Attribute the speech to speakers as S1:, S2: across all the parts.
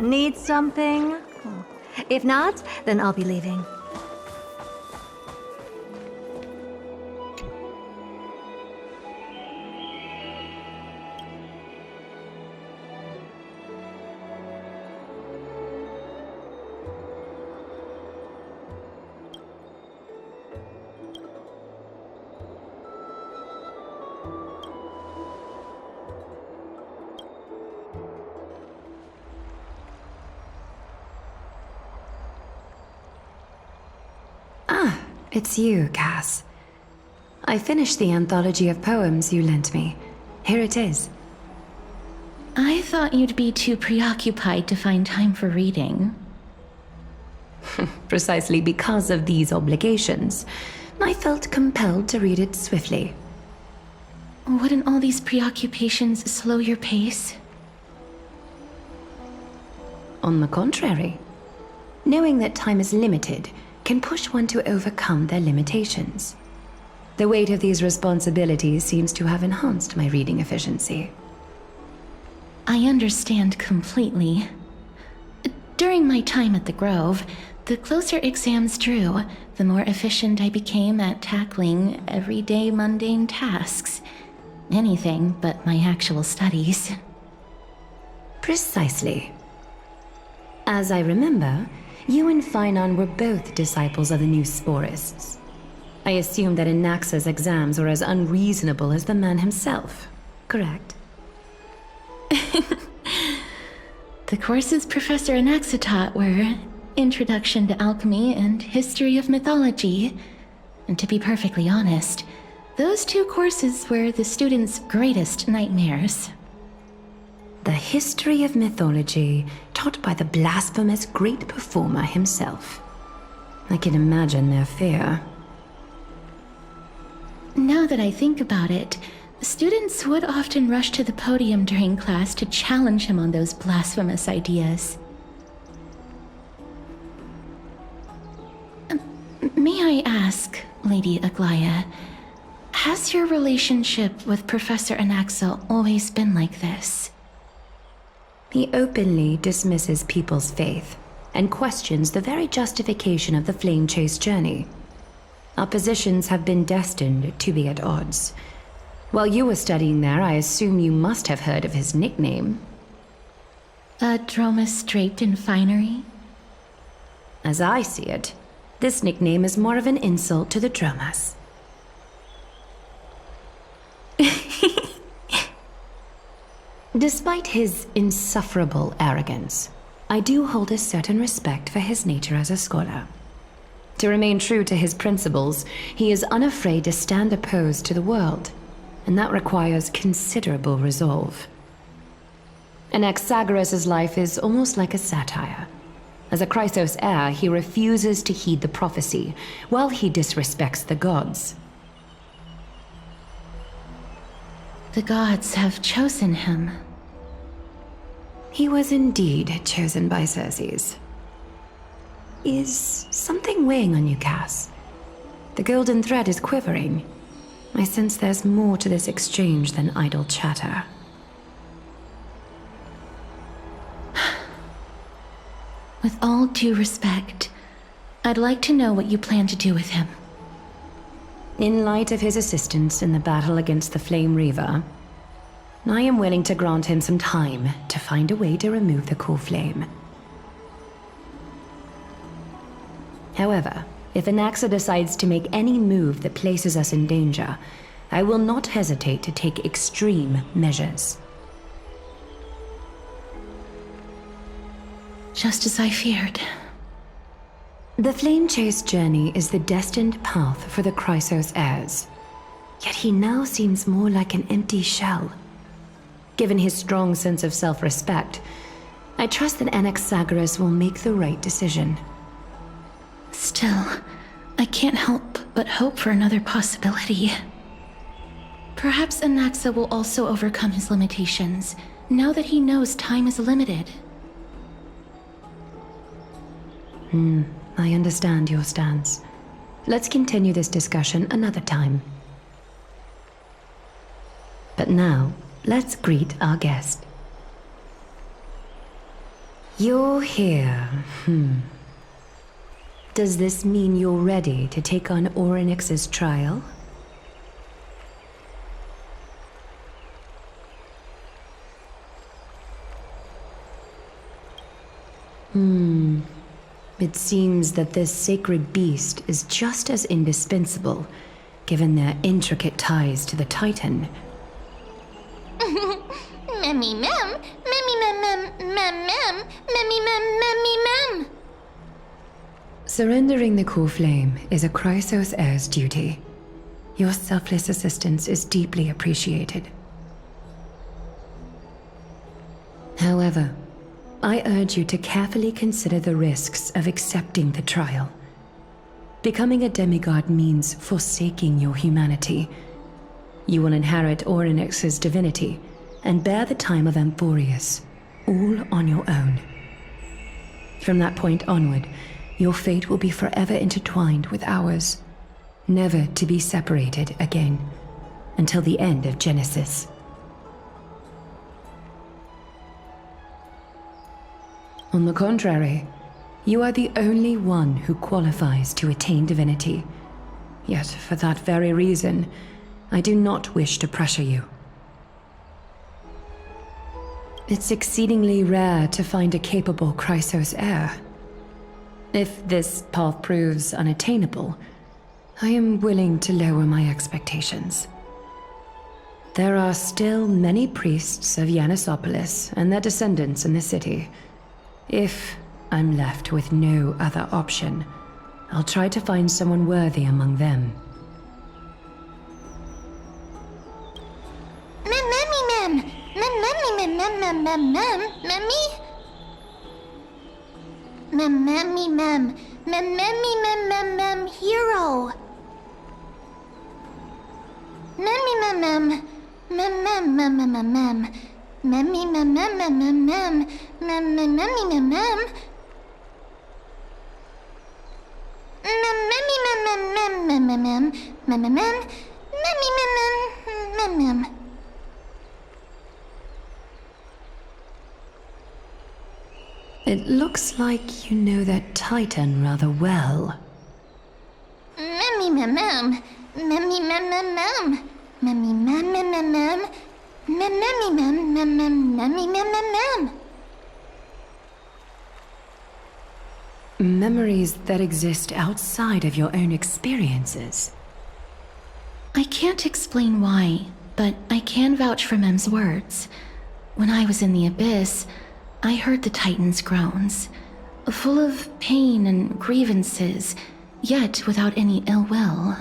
S1: Need something? If not, then I'll be leaving.
S2: It's you, Cass. I finished the anthology of poems you lent me. Here it is.
S3: I thought you'd be too preoccupied to find time for reading.
S2: Precisely because of these obligations, I felt compelled to read it swiftly.
S3: Wouldn't all these preoccupations slow your pace?
S2: On the contrary, knowing that time is limited can push one to overcome their limitations. The weight of these responsibilities seems to have enhanced my reading efficiency.
S3: I understand completely. During my time at the Grove, the closer exams drew, the more efficient I became at tackling everyday mundane tasks. Anything but my actual studies.
S2: Precisely. As I remember, you and Finon were both disciples of the new Sporists. I assume that Anaxa's exams were as unreasonable as the man himself, correct?
S3: The courses Professor Anaxa taught were Introduction to Alchemy and History of Mythology. And to be perfectly honest, those two courses were the students' greatest nightmares.
S2: The history of mythology, taught by the blasphemous great performer himself. I can imagine their fear.
S3: Now that I think about it, students would often rush to the podium during class to challenge him on those blasphemous ideas. May I ask, Lady Aglaya, has your relationship with Professor Anaxa always been like this?
S2: He openly dismisses people's faith and questions the very justification of the flame chase journey. Our positions have been destined to be at odds. While you were studying there, I assume you must have heard of his nickname.
S3: A Dromus draped in finery?
S2: As I see it, this nickname is more of an insult to the Dromas. Despite his insufferable arrogance, I do hold a certain respect for his nature as a scholar. To remain true to his principles, he is unafraid to stand opposed to the world, and that requires considerable resolve. Anaxagoras' life is almost like a satire. As a Chrysos heir, he refuses to heed the prophecy, while he disrespects the gods.
S3: The gods have chosen him.
S2: He was indeed chosen by Circes. Is something weighing on you, Cass? The golden thread is quivering. I sense there's more to this exchange than idle chatter.
S3: With all due respect, I'd like to know what you plan to do with him.
S2: In light of his assistance in the battle against the Flame Reaver, I am willing to grant him some time to find a way to remove the core flame. However, if Anaxa decides to make any move that places us in danger, I will not hesitate to take extreme measures.
S3: Just as I feared.
S2: The Flame Chase journey is the destined path for the Chrysos heirs. Yet he now seems more like an empty shell. Given his strong sense of self-respect, I trust that Anaxagoras will make the right decision.
S3: Still, I can't help but hope for another possibility. Perhaps Anaxa will also overcome his limitations, now that he knows time is limited.
S2: I understand your stance. Let's continue this discussion another time. But now, let's greet our guest. You're here. Does this mean you're ready to take on Orynyx's trial? It seems that this sacred beast is just as indispensable, given their intricate ties to the Titan.
S3: Memmy mem, memmy mem mem mem mem, memmy mem memmy mem.
S2: Surrendering the core flame is a Chrysos heir's duty. Your selfless assistance is deeply appreciated. However, I urge you to carefully consider the risks of accepting the trial. Becoming a demigod means forsaking your humanity. You will inherit Orynyx's divinity and bear the time of Amphorius, all on your own. From that point onward, your fate will be forever intertwined with ours, never to be separated again, until the end of Genesis. On the contrary, you are the only one who qualifies to attain divinity. Yet, for that very reason, I do not wish to pressure you. It's exceedingly rare to find a capable Chrysos heir. If this path proves unattainable, I am willing to lower my expectations. There are still many priests of Yanissopolis and their descendants in the city. If I'm left with no other option, I'll try to find someone worthy among them.
S3: Hero.
S2: It looks like you know that Titan rather well. Memories that exist outside of your own experiences.
S3: I can't explain why, but I can vouch for Mem's words. When I was in the abyss, I heard the Titan's groans, full of pain and grievances, yet without any ill will.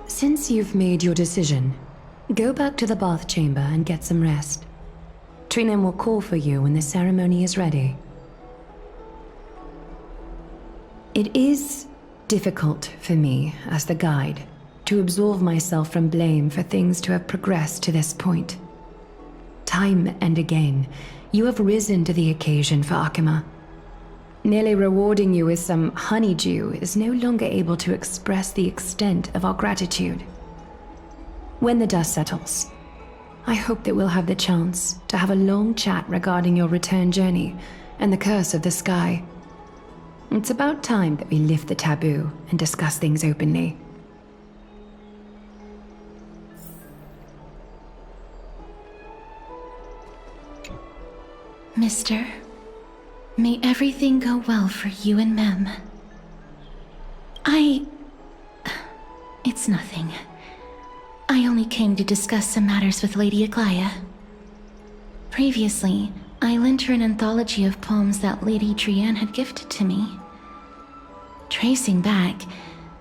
S2: Since you've made your decision, go back to the bath chamber and get some rest. Trinem will call for you when the ceremony is ready. It is difficult for me, as the guide, to absolve myself from blame for things to have progressed to this point. Time and again, you have risen to the occasion for Akima. Merely rewarding you with some honeydew is no longer able to express the extent of our gratitude. When the dust settles, I hope that we'll have the chance to have a long chat regarding your return journey and the curse of the sky. It's about time that we lift the taboo and discuss things openly.
S3: Mister, may everything go well for you and Mem. It's nothing. I only came to discuss some matters with Lady Aglaia. Previously, I lent her an anthology of poems that Lady Trianne had gifted to me. Tracing back,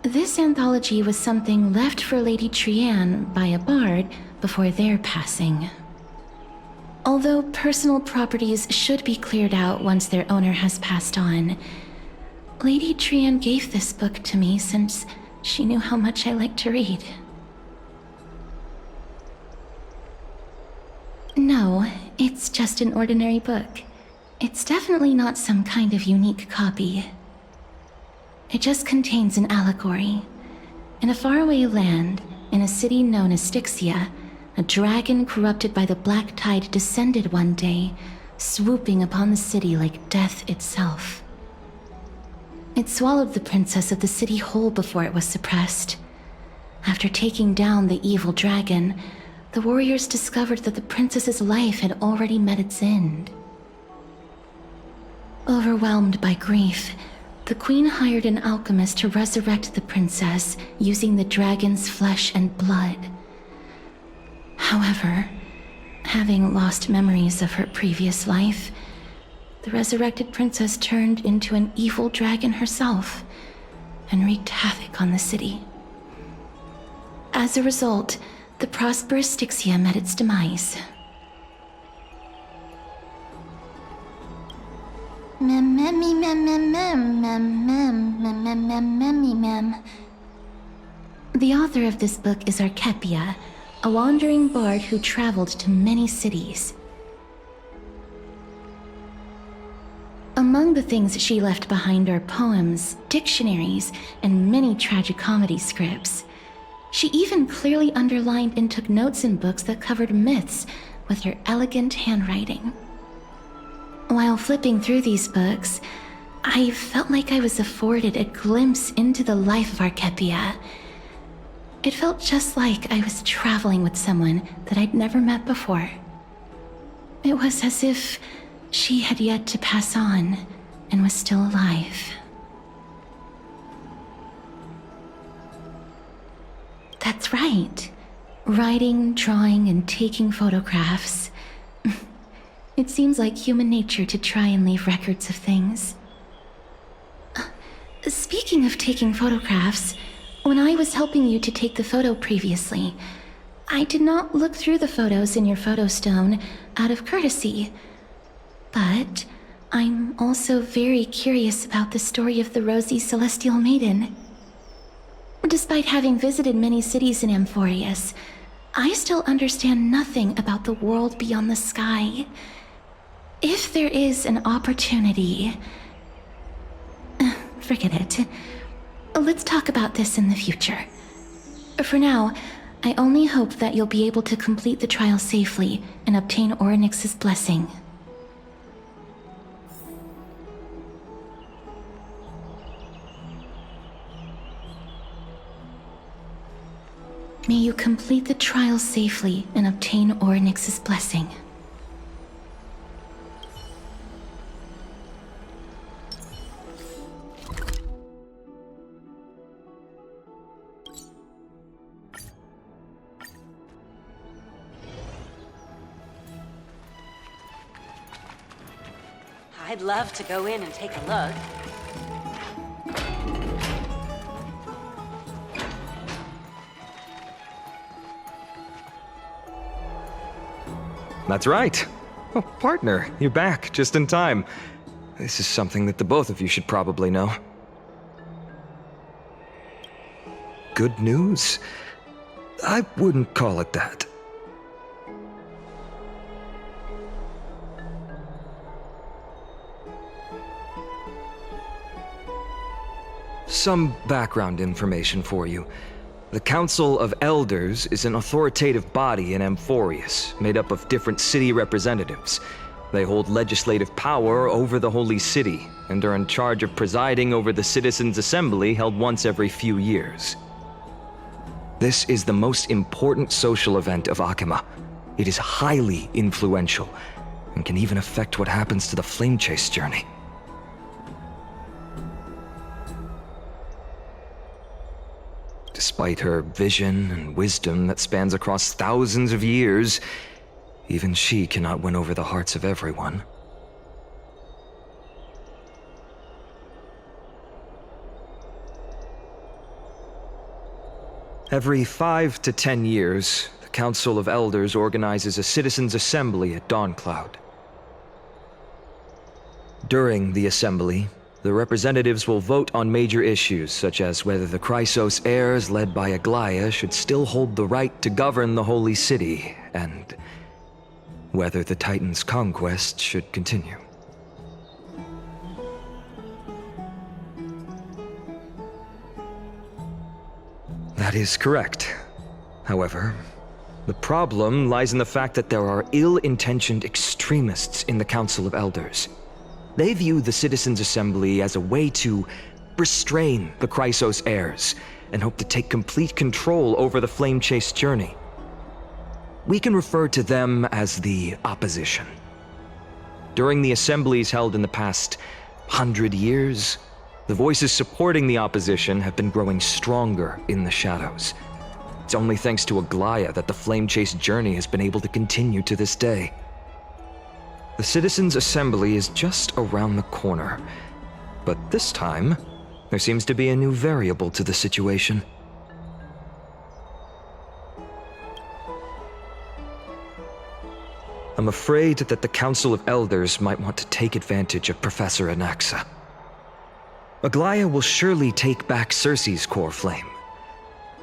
S3: this anthology was something left for Lady Trianne by a bard before their passing. Although personal properties should be cleared out once their owner has passed on, Lady Trianne gave this book to me since she knew how much I liked to read. No, it's just an ordinary book. It's definitely not some kind of unique copy. It just contains an allegory. In a faraway land, in a city known as Styxia, a dragon corrupted by the black tide descended one day, swooping upon the city like death itself. It swallowed the princess of the city whole before it was suppressed. After taking down the evil dragon, the warriors discovered that the princess's life had already met its end. Overwhelmed by grief, the queen hired an alchemist to resurrect the princess using the dragon's flesh and blood. However, having lost memories of her previous life, the resurrected princess turned into an evil dragon herself and wreaked havoc on the city. As a result, the prosperous Styxia met its demise. The author of this book is Archepia, a wandering bard who traveled to many cities. Among the things she left behind are poems, dictionaries, and many tragicomedy scripts. She even clearly underlined and took notes in books that covered myths with her elegant handwriting. While flipping through these books, I felt like I was afforded a glimpse into the life of Archepia. It felt just like I was traveling with someone that I'd never met before. It was as if she had yet to pass on and was still alive. That's right. Writing, drawing, and taking photographs. It seems like human nature to try and leave records of things. Speaking of taking photographs, when I was helping you to take the photo previously, I did not look through the photos in your photo stone out of courtesy. But I'm also very curious about the story of the Rosy Celestial Maiden. Despite having visited many cities in Amphorius, I still understand nothing about the world beyond the sky. If there is an opportunity... forget it. Let's talk about this in the future. For now, I only hope that you'll be able to complete the trial safely and obtain Orynyx's blessing. May you complete the trial safely and obtain Orynyx's blessing.
S4: I'd love to go in and take a look.
S5: That's right. Oh, partner, you're back just in time. This is something that the both of you should probably know. Good news? I wouldn't call it that. Some background information for you. The Council of Elders is an authoritative body in Amphorius, made up of different city representatives. They hold legislative power over the Holy City, and are in charge of presiding over the Citizens' Assembly held once every few years. This is the most important social event of Akima. It is highly influential, and can even affect what happens to the Flame Chase journey. Despite her vision and wisdom that spans across thousands of years, even she cannot win over the hearts of everyone. Every 5 to 10 years, the Council of Elders organizes a citizens' assembly at Dawncloud. During the assembly, the representatives will vote on major issues, such as whether the Chrysos heirs led by Aglaia should still hold the right to govern the Holy City, and whether the Titan's conquest should continue. That is correct. However, the problem lies in the fact that there are ill-intentioned extremists in the Council of Elders. They view the Citizens' Assembly as a way to restrain the Chrysos heirs and hope to take complete control over the Flame Chase journey. We can refer to them as the opposition. During the assemblies held in the past 100 years, the voices supporting the opposition have been growing stronger in the shadows. It's only thanks to Aglaya that the Flame Chase journey has been able to continue to this day. The Citizens' Assembly is just around the corner, but this time, there seems to be a new variable to the situation. I'm afraid that the Council of Elders might want to take advantage of Professor Anaxa. Aglaya will surely take back Cersei's core flame,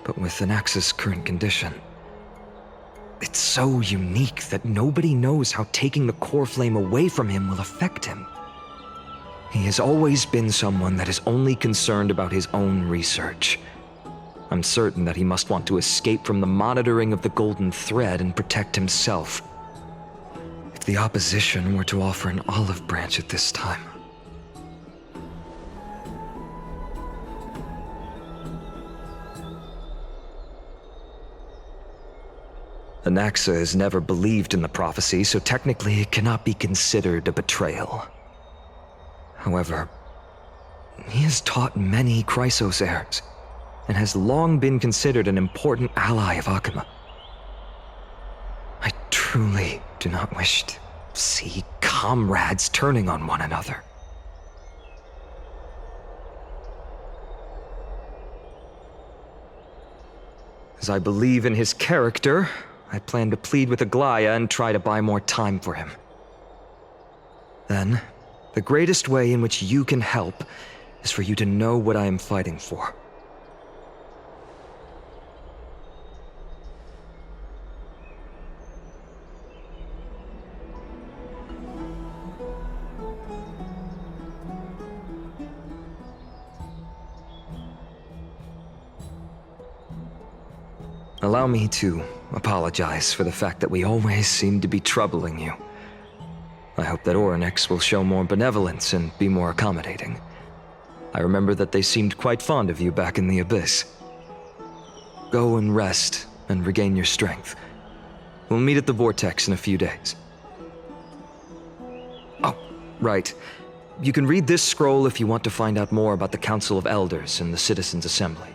S5: but with Anaxa's current condition, it's so unique that nobody knows how taking the core flame away from him will affect him. He has always been someone that is only concerned about his own research. I'm certain that he must want to escape from the monitoring of the Golden Thread and protect himself. If the opposition were to offer an olive branch at this time. Anaxa has never believed in the prophecy, so technically it cannot be considered a betrayal. However, he has taught many Chrysos heirs, and has long been considered an important ally of Akima. I truly do not wish to see comrades turning on one another. As I believe in his character, I plan to plead with Aglaya and try to buy more time for him. Then, the greatest way in which you can help is for you to know what I am fighting for. Allow me to apologize for the fact that we always seem to be troubling you. I hope that Orynyx will show more benevolence and be more accommodating. I remember that they seemed quite fond of you back in the Abyss. Go and rest and regain your strength. We'll meet at the Vortex in a few days. Oh, right. You can read this scroll if you want to find out more about the Council of Elders and the Citizens' Assembly.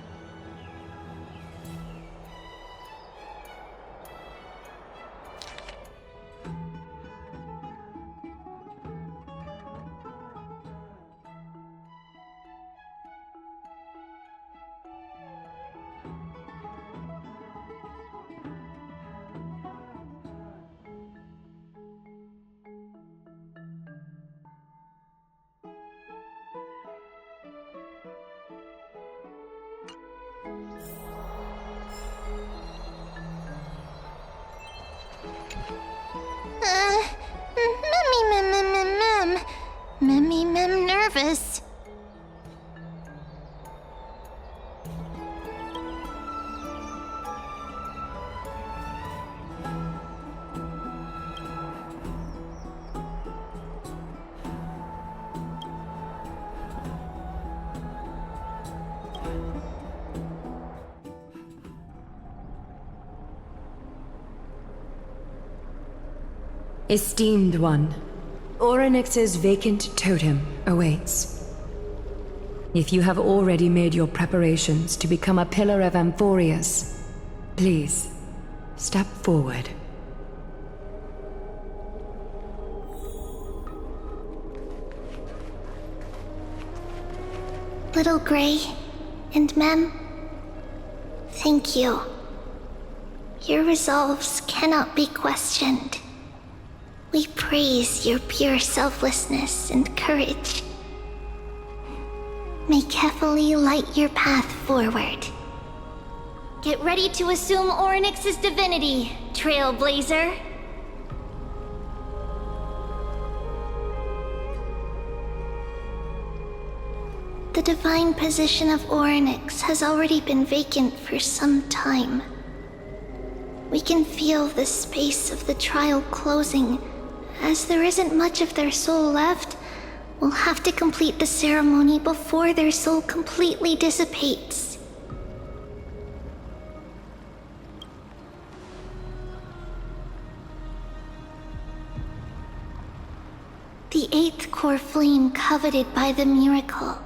S6: Nervous.
S2: Esteemed one, Orynyx's vacant totem awaits. If you have already made your preparations to become a pillar of Amphorius, please, step forward.
S6: Little Grey and Mem, thank you. Your resolves cannot be questioned. We praise your pure selflessness and courage. May Kefali light your path forward. Get ready to assume Orynyx's divinity, Trailblazer. The divine position of Orynyx has already been vacant for some time. We can feel the space of the trial closing. As there isn't much of their soul left, we'll have to complete the ceremony before their soul completely dissipates. The 8th core flame coveted by the miracle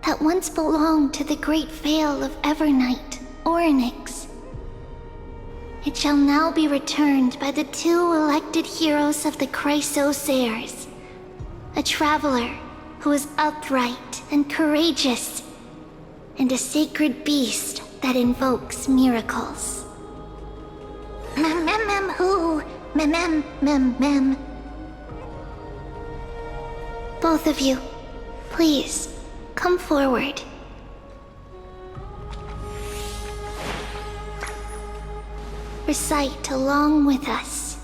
S6: that once belonged to the great veil of Evernight, Orynyx. It shall now be returned by the 2 elected heroes of the Chrysos heirs. A traveler who is upright and courageous, and a sacred beast that invokes miracles. Who? Both of you, please, come forward. Recite along with us.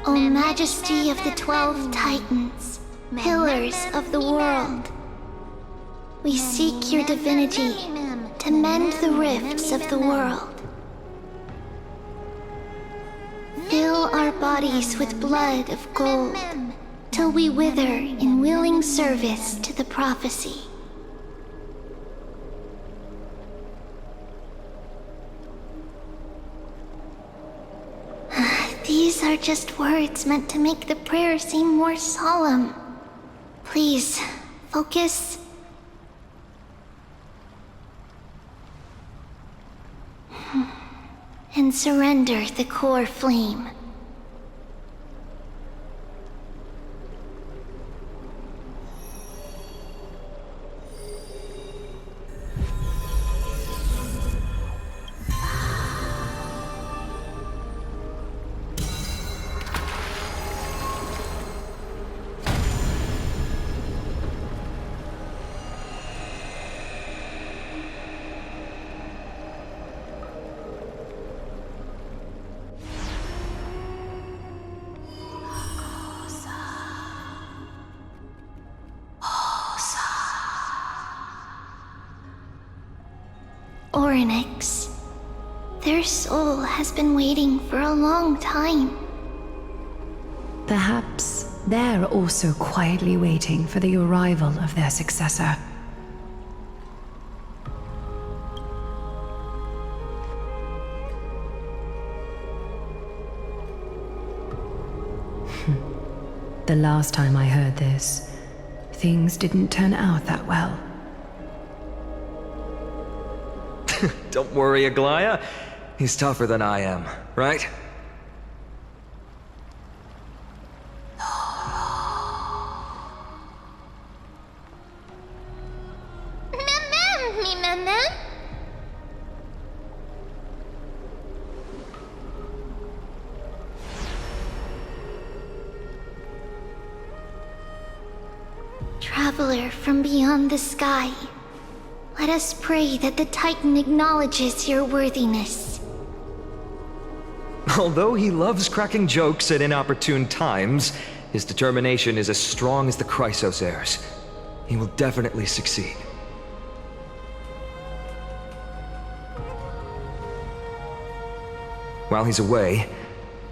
S6: O Majesty of the 12 Titans, pillars of the world, we seek your divinity to mend the rifts of the world. Fill our bodies with blood of gold, till we wither in willing service to the prophecy. These are just words meant to make the prayer seem more solemn. Please, focus. And surrender the core flame. Orynyx. Their soul has been waiting for a long time.
S2: Perhaps they're also quietly waiting for the arrival of their successor. The last time I heard this, things didn't turn out that well.
S5: Don't worry, Aglaya. He's tougher than I am, right?
S6: Traveler from beyond the sky, let us pray that the Titan acknowledges your worthiness.
S5: Although he loves cracking jokes at inopportune times, his determination is as strong as the Chrysos heirs. He will definitely succeed. While he's away,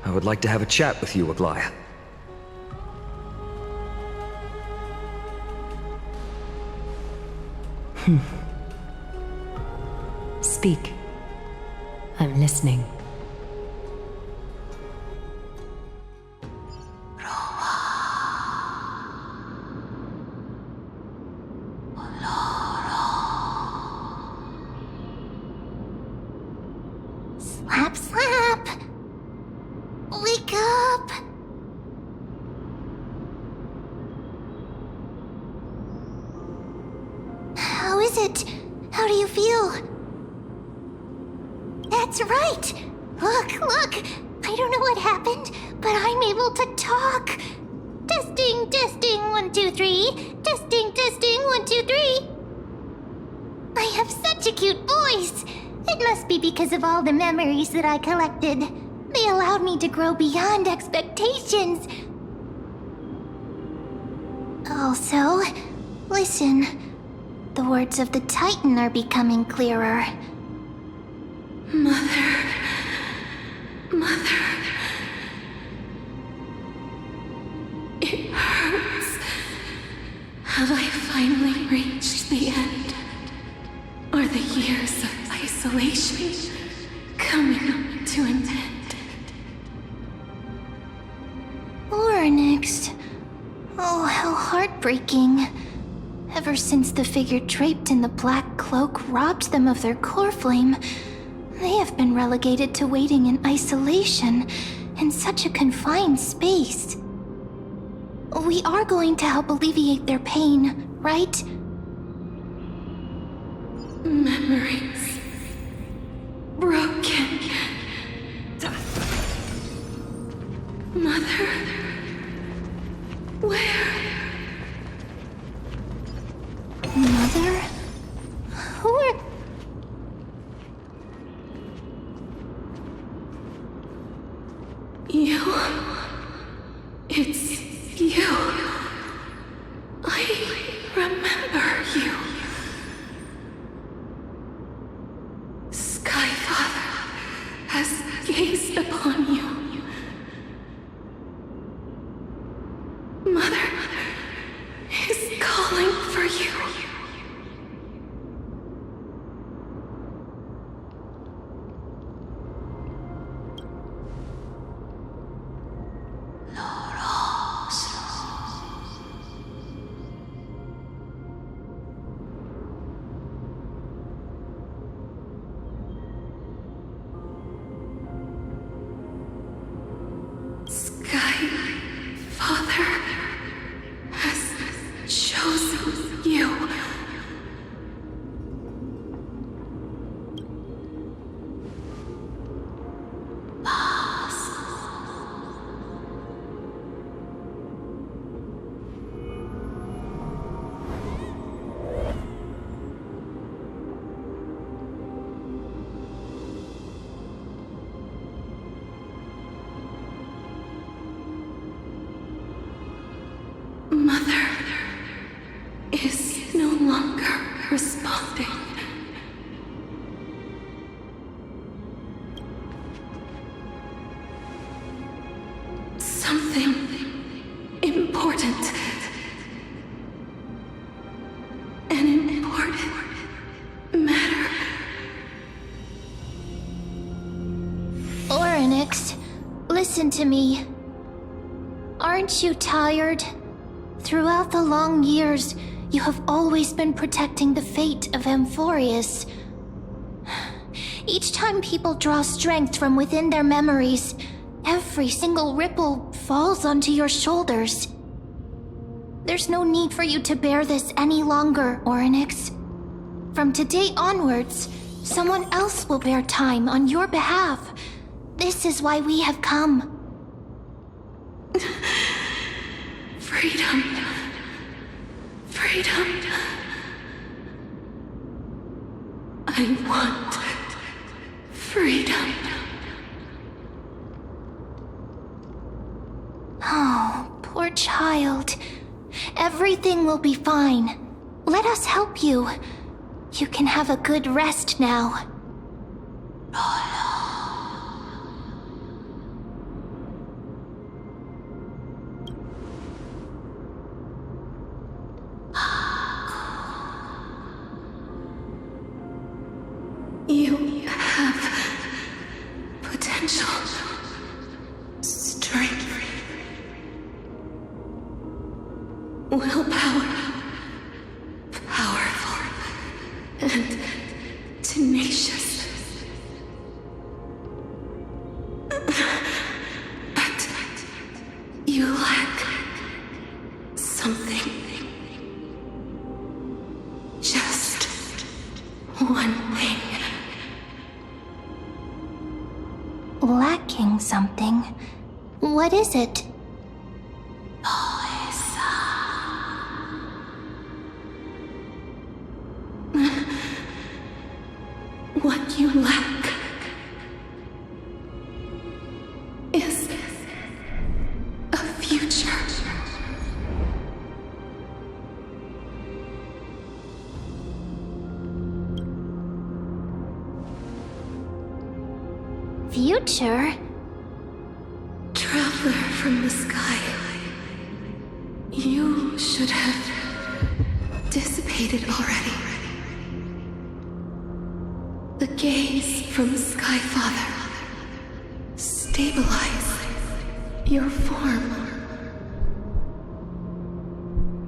S5: I would like to have a chat with you, Aglaya.
S2: Speak. I'm listening.
S6: Slap, slap! Wake up! How is it? How do you feel? That's right! Look! I don't know what happened, but I'm able to talk! Testing, 1, 2, 3. Testing, 1, 2, 3. I have such a cute voice! It must be because of all the memories that I collected. They allowed me to grow beyond expectations. Also, listen. The words of the Titan are becoming clearer.
S2: Mother. It hurts. Have I finally reached the end? Are the years of isolation coming to an end?
S6: Oryx. Oh, how heartbreaking. Ever since the figure draped in the black cloak robbed them of their core flame, they have been relegated to waiting in isolation in such a confined space. We are going to help alleviate their pain, right?
S2: Memories. Broken. Mother. Where?
S6: Mother? Who are...
S2: You. It's you. I remember you. Sky Father has gazed upon you. Mother is calling for you. Mother is no longer responding. Something important. An important matter.
S6: Oryx, listen to me. Aren't you tired? Throughout the long years, you have always been protecting the fate of Amphorius. Each time people draw strength from within their memories, every single ripple falls onto your shoulders. There's no need for you to bear this any longer, Oryx. From today onwards, someone else will bear time on your behalf. This is why we have come.
S2: Freedom. Freedom. I want freedom.
S6: Oh, poor child. Everything will be fine. Let us help you. You can have a good rest now.
S2: You have potential, strength, willpower, powerful, and tenacious. But you lack something. Just one thing.
S6: Lacking something. What is it?
S2: What you lack is a future.
S6: future?
S2: Traveler from the sky, you should have dissipated already. The gaze from Sky Father. Stabilize your form.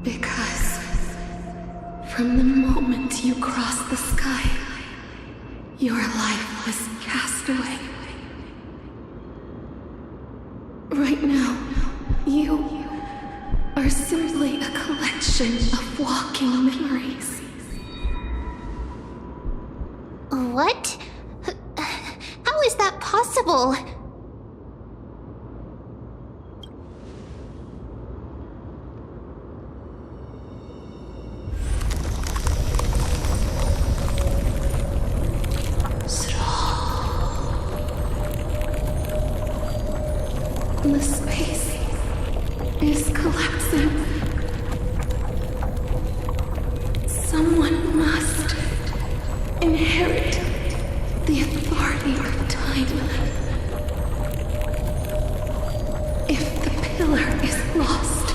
S2: Because from the moment you crossed the sky, your life was cast away. Right now, you are simply a collection of walking memories.
S6: What? How is that possible?
S2: The space is collapsing. Someone must inherit the authority of time. If the pillar is lost,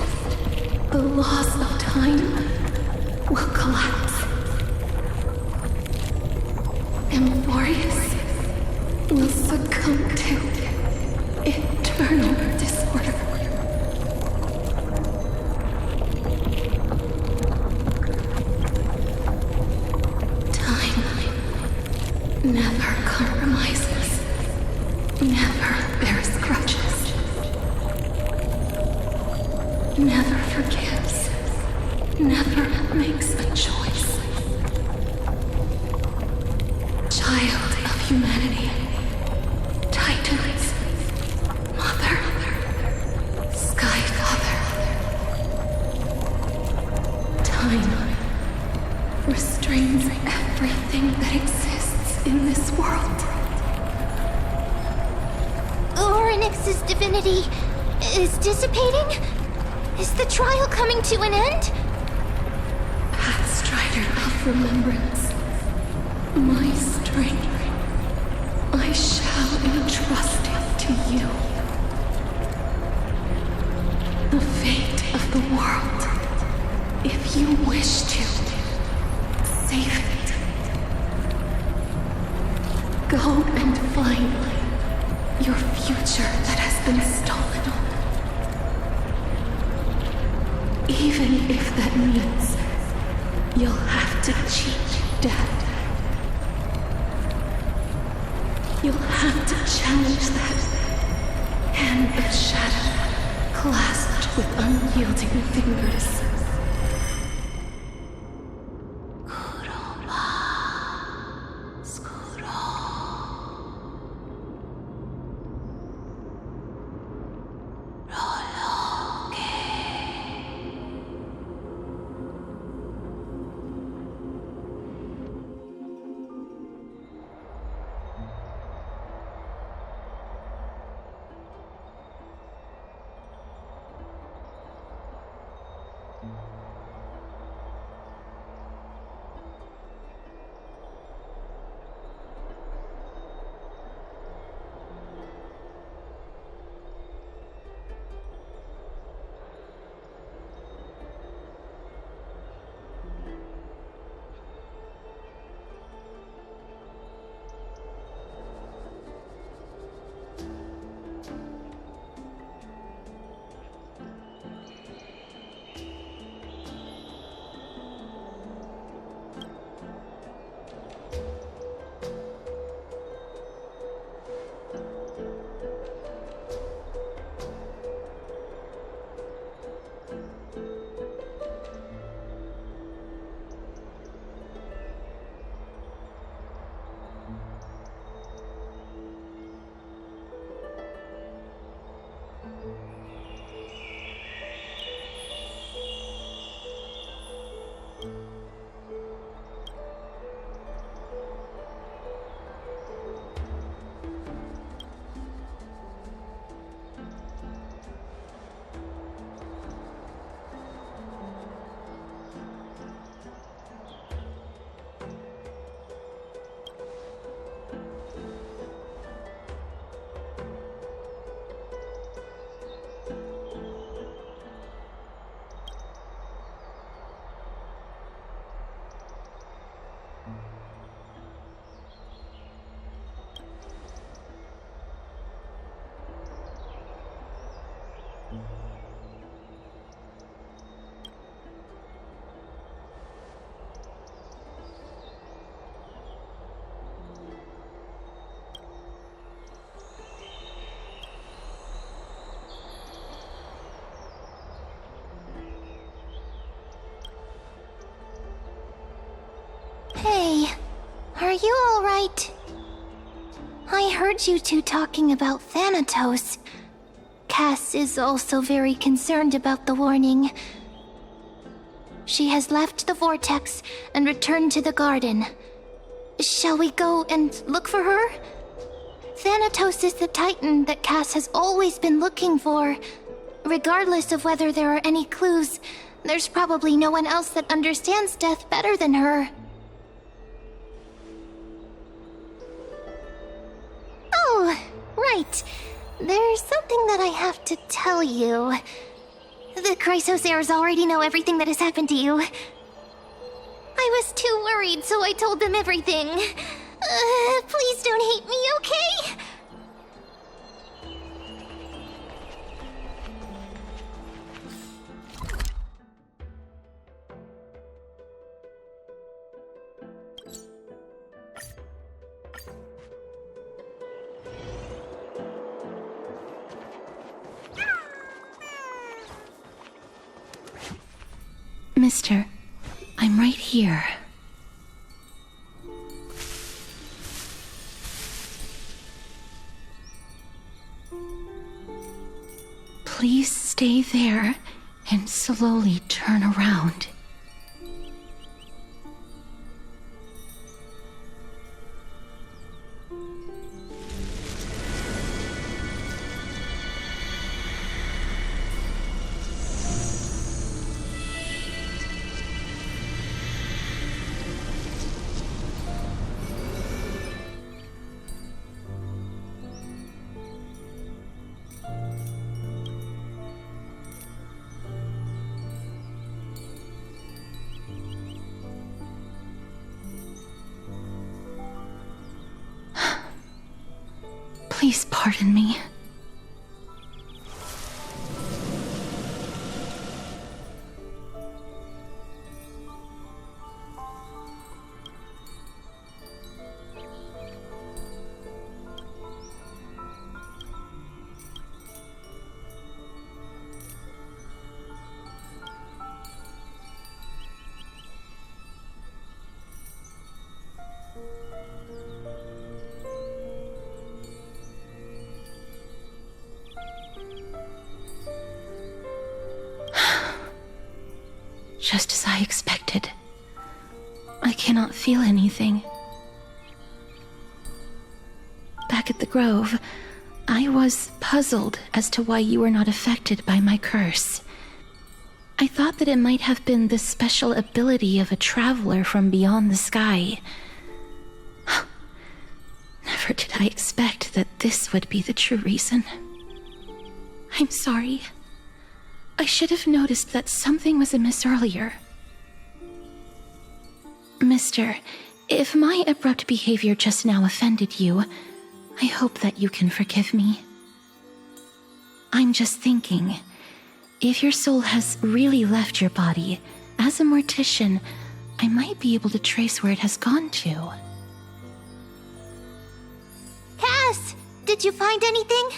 S2: the laws of time will collapse. Amphorius will succumb to eternal disorder. Time never compromises, never bears grudges, never forgives, never makes a choice. Child of humanity, Titans, Mother, Sky Father. Time restrains everything that exists in this world.
S6: Orynyx's divinity is dissipating? Is the trial coming to an end?
S2: Pathstrider of remembrance, my strength, I shall entrust it to you. The fate of the world, if you wish to save it. Go and find your future that has been stolen. Even if that means you'll have to cheat death. You'll have to challenge that hand of shadow clasped with unyielding fingers.
S6: Hey, are you alright? I heard you two talking about Thanatos. Cass is also very concerned about the warning. She has left the vortex and returned to the garden. Shall we go and look for her? Thanatos is the Titan that Cass has always been looking for. Regardless of whether there are any clues, there's probably no one else that understands death better than her. Oh, right. There's something that I have to tell you. The Chrysosairs already know everything that has happened to you. I was too worried, so I told them everything. Please don't hate me, okay?
S3: Mister, I'm right here. Please stay there and slowly turn around. Please pardon me. Just as I expected. I cannot feel anything. Back at the Grove, I was puzzled as to why you were not affected by my curse. I thought that it might have been the special ability of a traveler from beyond the sky. Never did I expect that this would be the true reason. I'm sorry. I should have noticed that something was amiss earlier. Mister, if my abrupt behavior just now offended you, I hope that you can forgive me. I'm just thinking, if your soul has really left your body, as a mortician, I might be able to trace where it has gone to.
S6: Cass, did you find anything?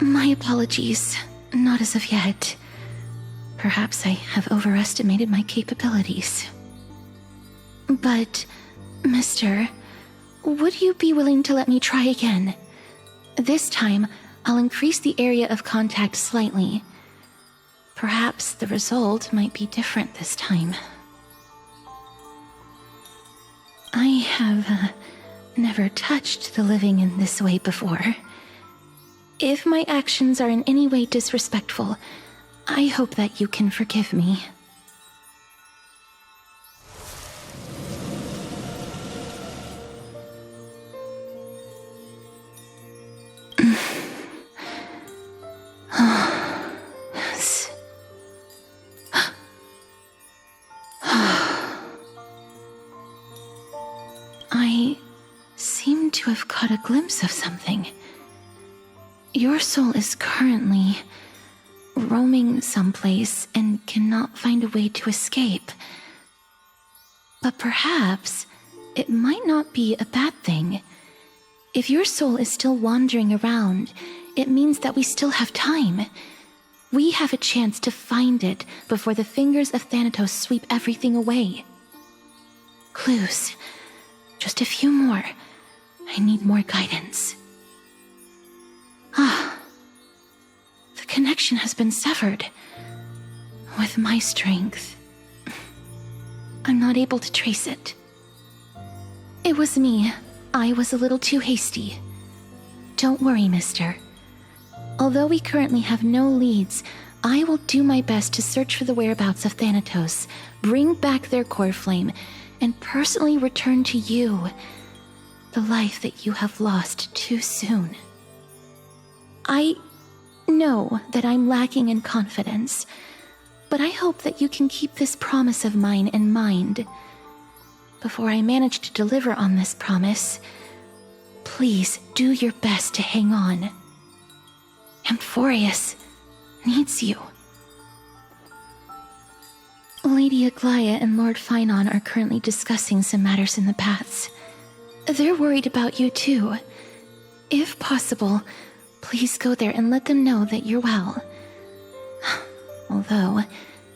S3: My apologies. Not as of yet. Perhaps I have overestimated my capabilities. But, Mister, would you be willing to let me try again? This time, I'll increase the area of contact slightly. Perhaps the result might be different this time. I have never touched the living in this way before. If my actions are in any way disrespectful, I hope that you can forgive me. I seem to have caught a glimpse of something. Your soul is currently roaming someplace and cannot find a way to escape. But perhaps it might not be a bad thing. If your soul is still wandering around, it means that we still have time. We have a chance to find it before the fingers of Thanatos sweep everything away. clues. Just a few more. I need more guidance. The connection has been severed. With my strength, I'm not able to trace it. It was me. I was a little too hasty. Don't worry, mister. Although we currently have no leads, I will do my best to search for the whereabouts of Thanatos, bring back their core flame, and personally return to you the life that you have lost too soon. I know that I'm lacking in confidence, but I hope that you can keep this promise of mine in mind. Before I manage to deliver on this promise, please do your best to hang on. Amphorius needs you. Lady Aglaia and Lord Finon are currently discussing some matters in the paths. They're worried about you too. If possible, please go there and let them know that you're well. Although,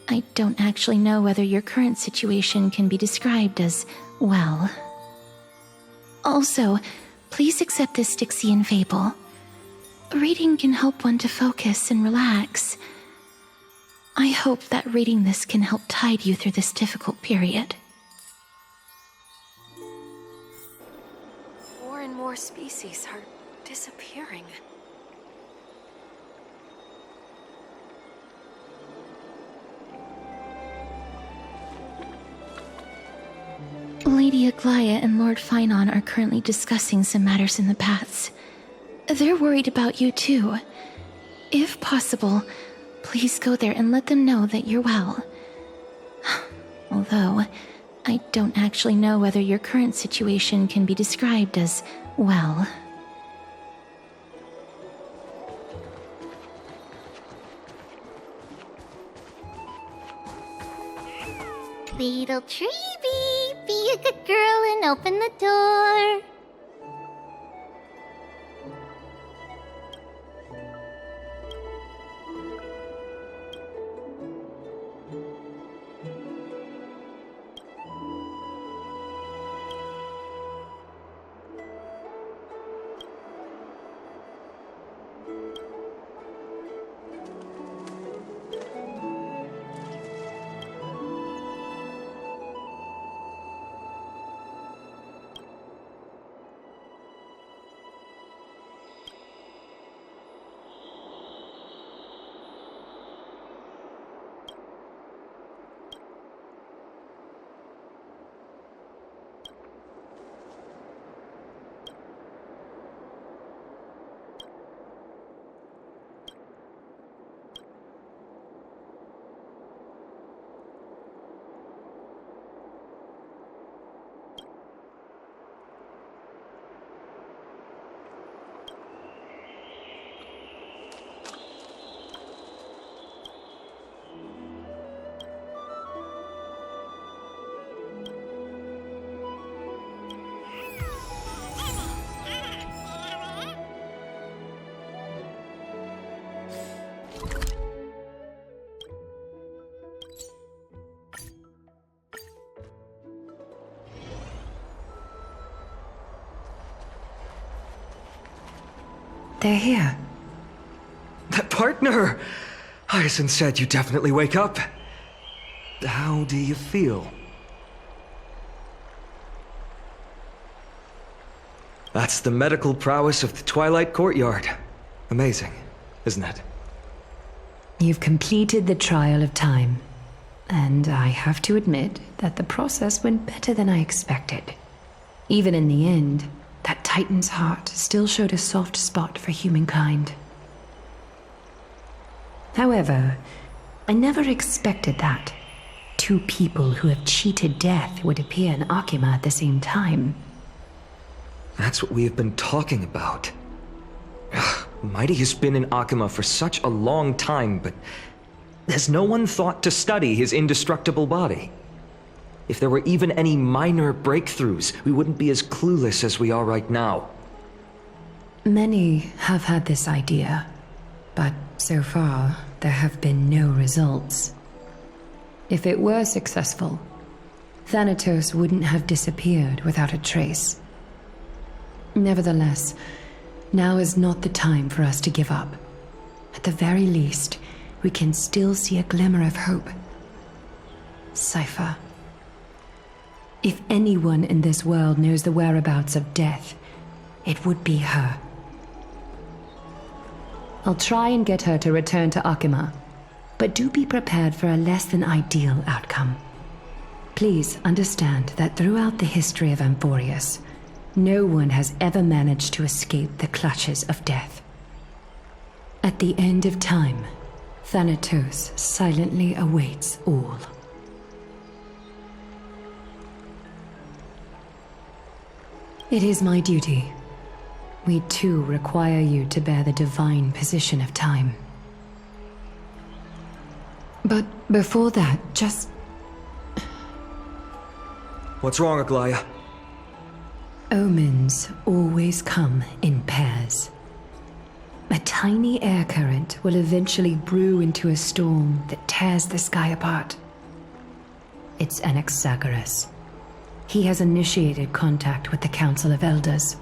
S3: I don't actually know whether your current situation can be described as well. Also, please accept this Styxian fable. Reading can help one to focus and relax. I hope that reading this can help tide you through this difficult period.
S2: More and more species are disappearing.
S3: Lady Aglaia and Lord Finon are currently discussing some matters in the paths. They're worried about you too. If possible, please go there and let them know that you're well. Although, I don't actually know whether your current situation can be described as well.
S6: Little Treeby, be a good girl and open the door.
S2: They're here.
S5: Partner! Hyacinth said you definitely wake up. How do you feel? That's the medical prowess of the Twilight Courtyard. Amazing, isn't it?
S2: You've completed the trial of time, and I have to admit that the process went better than I expected. Even in the end, that Titan's heart still showed a soft spot for humankind. However, I never expected that two people who have cheated death would appear in Akima at the same time.
S5: That's what we have been talking about. Mighty has been in Akima for such a long time, but has no one thought to study his indestructible body? If there were even any minor breakthroughs, we wouldn't be as clueless as we are right now.
S2: Many have had this idea, but so far there have been no results. If it were successful, Thanatos wouldn't have disappeared without a trace. Nevertheless, now is not the time for us to give up. At the very least, we can still see a glimmer of hope. Cypher. If anyone in this world knows the whereabouts of death, it would be her. I'll try and get her to return to Akima, but do be prepared for a less than ideal outcome. Please understand that throughout the history of Amphorius, no one has ever managed to escape the clutches of death. At the end of time, Thanatos silently awaits all. It is my duty. We too require you to bear the divine position of time. But before that, just...
S5: What's wrong, Aglaya?
S2: Omens always come in pairs. A tiny air current will eventually brew into a storm that tears the sky apart. It's Anaxagoras. He has initiated contact with the Council of Elders.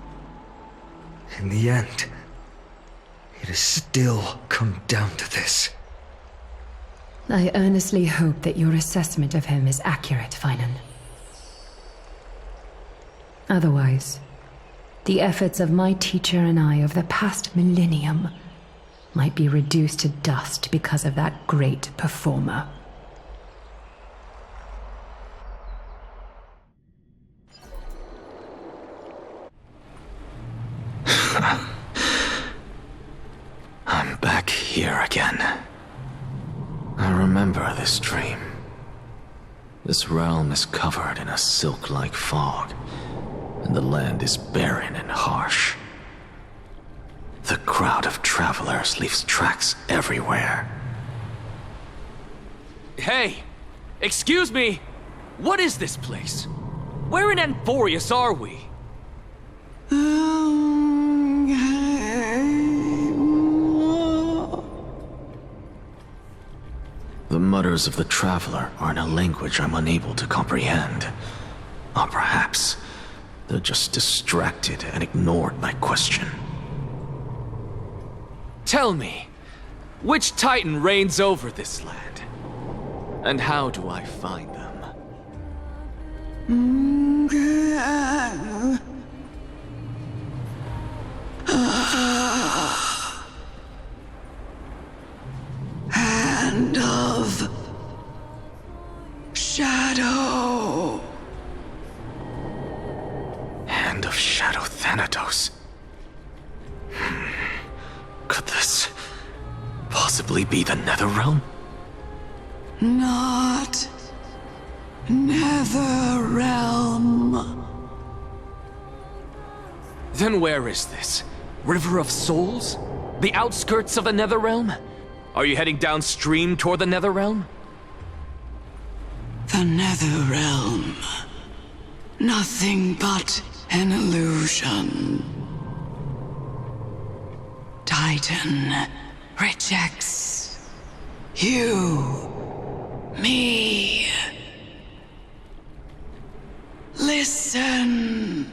S5: In the end, it has still come down to this.
S2: I earnestly hope that your assessment of him is accurate, Finan. Otherwise, the efforts of my teacher and I over the past millennium might be reduced to dust because of that great performer.
S7: I'm back here again. I remember this dream. This realm is covered in a silk-like fog, and the land is barren and harsh. The crowd of travelers leaves tracks everywhere.
S8: Hey! Excuse me! What is this place? Where in Amphorius are we?
S7: The mutters of the traveler are in a language I'm unable to comprehend. Or perhaps they're just distracted and ignored my question.
S8: Tell me, which titan reigns over this land? And how do I find them?
S9: Hand of Shadow.
S7: Hand of Shadow Thanatos. Could this possibly be the Netherrealm?
S9: Not Netherrealm.
S8: Then where is this? River of Souls? The outskirts of the Netherrealm? Are you heading downstream toward the Netherrealm?
S9: The Netherrealm. Nothing but an illusion. Titan rejects you, me. Listen.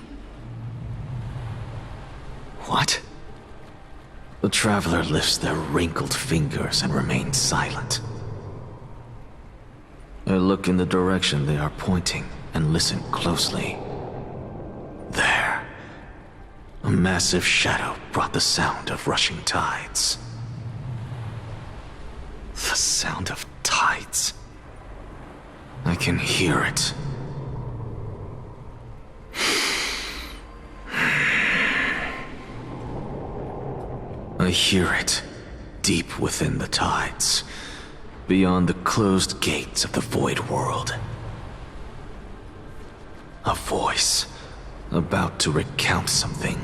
S7: What? The traveler lifts their wrinkled fingers and remains silent. I look in the direction they are pointing and listen closely. There. A massive shadow brought the sound of rushing tides. The sound of tides. I can hear it. I hear it, deep within the tides, beyond the closed gates of the void world. A voice, about to recount something.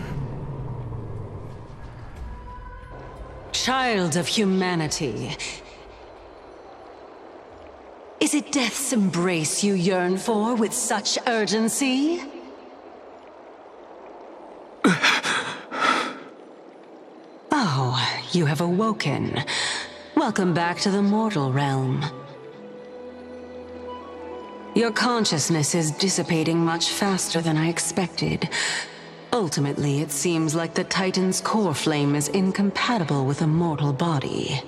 S4: Child of humanity. Is it death's embrace you yearn for with such urgency? Oh, you have awoken. Welcome back to the mortal realm. Your consciousness is dissipating much faster than I expected. Ultimately, it seems like the Titan's core flame is incompatible with a mortal body.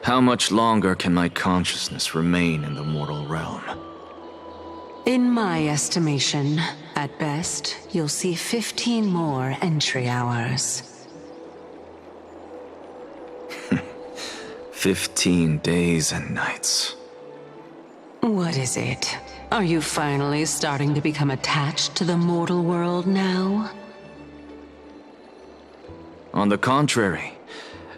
S7: How much longer can my consciousness remain in the mortal realm?
S4: In my estimation, at best, you'll see 15 more entry hours.
S7: 15 days and nights.
S4: What is it? Are you finally starting to become attached to the mortal world now?
S7: On the contrary,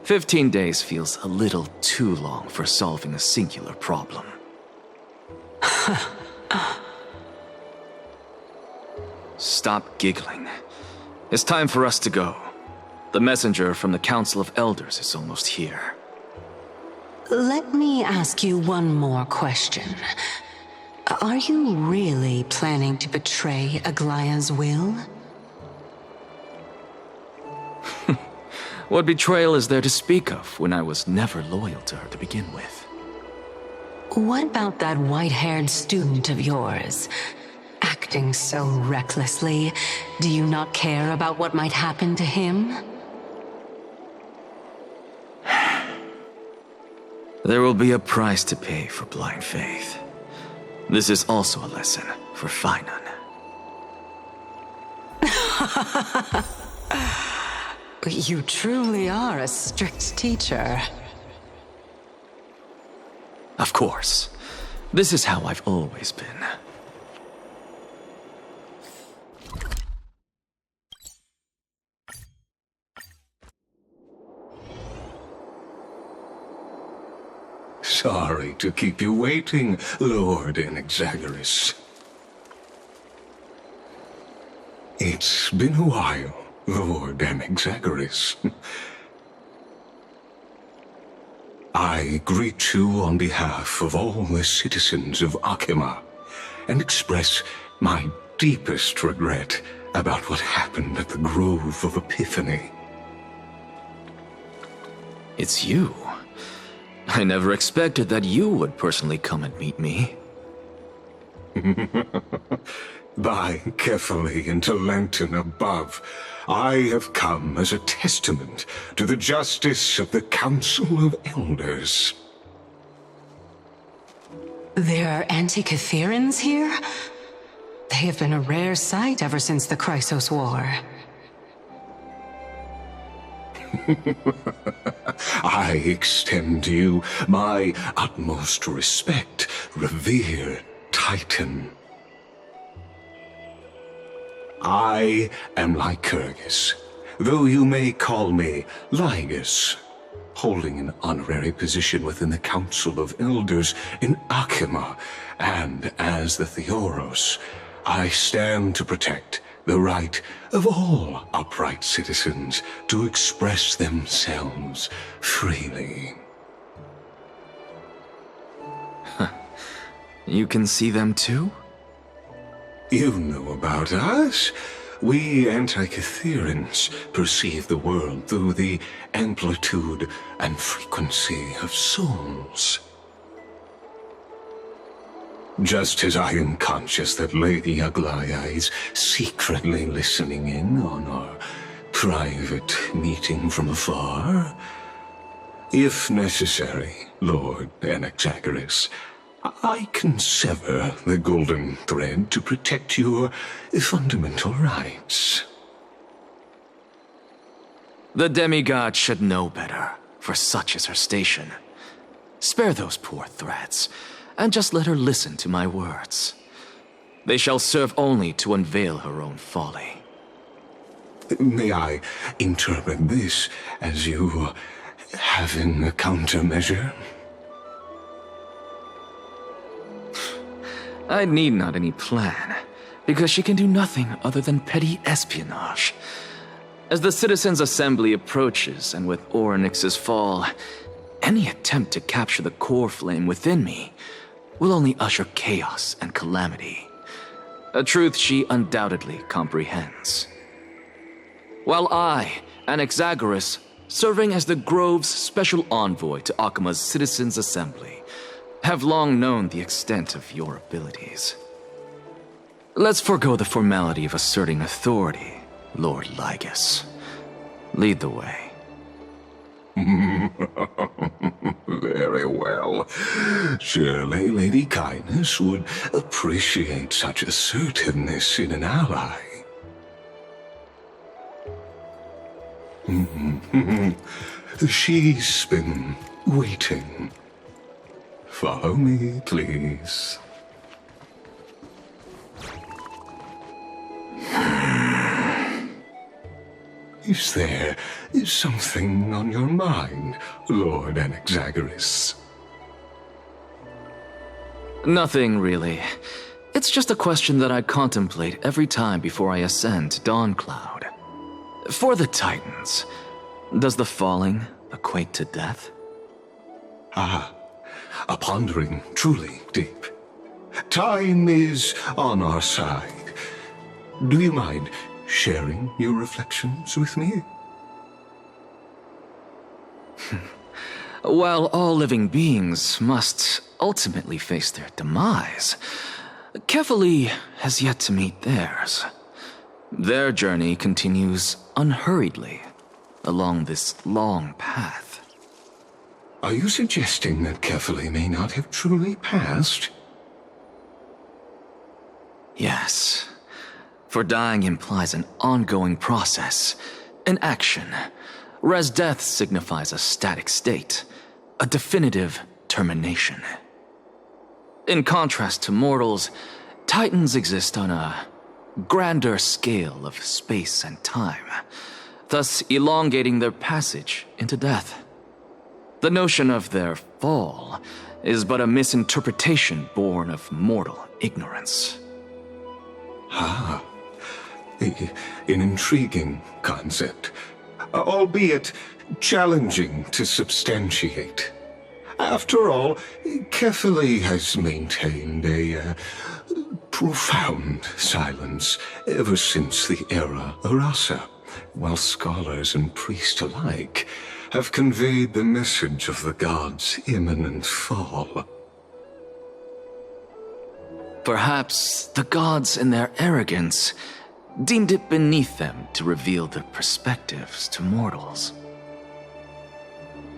S7: 15 days feels a little too long for solving a singular problem. Stop giggling. It's time for us to go. The messenger from the Council of Elders is almost here.
S4: Let me ask you one more question. Are you really planning to betray Aglaya's will?
S7: What betrayal is there to speak of when I was never loyal to her to begin with?
S4: What about that white-haired student of yours? Acting so recklessly, do you not care about what might happen to him?
S7: There will be a price to pay for blind faith. This is also a lesson for Finan.
S4: You truly are a strict teacher.
S7: Of course. This is how I've always been.
S10: Sorry to keep you waiting, Lord Inexagoras. It's been a while, Lord Inexagoras. I greet you on behalf of all the citizens of Akima and express my deepest regret about what happened at the Grove of Epiphany.
S7: It's you. I never expected that you would personally come and meet me.
S10: By carefully into Lantern above, I have come as a testament to the justice of the Council of Elders.
S4: There are Antikytherans here? They have been a rare sight ever since the Chrysos War.
S10: I extend to you my utmost respect, revered Titan. I am Lycurgus, though you may call me Lygus, holding an honorary position within the Council of Elders in Akima, and as the Theoros, I stand to protect the right of all upright citizens to express themselves freely.
S7: You can see them too?
S10: You know about us. We Antikytherans perceive the world through the amplitude and frequency of souls. Just as I am conscious that Lady Aglaya is secretly listening in on our private meeting from afar, if necessary, Lord Anaxagoras, I can sever the golden thread to protect your fundamental rights.
S7: The demigod should know better, for such is her station. Spare those poor threats, and just let her listen to my words. They shall serve only to unveil her own folly.
S10: May I interpret this as you having a countermeasure?
S7: I need not any plan, because she can do nothing other than petty espionage. As the Citizens' Assembly approaches, and with Orynyx's fall, any attempt to capture the core flame within me will only usher chaos and calamity. A truth she undoubtedly comprehends. While I, Anaxagoras, serving as the Grove's special envoy to Akima's Citizens' Assembly, have long known the extent of your abilities. Let's forego the formality of asserting authority, Lord Lygus. Lead the way.
S10: Very well. Surely Lady Kindness would appreciate such assertiveness in an ally. She's been waiting. Follow me, please. Is there something on your mind, Lord Anaxagoras?
S7: Nothing, really. It's just a question that I contemplate every time before I ascend to Dawncloud. For the Titans, does the falling equate to death?
S10: Ah, a pondering truly deep. Time is on our side. Do you mind sharing your reflections with me?
S7: While all living beings must ultimately face their demise, Kefali has yet to meet theirs. Their journey continues unhurriedly along this long path.
S10: Are you suggesting that Kefali may not have truly passed?
S7: Yes. For dying implies an ongoing process, an action, whereas death signifies a static state, a definitive termination. In contrast to mortals, Titans exist on a grander scale of space and time, thus elongating their passage into death. The notion of their fall is but a misinterpretation born of mortal ignorance.
S10: Ah. An intriguing concept, albeit challenging to substantiate. After all, Kefali has maintained a profound silence ever since the era Arasa, while scholars and priests alike have conveyed the message of the gods' imminent fall.
S7: Perhaps the gods, in their arrogance, deemed it beneath them to reveal their perspectives to mortals.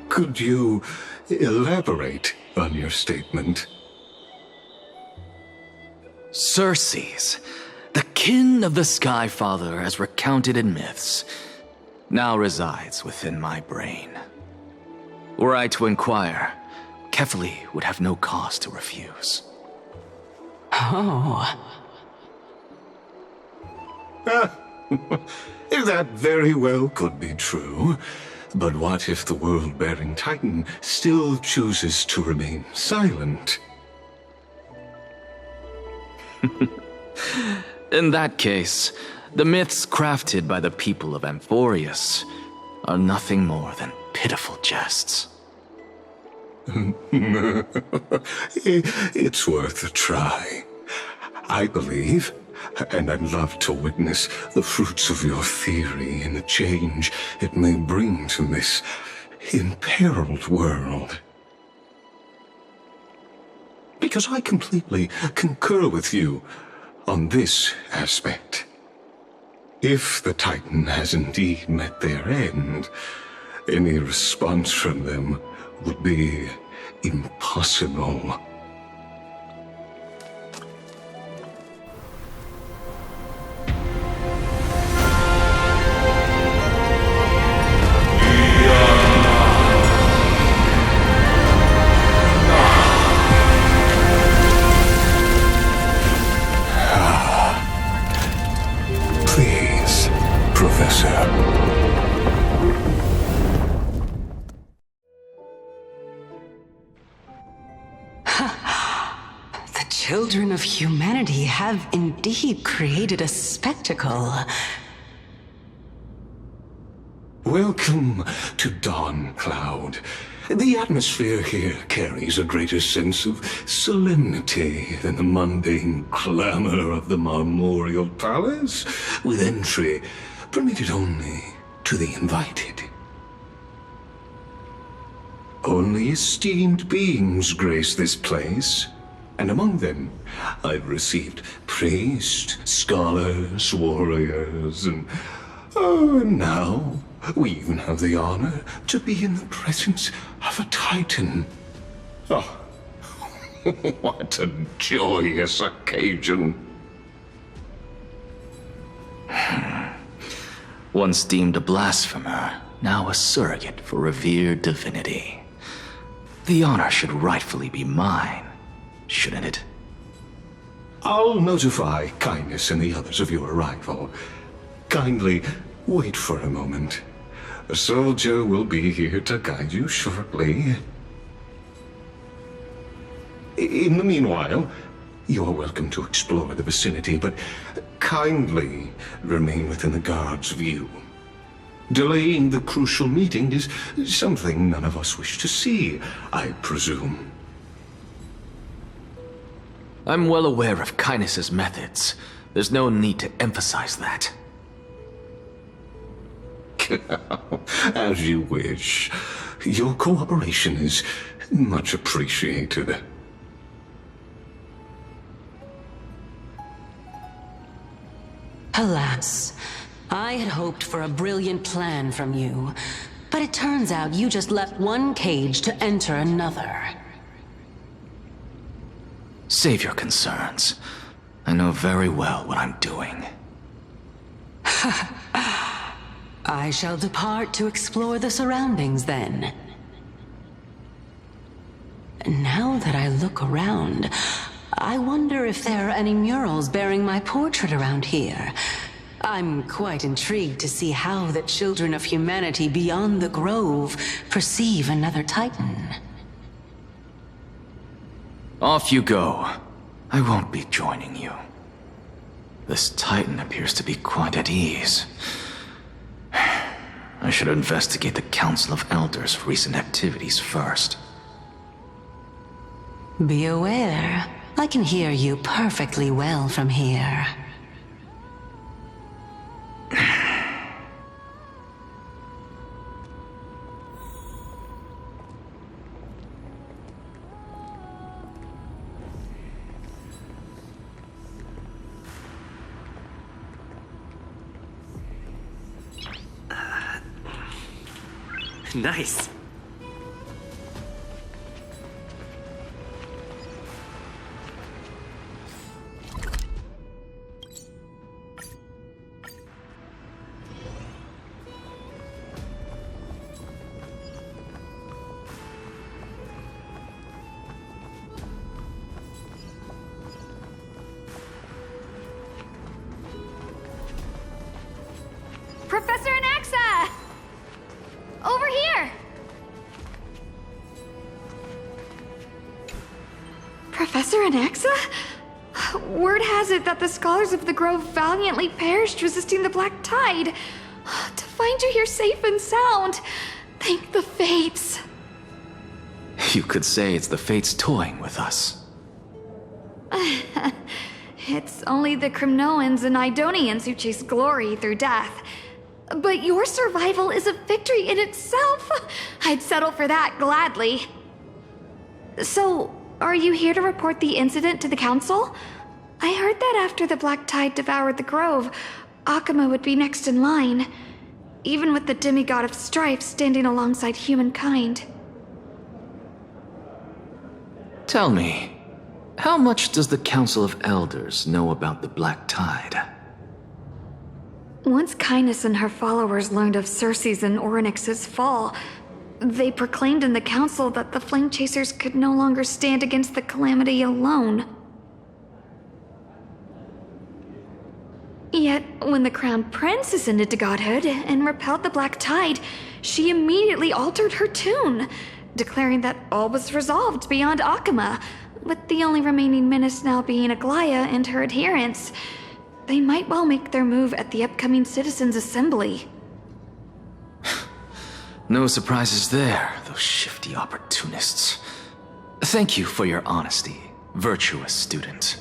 S10: Could you elaborate on your statement?
S7: Circes, the kin of the Skyfather as recounted in myths, now resides within my brain. Were I to inquire, Kefali would have no cause to refuse.
S4: Oh.
S10: That very well could be true. But what if the world-bearing Titan still chooses to remain silent?
S7: In that case, the myths crafted by the people of Amphorius are nothing more than pitiful jests.
S10: It's worth a try. I believe, and I'd love to witness the fruits of your theory and the change it may bring to this imperiled world. Because I completely concur with you on this aspect. If the Titan has indeed met their end, any response from them would be impossible. Please, Professor.
S4: The children of humanity have indeed created a spectacle.
S10: Welcome to Dawncloud. The atmosphere here carries a greater sense of solemnity than the mundane clamor of the Marmorial Palace, with entry permitted only to the invited. Only esteemed beings grace this place, and among them I've received priests, scholars, warriors, and now we even have the honor to be in the presence of a Titan. Oh, what a joyous occasion.
S7: Once deemed a blasphemer, now a surrogate for revered divinity. The honor should rightfully be mine, shouldn't it?
S10: I'll notify Kindness and the others of your arrival. Kindly wait for a moment. A soldier will be here to guide you shortly. In the meanwhile, you are welcome to explore the vicinity, but kindly remain within the guard's view. Delaying the crucial meeting is something none of us wish to see, I presume.
S7: I'm well aware of Kindness's methods. There's no need to emphasize that.
S10: As you wish. Your cooperation is much appreciated.
S4: Alas, I had hoped for a brilliant plan from you, but it turns out you just left one cage to enter another.
S7: Save your concerns. I know very well what I'm doing.
S4: I shall depart to explore the surroundings then. Now that I look around, I wonder if there are any murals bearing my portrait around here. I'm quite intrigued to see how the children of humanity beyond the grove perceive another Titan.
S7: Off you go. I won't be joining you. This Titan appears to be quite at ease. I should investigate the Council of Elders' recent activities first.
S4: Be aware, I can hear you perfectly well from here.
S11: Nice.
S1: Professor Anaxa! Over here! Professor Anaxa? Word has it that the scholars of the Grove valiantly perished resisting the Black Tide. To find you here safe and sound, thank the Fates.
S7: You could say it's the Fates toying with us.
S1: It's only the Crimnoans and Idonians who chase glory through death. But your survival is a victory in itself. I'd settle for that gladly. So, are you here to report the incident to the Council? I heard that after the Black Tide devoured the Grove, Akama would be next in line, even with the demigod of strife standing alongside humankind.
S7: Tell me, how much does the Council of Elders know about the Black Tide?
S1: Once Kindness and her followers learned of Circe's and Orynyx's fall, they proclaimed in the council that the Flame Chasers could no longer stand against the calamity alone. Yet, when the Crown Prince ascended to godhood and repelled the Black Tide, she immediately altered her tune, declaring that all was resolved beyond Akama, with the only remaining menace now being Aglaya and her adherents. They might well make their move at the upcoming Citizens' Assembly.
S7: No surprises there, those shifty opportunists. Thank you for your honesty, virtuous student.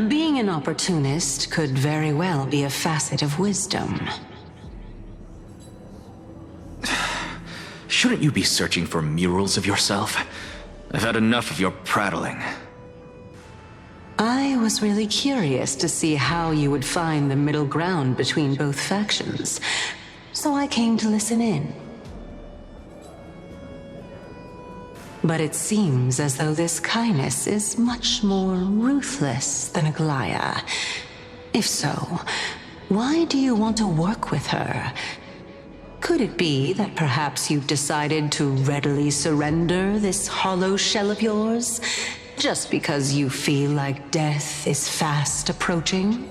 S4: Being an opportunist could very well be a facet of wisdom.
S7: Shouldn't you be searching for murals of yourself? I've had enough of your prattling.
S4: I was really curious to see how you would find the middle ground between both factions, so I came to listen in. But it seems as though this kindness is much more ruthless than Aglaya. If so, why do you want to work with her? Could it be that perhaps you've decided to readily surrender this hollow shell of yours, just because you feel like death is fast approaching?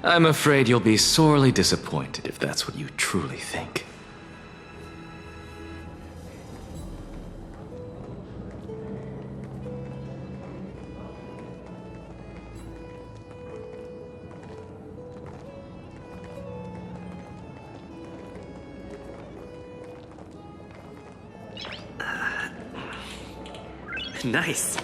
S7: I'm afraid you'll be sorely disappointed if that's what you truly think.
S11: Nice.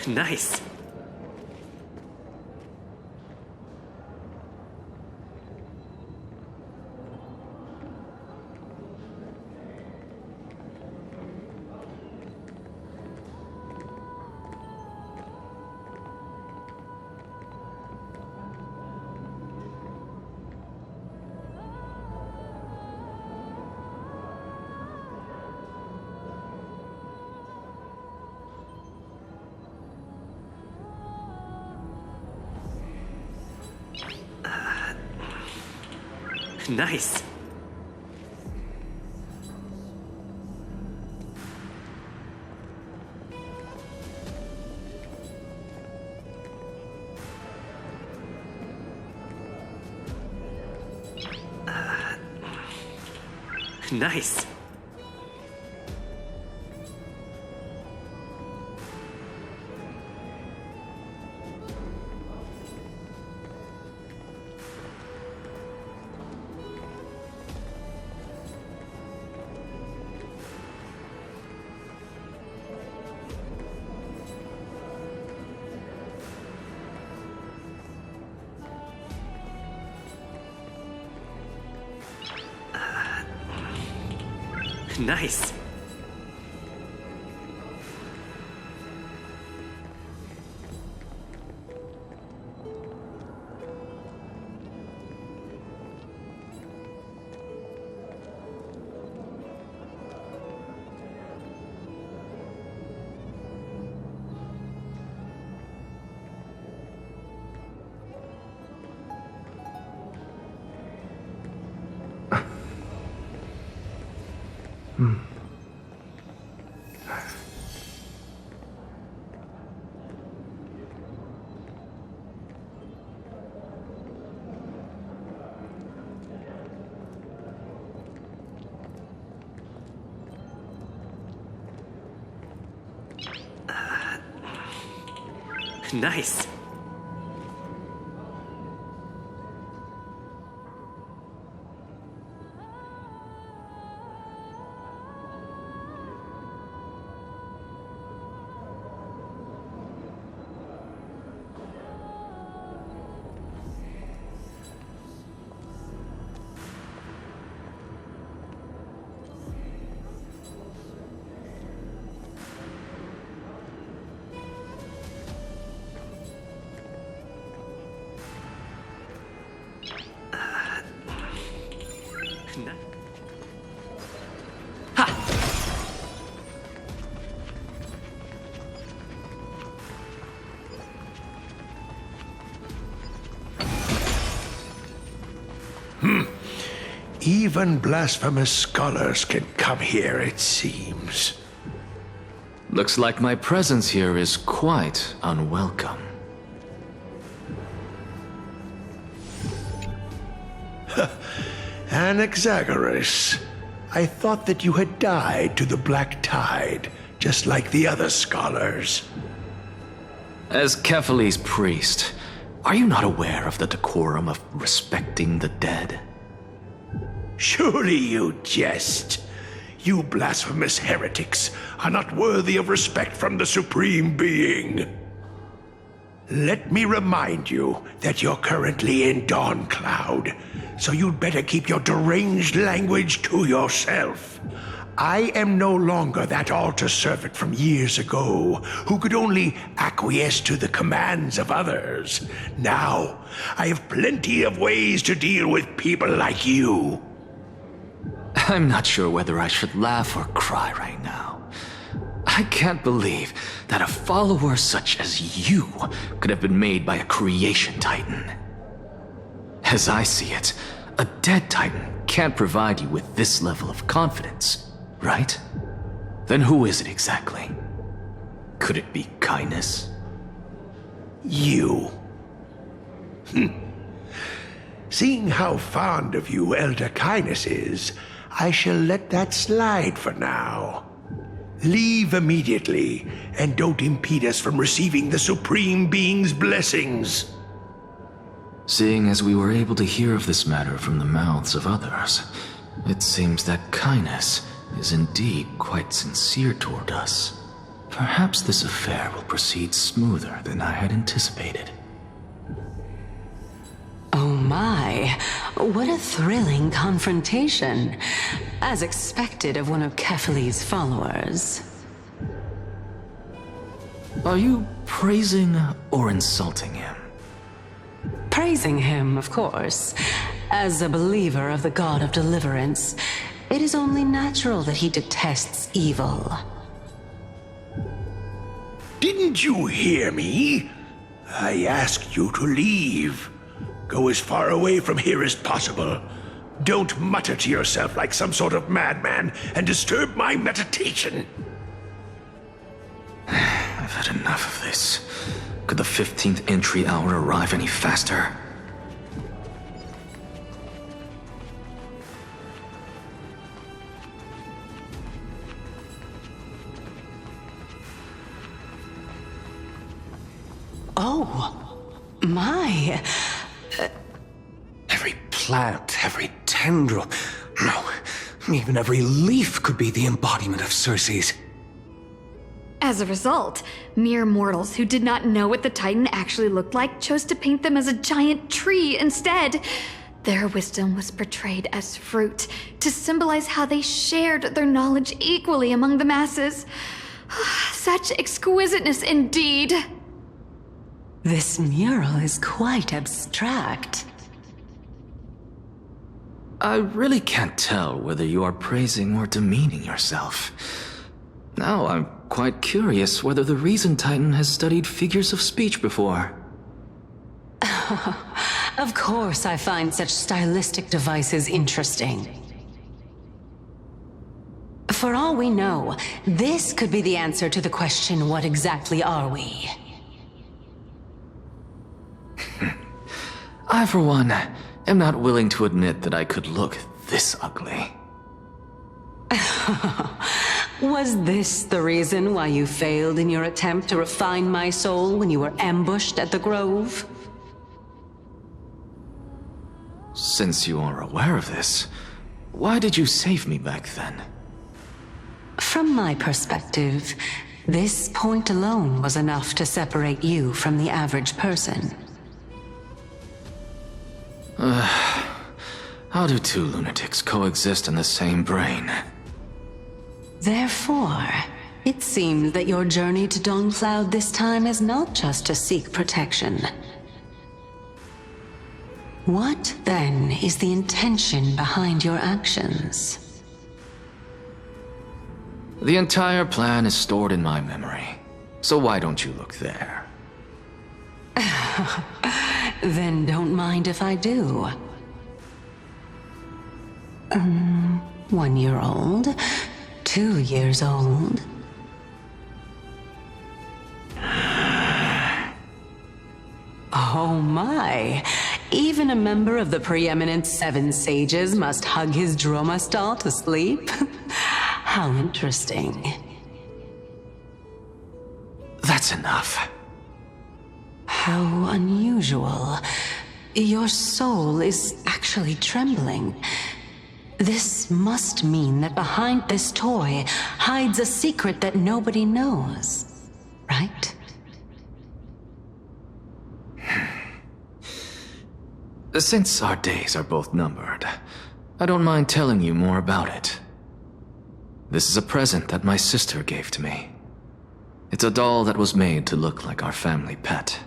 S11: Nice. Nice. Nice. Nice. Nice.
S12: Even blasphemous scholars can come here, it seems.
S7: Looks like my presence here is quite unwelcome.
S12: Anaxagoras, I thought that you had died to the Black Tide, just like the other scholars.
S7: As Kephales's priest, are you not aware of the decorum of respecting the dead?
S12: Surely you jest. You blasphemous heretics are not worthy of respect from the Supreme Being. Let me remind you that you're currently in Dawn Cloud, so you'd better keep your deranged language to yourself. I am no longer that altar servant from years ago who could only acquiesce to the commands of others. Now, I have plenty of ways to deal with people like you.
S7: I'm not sure whether I should laugh or cry right now. I can't believe that a follower such as you could have been made by a creation titan. As I see it, a dead titan can't provide you with this level of confidence, right? Then who is it exactly? Could it be kindness?
S12: You. Seeing how fond of you Elder Kindness is, I shall let that slide for now. Leave immediately, and don't impede us from receiving the Supreme Being's blessings.
S7: Seeing as we were able to hear of this matter from the mouths of others, it seems that kindness is indeed quite sincere toward us. Perhaps this affair will proceed smoother than I had anticipated.
S4: Oh my, what a thrilling confrontation. As expected of one of Kephales's followers.
S7: Are you praising or insulting him?
S4: Praising him, of course. As a believer of the God of Deliverance, it is only natural that he detests evil.
S12: Didn't you hear me? I asked you to leave. Go as far away from here as possible. Don't mutter to yourself like some sort of madman and disturb my meditation.
S7: I've had enough of this. Could the 15th entry hour arrive any faster?
S4: Oh, my.
S10: Every plant, every tendril, no, even every leaf could be the embodiment of Circe's.
S1: As a result, mere mortals who did not know what the Titan actually looked like chose to paint them as a giant tree instead. Their wisdom was portrayed as fruit, to symbolize how they shared their knowledge equally among the masses. Such exquisiteness indeed.
S4: This mural is quite abstract.
S7: I really can't tell whether you are praising or demeaning yourself. Now I'm quite curious whether the Reason Titan has studied figures of speech before.
S4: Of course I find such stylistic devices interesting. For all we know, this could be the answer to the question, what exactly are we?
S7: I, for one, am not willing to admit that I could look this ugly.
S4: Was this the reason why you failed in your attempt to refine my soul when you were ambushed at the Grove?
S7: Since you are aware of this, why did you save me back then?
S4: From my perspective, this point alone was enough to separate you from the average person.
S7: How do two lunatics coexist in the same brain?
S4: Therefore, it seems that your journey to Dawn-Cloud this time is not just to seek protection. What, then, is the intention behind your actions?
S7: The entire plan is stored in my memory, so why don't you look there?
S4: Then don't mind if I do. 1 year old, 2 years old. Oh my! Even a member of the preeminent 7 sages must hug his droma stall to sleep? How interesting.
S7: That's enough.
S4: How unusual. Your soul is actually trembling. This must mean that behind this toy hides a secret that nobody knows, right?
S7: Since our days are both numbered, I don't mind telling you more about it. This is a present that my sister gave to me. It's a doll that was made to look like our family pet.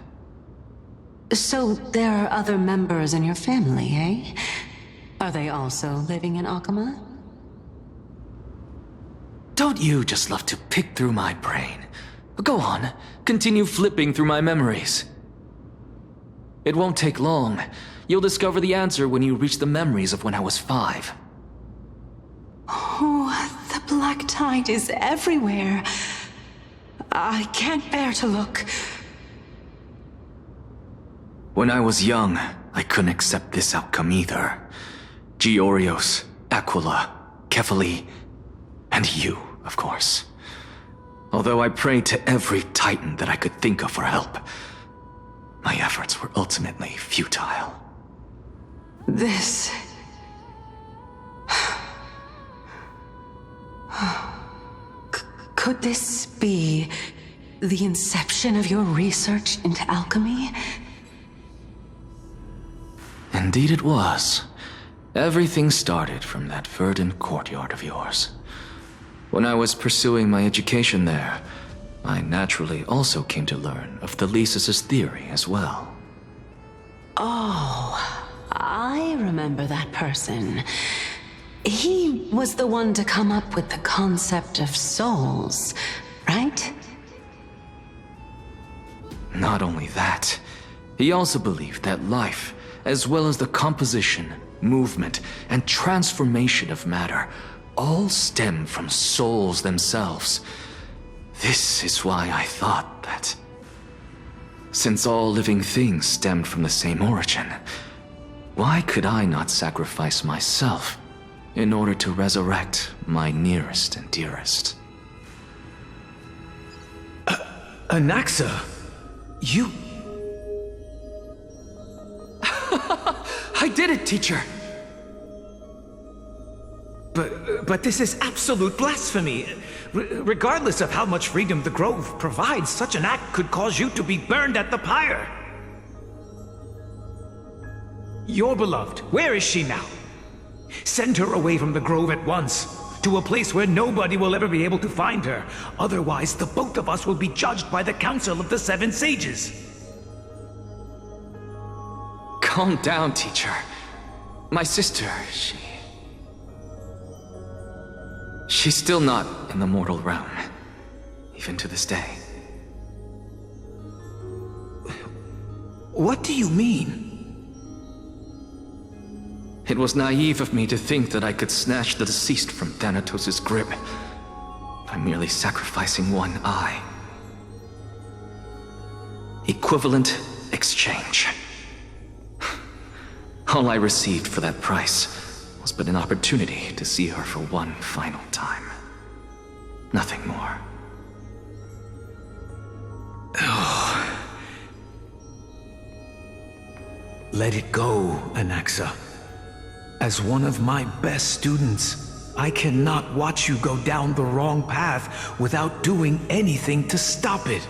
S4: So there are other members in your family, eh? Are they also living in Akama?
S7: Don't you just love to pick through my brain? Go on, continue flipping through my memories. It won't take long. You'll discover the answer when you reach the memories of when I was 5.
S4: Oh, the black tide is everywhere. I can't bear to look.
S7: When I was young, I couldn't accept this outcome either. Georios, Aquila, Kefali, and you, of course. Although I prayed to every titan that I could think of for help, my efforts were ultimately futile.
S4: This... Could this be the inception of your research into alchemy?
S7: Indeed it was. Everything started from that verdant courtyard of yours. When I was pursuing my education there, I naturally also came to learn of Thelesis' theory as well.
S4: Oh, I remember that person. He was the one to come up with the concept of souls, right?
S7: Not only that, he also believed that life, as well as the composition, movement, and transformation of matter, all stem from souls themselves. This is why I thought that, since all living things stemmed from the same origin, why could I not sacrifice myself in order to resurrect my nearest and dearest?
S13: Anaxa, you...
S7: I did it, teacher!
S13: But this is absolute blasphemy. Regardless of how much freedom the Grove provides, such an act could cause you to be burned at the pyre. Your beloved, where is she now? Send her away from the Grove at once, to a place where nobody will ever be able to find her. Otherwise, the both of us will be judged by the Council of the 7 Sages.
S7: Calm down, teacher. My sister, she's still not in the mortal realm, even to this day.
S13: What do you mean?
S7: It was naive of me to think that I could snatch the deceased from Thanatos' grip by merely sacrificing one eye. Equivalent exchange. All I received for that price was but an opportunity to see her for one final time. Nothing more.
S13: Oh. Let it go, Anaxa. As one of my best students, I cannot watch you go down the wrong path without doing anything to stop it.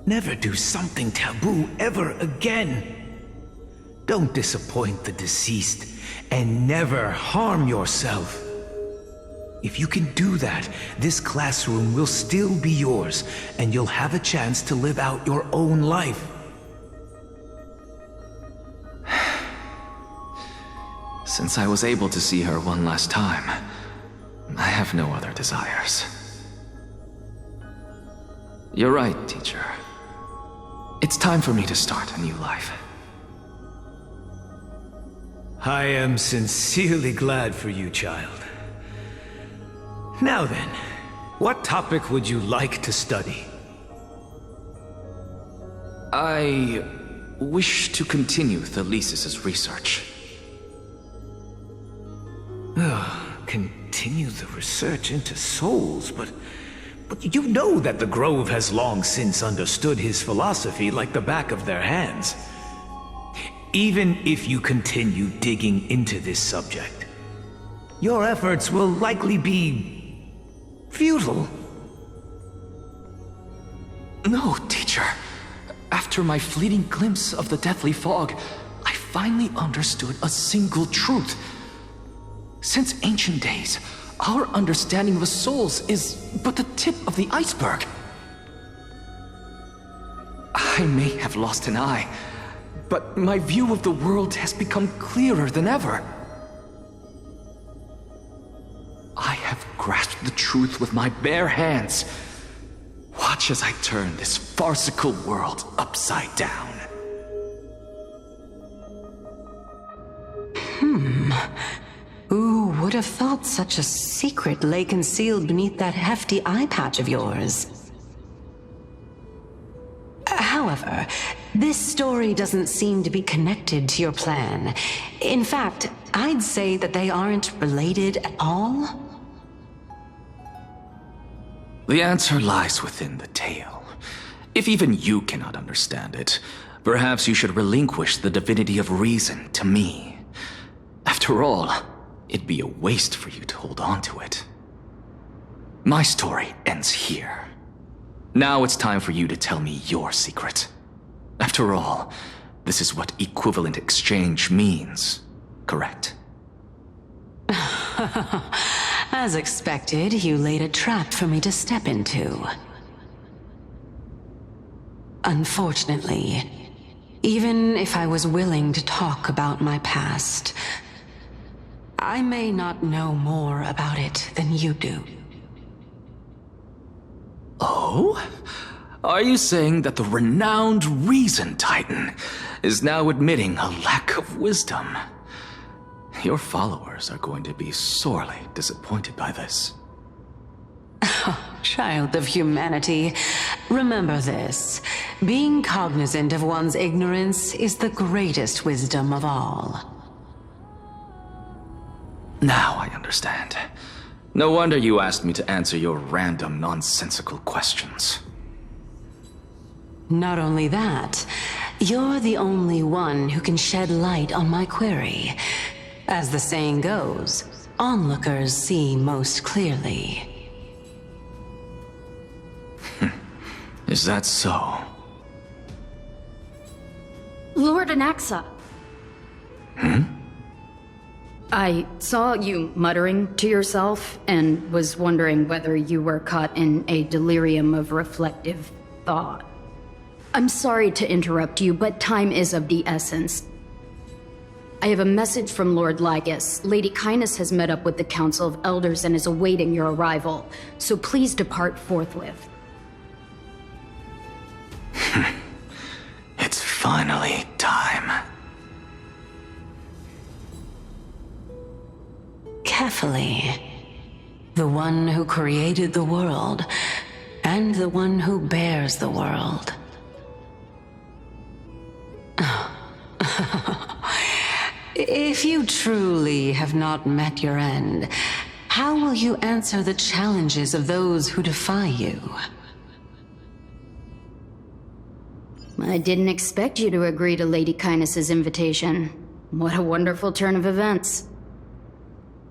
S13: Never do something taboo ever again. Don't disappoint the deceased, and never harm yourself. If you can do that, this classroom will still be yours, and you'll have a chance to live out your own life.
S7: Since I was able to see her one last time, I have no other desires. You're right, teacher. It's time for me to start a new life.
S13: I am sincerely glad for you, child. Now then, what topic would you like to study?
S8: I wish to continue Thalesis' research.
S13: Continue the research into souls, but you know that the Grove has long since understood his philosophy like the back of their hands. Even if you continue digging into this subject, your efforts will likely be futile.
S8: No, teacher. After my fleeting glimpse of the deathly fog, I finally understood a single truth. Since ancient days, our understanding of the souls is but the tip of the iceberg. I may have lost an eye, but my view of the world has become clearer than ever. I have grasped the truth with my bare hands. Watch as I turn this farcical world upside down.
S4: Who would have thought such a secret lay concealed beneath that hefty eye patch of yours? However, this story doesn't seem to be connected to your plan. In fact, I'd say that they aren't related at all.
S8: The answer lies within the tale. If even you cannot understand it, perhaps you should relinquish the divinity of reason to me. After all, it'd be a waste for you to hold on to it. My story ends here. Now it's time for you to tell me your secret. After all, this is what equivalent exchange means, correct?
S4: As expected, you laid a trap for me to step into. Unfortunately, even if I was willing to talk about my past, I may not know more about it than you do.
S8: Oh? Are you saying that the renowned Reason Titan is now admitting a lack of wisdom? Your followers are going to be sorely disappointed by this.
S4: Child of humanity, remember this. Being cognizant of one's ignorance is the greatest wisdom of all.
S8: Now I understand. No wonder you asked me to answer your random, nonsensical questions.
S4: Not only that, you're the only one who can shed light on my query. As the saying goes, onlookers see most clearly.
S8: Is that so?
S14: Lord Anaxa. I saw you muttering to yourself and was wondering whether you were caught in a delirium of reflective thought. I'm sorry to interrupt you, but time is of the essence. I have a message from Lord Lygus. Lady Kindness has met up with the Council of Elders and is awaiting your arrival, so please depart forthwith.
S8: It's finally time.
S4: Carefully. The one who created the world, and the one who bears the world. If you truly have not met your end, how will you answer the challenges of those who defy you?
S14: I didn't expect you to agree to Lady Kindness's invitation. What a wonderful turn of events.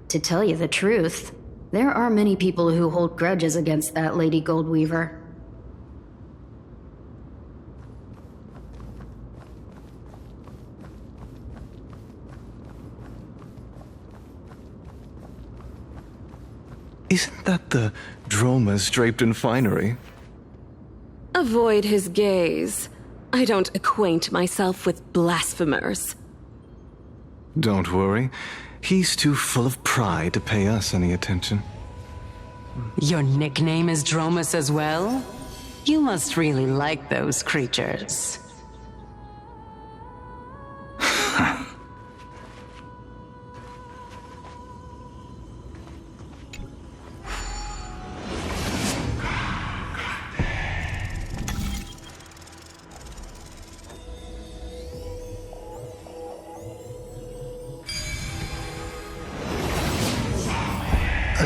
S14: To tell you the truth, there are many people who hold grudges against that Lady Goldweaver.
S10: Isn't that the dromas draped in finery?
S15: Avoid his gaze. I don't acquaint myself with blasphemers.
S10: Don't worry. He's too full of pride to pay us any attention.
S4: Your nickname is Dromus as well? You must really like those creatures.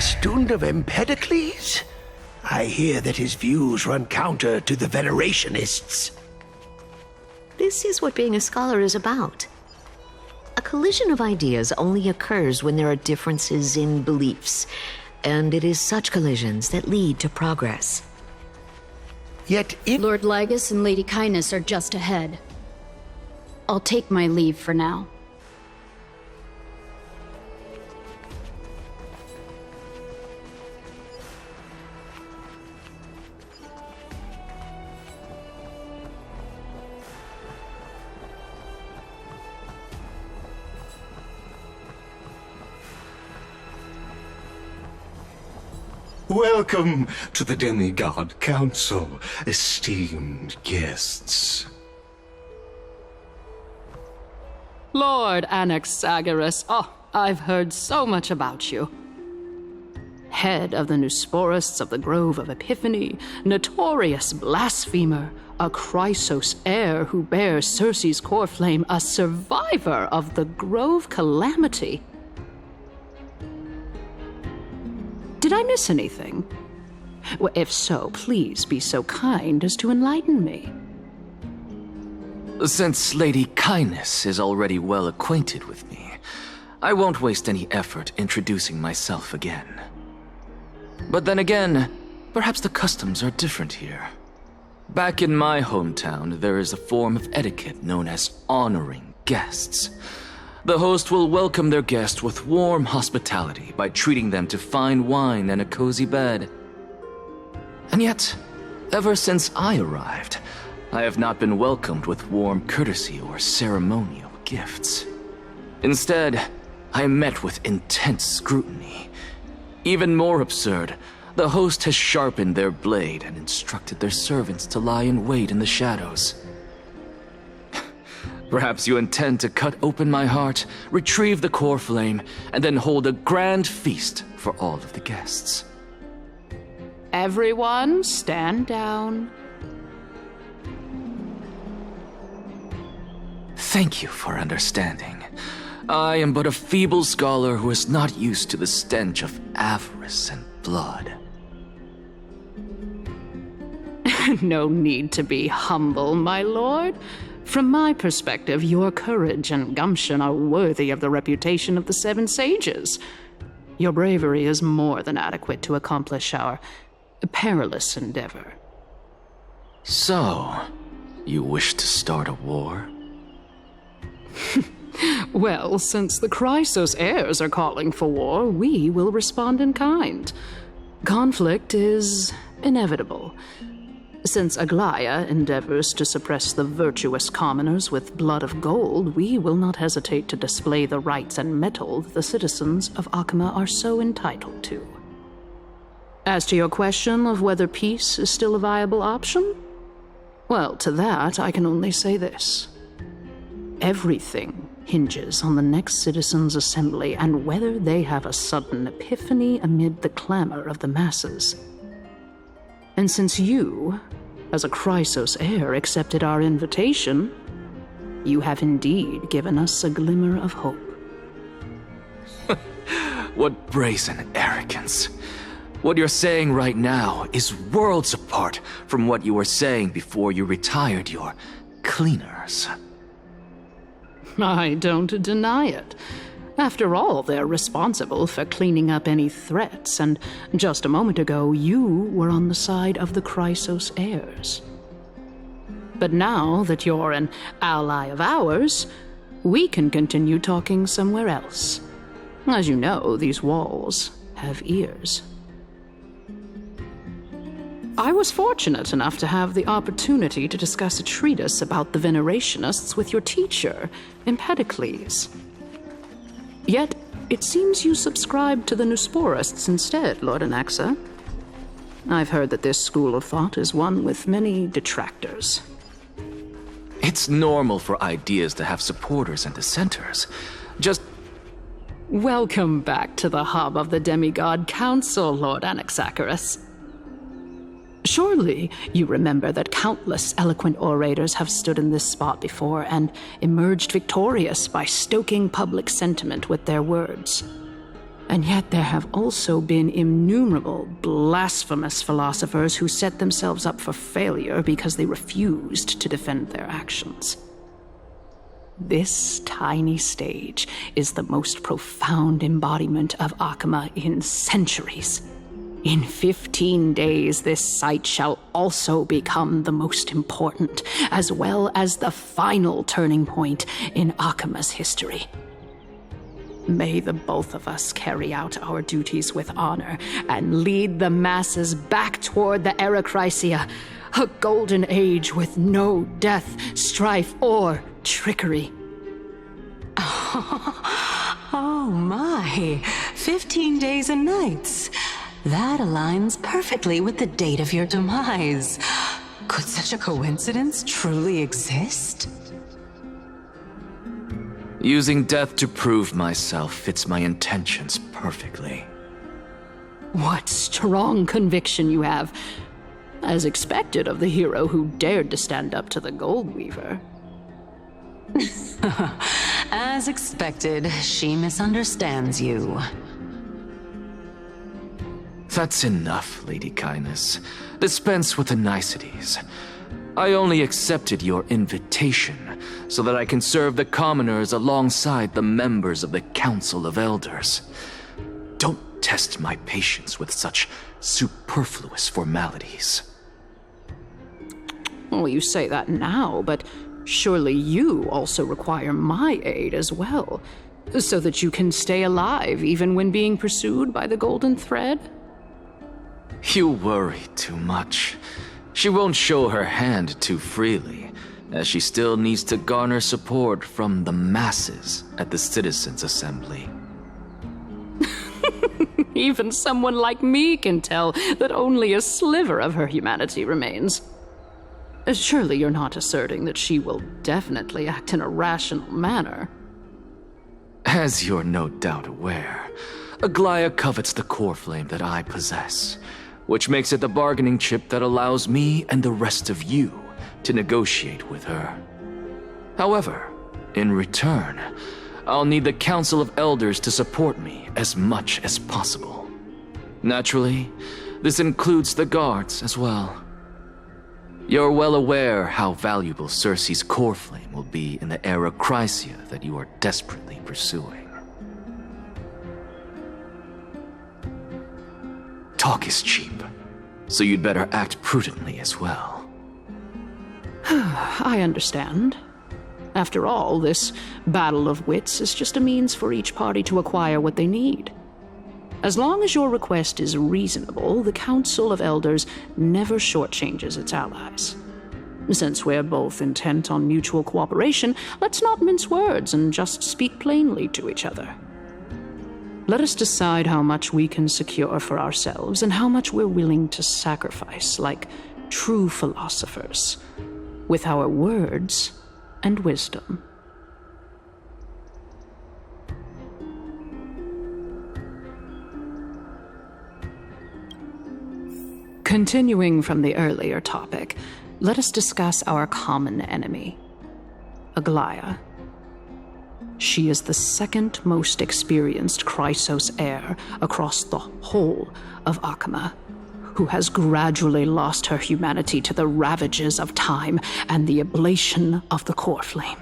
S12: A student of Empedocles? I hear that his views run counter to the Venerationists.
S16: This is what being a scholar is about. A collision of ideas only occurs when there are differences in beliefs, and it is such collisions that lead to progress.
S12: Yet
S14: Lord Lygus and Lady Kindness are just ahead. I'll take my leave for now.
S10: Welcome to the Demigod Council, esteemed guests.
S17: Lord Anaxagoras, I've heard so much about you. Head of the Nusporists of the Grove of Epiphany, notorious blasphemer, a Chrysos heir who bears Circe's core flame, a survivor of the Grove calamity. Did I miss anything? Well, if so, please be so kind as to enlighten me.
S8: Since Lady Kindness is already well acquainted with me, I won't waste any effort introducing myself again. But then again, perhaps the customs are different here. Back in my hometown, there is a form of etiquette known as honoring guests. The host will welcome their guest with warm hospitality by treating them to fine wine and a cozy bed. And yet, ever since I arrived, I have not been welcomed with warm courtesy or ceremonial gifts. Instead, I am met with intense scrutiny. Even more absurd, the host has sharpened their blade and instructed their servants to lie in wait in the shadows. Perhaps you intend to cut open my heart, retrieve the core flame, and then hold a grand feast for all of the guests.
S17: Everyone, stand down.
S8: Thank you for understanding. I am but a feeble scholar who is not used to the stench of avarice and blood.
S17: No need to be humble, my lord. From my perspective, your courage and gumption are worthy of the reputation of the Seven Sages. Your bravery is more than adequate to accomplish our perilous endeavor.
S8: So, you wish to start a war?
S17: Well, since the Chrysos heirs are calling for war, we will respond in kind. Conflict is inevitable. Since Aglaya endeavors to suppress the virtuous commoners with blood of gold, we will not hesitate to display the rights and metal that the citizens of Akima are so entitled to. As to your question of whether peace is still a viable option, well, to that I can only say this. Everything hinges on the next citizens' assembly and whether they have a sudden epiphany amid the clamor of the masses. And since you, as a Chrysos heir, accepted our invitation, you have indeed given us a glimmer of hope.
S8: What brazen arrogance. What you're saying right now is worlds apart from what you were saying before you retired your cleaners.
S17: I don't deny it. After all, they're responsible for cleaning up any threats, and just a moment ago, you were on the side of the Chrysos heirs. But now that you're an ally of ours, we can continue talking somewhere else. As you know, these walls have ears. I was fortunate enough to have the opportunity to discuss a treatise about the Venerationists with your teacher, Empedocles. Yet, it seems you subscribe to the Nusporists instead, Lord Anaxa. I've heard that this school of thought is one with many detractors.
S8: It's normal for ideas to have supporters and dissenters. Just...
S17: Welcome back to the hub of the Demigod Council, Lord Anaxagoras. Surely you remember that countless eloquent orators have stood in this spot before and emerged victorious by stoking public sentiment with their words. And yet there have also been innumerable blasphemous philosophers who set themselves up for failure because they refused to defend their actions. This tiny stage is the most profound embodiment of Akama in centuries. In 15 days, this site shall also become the most important, as well as the final turning point in Akama's history. May the both of us carry out our duties with honor and lead the masses back toward the Erechrysia, a golden age with no death, strife, or trickery.
S4: Oh my, 15 days and nights. That aligns perfectly with the date of your demise. Could such a coincidence truly exist?
S8: Using death to prove myself fits my intentions perfectly.
S17: What strong conviction you have, as expected of the hero who dared to stand up to the Gold Weaver.
S4: As expected, she misunderstands you.
S8: That's enough, Lady Kindness. Dispense with the niceties. I only accepted your invitation so that I can serve the commoners alongside the members of the Council of Elders. Don't test my patience with such superfluous formalities.
S17: Well, you say that now, but surely you also require my aid as well, so that you can stay alive even when being pursued by the Golden Thread?
S8: You worry too much. She won't show her hand too freely, as she still needs to garner support from the masses at the Citizens' Assembly.
S17: Even someone like me can tell that only a sliver of her humanity remains. Surely you're not asserting that she will definitely act in a rational manner.
S8: As you're no doubt aware, Aglaia covets the core flame that I possess, which makes it the bargaining chip that allows me and the rest of you to negotiate with her. However, in return, I'll need the Council of Elders to support me as much as possible. Naturally, this includes the guards as well. You're well aware how valuable Cersei's core flame will be in the Erechrysia that you are desperately pursuing. Talk is cheap, so you'd better act prudently as well.
S17: I understand. After all, this battle of wits is just a means for each party to acquire what they need. As long as your request is reasonable, the Council of Elders never shortchanges its allies. Since we're both intent on mutual cooperation, let's not mince words and just speak plainly to each other. Let us decide how much we can secure for ourselves and how much we're willing to sacrifice, like true philosophers, with our words and wisdom. Continuing from the earlier topic, let us discuss our common enemy, Aglaia. She is the second most experienced Chrysos heir across the whole of Akama, who has gradually lost her humanity to the ravages of time and the ablation of the core flame.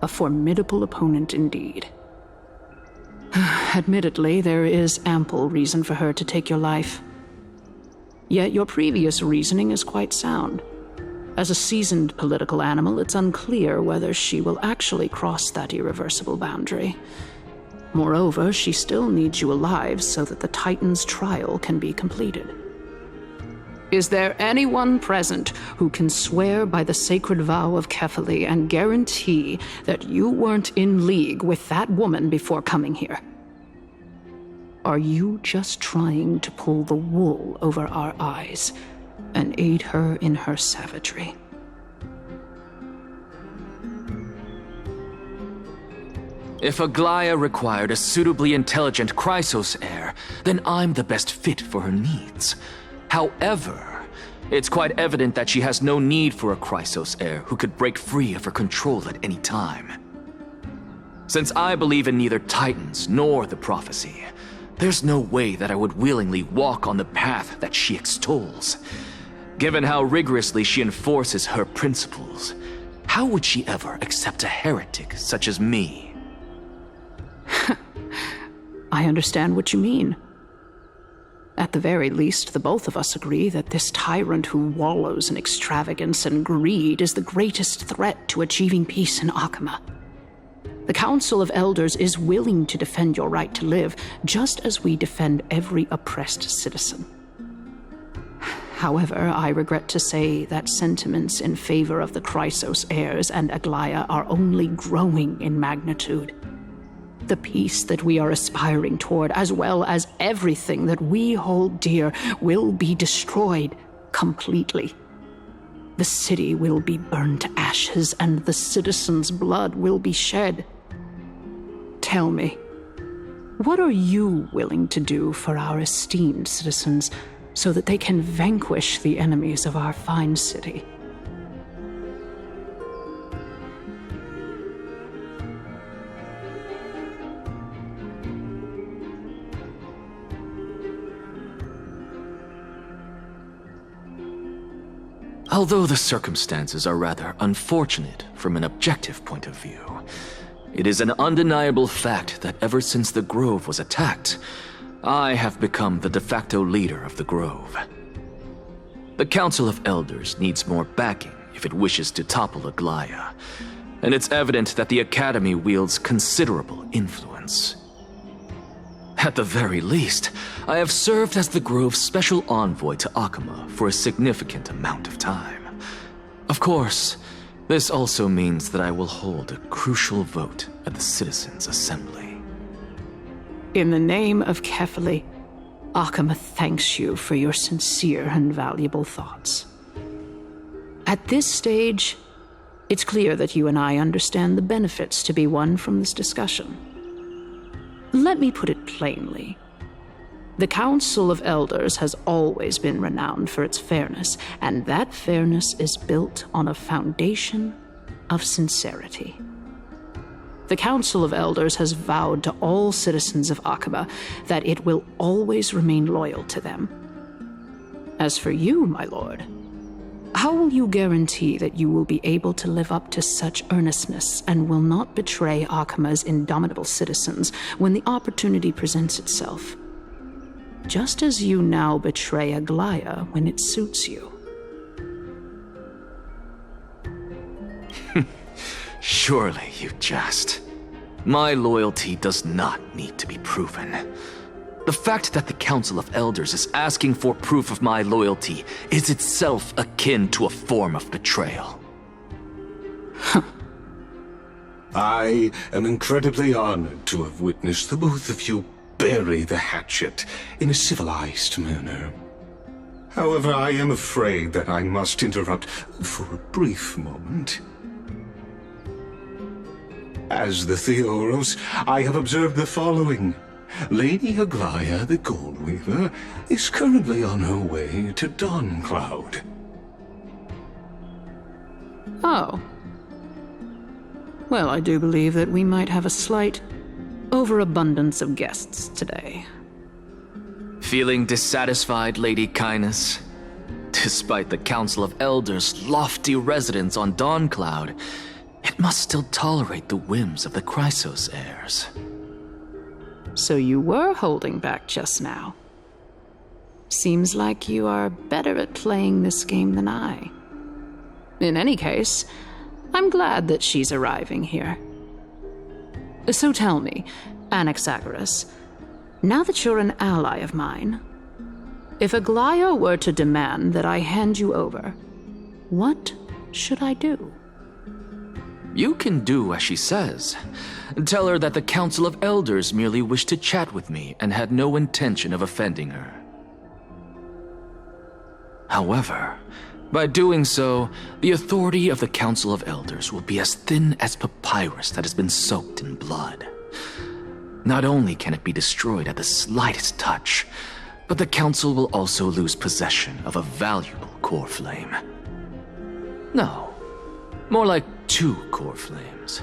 S17: A formidable opponent indeed. Admittedly, there is ample reason for her to take your life. Yet your previous reasoning is quite sound. As a seasoned political animal, it's unclear whether she will actually cross that irreversible boundary. Moreover, she still needs you alive so that the Titan's trial can be completed. Is there anyone present who can swear by the sacred vow of Kefali and guarantee that you weren't in league with that woman before coming here? Are you just trying to pull the wool over our eyes and aid her in her savagery?
S8: If Aglaia required a suitably intelligent Chrysos heir, then I'm the best fit for her needs. However, it's quite evident that she has no need for a Chrysos heir who could break free of her control at any time. Since I believe in neither Titans nor the prophecy, there's no way that I would willingly walk on the path that she extols. Given how rigorously she enforces her principles, how would she ever accept a heretic such as me?
S17: I understand what you mean. At the very least, the both of us agree that this tyrant who wallows in extravagance and greed is the greatest threat to achieving peace in Akama. The Council of Elders is willing to defend your right to live, just as we defend every oppressed citizen. However, I regret to say that sentiments in favor of the Chrysos heirs and Aglaya are only growing in magnitude. The peace that we are aspiring toward, as well as everything that we hold dear, will be destroyed completely. The city will be burned to ashes, and the citizens' blood will be shed. Tell me, what are you willing to do for our esteemed citizens so that they can vanquish the enemies of our fine city?
S8: Although the circumstances are rather unfortunate from an objective point of view, it is an undeniable fact that ever since the Grove was attacked, I have become the de facto leader of the Grove. The Council of Elders needs more backing if it wishes to topple Aglaya, and it's evident that the Academy wields considerable influence. At the very least, I have served as the Grove's special envoy to Akama for a significant amount of time. Of course, this also means that I will hold a crucial vote at the Citizens' Assembly.
S17: In the name of Kefali, Akama thanks you for your sincere and valuable thoughts. At this stage, it's clear that you and I understand the benefits to be won from this discussion. Let me put it plainly. The Council of Elders has always been renowned for its fairness, and that fairness is built on a foundation of sincerity. The Council of Elders has vowed to all citizens of Akama that it will always remain loyal to them. As for you, my lord, how will you guarantee that you will be able to live up to such earnestness and will not betray Akama's indomitable citizens when the opportunity presents itself? Just as you now betray Aglaya when it suits you.
S8: Surely you jest. My loyalty does not need to be proven. The fact that the Council of Elders is asking for proof of my loyalty is itself akin to a form of betrayal.
S10: I am incredibly honored to have witnessed the both of you bury the hatchet in a civilized manner. However, I am afraid that I must interrupt for a brief moment. As the Theoros, I have observed the following. Lady Aglaya, the Gold Weaver, is currently on her way to Dawncloud.
S17: Oh. Well, I do believe that we might have a slight overabundance of guests today.
S8: Feeling dissatisfied, Lady Kindness? Despite the Council of Elders' lofty residence on Dawncloud, it must still tolerate the whims of the Chrysos heirs.
S17: So you were holding back just now. Seems like you are better at playing this game than I. In any case, I'm glad that she's arriving here. So tell me, Anaxagoras, now that you're an ally of mine, if Aglaya were to demand that I hand you over, what should I do?
S8: You can do as she says. Tell her that the Council of Elders merely wished to chat with me and had no intention of offending her. However, by doing so, the authority of the Council of Elders will be as thin as papyrus that has been soaked in blood. Not only can it be destroyed at the slightest touch, but the Council will also lose possession of a valuable core flame. No, more like 2 core flames.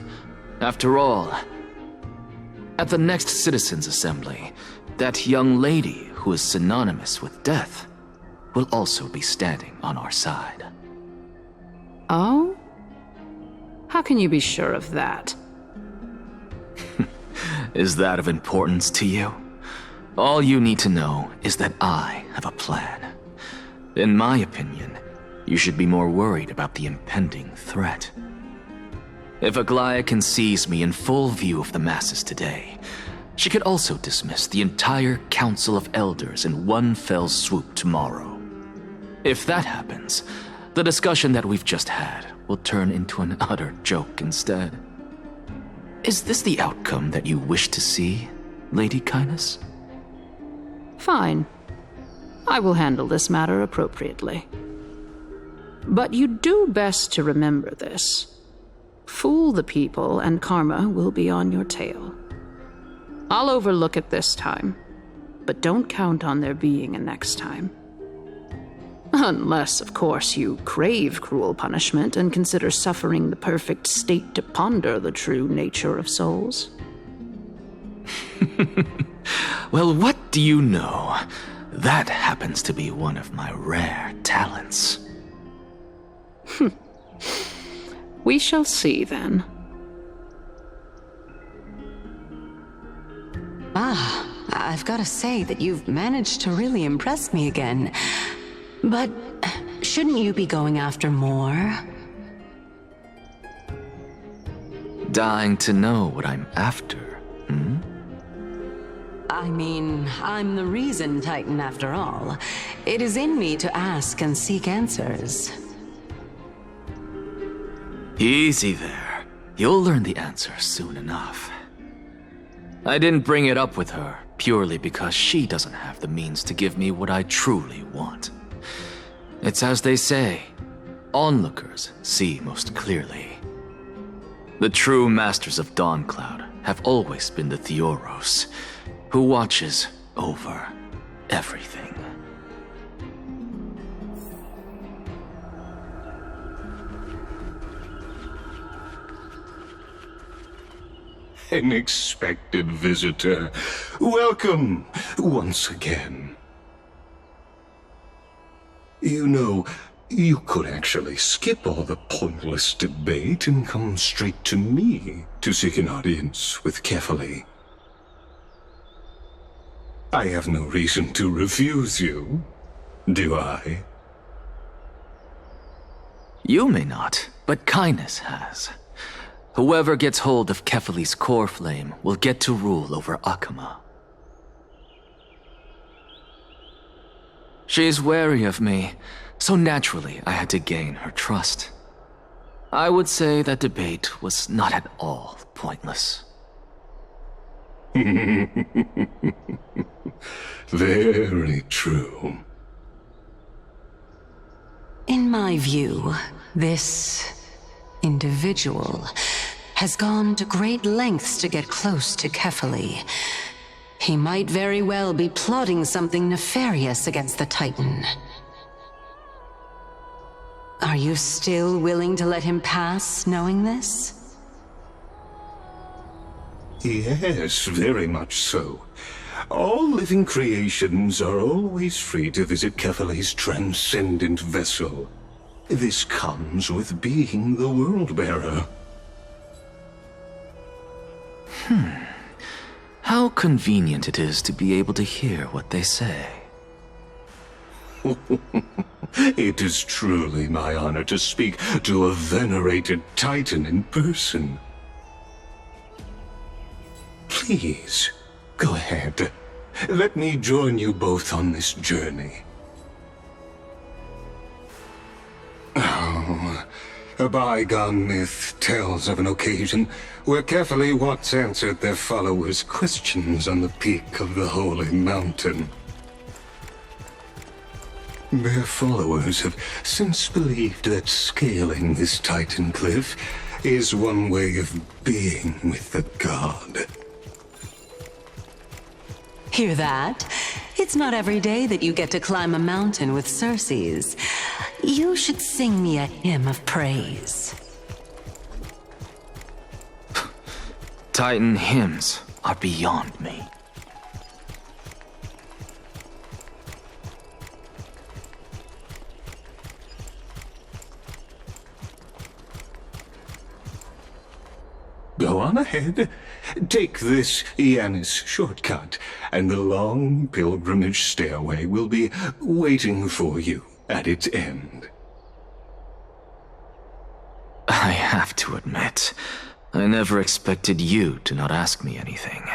S8: After all, At the next citizens' assembly, that young lady who is synonymous with death will also be standing on our side.
S17: Oh? How can you be sure of that?
S8: Is that of importance to you? All you need to know is that I have a plan. In my opinion, you should be more worried about the impending threat. If Aglaia sees me in full view of the masses today, she could also dismiss the entire Council of Elders in one fell swoop tomorrow. If that happens, the discussion that we've just had will turn into an utter joke instead. Is this the outcome that you wish to see, Lady Kindness?
S17: Fine. I will handle this matter appropriately. But you do best to remember this. Fool the people and karma will be on your tail. I'll overlook it this time, but don't count on there being a next time. Unless, of course, you crave cruel punishment and consider suffering the perfect state to ponder the true nature of souls.
S8: Well, what do you know? That happens to be one of my rare talents.
S17: We shall see, then.
S4: I've got to say that you've managed to really impress me again. But shouldn't you be going after more?
S8: Dying to know what I'm after, hmm?
S4: I mean, I'm the reason Titan after all. It is in me to ask and seek answers.
S8: Easy there. You'll learn the answer soon enough. I didn't bring it up with her purely because she doesn't have the means to give me what I truly want. It's as they say, onlookers see most clearly. The true masters of Dawncloud have always been the Theoros, who watches over everything.
S10: An expected visitor. Welcome once again. You know, you could actually skip all the pointless debate and come straight to me to seek an audience with Kefali. I have no reason to refuse you, do I?
S8: You may not, but Kindness has. Whoever gets hold of Kefali's core flame will get to rule over Akama. She's wary of me, so naturally I had to gain her trust. I would say that debate was not at all pointless.
S10: Very true.
S4: In my view, this individual has gone to great lengths to get close to Kefali. He might very well be plotting something nefarious against the Titan. Are you still willing to let him pass, knowing this?
S10: Yes, very much so. All living creations are always free to visit Kefali's transcendent vessel. This comes with being the World-Bearer.
S8: How convenient it is to be able to hear what they say.
S10: It is truly my honor to speak to a venerated Titan in person. Please, go ahead. Let me join you both on this journey. Oh, a bygone myth tells of an occasion where Kefali once answered their followers' questions on the peak of the holy mountain. Their followers have since believed that scaling this Titan cliff is one way of being with the god.
S4: Hear that? It's not every day that you get to climb a mountain with Circes. You should sing me a hymn of praise.
S8: Titan hymns. are beyond me.
S10: Go on ahead. Take this Yanis shortcut, and the long pilgrimage stairway will be waiting for you at its end.
S8: I have to admit, I never expected you to not ask me anything.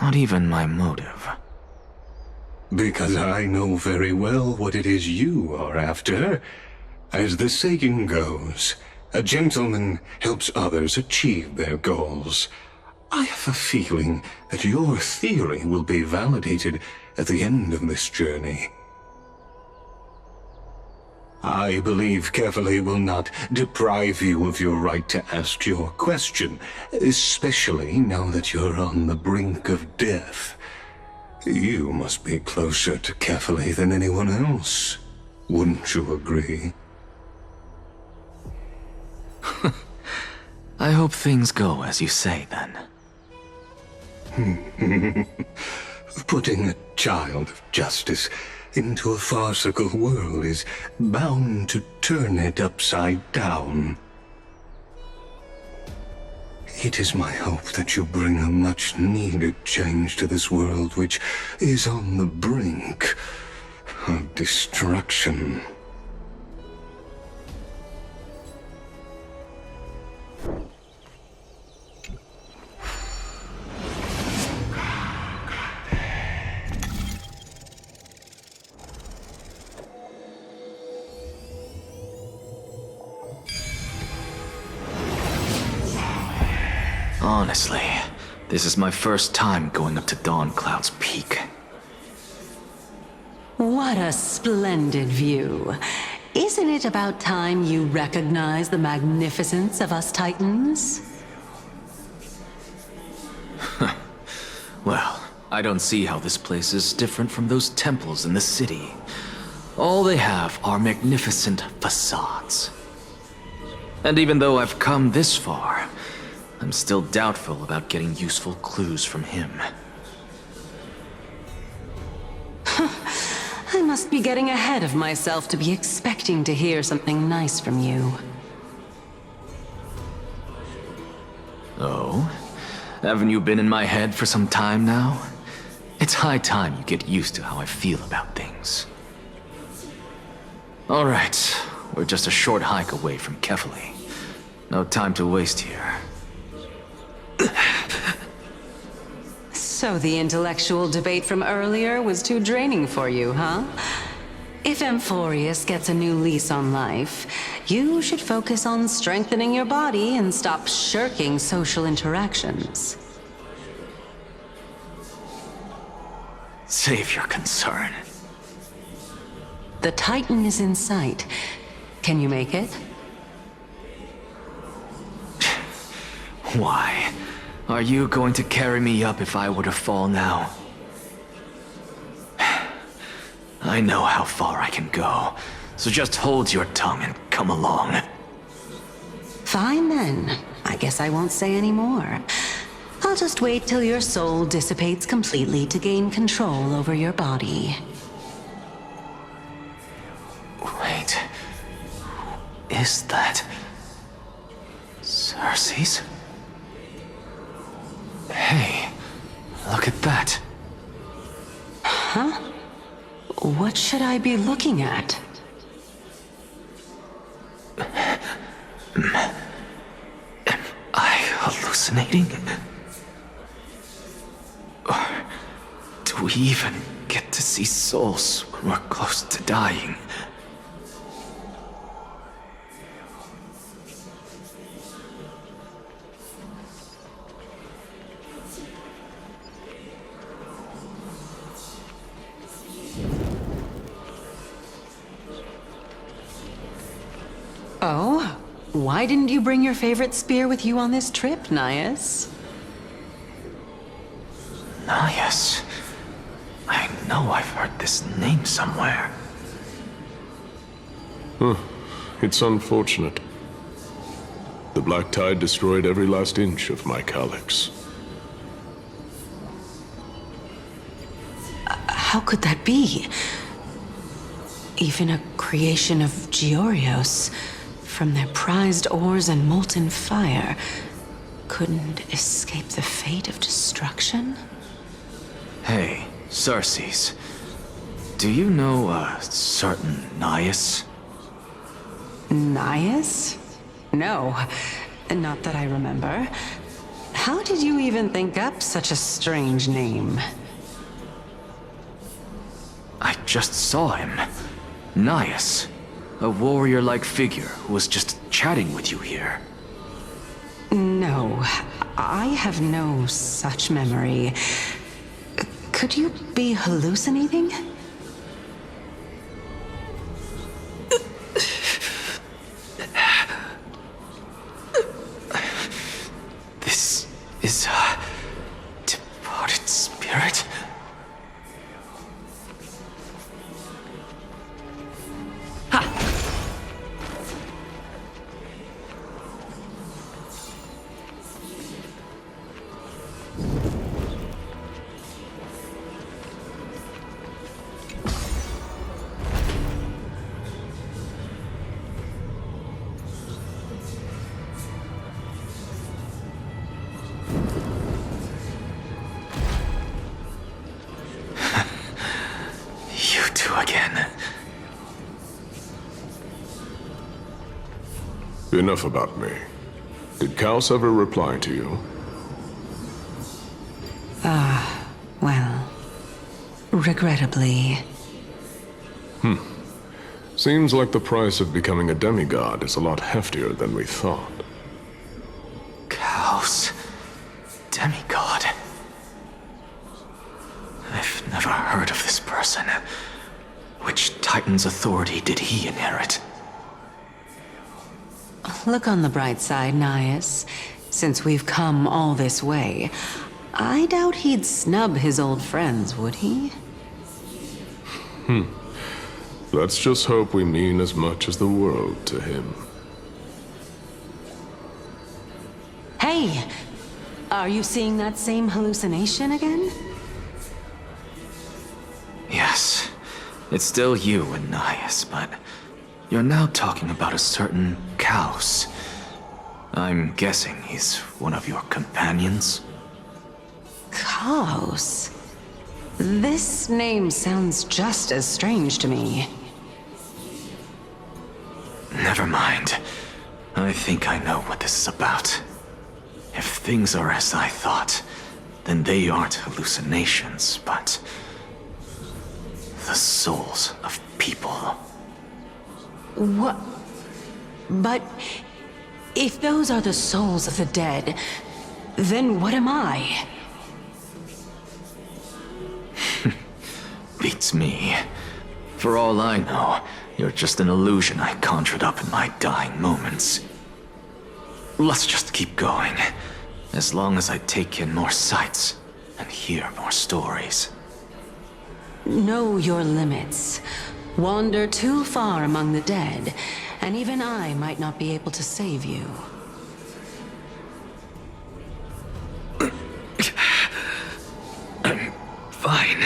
S8: Not even my motive.
S10: Because I know very well what it is you are after. As the saying goes, a gentleman helps others achieve their goals. I have a feeling that your theory will be validated at the end of this journey. I believe Kefali will not deprive you of your right to ask your question, especially now that you're on the brink of death. You must be closer to Kefali than anyone else. Wouldn't you agree?
S8: I hope things go as you say, then.
S10: Putting a child of justice into a farcical world is bound to turn it upside down. It is my hope that you bring a much-needed change to this world which is on the brink of destruction.
S8: Honestly, this is my first time going up to Dawn Cloud's peak.
S4: What a splendid view. Isn't it about time you recognize the magnificence of us Titans?
S8: Well, I don't see how this place is different from those temples in the city. All they have are magnificent facades. And even though I've come this far, I'm still doubtful about getting useful clues from him.
S4: I must be getting ahead of myself to be expecting to hear something nice from you.
S8: Oh? Haven't you been in my head for some time now? It's high time you get used to how I feel about things. Alright, we're just a short hike away from Kefali. No time to waste here.
S4: So the intellectual debate from earlier was too draining for you, huh? If Amphorius gets a new lease on life, you should focus on strengthening your body and stop shirking social interactions.
S8: Save your concern.
S4: The Titan is in sight. Can you make it?
S8: Why? Are you going to carry me up if I were to fall now? I know how far I can go, so just hold your tongue and come along.
S4: Fine then. I guess I won't say any more. I'll just wait till your soul dissipates completely to gain control over your body.
S8: Wait. Who is that? Cersei's? Hey, look at that.
S4: Huh? What should I be looking at?
S8: Am I hallucinating? Or do we even get to see souls when we're close to dying?
S4: Oh? Why didn't you bring your favorite spear with you on this trip, Nias?
S8: Nias? I know I've heard this name somewhere.
S18: It's unfortunate. The black tide destroyed every last inch of my calyx.
S4: How could that be? Even a creation of Georios, from their prized ores and molten fire, couldn't escape the fate of destruction?
S8: Hey, Xerxes. Do you know a certain Nias?
S4: Nias? No, not that I remember. How did you even think up such a strange name?
S8: I just saw him. Nias. A warrior-like figure who was just chatting with you here.
S4: No, I have no such memory. Could you be hallucinating?
S8: This is a departed spirit?
S19: Enough about me. Did Kaos ever reply to you?
S4: Well, regrettably.
S19: Seems like the price of becoming a demigod is a lot heftier than we thought.
S8: Kaos. Demigod. I've never heard of this person. Which Titan's authority did he inherit?
S4: Look on the bright side, Nias. Since we've come all this way, I doubt he'd snub his old friends, would he?
S19: Let's just hope we mean as much as the world to him.
S4: Hey! Are you seeing that same hallucination again?
S8: Yes. It's still you and Nias, but you're now talking about a certain Kaos. I'm guessing he's one of your companions?
S4: Kaos? This name sounds just as strange to me.
S8: Never mind. I think I know what this is about. If things are as I thought, then they aren't hallucinations, but the souls of people.
S4: What? But if those are the souls of the dead, then what am I?
S8: Beats me. For all I know, you're just an illusion I conjured up in my dying moments. Let's just keep going. As long as I take in more sights and hear more stories.
S4: Know your limits. Wander too far among the dead, and even I might not be able to save you.
S8: I'm fine.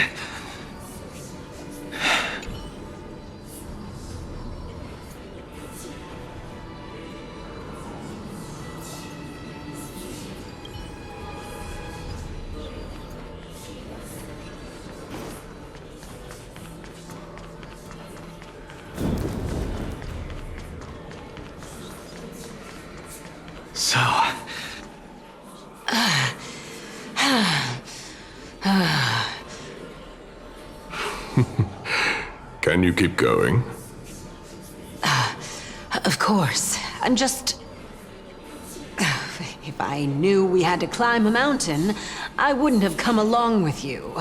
S8: So...
S19: Can you keep going?
S4: Of course. I'm just... If I knew we had to climb a mountain, I wouldn't have come along with you.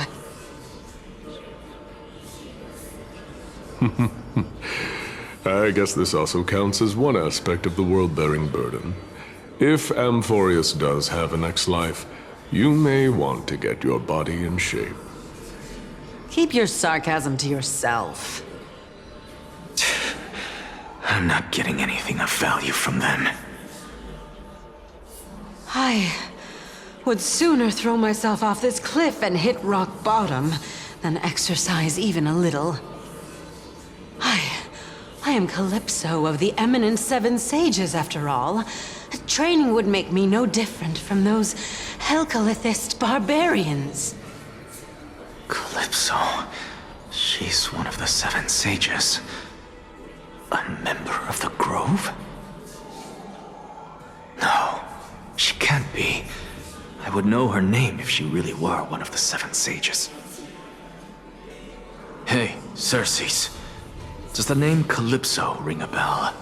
S19: I guess this also counts as one aspect of the world-bearing burden. If Amphorius does have a next life, you may want to get your body in shape.
S4: Keep your sarcasm to yourself.
S8: I'm not getting anything of value from them.
S4: I would sooner throw myself off this cliff and hit rock bottom than exercise even a little. I am Calypso of the eminent Seven Sages, after all. Training would make me no different from those Helcalithist barbarians.
S8: Calypso? She's one of the Seven Sages. A member of the Grove? No, she can't be. I would know her name if she really were one of the Seven Sages. Hey, Circes. Does the name Calypso ring a bell?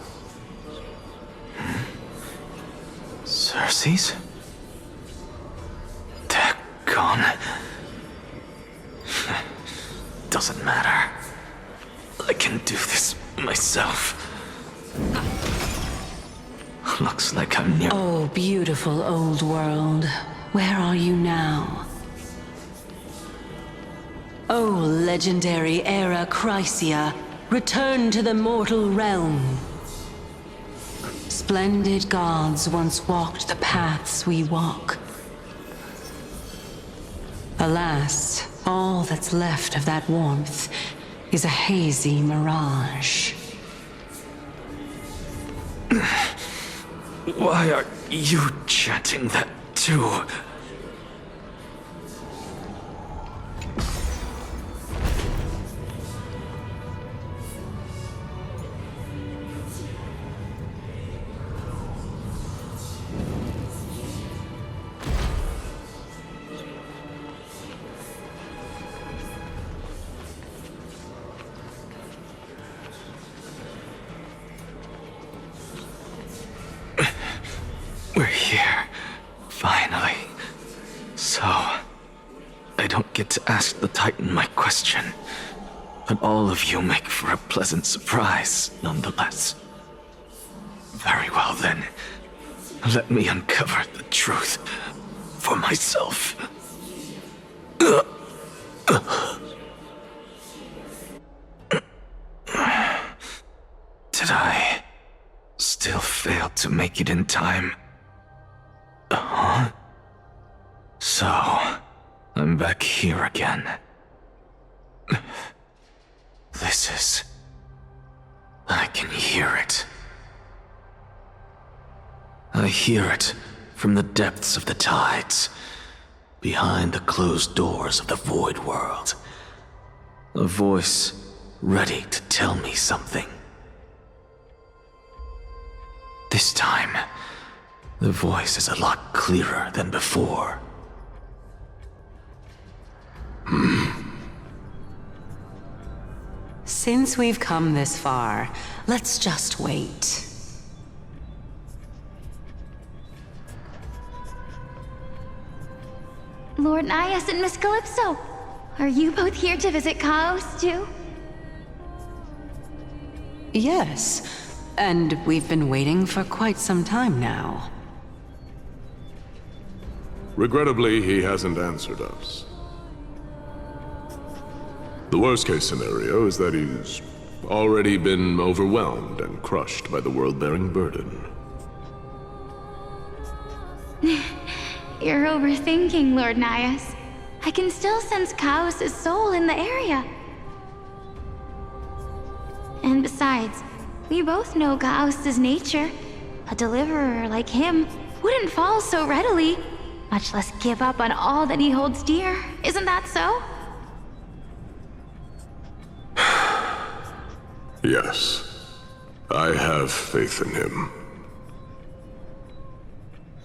S8: Circes? Daggone. Doesn't matter. I can do this myself. Looks like I'm near.
S4: Oh, beautiful old world. Where are you now? Oh, legendary era Chrysia, return to the mortal realm. Splendid gods once walked the paths we walk. Alas, all that's left of that warmth is a hazy mirage.
S8: Why are you chanting that too? We're here, finally. So, I don't get to ask the Titan my question, but all of you make for a pleasant surprise, nonetheless. Very well then, let me uncover the truth for myself. Did I still fail to make it in time? So, I'm back here again. This is... I can hear it. I hear it from the depths of the tides, behind the closed doors of the void world. A voice ready to tell me something. This time, the voice is a lot clearer than before.
S4: Since we've come this far, let's just wait.
S1: Lord Nias and Miss Calypso, are you both here to visit Chaos too?
S4: Yes, and we've been waiting for quite some time now.
S19: Regrettably, he hasn't answered us. The worst-case scenario is that he's already been overwhelmed and crushed by the world-bearing burden.
S1: You're overthinking, Lord Nias. I can still sense Chaos' soul in the area. And besides, we both know Chaos' nature. A deliverer like him wouldn't fall so readily, much less give up on all that he holds dear. Isn't that so?
S19: Yes, I have faith in him.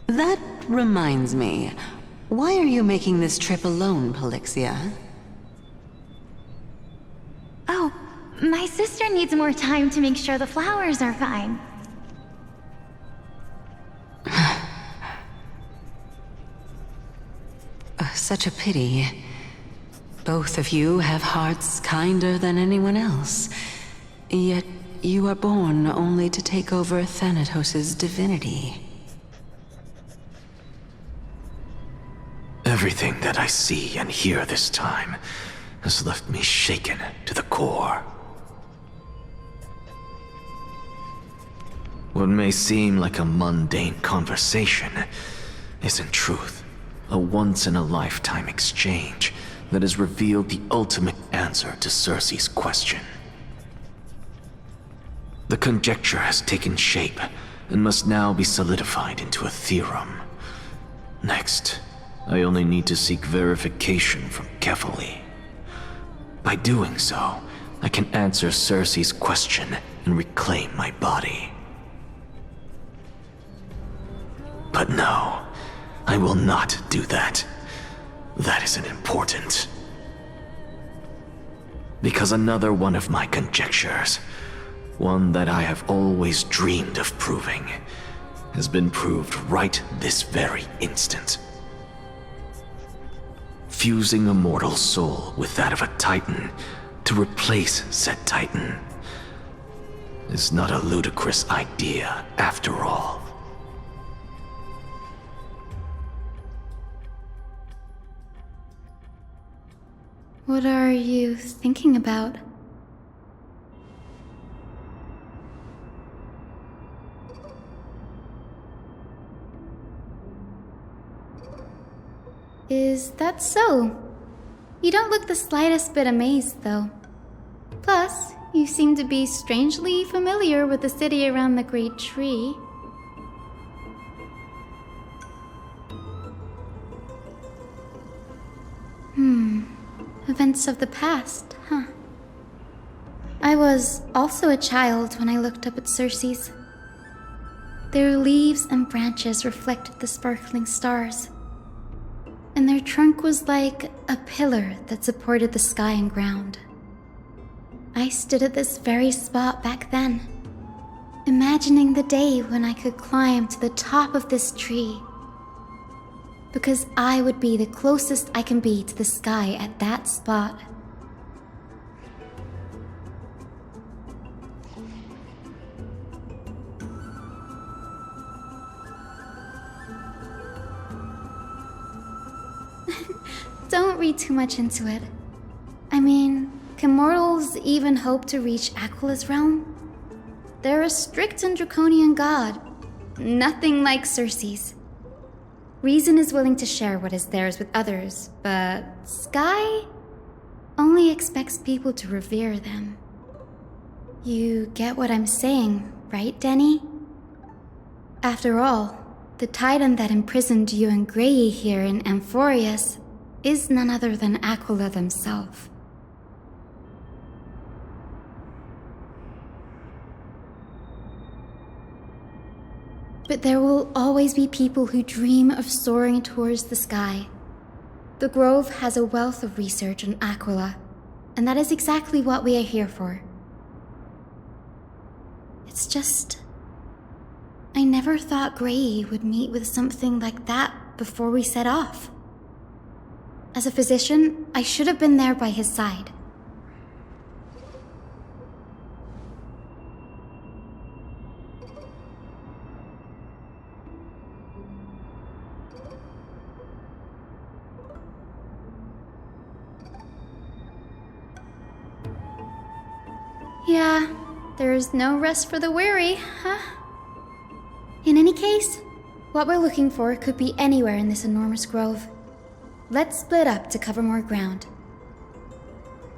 S4: That reminds me, why are you making this trip alone, Polixia?
S1: Oh, my sister needs more time to make sure the flowers are fine.
S4: Such a pity. Both of you have hearts kinder than anyone else. Yet you are born only to take over Thanatos' divinity.
S8: Everything that I see and hear this time has left me shaken to the core. What may seem like a mundane conversation is in truth a once-in-a-lifetime exchange that has revealed the ultimate answer to Cersei's question. The conjecture has taken shape and must now be solidified into a theorem. Next, I only need to seek verification from Kefali. By doing so, I can answer Cersei's question and reclaim my body. But no, I will not do that. That isn't important. Because another one of my conjectures, one that I have always dreamed of proving, has been proved right this very instant. Fusing a mortal soul with that of a Titan to replace said Titan is not a ludicrous idea after all.
S1: What are you thinking about? Is that so? You don't look the slightest bit amazed, though. Plus, you seem to be strangely familiar with the city around the Great Tree. Events of the past, huh? I was also a child when I looked up at Cersei's. Their leaves and branches reflected the sparkling stars, and their trunk was like a pillar that supported the sky and ground. I stood at this very spot back then, imagining the day when I could climb to the top of this tree, because I would be the closest I can be to the sky at that spot. Don't read too much into it. I mean, can mortals even hope to reach Aquila's realm? They're a strict and draconian god, nothing like Cersei's. Reason is willing to share what is theirs with others, but Sky only expects people to revere them. You get what I'm saying, right, Denny? After all, the Titan that imprisoned you and Grey here in Amphorius is none other than Aquila themselves. But there will always be people who dream of soaring towards the sky. The Grove has a wealth of research on Aquila, and that is exactly what we are here for. It's just, I never thought Grey would meet with something like that before we set off. As a physician, I should have been there by his side. Yeah, there's no rest for the weary, huh? In any case, what we're looking for could be anywhere in this enormous grove. Let's split up to cover more ground.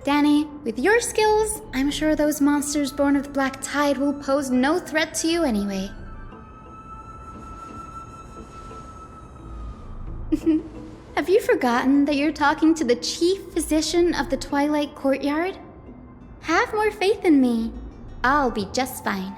S1: Danny, with your skills, I'm sure those monsters born of the Black Tide will pose no threat to you anyway. Have you forgotten that you're talking to the chief physician of the Twilight Courtyard? Have more faith in me. I'll be just fine.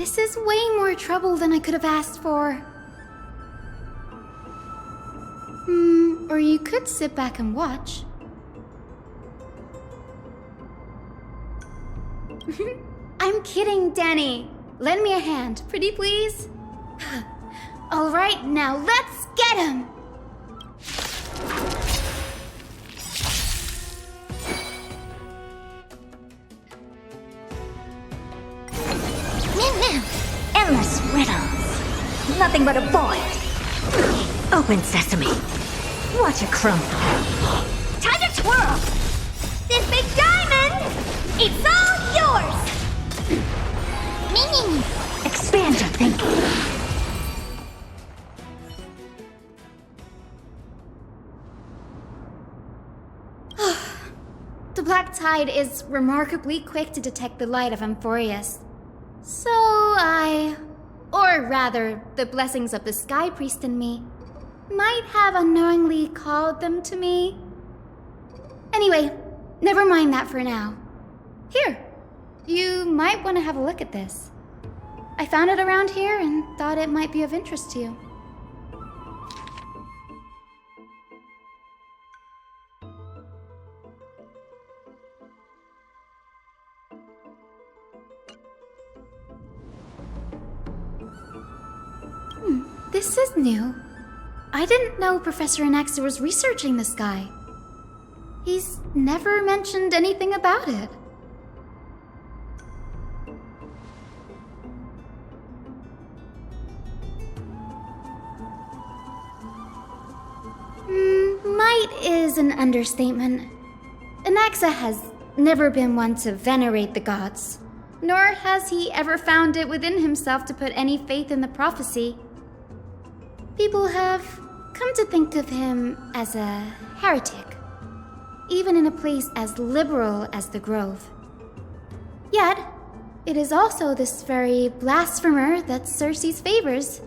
S1: This is way more trouble than I could have asked for. Or you could sit back and watch. I'm kidding, Danny. Lend me a hand, pretty please. All right, now let's get him!
S6: Endless riddles. Nothing but a void. Open sesame. Watch it crumble. Time to twirl! This big diamond! It's all yours! Meaning, expand your thinking.
S1: The Black Tide is remarkably quick to detect the light of Amphorius. So or rather, the blessings of the Sky Priest in me, might have unknowingly called them to me. Anyway, never mind that for now. Here, you might want to have a look at this. I found it around here and thought it might be of interest to you. This is new. I didn't know Professor Anaxa was researching the sky. He's never mentioned anything about it. Might is an understatement. Anaxa has never been one to venerate the gods, nor has he ever found it within himself to put any faith in the prophecy. People have come to think of him as a heretic, even in a place as liberal as the Grove. Yet, it is also this very blasphemer that Circe's favors.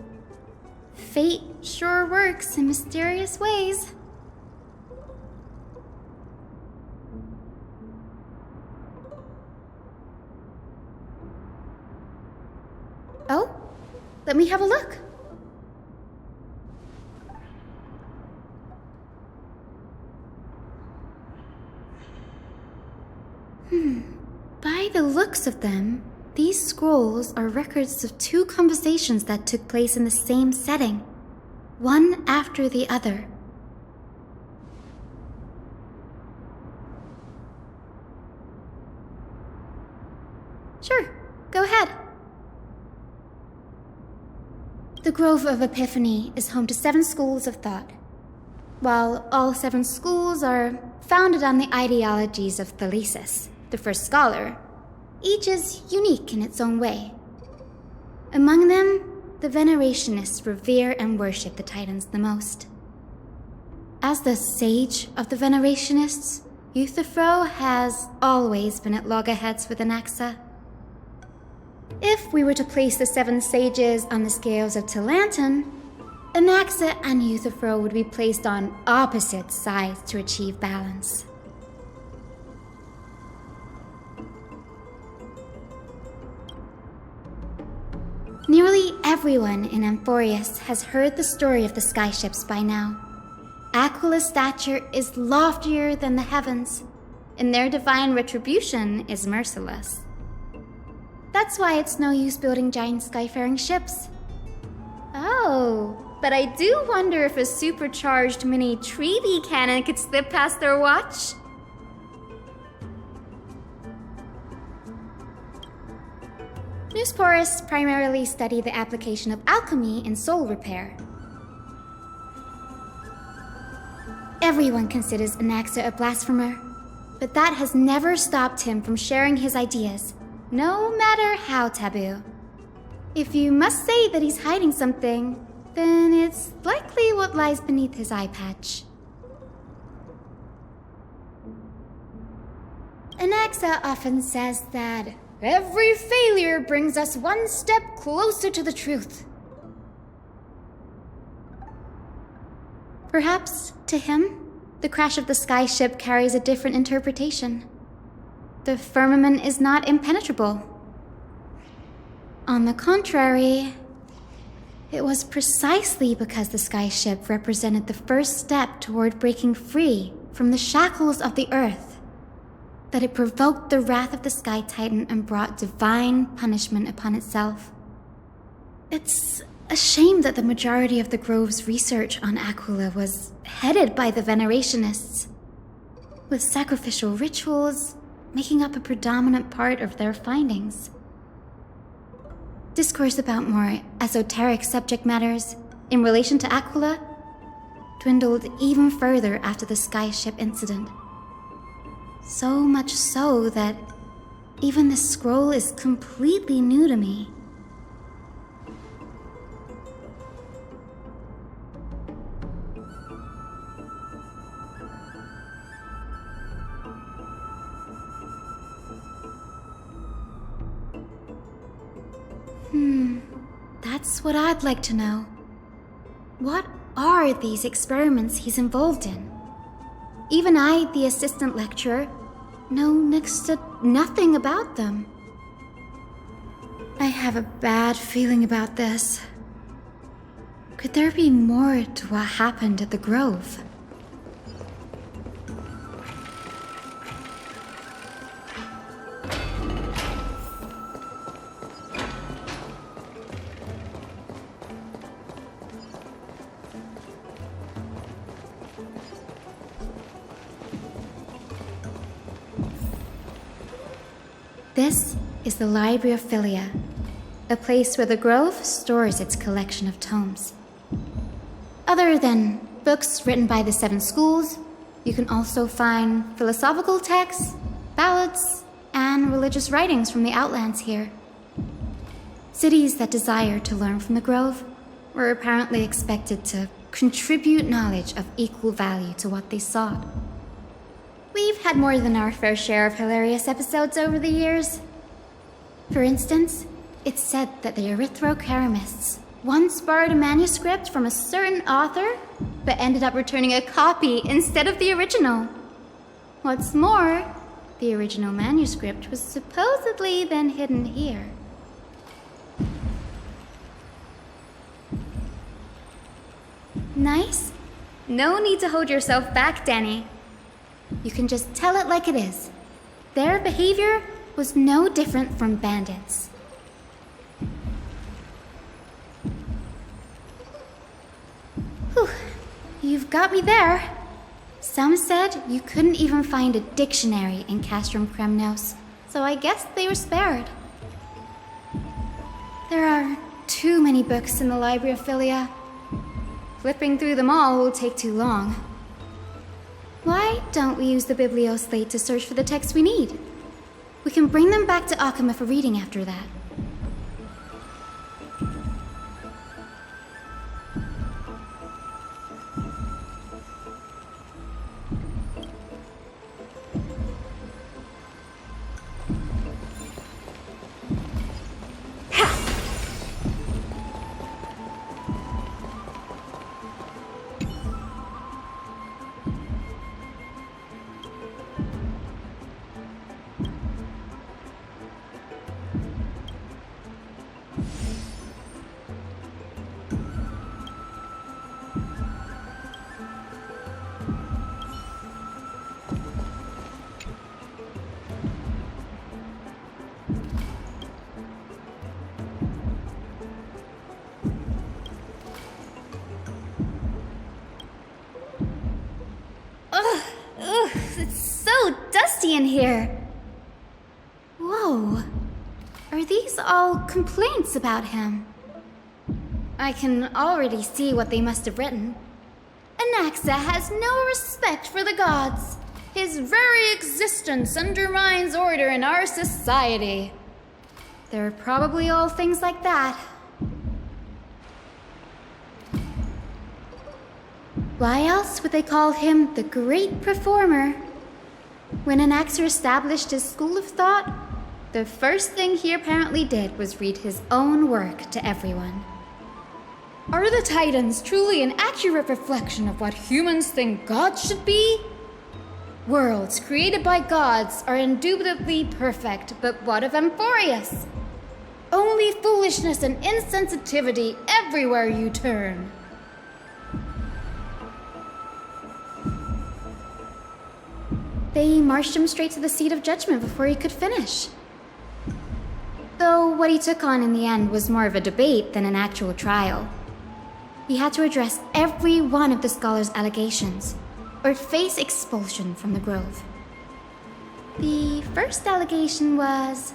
S1: Fate sure works in mysterious ways. Oh, let me have a look. By the looks of them, these scrolls are records of two conversations that took place in the same setting, one after the other. Sure, go ahead. The Grove of Epiphany is home to 7 schools of thought. While all 7 schools are founded on the ideologies of Thalesis, the first scholar, each is unique in its own way. Among them, the Venerationists revere and worship the Titans the most. As the sage of the Venerationists, Euthyphro has always been at loggerheads with Anaxa. If we were to place the 7 sages on the scales of Talanton, Anaxa and Euthyphro would be placed on opposite sides to achieve balance. Nearly everyone in Amphorius has heard the story of the skyships by now. Aquila's stature is loftier than the heavens, and their divine retribution is merciless. That's why it's no use building giant skyfaring ships. Oh, but I do wonder if a supercharged mini Treaty cannon could slip past their watch. Newsporists primarily study the application of alchemy in soul repair. Everyone considers Anaxa a blasphemer, but that has never stopped him from sharing his ideas, no matter how taboo. If you must say that he's hiding something, then it's likely what lies beneath his eye patch. Anaxa often says that every failure brings us one step closer to the truth. Perhaps, to him, the crash of the skyship carries a different interpretation. The firmament is not impenetrable.
S20: On the contrary, it was precisely because the skyship represented the first step toward breaking free from the shackles of the earth that it provoked the wrath of the Sky Titan and brought divine punishment upon itself. It's a shame that the majority of the Grove's research on Aquila was headed by the Venerationists, with sacrificial rituals making up a predominant part of their findings. Discourse about more esoteric subject matters in relation to Aquila dwindled even further after the skyship incident. So much so that even this scroll is completely new to me. That's what I'd like to know. What are these experiments he's involved in? Even I, the assistant lecturer, know next to nothing about them. I have a bad feeling about this. Could there be more to what happened at the Grove? This is the Library of Philia, a place where the Grove stores its collection of tomes. Other than books written by the 7 schools, you can also find philosophical texts, ballads, and religious writings from the Outlands here. Cities that desire to learn from the Grove were apparently expected to contribute knowledge of equal value to what they sought. We've had more than our fair share of hilarious episodes over the years. For instance, it's said that the Erythrocheramists once borrowed a manuscript from a certain author, but ended up returning a copy instead of the original. What's more, the original manuscript was supposedly then hidden here. Nice? No need to hold yourself back, Danny. You can just tell it like it is. Their behavior was no different from bandits. Whew, you've got me there. Some said you couldn't even find a dictionary in Castrum Kremnos, so I guess they were spared. There are too many books in the Library of Philia. Flipping through them all will take too long. Why don't we use the biblioslate to search for the texts we need? We can bring them back to Akama for reading after that. In here. Whoa. Are these all complaints about him? I can already see what they must have written. Anaxa has no respect for the gods. His very existence undermines order in our society. They're probably all things like that. Why else would they call him the Great Performer? When Anaxer established his school of thought, the first thing he apparently did was read his own work to everyone. Are the Titans truly an accurate reflection of what humans think gods should be? Worlds created by gods are indubitably perfect, but what of Amphorius? only foolishness and insensitivity everywhere you turn. They marched him straight to the seat of judgment before he could finish. Though what he took on in the end was more of a debate than an actual trial. He had to address every one of the scholar's allegations, or face expulsion from the Grove. The first allegation was...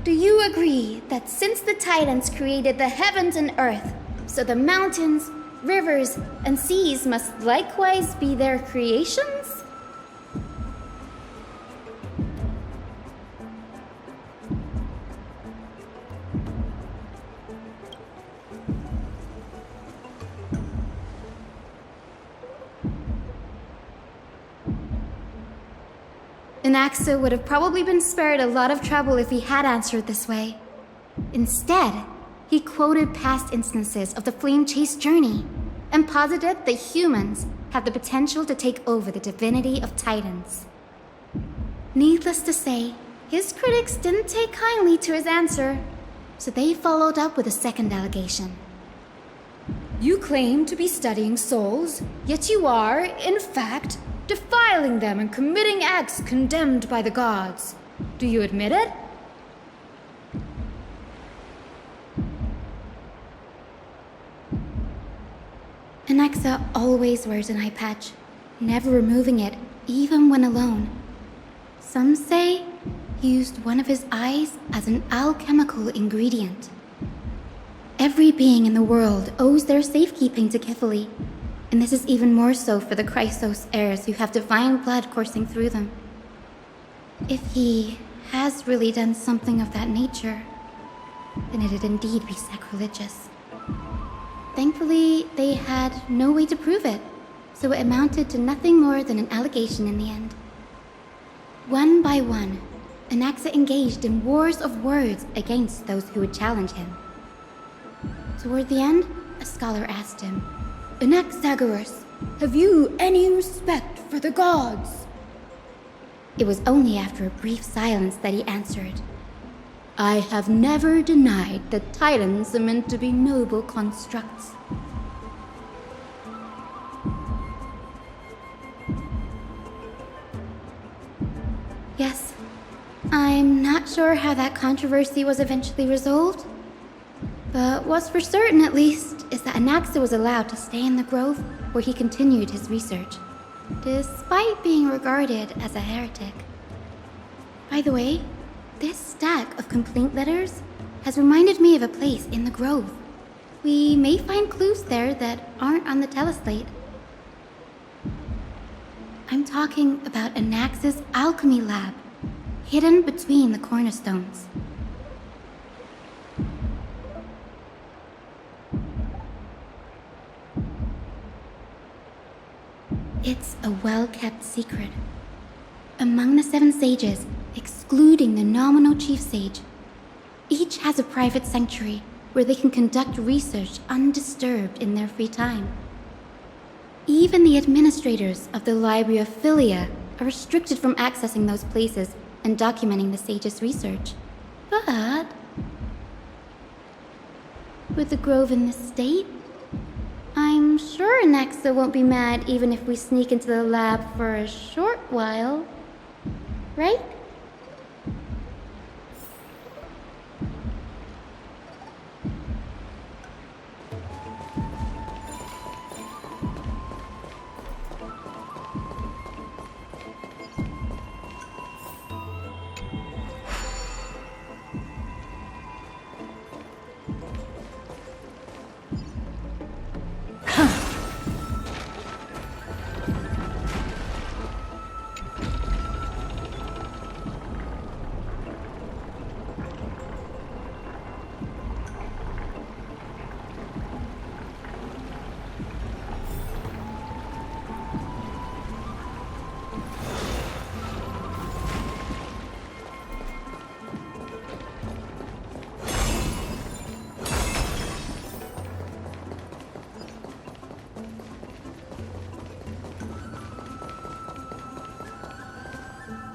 S20: Do you agree that since the Titans created the heavens and earth, so the mountains, rivers, and seas must likewise be their creations? Anaxa would have probably been spared a lot of trouble if he had answered this way. Instead, he quoted past instances of the flame chase journey and posited that humans have the potential to take over the divinity of Titans. Needless to say, his critics didn't take kindly to his answer, so they followed up with a second allegation. You claim to be studying souls, yet you are, in fact, defiling them and committing acts condemned by the gods. Do you admit it? Anaxa always wears an eye patch, never removing it, even when alone. Some say he used one of his eyes as an alchemical ingredient. Every being in the world owes their safekeeping to Kithali, and this is even more so for the Chrysos heirs who have divine blood coursing through them. If he has really done something of that nature, then it'd indeed be sacrilegious. Thankfully, they had no way to prove it, so it amounted to nothing more than an allegation in the end. One by one, Anaxa engaged in wars of words against those who would challenge him. Toward the end, a scholar asked him, Anaxagoras, have you any respect for the gods? It was only after a brief silence that he answered, I have never denied that Titans are meant to be noble constructs. Yes, I'm not sure how that controversy was eventually resolved, but what's for certain at least is that Anaxa was allowed to stay in the Grove where he continued his research, despite being regarded as a heretic. By the way, this stack of complaint letters has reminded me of a place in the Grove. We may find clues there that aren't on the teleslate. I'm talking about Anaxa's alchemy lab, hidden between the cornerstones. It's a well-kept secret. Among the 7 sages, excluding the nominal chief sage, each has a private sanctuary where they can conduct research undisturbed in their free time. Even the administrators of the Library of Philia are restricted from accessing those places and documenting the sage's research. But with the Grove in this state, I'm sure Anaxa won't be mad even if we sneak into the lab for a short while. Right?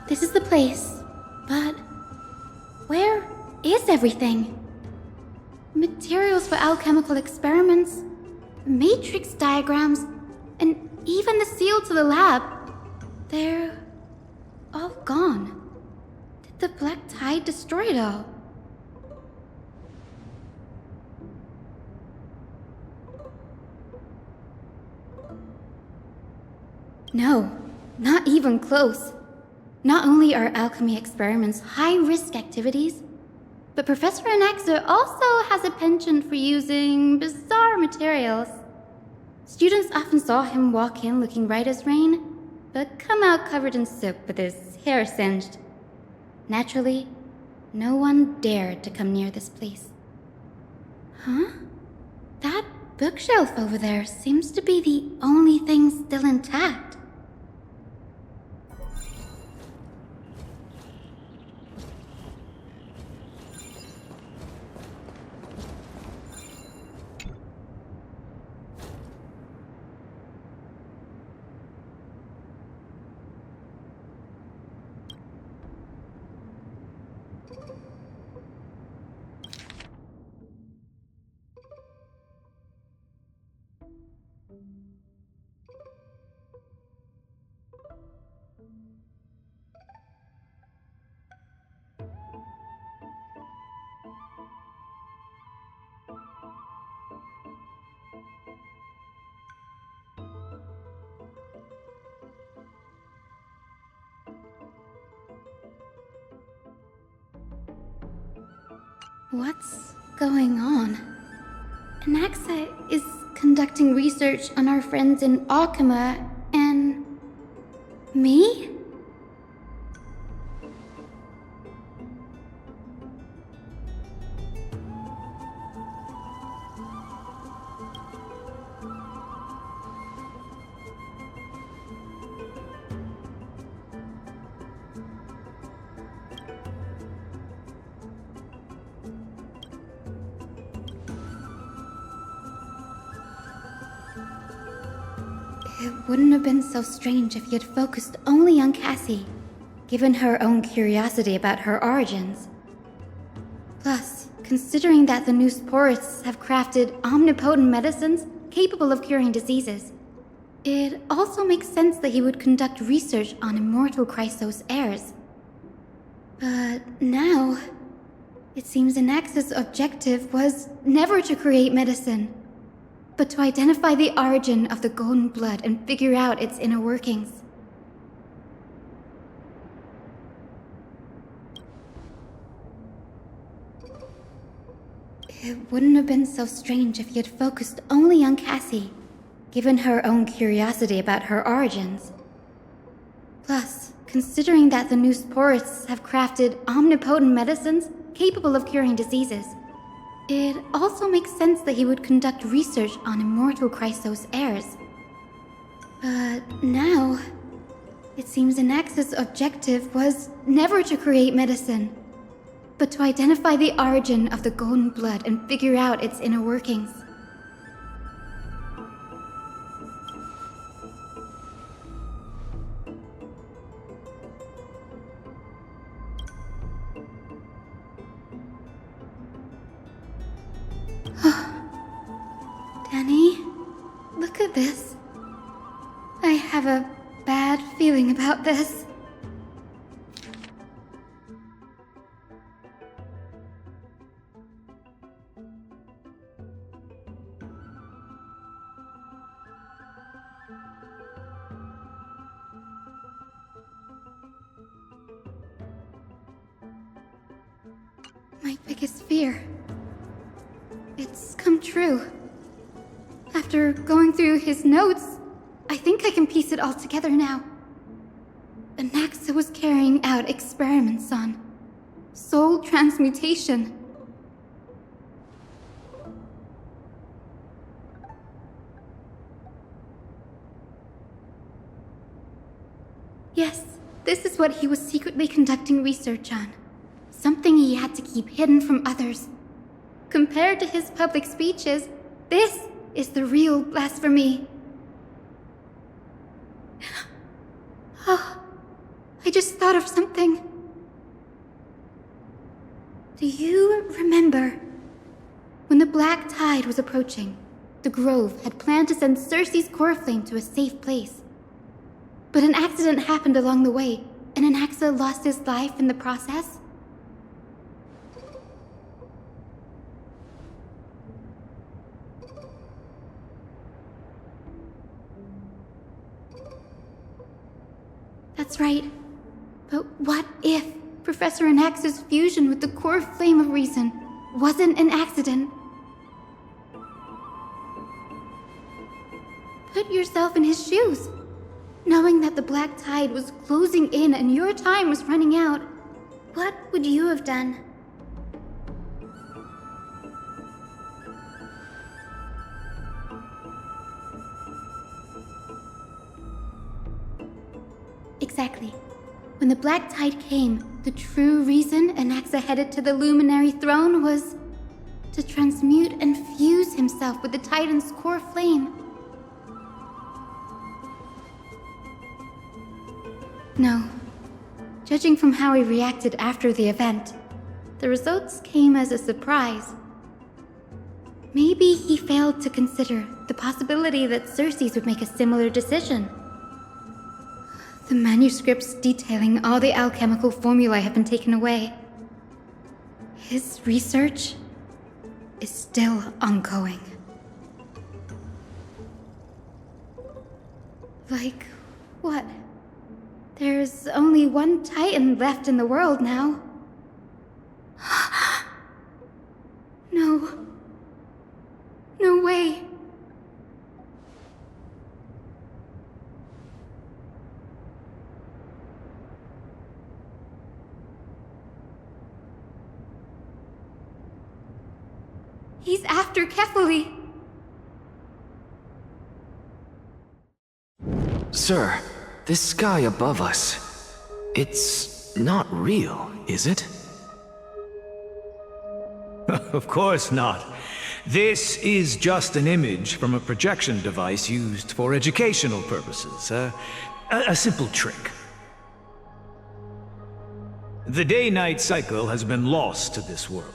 S20: This is the place, but where is everything. Materials for alchemical experiments, matrix diagrams, and even the seal to the lab. They're all gone. Did the black tide destroy it all? No, not even close. Not only are alchemy experiments high-risk activities, but Professor Anaxa also has a penchant for using bizarre materials. Students often saw him walk in looking right as rain, but come out covered in soot with his hair singed. Naturally, no one dared to come near this place. Huh? That bookshelf over there seems to be the only thing still intact. What's going on? Anaxa is conducting research on our friends in Alchema and... me? It wouldn't have been so strange if he had focused only on Cassie, given her own curiosity about her origins. Plus, considering that the new sporists have crafted omnipotent medicines capable of curing diseases, it also makes sense that he would conduct research on immortal Chrysos heirs. But now, it seems Anaxa's objective was never to create medicine, but to identify the origin of the golden blood and figure out its inner workings. It wouldn't have been so strange if he had focused only on Cassie, given her own curiosity about her origins. Plus, considering that the new sporists have crafted omnipotent medicines capable of curing diseases, it also makes sense that he would conduct research on immortal Chrysos heirs. But now, it seems Anaxa's objective was never to create medicine, but to identify the origin of the golden blood and figure out its inner workings. Danny, look at this. I have a bad feeling about this. My biggest fear. It's come true. After going through his notes, I think I can piece it all together now. Anaxa was carrying out experiments on soul transmutation. Yes, this is what he was secretly conducting research on. Something he had to keep hidden from others. Compared to his public speeches, this is the real blasphemy. Oh, I just thought of something. Do you remember when the black tide was approaching? The Grove had planned to send Cersei's core flame to a safe place. But an accident happened along the way, and Anaxa lost his life in the process? That's right. But what if Professor Anaxa's fusion with the core flame of reason wasn't an accident? Put yourself in his shoes. Knowing that the black tide was closing in and your time was running out, what would you have done? Exactly. When the black tide came, the true reason Anaxa headed to the Luminary Throne was to transmute and fuse himself with the Titan's core flame. No. Judging from how he reacted after the event, the results came as a surprise. Maybe he failed to consider the possibility that Cersei's would make a similar decision. The manuscripts detailing all the alchemical formulae have been taken away. His research is still ongoing. Like what? There's only one Titan left in the world now. No. No way. He's after Kefali.
S8: Sir, this sky above us, it's not real, is it?
S13: Of course not. This is just an image from a projection device used for educational purposes. A simple trick. The day-night cycle has been lost to this world,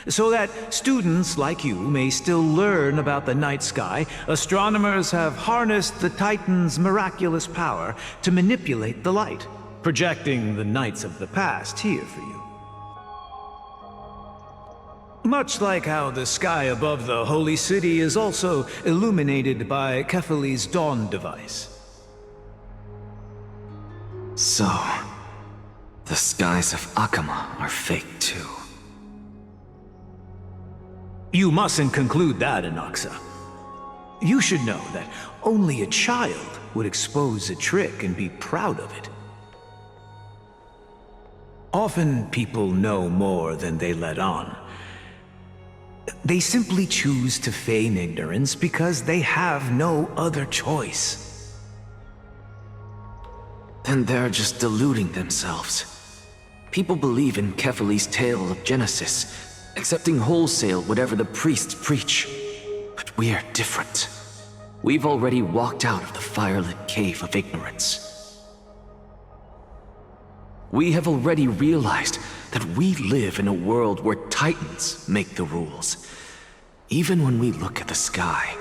S13: so that students like you may still learn about the night sky. Astronomers have harnessed the Titan's miraculous power to manipulate the light, projecting the nights of the past here for you. Much like how the sky above the Holy City is also illuminated by Kefali's dawn device.
S8: So, the skies of Akama are fake too.
S13: You mustn't conclude that, Anaxa. You should know that only a child would expose a trick and be proud of it. Often people know more than they let on. They simply choose to feign ignorance because they have no other choice.
S8: Then they're just deluding themselves. People believe in Kefali's tale of Genesis, accepting wholesale whatever the priests preach. But we're different. We've already walked out of the firelit cave of ignorance. We have already realized that we live in a world where Titans make the rules. Even when we look at the sky,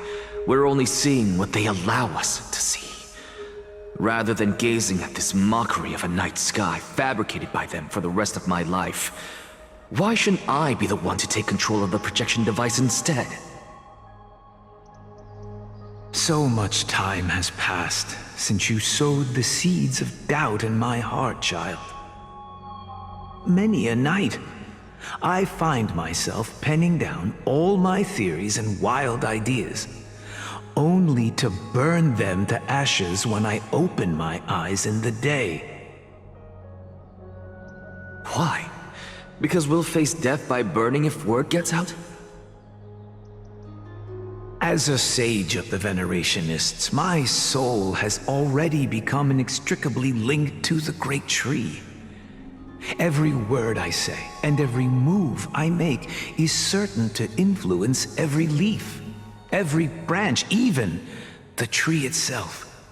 S8: we're only seeing what they allow us to see. Rather than gazing at this mockery of a night sky fabricated by them for the rest of my life, why shouldn't I be the one to take control of the projection device instead?
S13: So much time has passed since you sowed the seeds of doubt in my heart, child. Many a night, I find myself penning down all my theories and wild ideas, only to burn them to ashes when I open my eyes in the day.
S8: Why? Because we'll face death by burning if word gets out?
S13: As a sage of the Venerationists, my soul has already become inextricably linked to the great tree. Every word I say and every move I make is certain to influence every leaf, every branch, even the tree itself.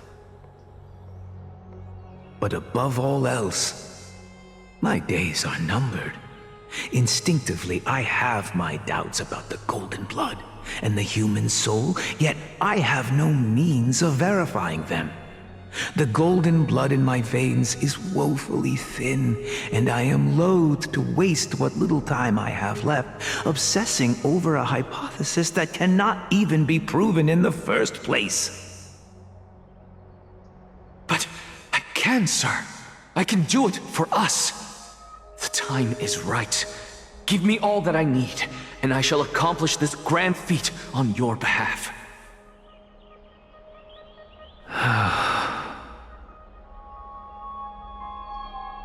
S13: But above all else, my days are numbered, Instinctively, I have my doubts about the golden blood and the human soul, yet I have no means of verifying them. The golden blood in my veins is woefully thin, and I am loath to waste what little time I have left obsessing over a hypothesis that cannot even be proven in the first place.
S8: But I can, sir. I can do it for us. The time is right. Give me all that I need, and I shall accomplish this grand feat on your behalf.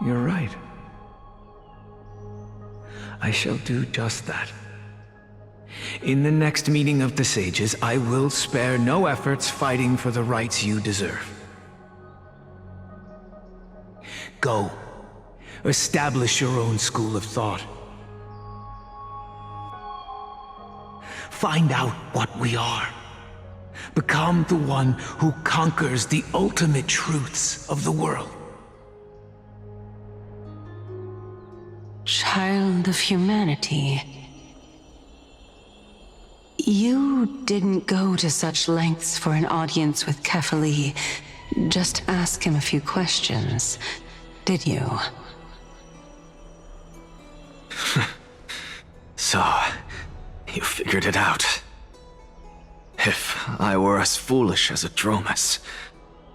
S13: You're right. I shall do just that. In the next meeting of the sages, I will spare no efforts fighting for the rights you deserve. Go. Establish your own school of thought. Find out what we are. Become the one who conquers the ultimate truths of the world.
S4: Child of humanity. You didn't go to such lengths for an audience with Kefali. Just ask him a few questions, did you?
S8: So, you figured it out. If I were as foolish as a Dromus,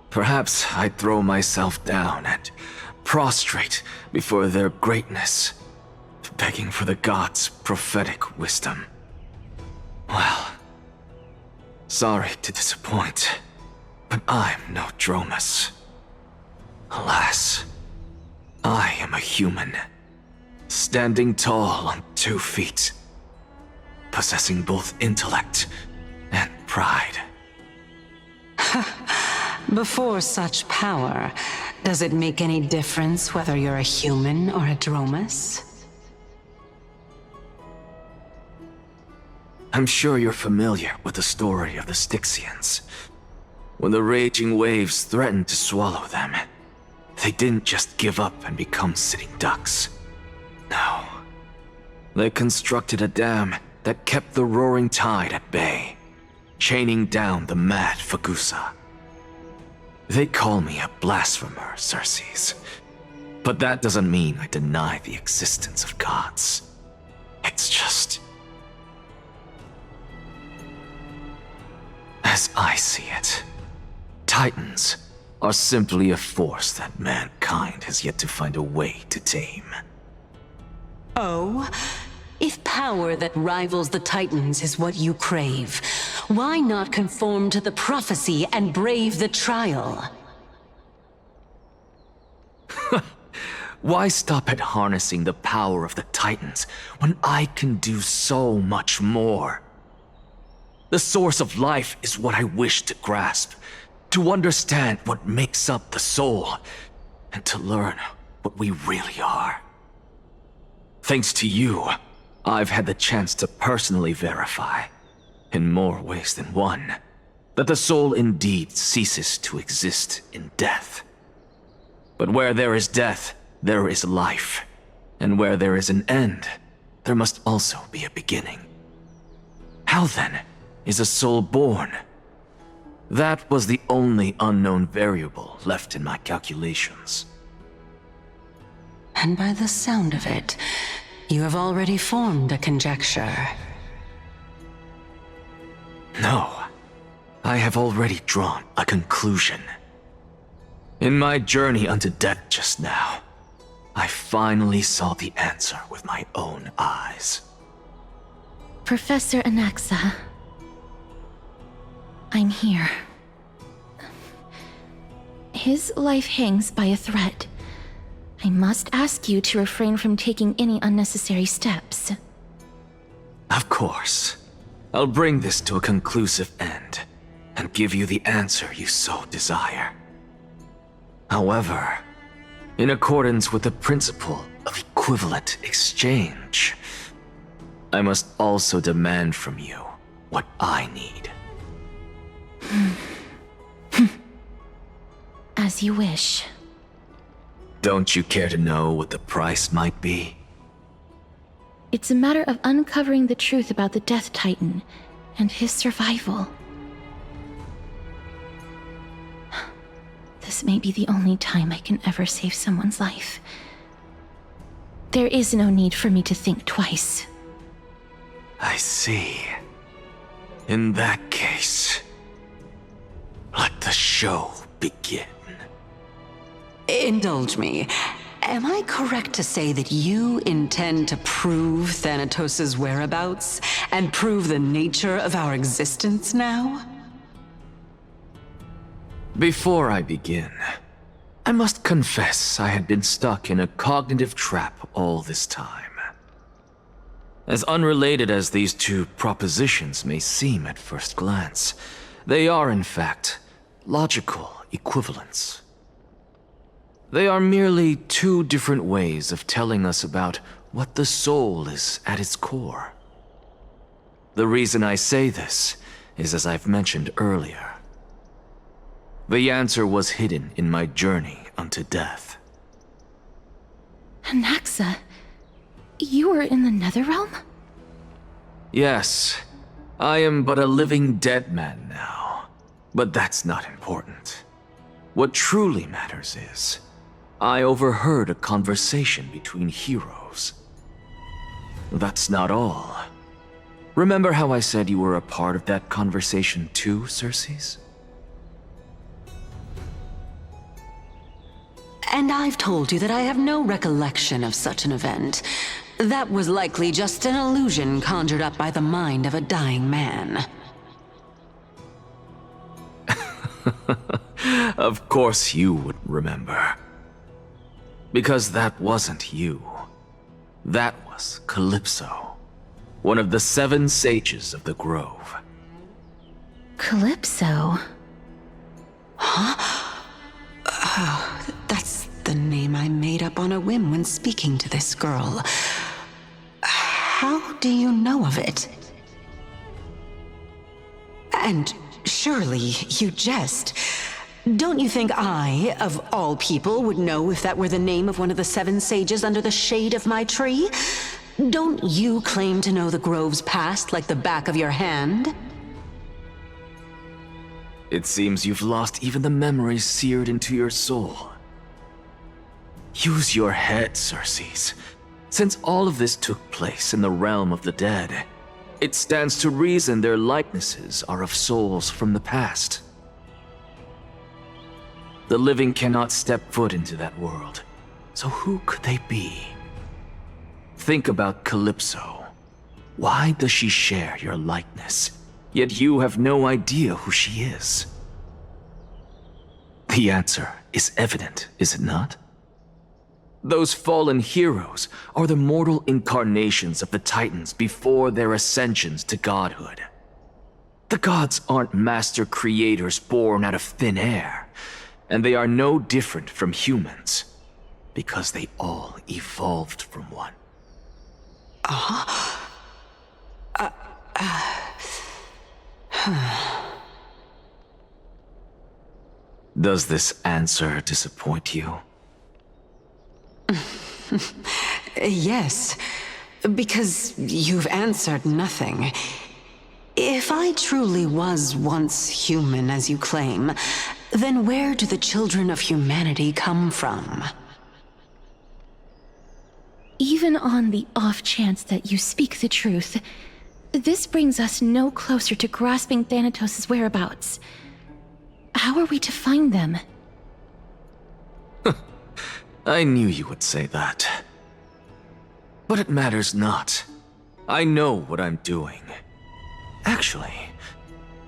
S8: perhaps I'd throw myself down and prostrate before their greatness, begging for the gods' prophetic wisdom. Well, sorry to disappoint, but I'm no Dromus. Alas, I am a human, standing tall on 2 feet, possessing both intellect and pride.
S4: Before such power, does it make any difference whether you're a human or a Dromus?
S8: I'm sure you're familiar with the story of the Styxians. When the raging waves threatened to swallow them, they didn't just give up and become sitting ducks. No. They constructed a dam that kept the roaring tide at bay, chaining down the mad Fagusa. They call me a blasphemer, Xerxes. But that doesn't mean I deny the existence of gods. It's just... as I see it, Titans are simply a force that mankind has yet to find a way to tame.
S4: Oh? If power that rivals the Titans is what you crave, why not conform to the prophecy and brave the trial?
S8: Why stop at harnessing the power of the Titans when I can do so much more? The source of life is what I wish to grasp, to understand what makes up the soul, and to learn what we really are. Thanks to you, I've had the chance to personally verify, in more ways than one, that the soul indeed ceases to exist in death. But where there is death, there is life. And where there is an end, there must also be a beginning. How then is a soul born? That was the only unknown variable left in my calculations.
S4: And by the sound of it, you have already formed a conjecture.
S8: No, I have already drawn a conclusion. In my journey unto death just now, I finally saw the answer with my own eyes.
S3: Professor Anaxa, I'm here. His life hangs by a thread. I must ask you to refrain from taking any unnecessary steps.
S8: Of course. I'll bring this to a conclusive end, and give you the answer you so desire. However, in accordance with the principle of equivalent exchange, I must also demand from you what I need.
S3: As you wish.
S8: Don't you care to know what the price might be?
S3: It's a matter of uncovering the truth about the Death Titan and his survival. This may be the only time I can ever save someone's life. There is no need for me to think twice.
S8: I see. In that case, let the show begin.
S4: Indulge me. Am I correct to say that you intend to prove Thanatos' whereabouts and prove the nature of our existence now?
S8: Before I begin, I must confess I had been stuck in a cognitive trap all this time. As unrelated as these two propositions may seem at first glance, they are in fact logical equivalents. They are merely two different ways of telling us about what the soul is at its core. The reason I say this is as I've mentioned earlier. The answer was hidden in my journey unto death.
S3: Anaxa, you were in the Netherrealm?
S8: Yes, I am but a living dead man now, but that's not important. What truly matters is, I overheard a conversation between heroes. That's not all. Remember how I said you were a part of that conversation too, Circes?
S4: And I've told you that I have no recollection of such an event. That was likely just an illusion conjured up by the mind of a dying man.
S8: Of course you would remember. Because that wasn't you. That was Calypso, one of the 7 sages of the Grove.
S3: Calypso?
S4: Huh? Oh, that's the name I made up on a whim when speaking to this girl. How do you know of it? And surely you jest. Don't you think I, of all people, would know if that were the name of one of the 7 sages under the shade of my tree? Don't you claim to know the Grove's past like the back of your hand?
S8: It seems you've lost even the memories seared into your soul. Use your head, Circes. Since all of this took place in the realm of the dead, it stands to reason their likenesses are of souls from the past. The living cannot step foot into that world, so who could they be? Think about Calypso. Why does she share your likeness, yet you have no idea who she is? The answer is evident, is it not? Those fallen heroes are the mortal incarnations of the Titans before their ascensions to godhood. The gods aren't master creators born out of thin air, and they are no different from humans, because they all evolved from one. Does this answer disappoint you?
S4: Yes, because you've answered nothing. If I truly was once human, as you claim, then where do the children of humanity come from?
S3: Even on the off chance that you speak the truth, this brings us no closer to grasping Thanatos' whereabouts. How are we to find them?
S8: I knew you would say that. But it matters not. I know what I'm doing. Actually,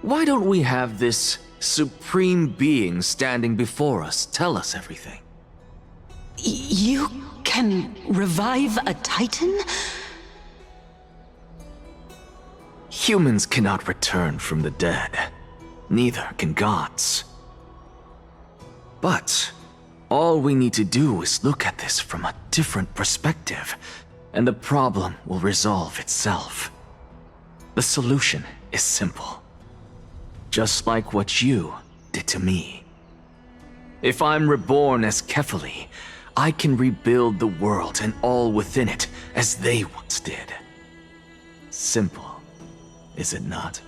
S8: why don't we have this supreme being standing before us tell us everything?
S4: You can revive a Titan?
S8: Humans cannot return from the dead. Neither can gods. But all we need to do is look at this from a different perspective, and the problem will resolve itself. The solution is simple. Just like what you did to me. If I'm reborn as Kephali, I can rebuild the world and all within it as they once
S7: did. Simple, is it not?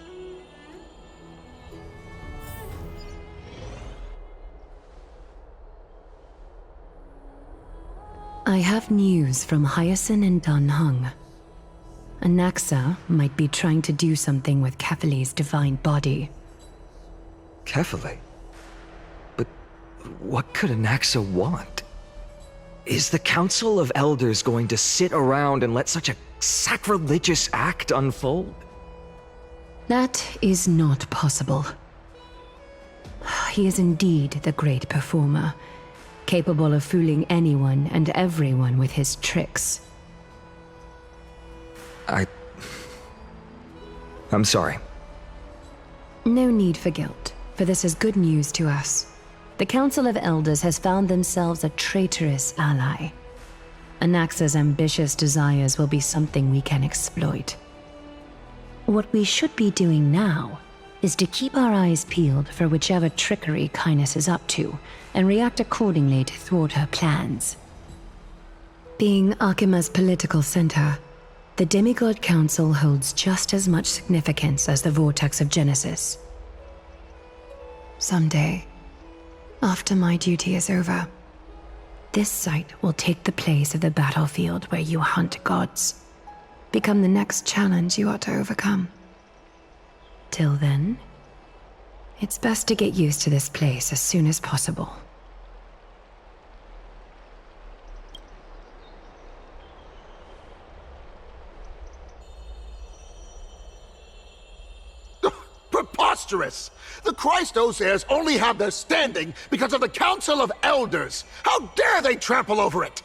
S2: I have news from Hyacinth and Danhung. Anaxa might be trying to do something with Kefali's divine body.
S5: Kefali? But what could Anaxa want? Is the Council of Elders going to sit around and let such a sacrilegious act unfold?
S2: That is not possible. He is indeed the great performer, capable of fooling anyone and everyone with his tricks.
S5: I'm sorry.
S2: No need for guilt, for this is good news to us. The Council of Elders has found themselves a traitorous ally. Anaxa's ambitious desires will be something we can exploit. What we should be doing now is to keep our eyes peeled for whichever trickery Kindness is up to, and react accordingly to thwart her plans. Being Akima's political center, the Demigod Council holds just as much significance as the Vortex of Genesis. Someday, after my duty is over, this site will take the place of the battlefield where you hunt gods, become the next challenge you are to overcome. Till then, it's best to get used to this place as soon as possible.
S19: Preposterous! The Christos heirs only have their standing because of the Council of Elders! How dare they trample over it!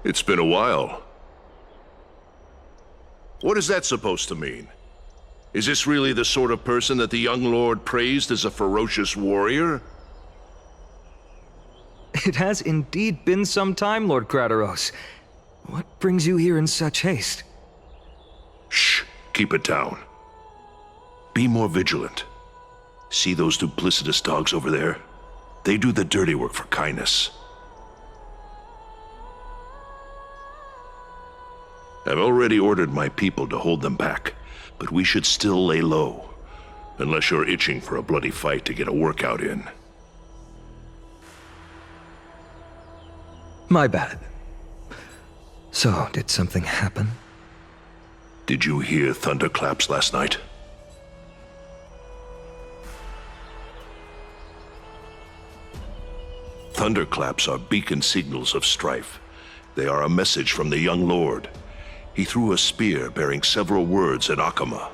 S12: It's been a while. What is that supposed to mean? Is this really the sort of person that the young lord praised as a ferocious warrior?
S5: It has indeed been some time, Lord Crateros. What brings you here in such haste?
S12: Shh, keep it down. Be more vigilant. See those duplicitous dogs over there? They do the dirty work for Kindness. I've already ordered my people to hold them back, but we should still lay low, unless you're itching for a bloody fight to get a workout in.
S5: My bad. So, did something happen?
S12: Did you hear thunderclaps last night? Thunderclaps are beacon signals of strife. They are a message from the young lord. He threw a spear bearing several words at Akama.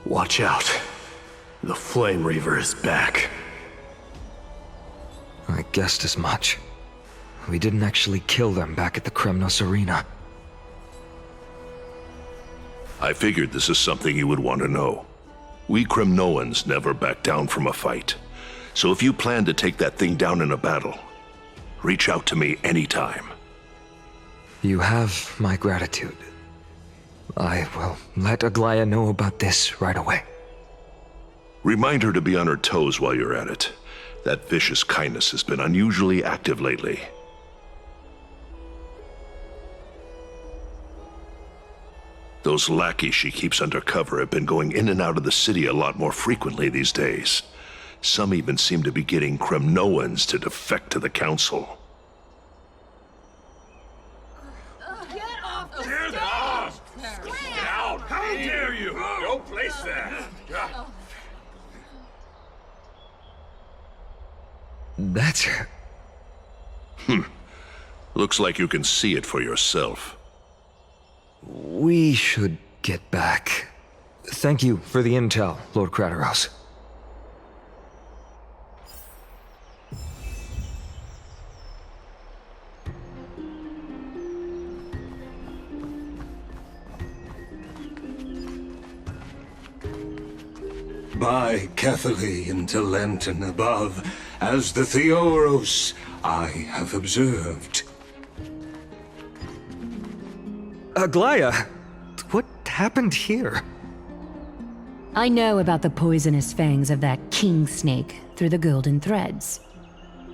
S10: Watch out. The Flame Reaver is back.
S5: I guessed as much. We didn't actually kill them back at the Kremnos Arena.
S12: I figured this is something you would want to know. We Kremnoans never back down from a fight. So if you plan to take that thing down in a battle, reach out to me anytime.
S5: You have my gratitude. I will let Aglaya know about this right away.
S12: Remind her to be on her toes while you're at it. That vicious Kindness has been unusually active lately. Those lackeys she keeps under cover have been going in and out of the city a lot more frequently these days. Some even seem to be getting Kremnoans to defect to the Council.
S21: Get off! Get out! How dare you! Don't place that!
S5: That's her.
S12: Looks like you can see it for yourself.
S5: We should get back. Thank you for the intel, Lord Crateros.
S10: By Kefali into Lenten above, as the Theoros I have observed.
S5: Aglaya, what happened here?
S2: I know about the poisonous fangs of that king snake through the golden threads.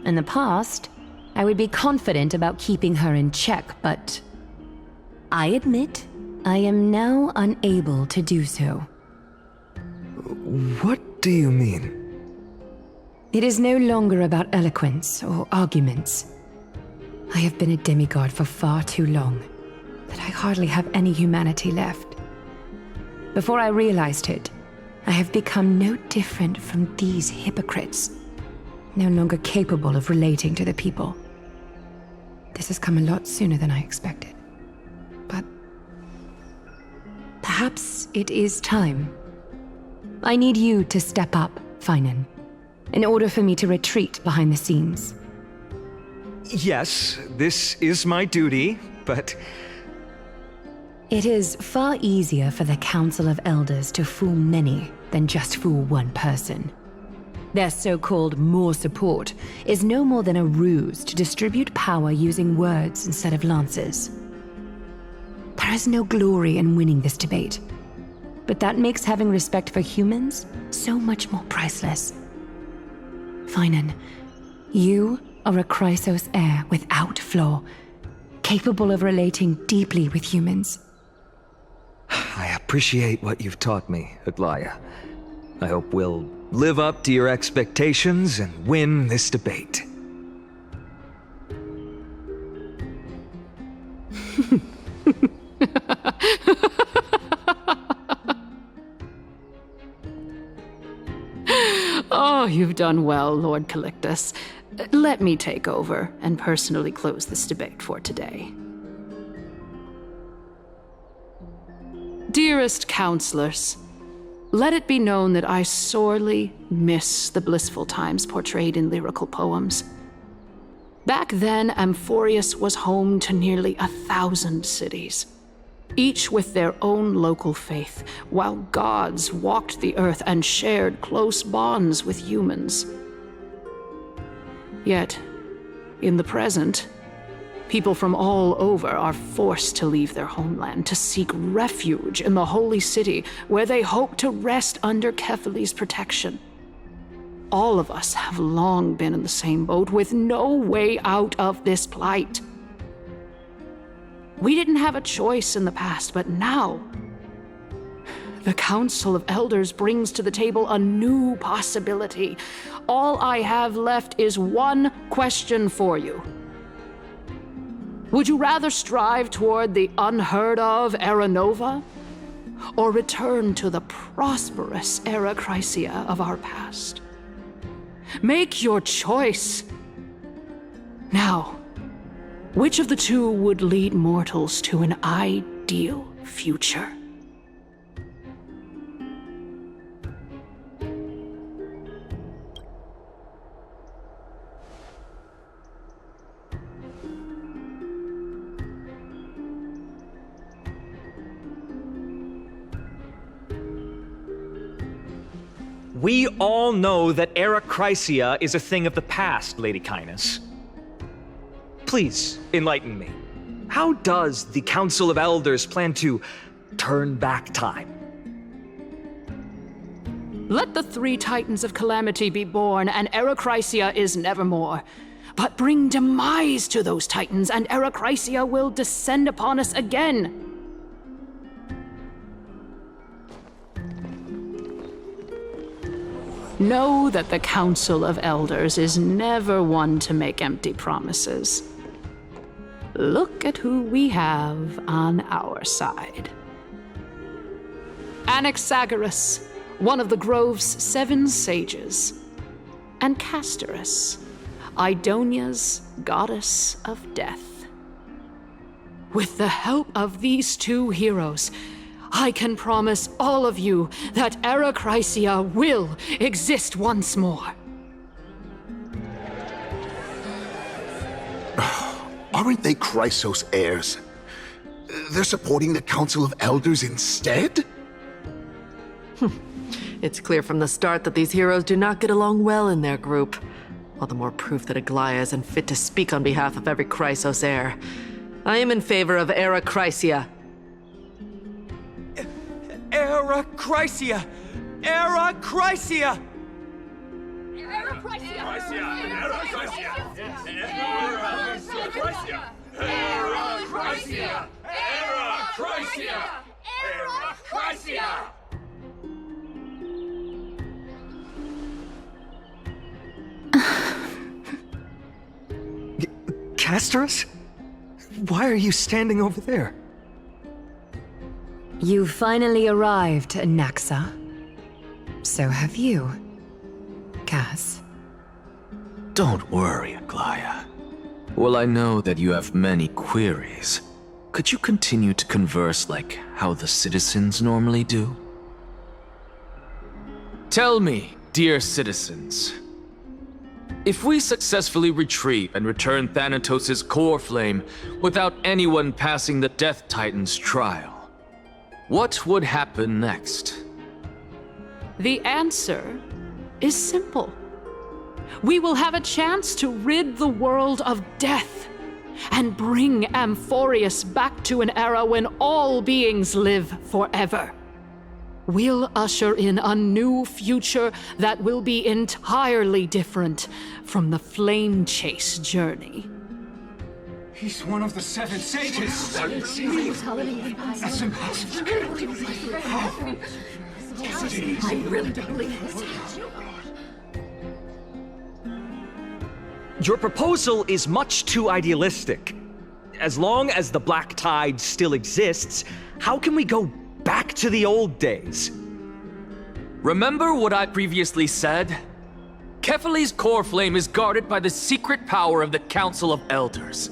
S2: In the past, I would be confident about keeping her in check, but I admit I am now unable to do so.
S5: What do you mean?
S2: It is no longer about eloquence or arguments. I have been a demigod for far too long that I hardly have any humanity left. Before I realized it, I have become no different from these hypocrites, no longer capable of relating to the people. This has come a lot sooner than I expected. But perhaps it is time. I need you to step up, Finan, in order for me to retreat behind the scenes.
S5: Yes, this is my duty, but...
S2: It is far easier for the Council of Elders to fool many than just fool one person. Their so-called more support is no more than a ruse to distribute power using words instead of lances. There is no glory in winning this debate, but that makes having respect for humans so much more priceless. Finan, you are a Chrysos heir without flaw, capable of relating deeply with humans.
S5: I appreciate what you've taught me, Aglaya. I hope we'll live up to your expectations and win this debate.
S17: Oh, you've done well, Lord Calictus. Let me take over and personally close this debate for today. Dearest counselors, let it be known that I sorely miss the blissful times portrayed in lyrical poems. Back then, Amphorius was home to nearly 1,000 cities, each with their own local faith, while gods walked the earth and shared close bonds with humans. Yet, in the present, people from all over are forced to leave their homeland to seek refuge in the holy city where they hope to rest under Kephaly's protection. All of us have long been in the same boat with no way out of this plight. We didn't have a choice in the past, but now the Council of Elders brings to the table a new possibility. All I have left is one question for you. Would you rather strive toward the unheard of Era Nova, or return to the prosperous Era Chrysia of our past? Make your choice. Now, which of the two would lead mortals to an ideal future?
S9: We all know that Era Chrysia is a thing of the past, Lady Kynus. Please, enlighten me. How does the Council of Elders plan to turn back time?
S17: Let the 3 Titans of Calamity be born, and Era Chrysia is nevermore. But bring demise to those Titans, and Era Chrysia will descend upon us again. Know that the Council of Elders is never one to make empty promises. Look at who we have on our side. Anaxagoras, one of the Grove's 7 sages, and Castorus, Idonia's goddess of death. With the help of these 2 heroes, I can promise all of you that Era Chrysia will exist once more.
S22: Aren't they Chrysos heirs? They're supporting the Council of Elders instead?
S23: It's clear from the start that these heroes do not get along well in their group. All the more proof that Aglaya isn't fit to speak on behalf of every Chrysos heir. I am in favor of Era Chrysia.
S9: Era Chrysia! Era Chrysia!
S21: Era Chrysia! Era Chrysia! Era Chrysia! Era Chrysia! Era Chrysia!
S5: Castorus? Why are you standing over there?
S2: You finally arrived, Naxa. So have you, Cass.
S8: Don't worry, Aglaya. Well, I know that you have many queries. Could you continue to converse like how the citizens normally do? Tell me, dear citizens, if we successfully retrieve and return Thanatos' core flame without anyone passing the Death Titan's trial, what would happen next?
S17: The answer is simple. We will have a chance to rid the world of death and bring Amphorius back to an era when all beings live forever. We'll usher in a new future that will be entirely different from the flame chase journey.
S11: He's one of the 7 sages. That's impossible.
S17: I really don't believe this.
S9: Your proposal is much too idealistic. As long as the Black Tide still exists, how can we go back to the old days?
S8: Remember what I previously said? Kefali's core flame is guarded by the secret power of the Council of Elders.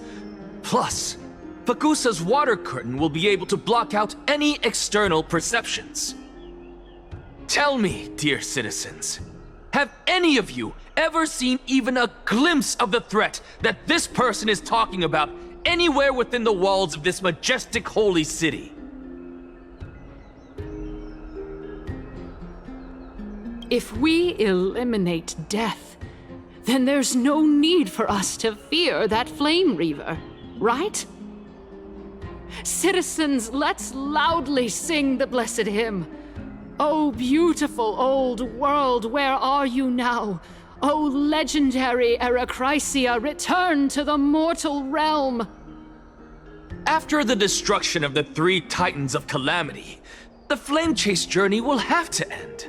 S8: Plus, Fagusa's water curtain will be able to block out any external perceptions. Tell me, dear citizens, have any of you ever seen even a glimpse of the threat that this person is talking about anywhere within the walls of this majestic holy city?
S17: If we eliminate death, then there's no need for us to fear that flame reaver, right? Citizens, let's loudly sing the blessed hymn. Oh, beautiful old world, where are you now? Oh, legendary Erechrysia, return to the mortal realm.
S8: After the destruction of the 3 Titans of Calamity, the flame chase journey will have to end.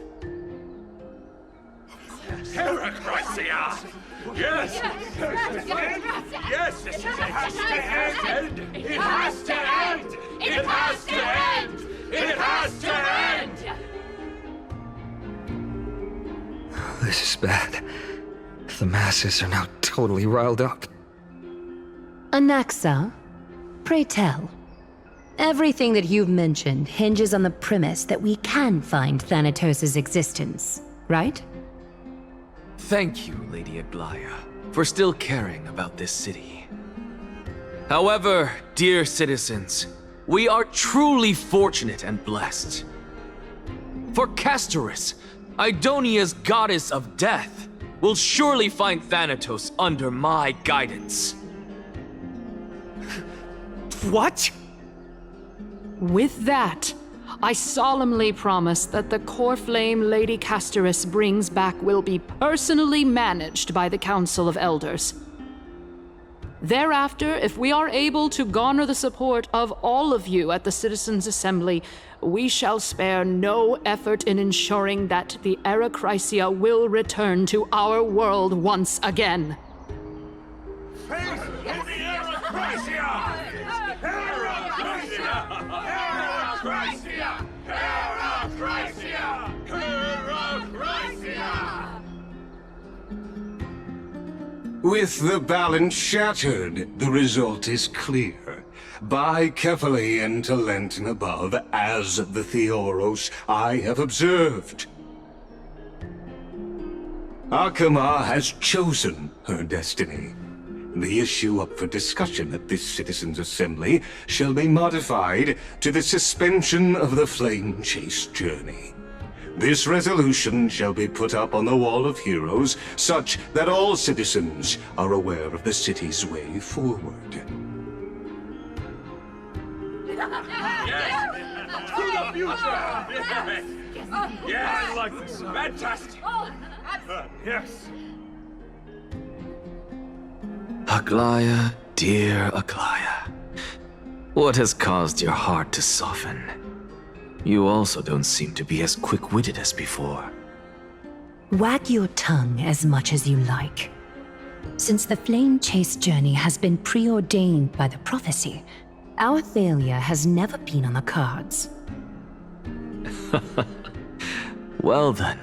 S21: Erechrysia! Yes! Yes! It has to end! It has to end! It has to end! It has to end!
S5: This is bad. The masses are now totally riled up.
S2: Naxa, pray tell. Everything that you've mentioned hinges on the premise that we can find Thanatos' existence, right?
S8: Thank you, Lady Aglaya, for still caring about this city. However, dear citizens, we are truly fortunate and blessed. For Castorus, Idonia's goddess of death, will surely find Thanatos under my guidance.
S9: What?
S17: With that, I solemnly promise that the core flame Lady Castorus brings back will be personally managed by the Council of Elders. Thereafter, if we are able to garner the support of all of you at the Citizens' Assembly, we shall spare no effort in ensuring that the Erechrysia will return to our world once again.
S10: With the balance shattered, the result is clear. By Kefali and Talent and above, as the Theoros I have observed. Akama has chosen her destiny. The issue up for discussion at this Citizens' Assembly shall be modified to the suspension of the flame chase journey. This resolution shall be put up on the Wall of Heroes, such that all citizens are aware of the city's way forward.
S21: Yes! To the future!
S11: Yeah, I like this. Fantastic. Yes.
S8: Aglaya, dear Aglaya. What has caused your heart to soften? You also don't seem to be as quick-witted as before.
S2: Wag your tongue as much as you like. Since the flame chase journey has been preordained by the prophecy, our failure has never been on the cards.
S8: Well then,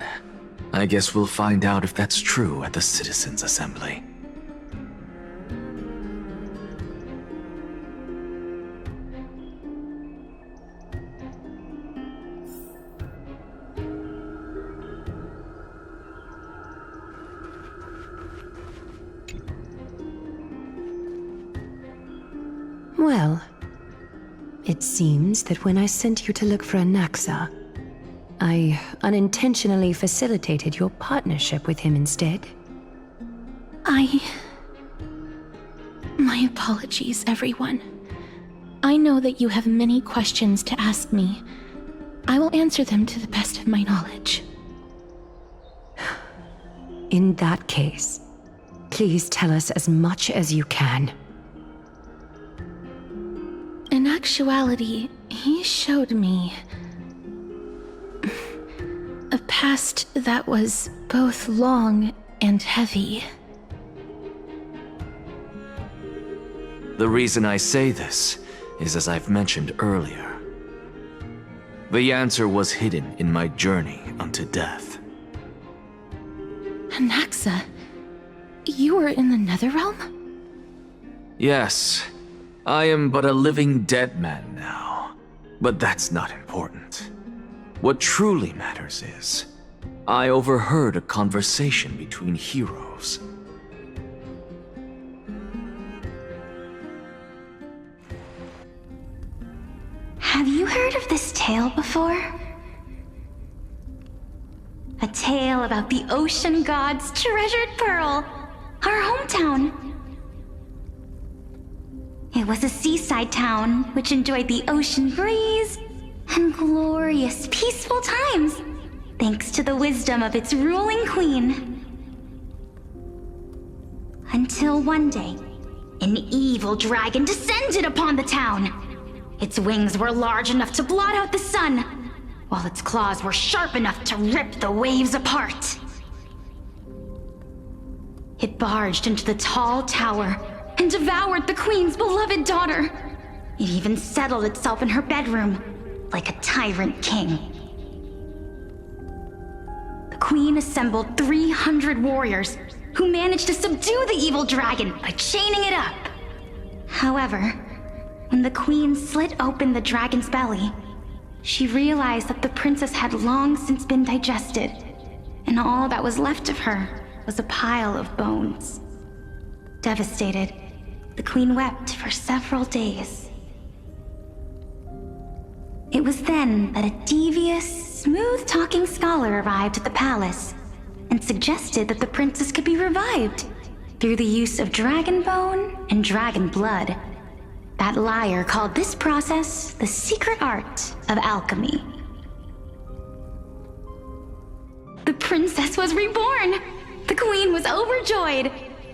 S8: I guess we'll find out if that's true at the Citizens' Assembly.
S2: Well, it seems that when I sent you to look for Anaxa, I unintentionally facilitated your partnership with him instead.
S3: My apologies, everyone. I know that you have many questions to ask me. I will answer them to the best of my knowledge.
S2: In that case, please tell us as much as you can.
S3: In actuality, he showed me a past that was both long and heavy.
S8: The reason I say this is as I've mentioned earlier. The answer was hidden in my journey unto death.
S3: Anaxa, you were in the Netherrealm?
S8: Yes, I am but a living dead man now, but that's not important. What truly matters is, I overheard a conversation between heroes.
S6: Have you heard of this tale before? A tale about the ocean god's treasured pearl, our hometown. It was a seaside town which enjoyed the ocean breeze and glorious, peaceful times, thanks to the wisdom of its ruling queen. Until one day, an evil dragon descended upon the town. Its wings were large enough to blot out the sun, while its claws were sharp enough to rip the waves apart. It barged into the tall tower and devoured the queen's beloved daughter. It even settled itself in her bedroom, like a tyrant king. The queen assembled 300 warriors who managed to subdue the evil dragon by chaining it up. However, when the queen slit open the dragon's belly, she realized that the princess had long since been digested, and all that was left of her was a pile of bones. Devastated, the queen wept for several days. It was then that a devious, smooth-talking scholar arrived at the palace and suggested that the princess could be revived through the use of dragon bone and dragon blood. That liar called this process the secret art of alchemy. The princess was reborn! The queen was overjoyed,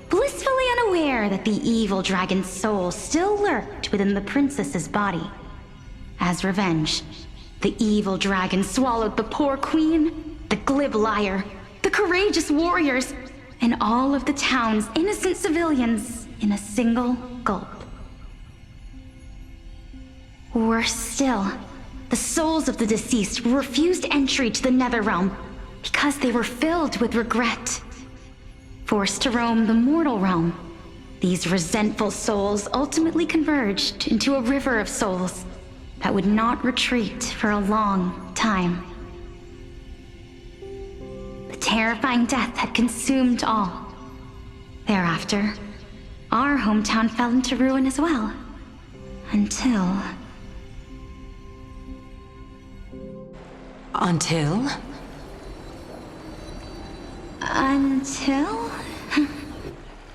S6: blissfully unaware that the evil dragon's soul still lurked within the princess's body. As revenge, the evil dragon swallowed the poor queen, the glib liar, the courageous warriors, and all of the town's innocent civilians in a single gulp. Worse still, the souls of the deceased refused entry to the Netherrealm because they were filled with regret. Forced to roam the mortal realm, these resentful souls ultimately converged into a river of souls that would not retreat for a long time. The terrifying death had consumed all. Thereafter, our hometown fell into ruin as well. Until...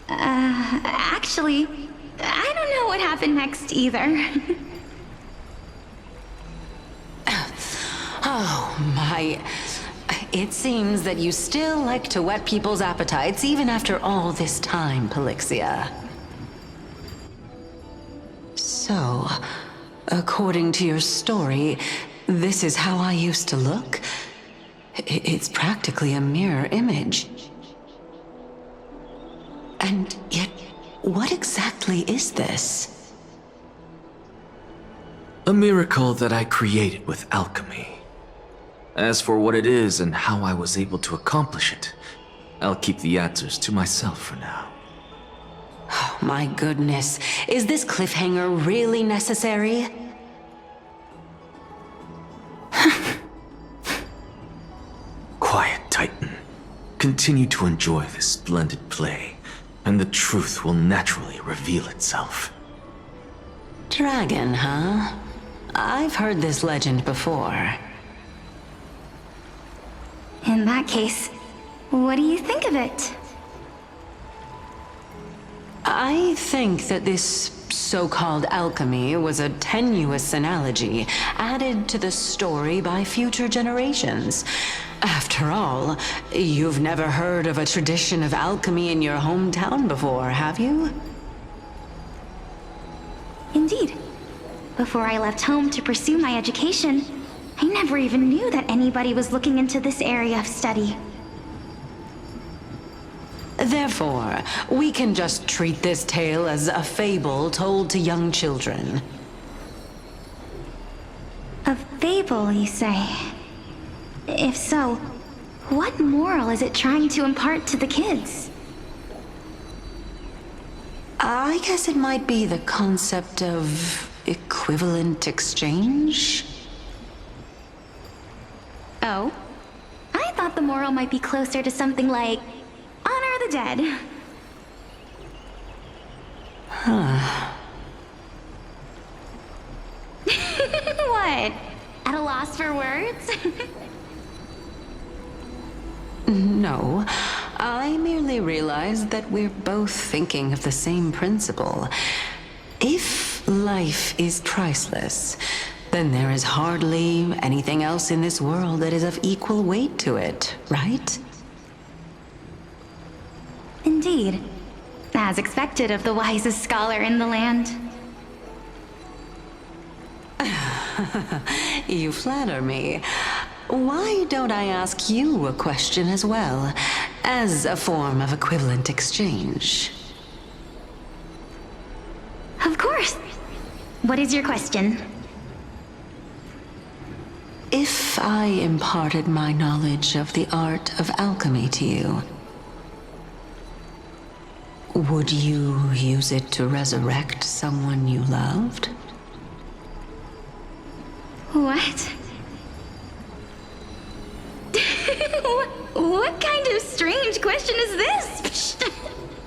S6: Actually, I don't know what happened next either.
S4: Oh, My... It seems that you still like to whet people's appetites even after all this time, Pelixia. So, according to your story, this is how I used to look? It's practically a mirror image. And yet, what exactly is this?
S8: A miracle that I created with alchemy. As for what it is and how I was able to accomplish it, I'll keep the answers to myself for now.
S4: Oh, my goodness. Is this cliffhanger really necessary?
S8: Quiet, Titan. Continue to enjoy this splendid play, and the truth will naturally reveal itself.
S4: Dragon, huh? I've heard this legend before.
S1: In that case, what do you think of it?
S4: I think that this so-called alchemy was a tenuous analogy added to the story by future generations. After all, you've never heard of a tradition of alchemy in your hometown before, have you?
S1: Indeed. Before I left home to pursue my education, I never even knew that anybody was looking into this area of study.
S4: Therefore, we can just treat this tale as a fable told to young children.
S1: A fable, you say? If so, what moral is it trying to impart to the kids?
S4: I guess it might be the concept of equivalent exchange?
S1: Oh? I thought the moral might be closer to something like honor the dead.
S4: Huh.
S1: What? At a loss for words?
S4: No, I merely realized that we're both thinking of the same principle. If life is priceless, then there is hardly anything else in this world that is of equal weight to it, right?
S1: Indeed. As expected of the wisest scholar in the land.
S4: You flatter me. Why don't I ask you a question as well, as a form of equivalent exchange?
S1: Of course. What is your question?
S4: If I imparted my knowledge of the art of alchemy to you, would you use it to resurrect someone you loved?
S1: What? What kind of strange question is this?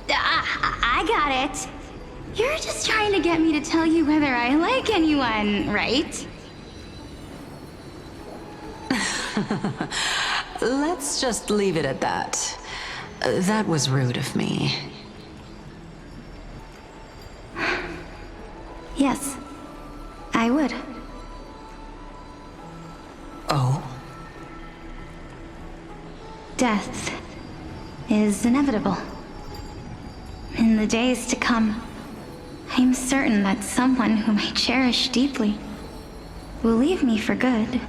S1: I got it. You're just trying to get me to tell you whether I like anyone, right?
S4: Let's just leave it at that. That was rude of me.
S1: Yes, I would.
S4: Oh?
S1: Death is inevitable. In the days to come, I'm certain that someone whom I cherish deeply will leave me for good.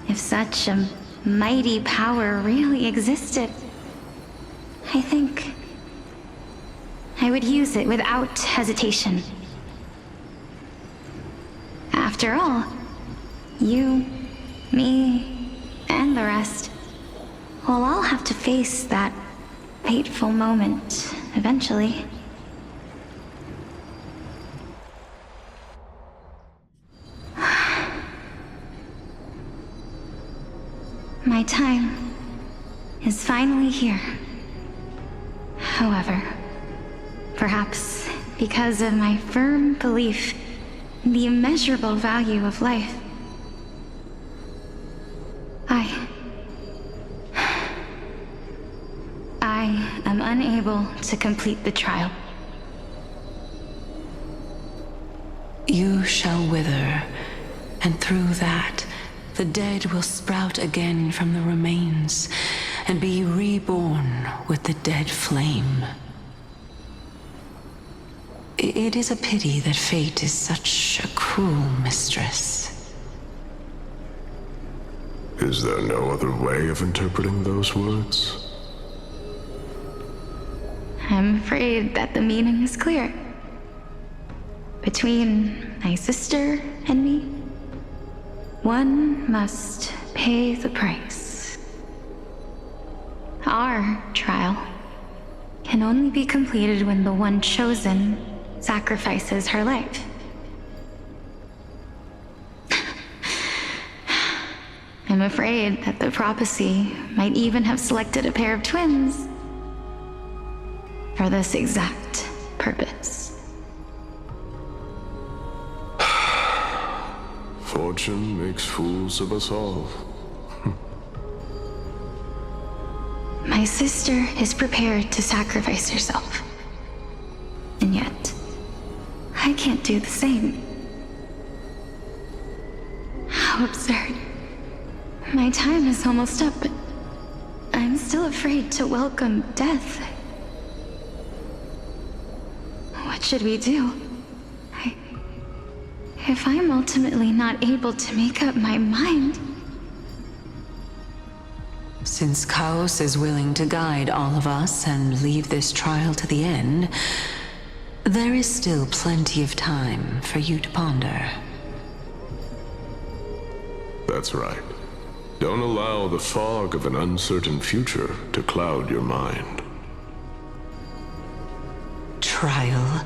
S1: If such a mighty power really existed, I think I would use it without hesitation. After all, you, me, and the rest will all have to face that fateful moment eventually. My time is finally here. However, perhaps because of my firm belief in the immeasurable value of life, I am unable to complete the trial.
S4: You shall wither And through that, the dead will sprout again from the remains and be reborn with the dead flame. It is a pity that fate is such a cruel mistress.
S19: Is there no other way of interpreting those words?
S1: I'm afraid that the meaning is clear. Between my sister and me, one must pay the price. Our trial can only be completed when the one chosen sacrifices her life. I'm afraid that the prophecy might even have selected a pair of twins for this exact purpose.
S19: Fortune makes fools of us all.
S1: My sister is prepared to sacrifice herself. And yet, I can't do the same. How absurd. My time is almost up, but I'm still afraid to welcome death. What should we do? If I'm ultimately not able to make up my mind...
S4: Since Chaos is willing to guide all of us and leave this trial to the end, there is still plenty of time for you to ponder.
S19: That's right. Don't allow the fog of an uncertain future to cloud your mind.
S4: Trial,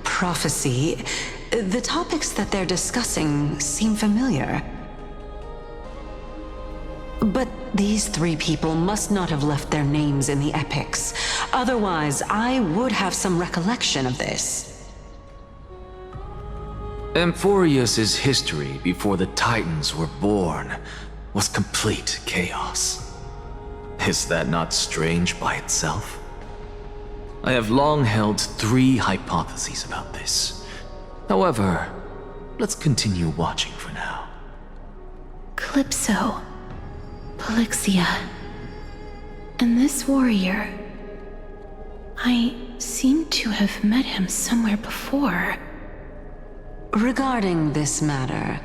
S4: prophecy, the topics that they're discussing seem familiar. But these three people must not have left their names in the epics. Otherwise, I would have some recollection of this.
S8: Amphorius's history before the Titans were born was complete chaos. Is that not strange by itself? I have long held 3 hypotheses about this. However, let's continue watching for now.
S3: Calypso, Polixia, and this warrior. I seem to have met him somewhere before.
S4: Regarding this matter,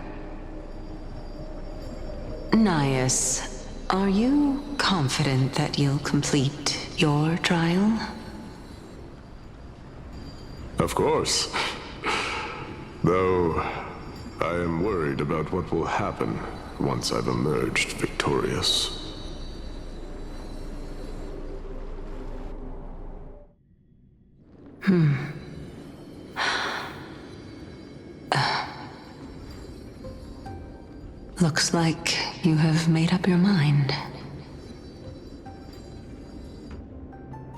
S4: Nias, are you confident that you'll complete your trial?
S19: Of course. Though, I am worried about what will happen once I've emerged victorious.
S4: Looks like you have made up your mind.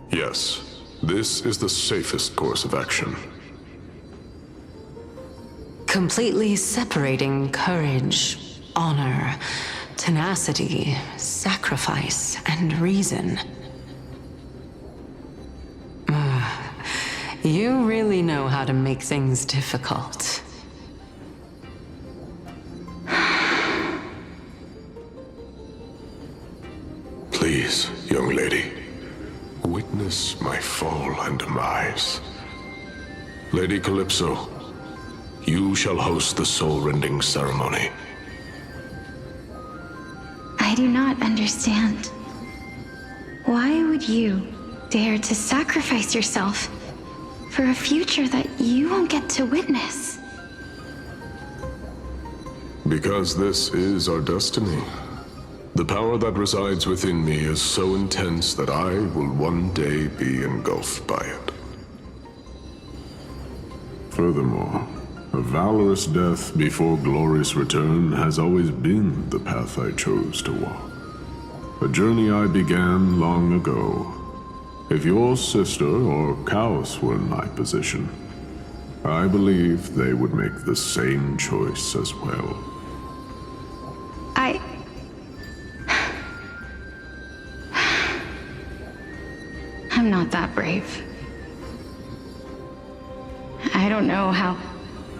S19: Yes, this is the safest course of action.
S4: Completely separating courage, honor, tenacity, sacrifice, and reason. You really know how to make things difficult.
S19: Please, young lady, witness my fall and demise. Lady Calypso, you shall host the soul-rending ceremony.
S1: I do not understand. Why would you dare to sacrifice yourself for a future that you won't get to witness?
S19: Because this is our destiny. The power that resides within me is so intense that I will one day be engulfed by it. Furthermore, a valorous death before glorious return has always been the path I chose to walk. A journey I began long ago. If your sister or Chaos were in my position, I believe they would make the same choice as well.
S1: I'm not that brave. I don't know how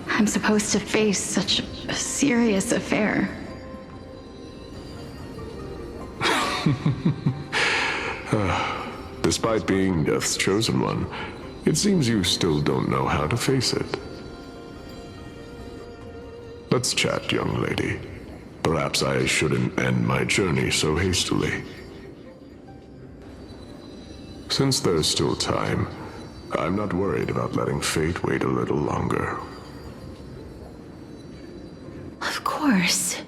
S14: I'm supposed to face such a serious affair.
S19: Despite being Death's chosen one, it seems you still don't know how to face it. Let's chat, young lady. Perhaps I shouldn't end my journey so hastily. Since there's still time, I'm not worried about letting fate wait a little longer.
S3: Of course.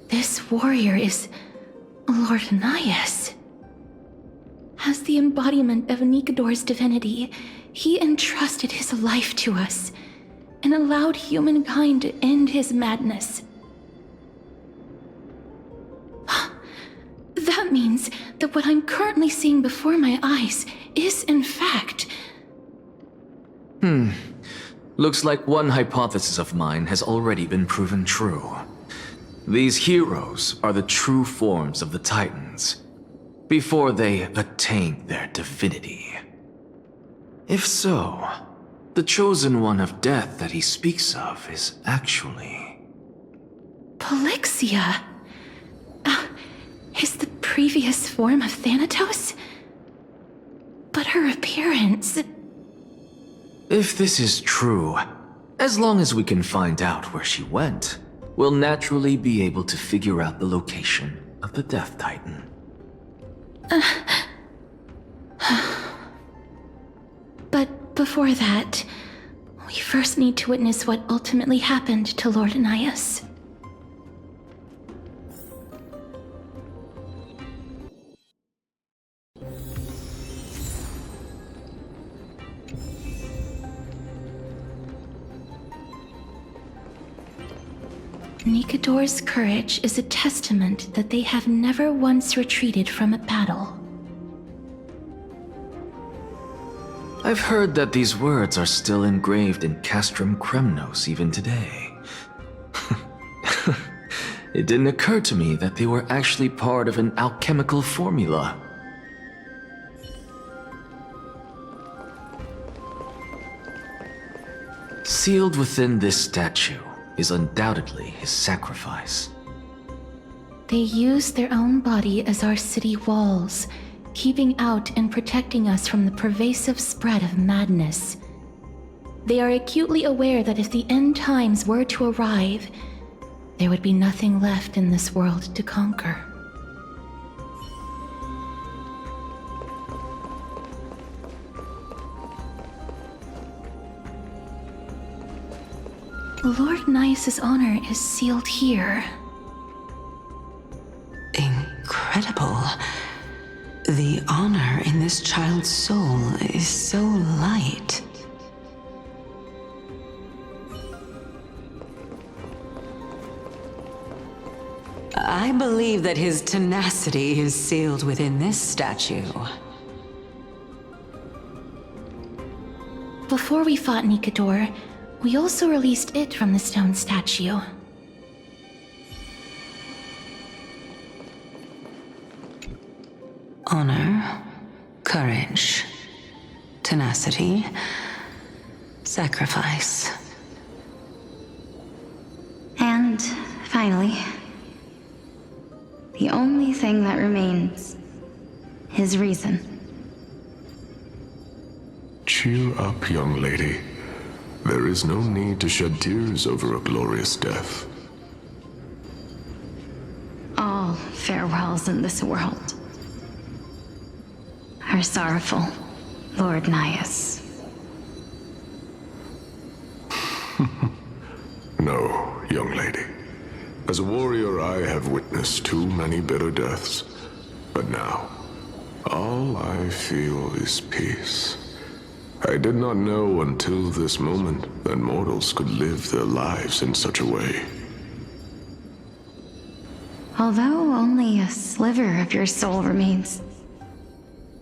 S3: This warrior is Lord Anias. As the embodiment of Nikador's divinity, he entrusted his life to us and allowed humankind to end his madness. That means that what I'm currently seeing before my eyes is, in fact...
S8: Looks like one hypothesis of mine has already been proven true. These heroes are the true forms of the Titans, before they attained their divinity. If so, the chosen one of death that he speaks of is actually...
S3: Polixia? Is the previous form of Thanatos? But her appearance...
S8: If this is true, as long as we can find out where she went, we'll naturally be able to figure out the location of the Death Titan.
S3: But before that, we first need to witness what ultimately happened to Lord Anias. Nikador's courage is a testament that they have never once retreated from a battle.
S8: I've heard that these words are still engraved in Castrum Kremnos even today. It didn't occur to me that they were actually part of an alchemical formula. Sealed within this statue is undoubtedly his sacrifice.
S3: They use their own body as our city walls, keeping out and protecting us from the pervasive spread of madness. They are acutely aware that if the end times were to arrive, there would be nothing left in this world to conquer. Lord Nias's honor is sealed here.
S4: Incredible. The honor in this child's soul is so light. I believe that his tenacity is sealed within this statue.
S3: Before we fought Nikador, we also released it from the stone statue.
S4: Honor, courage, tenacity, sacrifice.
S14: And finally, the only thing that remains is reason.
S19: Cheer up, young lady. There is no need to shed tears over a glorious death.
S14: All farewells in this world are sorrowful, Lord Nias.
S19: No, young lady. As a warrior, I have witnessed too many bitter deaths. But now, all I feel is peace. I did not know until this moment that mortals could live their lives in such a way.
S14: Although only a sliver of your soul remains,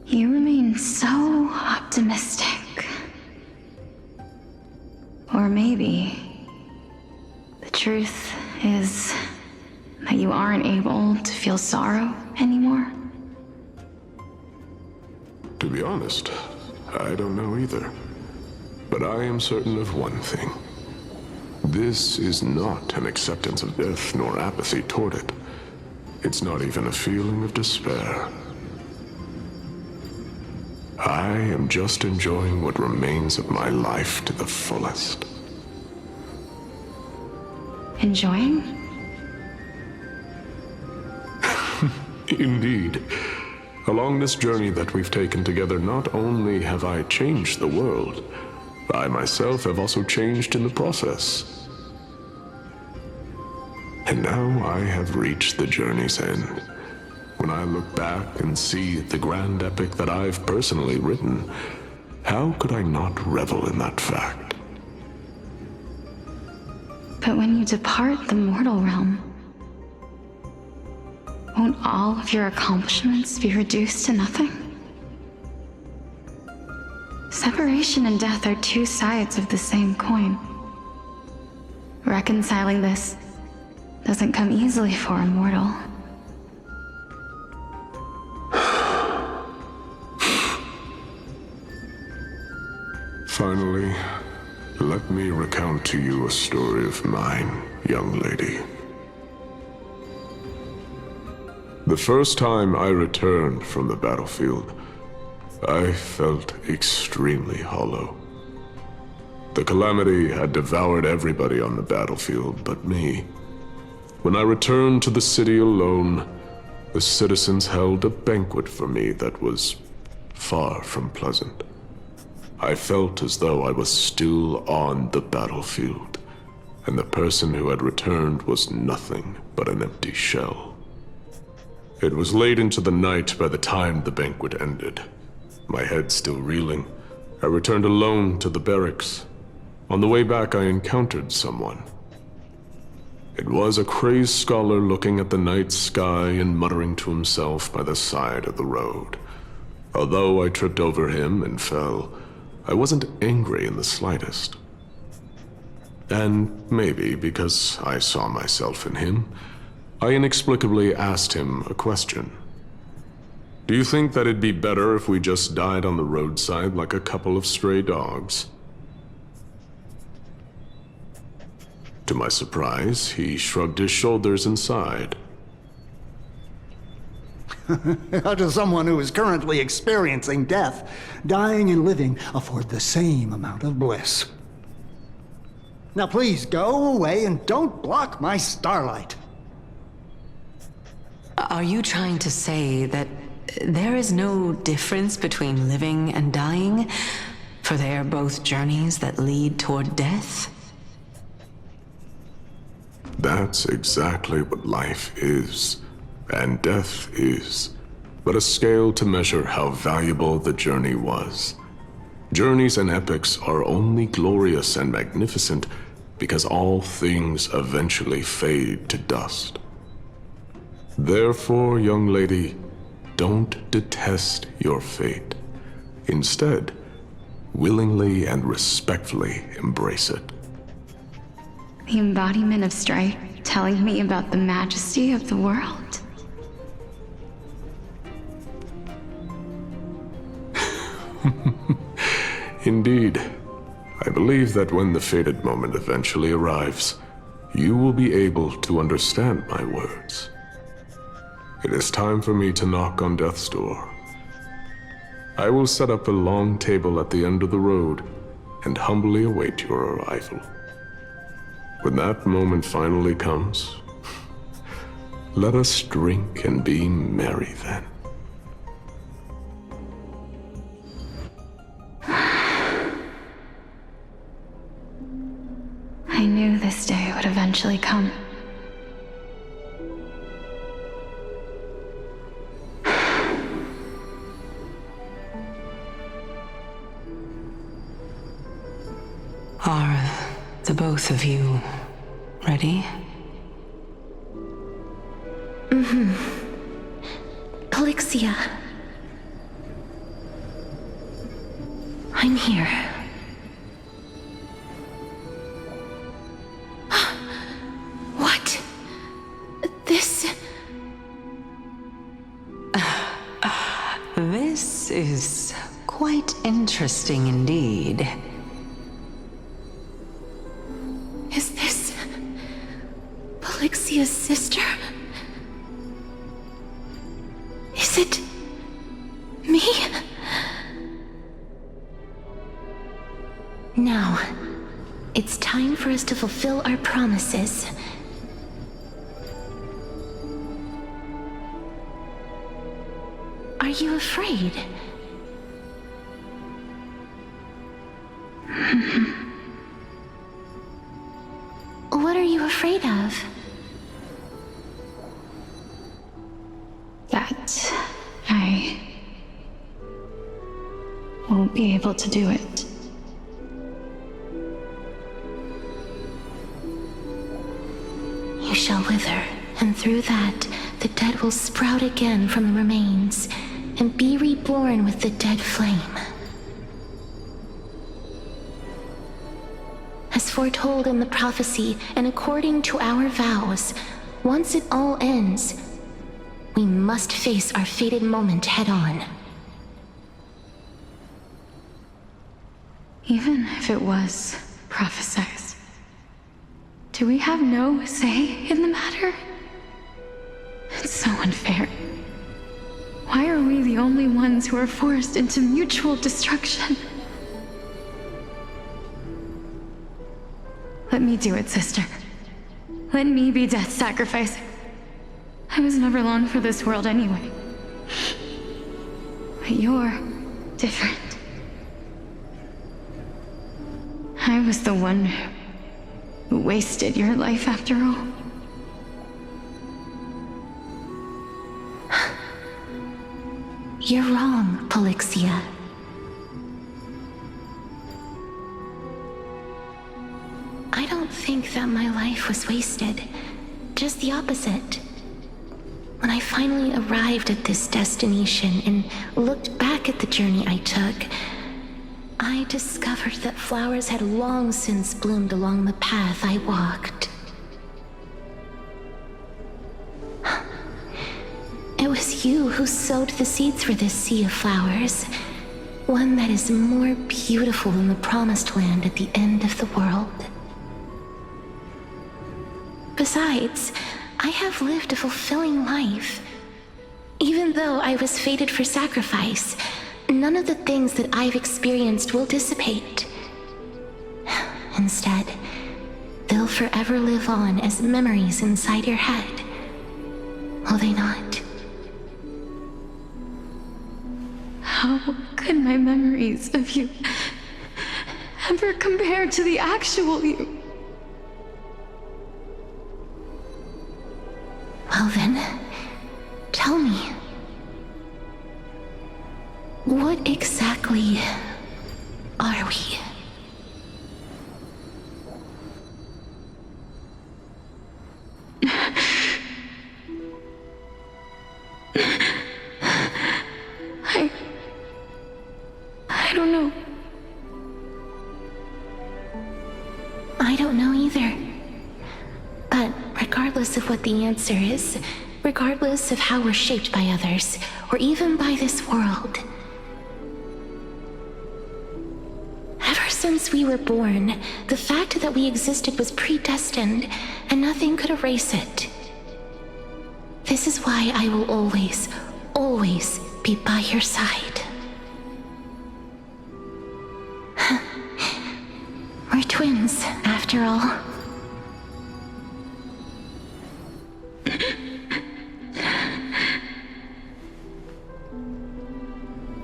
S14: you remain so optimistic. Or maybe the truth is that you aren't able to feel sorrow anymore.
S19: To be honest, I don't know either. But I am certain of one thing. This is not an acceptance of death nor apathy toward it. It's not even a feeling of despair. I am just enjoying what remains of my life to the fullest.
S14: Enjoying?
S19: Indeed. Along this journey that we've taken together, not only have I changed the world, I myself have also changed in the process. And now I have reached the journey's end. When I look back and see the grand epic that I've personally written, how could I not revel in that fact?
S14: But when you depart the mortal realm, won't all of your accomplishments be reduced to nothing? Separation and death are two sides of the same coin. Reconciling this doesn't come easily for a mortal.
S19: Finally, let me recount to you a story of mine, young lady. The first time I returned from the battlefield, I felt extremely hollow. The calamity had devoured everybody on the battlefield but me. When I returned to the city alone, the citizens held a banquet for me that was far from pleasant. I felt as though I was still on the battlefield, and the person who had returned was nothing but an empty shell. It was late into the night by the time the banquet ended. My head still reeling, I returned alone to the barracks. On the way back, I encountered someone. It was a crazed scholar looking at the night sky and muttering to himself by the side of the road. Although I tripped over him and fell, I wasn't angry in the slightest. And maybe because I saw myself in him, I inexplicably asked him a question. Do you think that it'd be better if we just died on the roadside like a couple of stray dogs? To my surprise, he shrugged his shoulders and sighed.
S15: How does someone who is currently experiencing death, dying and living, afford the same amount of bliss? Now please go away and don't block my starlight.
S4: Are you trying to say that there is no difference between living and dying? For they are both journeys that lead toward death?
S19: That's exactly what life is, and death is, but a scale to measure how valuable the journey was. Journeys and epics are only glorious and magnificent because all things eventually fade to dust. Therefore, young lady, don't detest your fate. Instead, willingly and respectfully embrace it.
S14: The embodiment of strife telling me about the majesty of the world.
S19: Indeed. I believe that when the fated moment eventually arrives, you will be able to understand my words. It is time for me to knock on death's door. I will set up a long table at the end of the road and humbly await your arrival. When that moment finally comes, let us drink and be merry then.
S14: I knew this day would eventually come.
S4: Are the both of you ready?
S3: Mm-hmm. Calixia. I'm here. What? This...
S4: This is quite interesting indeed.
S3: Is this... Polyxia's sister? Is it me? Now, it's time for us to fulfill our promises. Are you afraid? What are you afraid of?
S14: That I won't be able to do it.
S3: You shall wither, and through that, the dead will sprout again from the remains, and be reborn with the dead flame. As foretold in the prophecy, and according to our vows, once it all ends, we must face our fated moment head-on.
S14: Even if it was prophesied, do we have no say in the matter? It's so unfair. Why are we the only ones who are forced into mutual destruction? Let me do it, sister. Let me be death's sacrifice. I was never long for this world anyway. But you're different. I was the one who wasted your life after all.
S3: You're wrong, Polyxia. I don't think that my life was wasted. Just the opposite. When I finally arrived at this destination and looked back at the journey I took, I discovered that flowers had long since bloomed along the path I walked. It was you who sowed the seeds for this sea of flowers, one that is more beautiful than the promised land at the end of the world. Besides, I have lived a fulfilling life. Even though I was fated for sacrifice, none of the things that I've experienced will dissipate. Instead, they'll forever live on as memories inside your head. Will they not?
S14: How could my memories of you ever compare to the actual you?
S3: Well then, tell me. What exactly are we?
S14: I don't know.
S3: I don't know either. But regardless of what the answer is, regardless of how we're shaped by others, or even by this world, ever since we were born, the fact that we existed was predestined, and nothing could erase it. This is why I will always, always be by your side. We're twins, after all.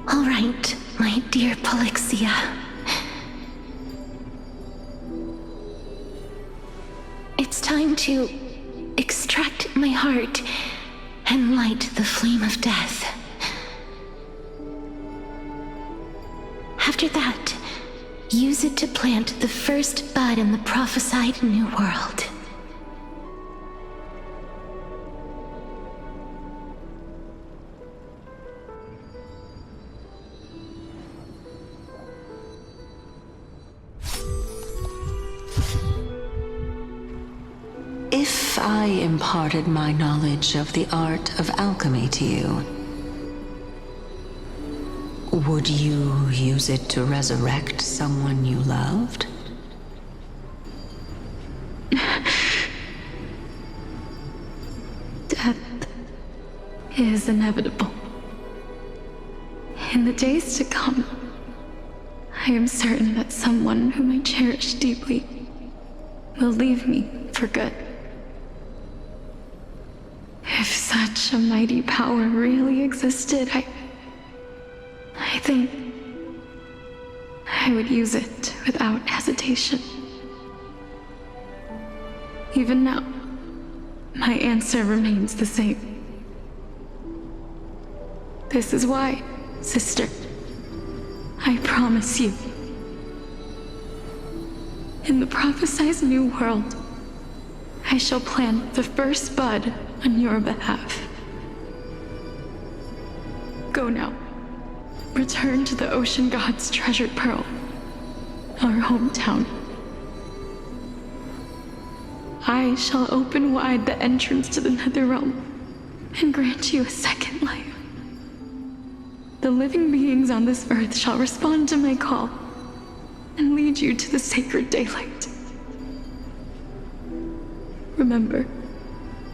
S3: All right, my dear Polyxia. It's time to extract my heart and light the flame of death. After that, use it to plant the first bud in the prophesied new world.
S4: If I imparted my knowledge of the art of alchemy to you, would you use it to resurrect someone you loved?
S14: is inevitable. In the days to come, I am certain that someone whom I cherish deeply will leave me for good. If such a mighty power really existed, I think I would use it without hesitation. Even now, my answer remains the same. This is why, sister, I promise you, in the prophesized new world, I shall plant the first bud on your behalf. Go now. Return to the ocean god's treasured pearl, our hometown. I shall open wide the entrance to the Netherrealm and grant you a second life. The living beings on this earth shall respond to my call and lead you to the sacred daylight. Remember,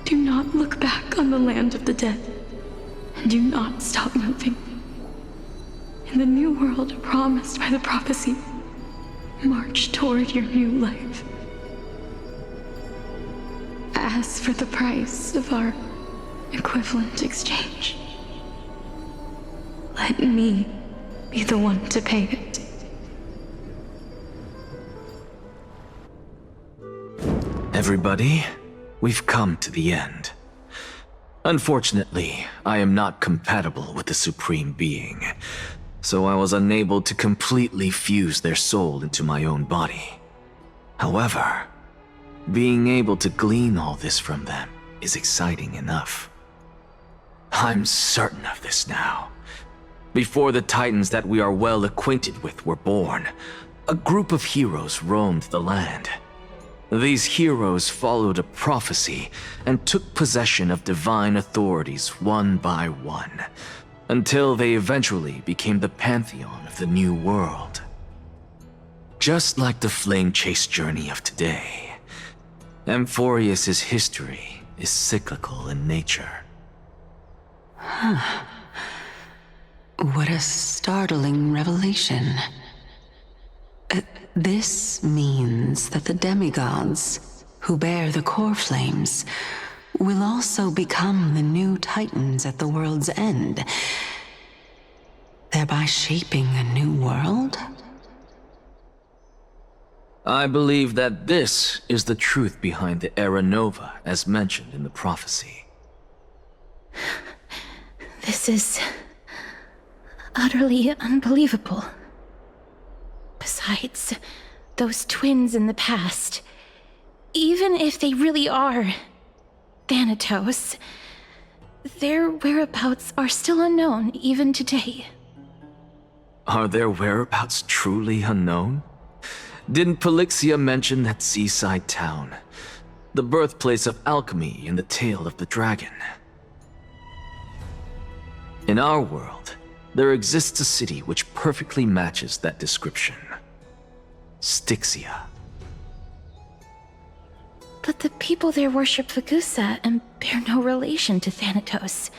S14: do not look back on the land of the dead, and do not stop moving. In the new world promised by the prophecy, march toward your new life. As for the price of our equivalent exchange, let me be the one to pay it.
S8: Everybody, we've come to the end. Unfortunately, I am not compatible with the Supreme Being, so I was unable to completely fuse their soul into my own body. However, being able to glean all this from them is exciting enough. I'm certain of this now. Before the Titans that we are well acquainted with were born, a group of heroes roamed the land. These heroes followed a prophecy and took possession of divine authorities one by one, until they eventually became the pantheon of the new world. Just like the flame chase journey of today, Amphorius's history is cyclical in nature.
S4: Huh. What a startling revelation. This means that the demigods, who bear the core flames, will also become the new Titans at the world's end, thereby shaping a new world?
S8: I believe that this is the truth behind the Era Nova as mentioned in the prophecy.
S3: This is utterly unbelievable. Besides, those twins in the past, even if they really are Thanatos, their whereabouts are still unknown even today.
S8: Are their whereabouts truly unknown? Didn't Polixia mention that seaside town, the birthplace of alchemy in the tale of the dragon? In our world, there exists a city which perfectly matches that description. Styxia.
S3: But the people there worship Fagusa and bear no relation to Thanatos.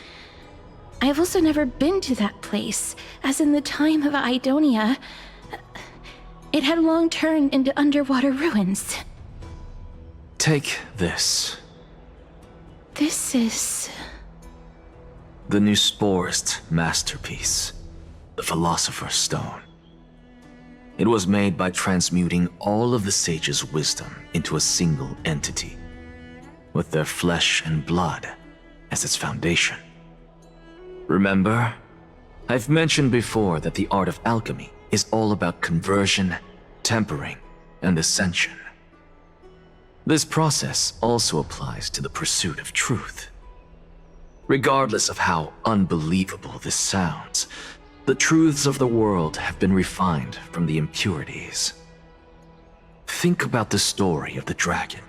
S3: I have also never been to that place, as in the time of Idonia, it had long turned into underwater ruins.
S8: Take this.
S3: This is...
S8: the new Sporist masterpiece, the Philosopher's Stone. It was made by transmuting all of the sages' wisdom into a single entity, with their flesh and blood as its foundation. Remember, I've mentioned before that the art of alchemy is all about conversion, tempering, and ascension. This process also applies to the pursuit of truth. Regardless of how unbelievable this sounds, the truths of the world have been refined from the impurities. Think about the story of the dragon.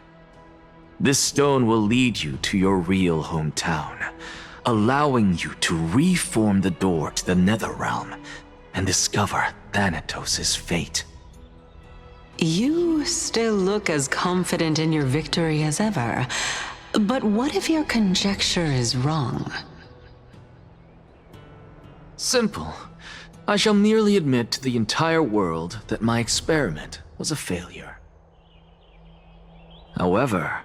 S8: This stone will lead you to your real hometown, allowing you to reform the door to the Netherrealm and discover Thanatos' fate.
S4: You still look as confident in your victory as ever, but what if your conjecture is wrong?
S8: Simple. I shall merely admit to the entire world that my experiment was a failure. However,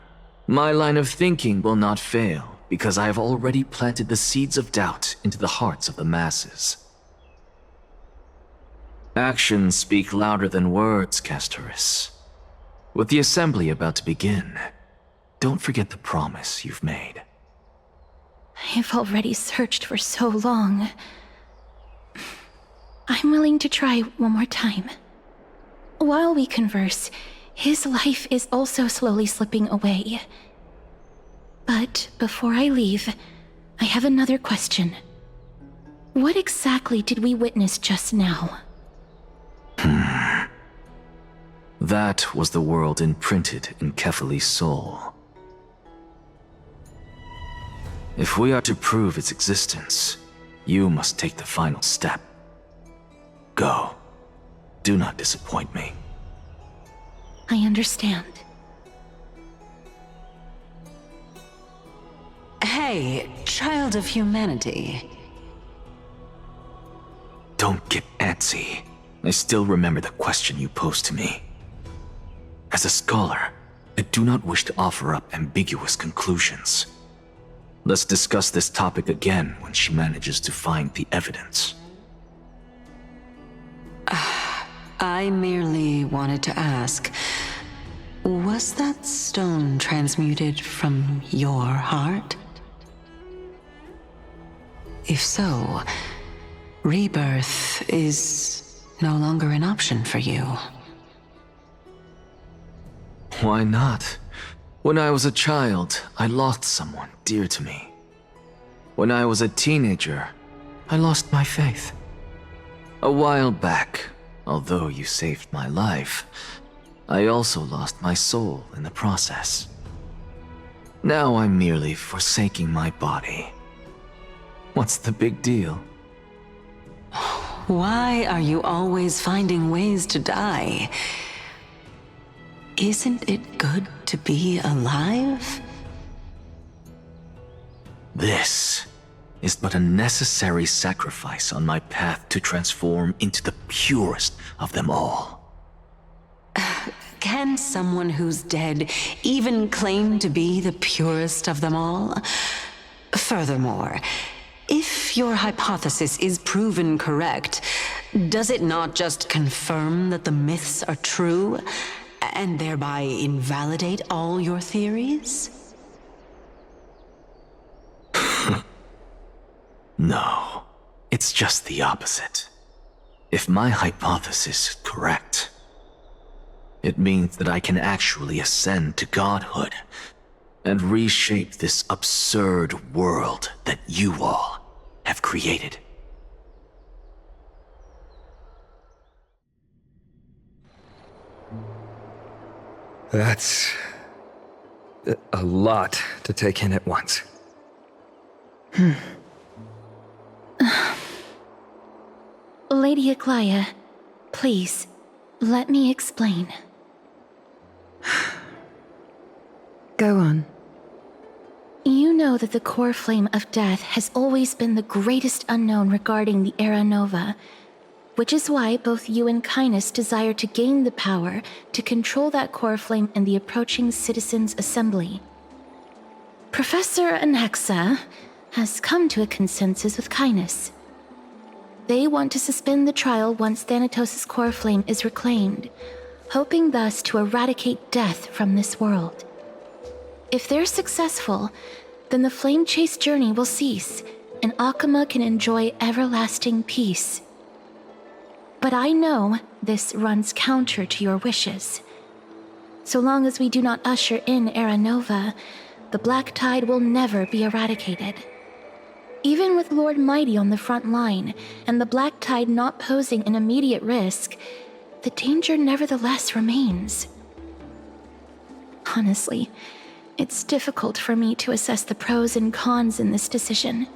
S8: my line of thinking will not fail because I have already planted the seeds of doubt into the hearts of the masses. Actions speak louder than words, Castoris. With the assembly about to begin, don't forget the promise you've made.
S3: I've already searched for so long. I'm willing to try one more time. While we converse, his life is also slowly slipping away. But before I leave, I have another question. What exactly did we witness just now?
S8: That was the world imprinted in Kefali's soul. If we are to prove its existence, you must take the final step. Go. Do not disappoint me.
S3: I understand.
S4: Hey, child of humanity.
S8: Don't get antsy. I still remember the question you posed to me. As a scholar, I do not wish to offer up ambiguous conclusions. Let's discuss this topic again when she manages to find the evidence.
S4: I merely wanted to ask, was that stone transmuted from your heart? If so, rebirth is no longer an option for you.
S8: Why not? When I was a child, I lost someone dear to me. When I was a teenager, I lost my faith. A while back, although you saved my life, I also lost my soul in the process. Now I'm merely forsaking my body. What's the big deal?
S4: Why are you always finding ways to die? Isn't it good to be alive?
S8: This is but a necessary sacrifice on my path to transform into the purest of them all.
S4: Can someone who's dead even claim to be the purest of them all? Furthermore, if your hypothesis is proven correct, does it not just confirm that the myths are true, and thereby invalidate all your theories?
S8: No, it's just the opposite. If my hypothesis is correct, it means that I can actually ascend to godhood and reshape this absurd world that you all have created.
S5: That's a lot to take in at once.
S3: Lady Aglaia, please, let me explain.
S2: Go on.
S3: You know that the core flame of death has always been the greatest unknown regarding the Era Nova, which is why both you and Kindness desire to gain the power to control that core flame in the approaching Citizens' Assembly. Professor Anaxa has come to a consensus with Kindness. They want to suspend the trial once Thanatos' core flame is reclaimed, hoping thus to eradicate death from this world. If they're successful, then the flame chase journey will cease, and Akama can enjoy everlasting peace. But I know this runs counter to your wishes. So long as we do not usher in Era Nova, the Black Tide will never be eradicated. Even with Lord Mighty on the front line, and the Black Tide not posing an immediate risk, the danger nevertheless remains. Honestly, it's difficult for me to assess the pros and cons in this decision.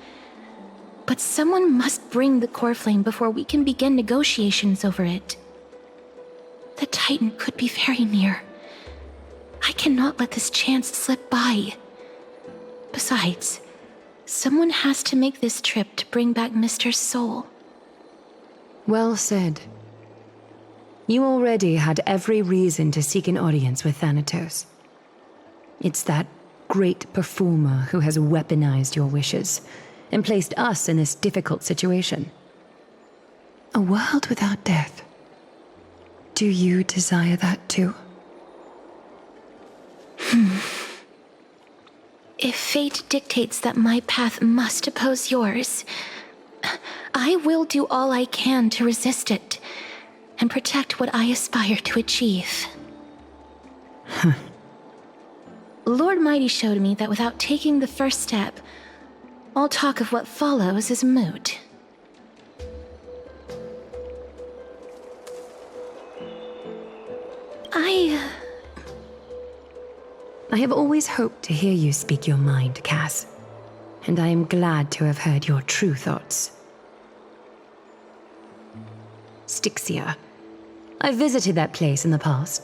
S3: But someone must bring the core flame before we can begin negotiations over it. The Titan could be very near. I cannot let this chance slip by. Besides, Someone has to make this trip to bring back Mr. Soul.
S2: Well said. You already had every reason to seek an audience with Thanatos. It's that great performer who has weaponized your wishes and placed us in this difficult situation. A world without death. Do you desire that too?
S3: If fate dictates that my path must oppose yours, I will do all I can to resist it and protect what I aspire to achieve. Lord Mighty showed me that without taking the first step, all talk of what follows is moot.
S2: I have always hoped to hear you speak your mind, Cass, and I am glad to have heard your true thoughts. Styxia. I visited that place in the past.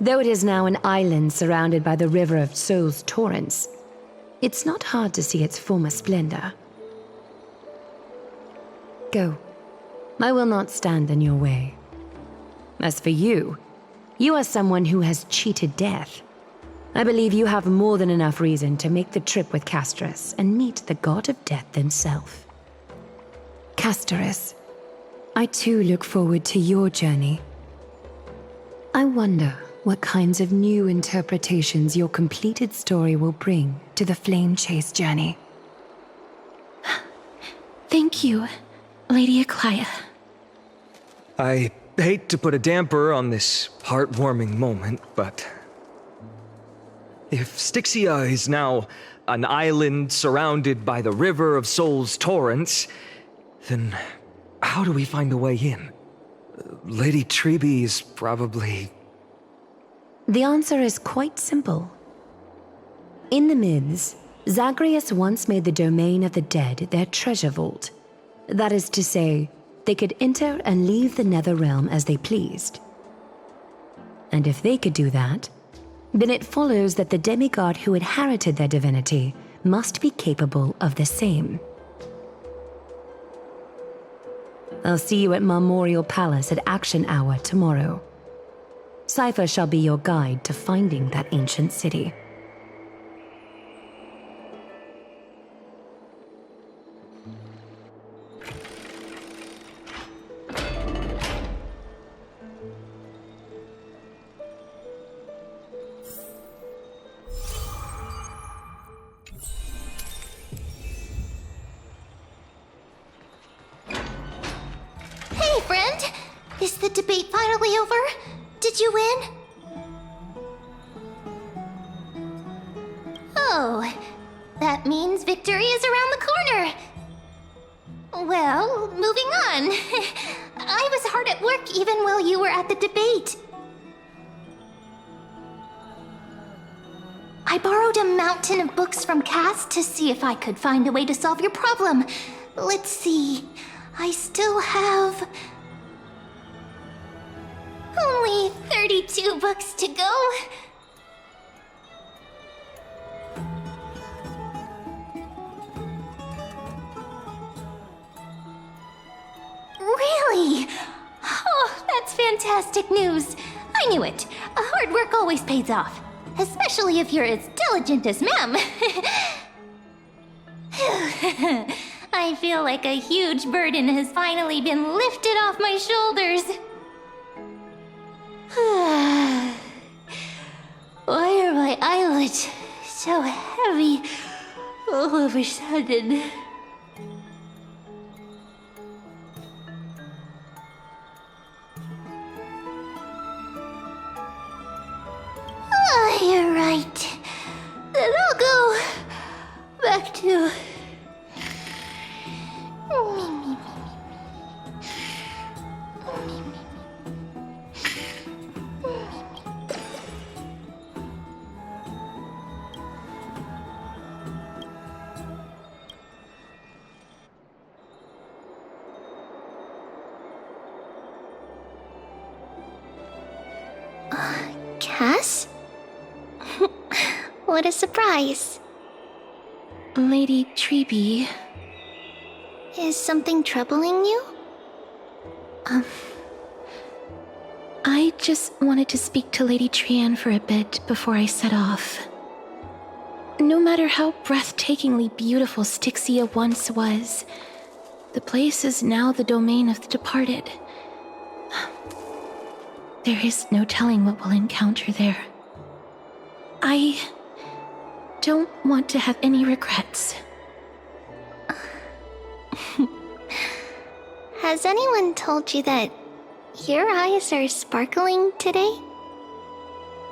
S2: Though it is now an island surrounded by the river of Soul's torrents, it's not hard to see its former splendor. Go. I will not stand in your way. As for you, you are someone who has cheated death. I believe you have more than enough reason to make the trip with Casterus and meet the god of death himself. Casterus, I too look forward to your journey. I wonder what kinds of new interpretations your completed story will bring to the Flame Chase journey.
S3: Thank you, Lady Aglaia.
S5: I hate to put a damper on this heartwarming moment, but if Styxia is now an island surrounded by the river of Soul's torrents, then how do we find a way in? Lady Trebe is probably...
S2: The answer is quite simple. In the myths, Zagreus once made the domain of the dead their treasure vault. That is to say, they could enter and leave the nether realm as they pleased. And if they could do that, then it follows that the demigod who inherited their divinity must be capable of the same. I'll see you at Marmorial Palace at Action Hour tomorrow. Cypher shall be your guide to finding that ancient city.
S6: Is the debate finally over? Did you win? Oh, that means victory is around the corner. Well, moving on. I was hard at work even while you were at the debate. I borrowed a mountain of books from Cass to see if I could find a way to solve your problem. Let's see. I still have... only 32 books to go. Really? Oh, that's fantastic news. I knew it. Hard work always pays off. Especially if you're as diligent as ma'am. I feel like a huge burden has finally been lifted off my shoulders. Why are my eyelids so heavy all of a sudden? Oh, you're right. Then I'll go back to... Cass? What a surprise.
S3: Lady Treby.
S6: Is something troubling you?
S3: I just wanted to speak to Lady Trian for a bit before I set off. No matter how breathtakingly beautiful Styxia once was, the place is now the domain of the departed. There is no telling what we'll encounter there. I don't want to have any regrets.
S6: Has anyone told you that your eyes are sparkling today?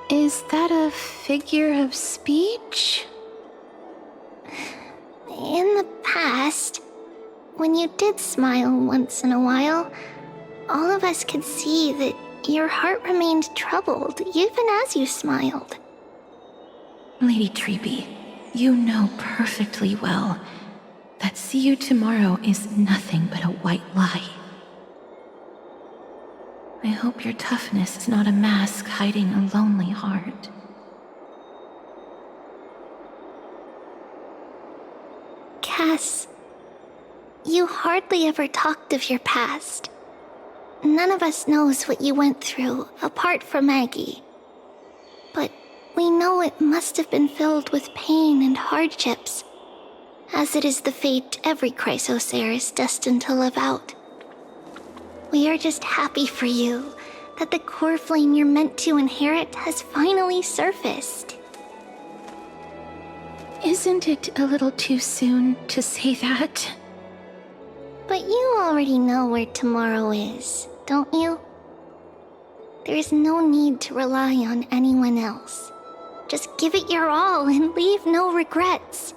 S3: Is that a figure of speech?
S6: In the past, when you did smile once in a while, all of us could see that your heart remained troubled even as you smiled.
S3: Lady Treby, you know perfectly well that see you tomorrow is nothing but a white lie. I hope your toughness is not a mask hiding a lonely heart.
S6: Cass, you hardly ever talked of your past. None of us knows what you went through, apart from Maggie. But we know it must have been filled with pain and hardships, as it is the fate every Chrysos heir is destined to live out. We are just happy for you that the core flame you're meant to inherit has finally surfaced.
S3: Isn't it a little too soon to say that?
S6: But you already know where tomorrow is, don't you? There is no need to rely on anyone else. Just give it your all and leave no regrets.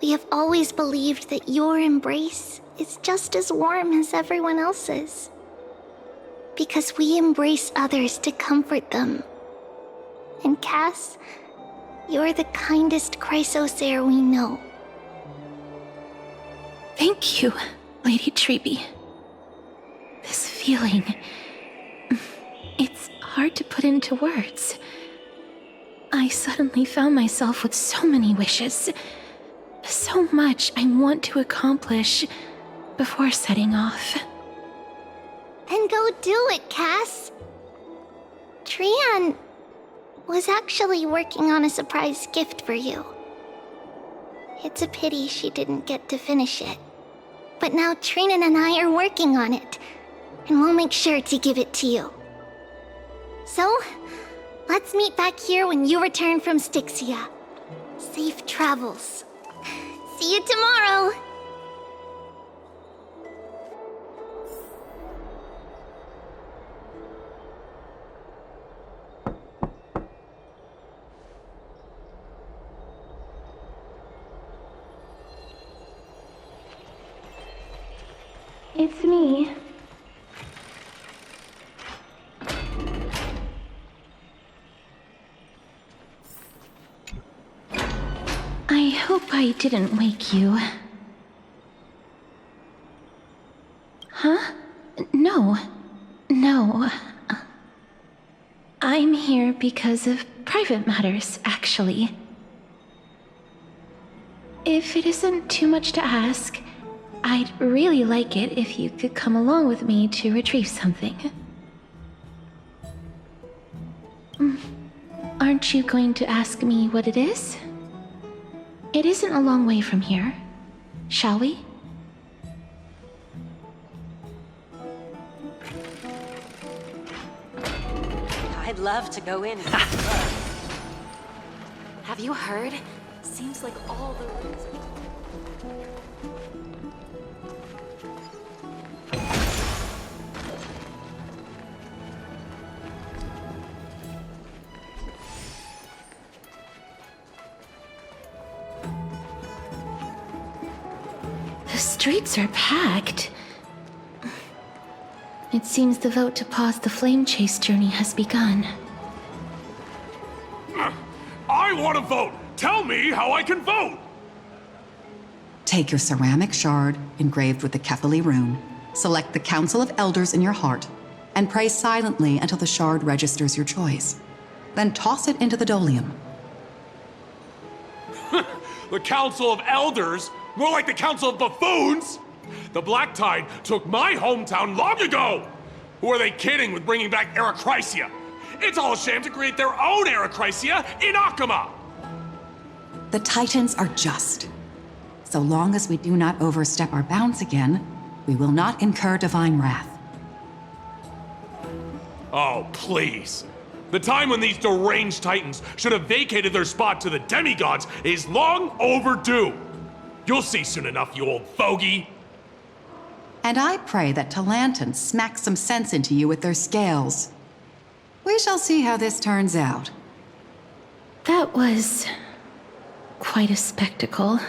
S6: We have always believed that your embrace is just as warm as everyone else's. Because we embrace others to comfort them. And Cass, you're the kindest Chrysos heir we know.
S3: Thank you, Lady Treby. This feeling, it's hard to put into words. I suddenly found myself with so many wishes. So much I want to accomplish before setting off.
S6: Then go do it, Cass. Trian was actually working on a surprise gift for you. It's a pity she didn't get to finish it. But now Trinan and I are working on it, and we'll make sure to give it to you. So, let's meet back here when you return from Styxia. Safe travels. See you tomorrow!
S3: It's me. I hope I didn't wake you. Huh? No. I'm here because of private matters, actually. If it isn't too much to ask, I'd really like it if you could come along with me to retrieve something. Aren't you going to ask me what it is? It isn't a long way from here. Shall we?
S4: I'd love to go in.
S2: Have you heard? Seems like all the rooms...
S3: The streets are packed. It seems the vote to pause the flame chase journey has begun.
S11: I want to vote! Tell me how I can vote!
S16: Take your ceramic shard engraved with the Kephili rune, select the Council of Elders in your heart, and pray silently until the shard registers your choice. Then toss it into the Dolium.
S11: The Council of Elders? More like the Council of Buffoons? The Black Tide took my hometown long ago! Who are they kidding with bringing back Arachrysia? It's all a sham to create their own Arachrysia in Akama!
S16: The Titans are just. So long as we do not overstep our bounds again, we will not incur divine wrath.
S11: Oh, please. The time when these deranged Titans should have vacated their spot to the demigods is long overdue. You'll see soon enough, you old fogey.
S16: And I pray that Talanton smacks some sense into you with their scales. We shall see how this turns out.
S3: That was quite a spectacle.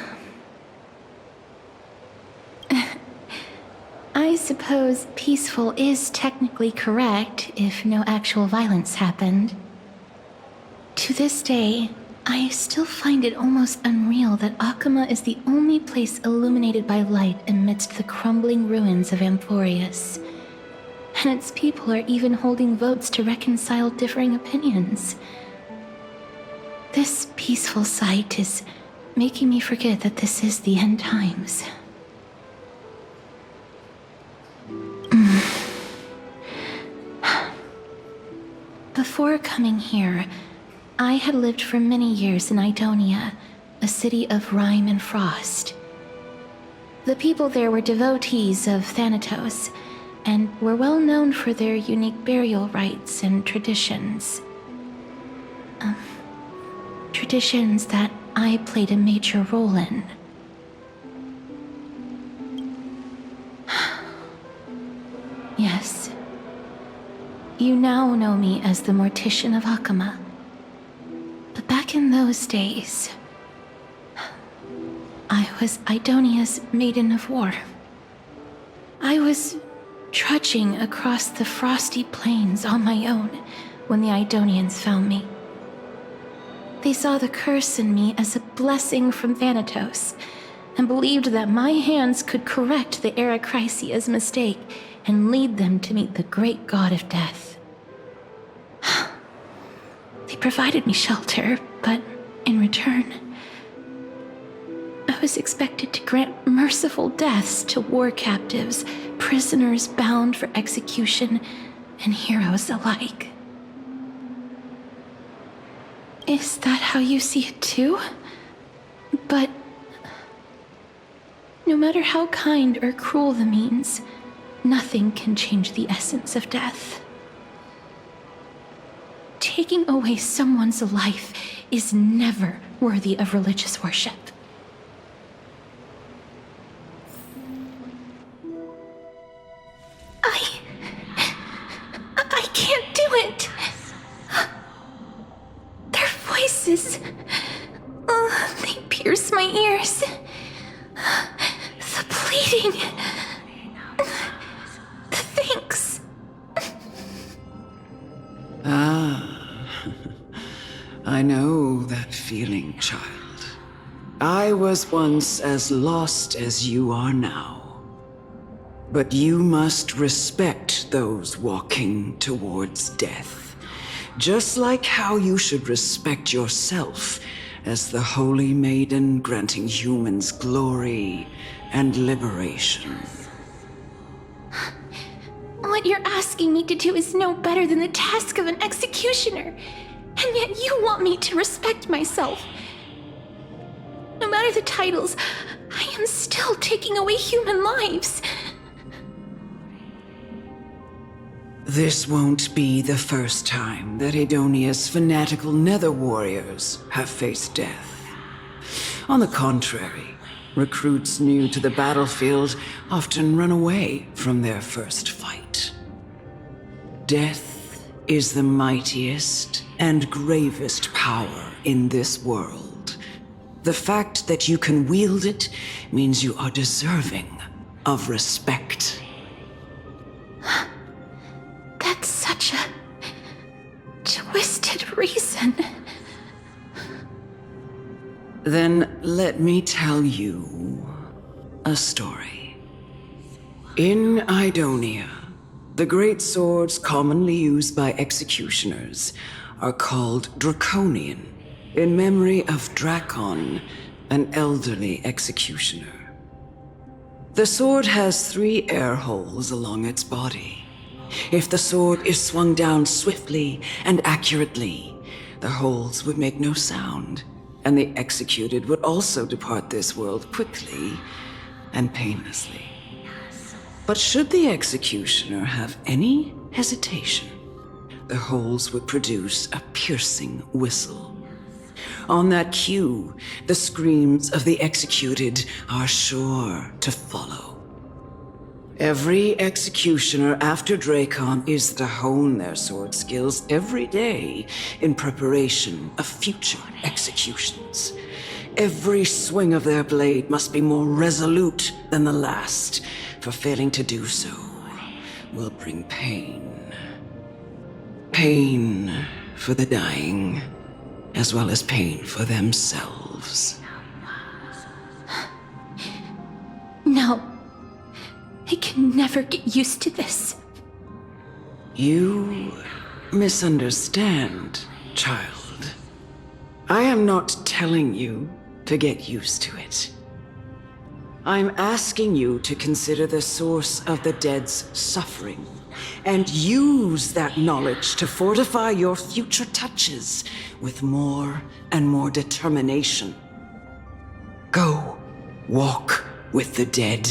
S3: I suppose peaceful is technically correct if no actual violence happened. To this day, I still find it almost unreal that Akama is the only place illuminated by light amidst the crumbling ruins of Amphorius. And its people are even holding votes to reconcile differing opinions. This peaceful sight is making me forget that this is the end times. Before coming here, I had lived for many years in Idonia, a city of rime and frost. The people there were devotees of Thanatos, and were well known for their unique burial rites and traditions. Traditions that I played a major role in. Yes. You now know me as the Mortician of Akama. But back in those days, I was Idonia's Maiden of War. I was trudging across the frosty plains on my own when the Idonians found me. They saw the curse in me as a blessing from Thanatos, and believed that my hands could correct the Arachrysia's mistake and lead them to meet the great god of death. They provided me shelter, but in return, I was expected to grant merciful deaths to war captives, prisoners bound for execution, and heroes alike. Is that how you see it too? But no matter how kind or cruel the means, nothing can change the essence of death. Taking away someone's life is never worthy of religious worship. I can't do it. Their voices, they pierce my ears. The pleading, the thanks.
S13: I know that feeling, child. I was once as lost as you are now. But you must respect those walking towards death, just like how you should respect yourself as the Holy Maiden granting humans glory and liberation.
S3: What you're asking me to do is no better than the task of an executioner, and yet you want me to respect myself. No matter the titles, I am still taking away human lives.
S13: This won't be the first time that Edonia's fanatical nether warriors have faced death. On the contrary, recruits new to the battlefield often run away from their first fight. Death is the mightiest and gravest power in this world. The fact that you can wield it means you are deserving of respect.
S3: That's such a twisted reason.
S13: Then let me tell you a story. In Idonia, the great swords commonly used by executioners are called draconian, in memory of Drakon, an elderly executioner. The sword has 3 air holes along its body. If the sword is swung down swiftly and accurately, the holes would make no sound, and the executed would also depart this world quickly and painlessly. But should the executioner have any hesitation, the holes would produce a piercing whistle. On that cue, the screams of the executed are sure to follow. Every executioner after Drakon is to hone their sword skills every day in preparation of future executions. Every swing of their blade must be more resolute than the last, for failing to do so will bring pain. Pain for the dying, as well as pain for themselves.
S3: No. I can never get used to this.
S13: You misunderstand, child. I am not telling you to get used to it. I'm asking you to consider the source of the dead's suffering and use that knowledge to fortify your future touches with more and more determination. Go, walk with the dead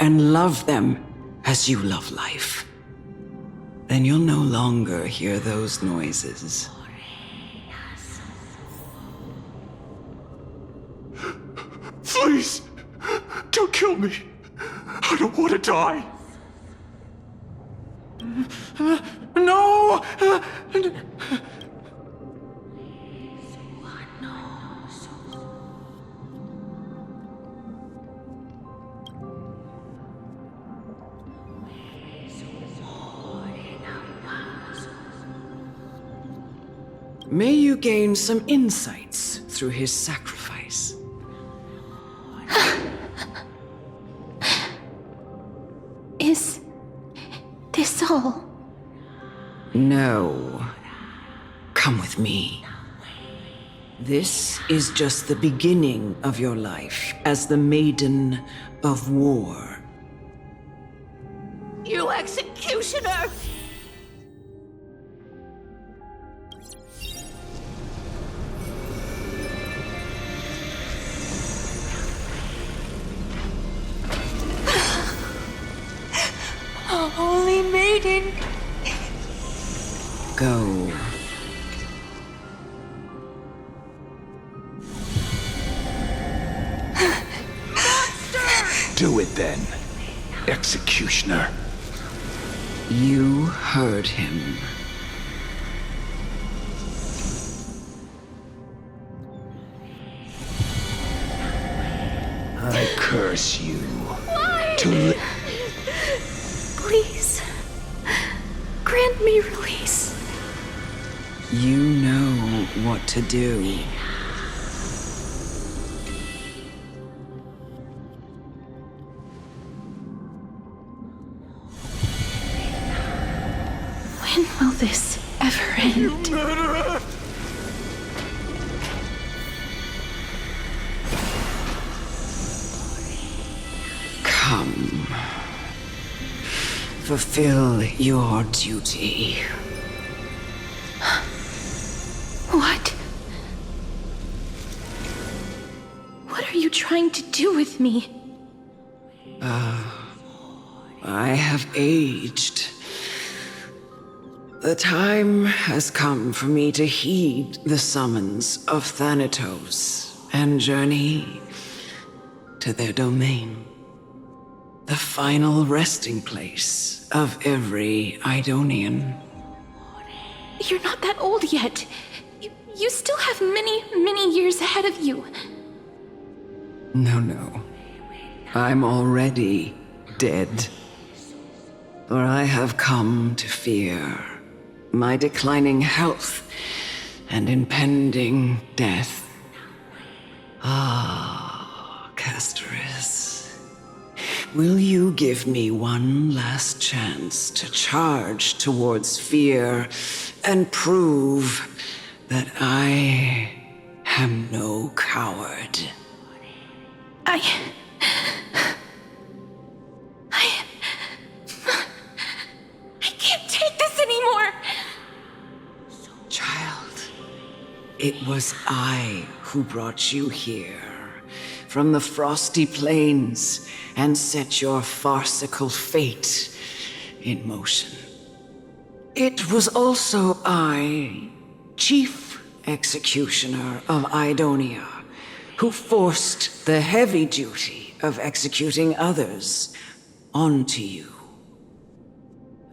S13: and love them as you love life. Then you'll no longer hear those noises.
S11: Please, don't kill me. I don't want to die. No!
S13: May you gain some insights through his sacrifice.
S3: Is this all?
S13: No. Come with me. This is just the beginning of your life as the Maiden of War.
S3: You executioner!
S1: Holy Maiden!
S13: Go.
S12: Do it then, executioner.
S13: You heard him.
S12: I curse you.
S1: Why? Please, grant me release.
S13: You know what to do.
S3: When will this ever end?
S11: You murderer!
S13: Come. Fulfill your duty.
S3: What? What are you trying to do with me?
S13: I have aged. The time has come for me to heed the summons of Thanatos and journey to their domain. The final resting place of every Idonian.
S3: You're not that old yet. You still have many, many years ahead of you.
S13: No. I'm already dead. For I have come to fear my declining health and impending death. Ah, Castoris. Will you give me one last chance to charge towards fear and prove that I am no coward.
S3: I can't take this anymore!
S13: Child, it was I who brought you here from the frosty plains and set your farcical fate in motion. It was also I, Chief Executioner of Idonia, who forced the heavy duty of executing others onto you.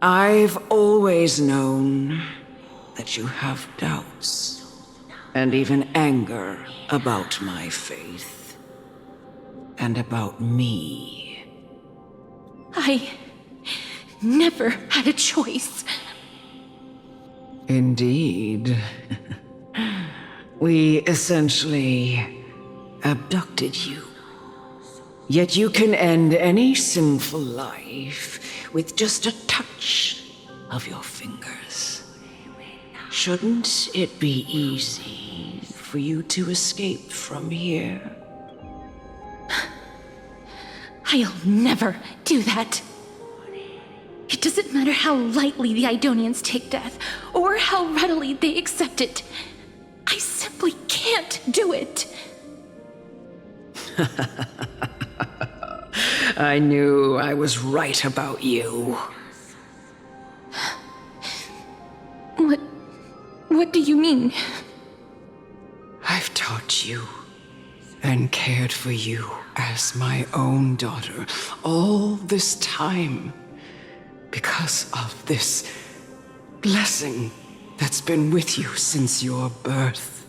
S13: I've always known that you have doubts and even anger about my faith and about me.
S3: I never had a choice.
S13: Indeed. We essentially abducted you. Yet you can end any sinful life with just a touch of your fingers. Shouldn't it be easy for you to escape from here?
S3: I'll never do that. It doesn't matter how lightly the Idonians take death, or how readily they accept it. I simply can't do it.
S13: I knew I was right about you.
S3: What do you mean?
S13: I've taught you and cared for you as my own daughter all this time because of this blessing that's been with you since your birth.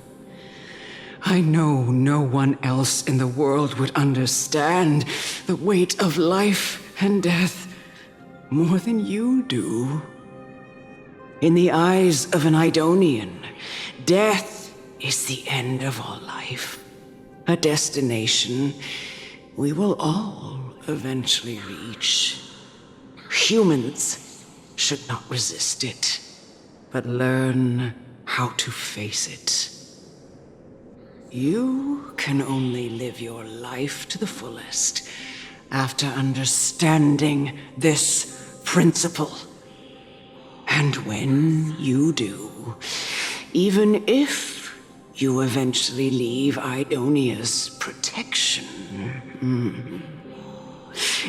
S13: I know no one else in the world would understand the weight of life and death more than you do. In the eyes of an Idonian, death is the end of all life, a destination we will all eventually reach. Humans should not resist it, but learn how to face it. You can only live your life to the fullest after understanding this principle. And when you do, even if you eventually leave Idonia's protection,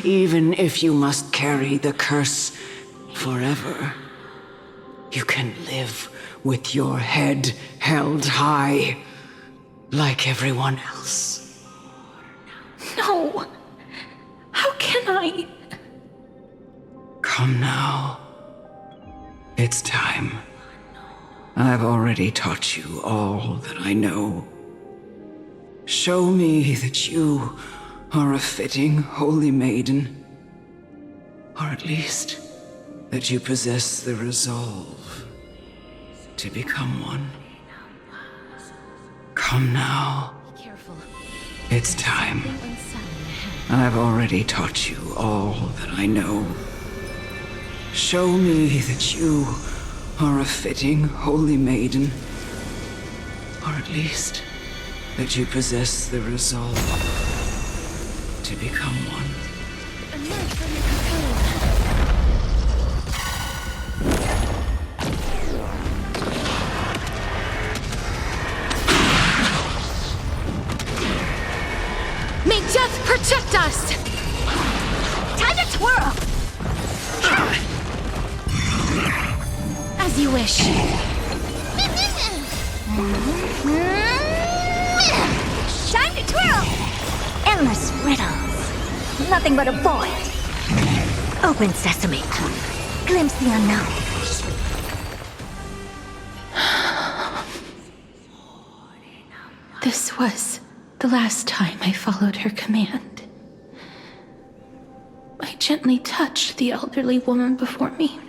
S13: even if you must carry the curse forever, you can live with your head held high, like everyone else.
S3: No! How can I?
S13: Come now. It's time. I've already taught you all that I know. Show me that you are a fitting holy maiden, or at least that you possess the resolve to become one. Come now. It's time. I've already taught you all that I know. Show me that you are a fitting holy maiden, or at least that you possess the resolve to become one.
S3: May death protect us!
S6: Time to twirl!
S3: As you wish.
S6: Time to twirl! Endless riddles. Nothing but a void. Open sesame. Glimpse the unknown.
S3: This was the last time I followed her command. I gently touched the elderly woman before me.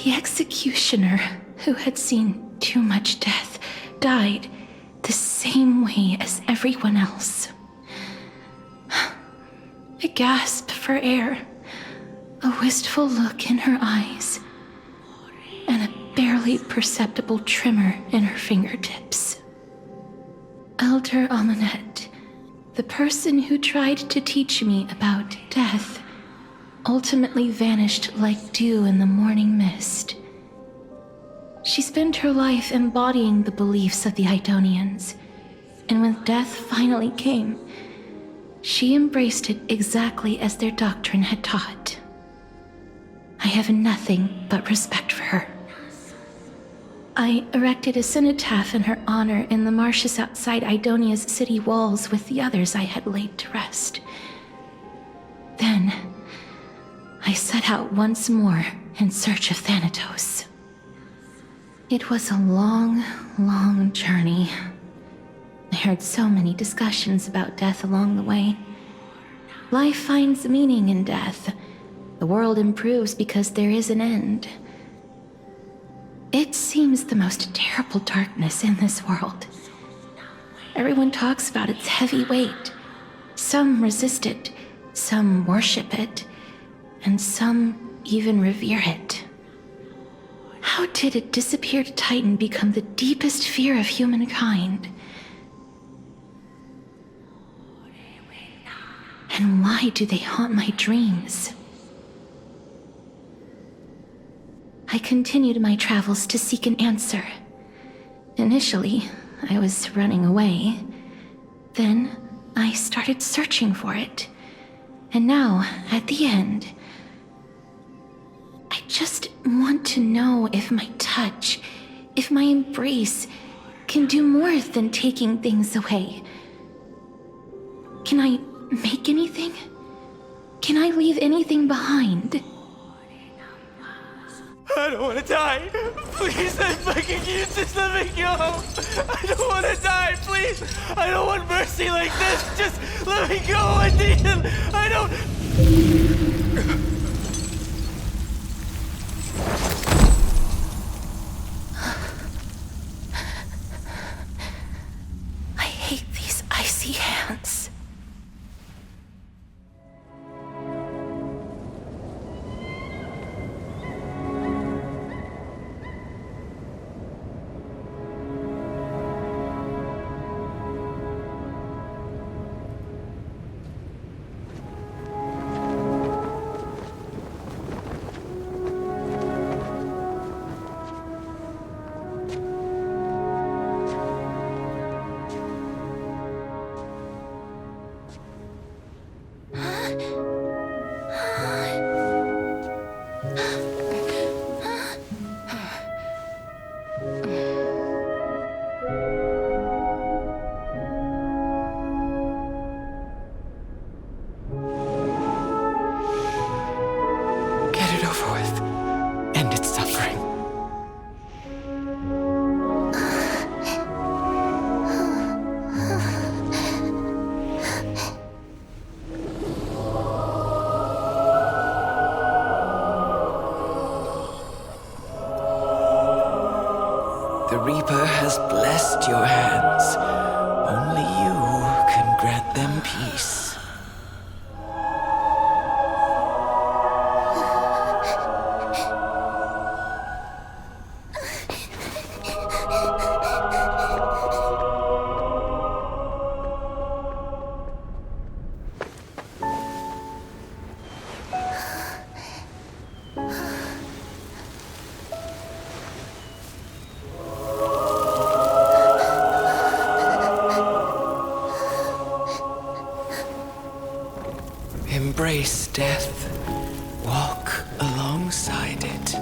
S3: The executioner, who had seen too much death, died the same way as everyone else. A gasp for air, a wistful look in her eyes, and a barely perceptible tremor in her fingertips. Elder Amunet, the person who tried to teach me about death, ultimately vanished like dew in the morning mist. She spent her life embodying the beliefs of the Idonians, and when death finally came, she embraced it exactly as their doctrine had taught. I have nothing but respect for her. I erected a cenotaph in her honor in the marshes outside Idonia's city walls with the others I had laid to rest. Then, I set out once more in search of Thanatos. It was a long, long journey. I heard so many discussions about death along the way. Life finds meaning in death. The world improves because there is an end. It seems the most terrible darkness in this world. Everyone talks about its heavy weight. Some resist it, some worship it, and some even revere it. How did a disappeared titan become the deepest fear of humankind? And why do they haunt my dreams? I continued my travels to seek an answer. Initially, I was running away. Then, I started searching for it. And now, at the end, I just want to know if my touch, if my embrace, can do more than taking things away. Can I make anything? Can I leave anything behind?
S7: I don't want to die. Please, I'm begging you, just let me go. I don't want to die, please. I don't want mercy like this. Just let me go. I need it. I don't...
S3: I hate these icy hands.
S18: The Reaper has blessed your hands. Only you can grant them peace. Embrace death. Walk alongside it.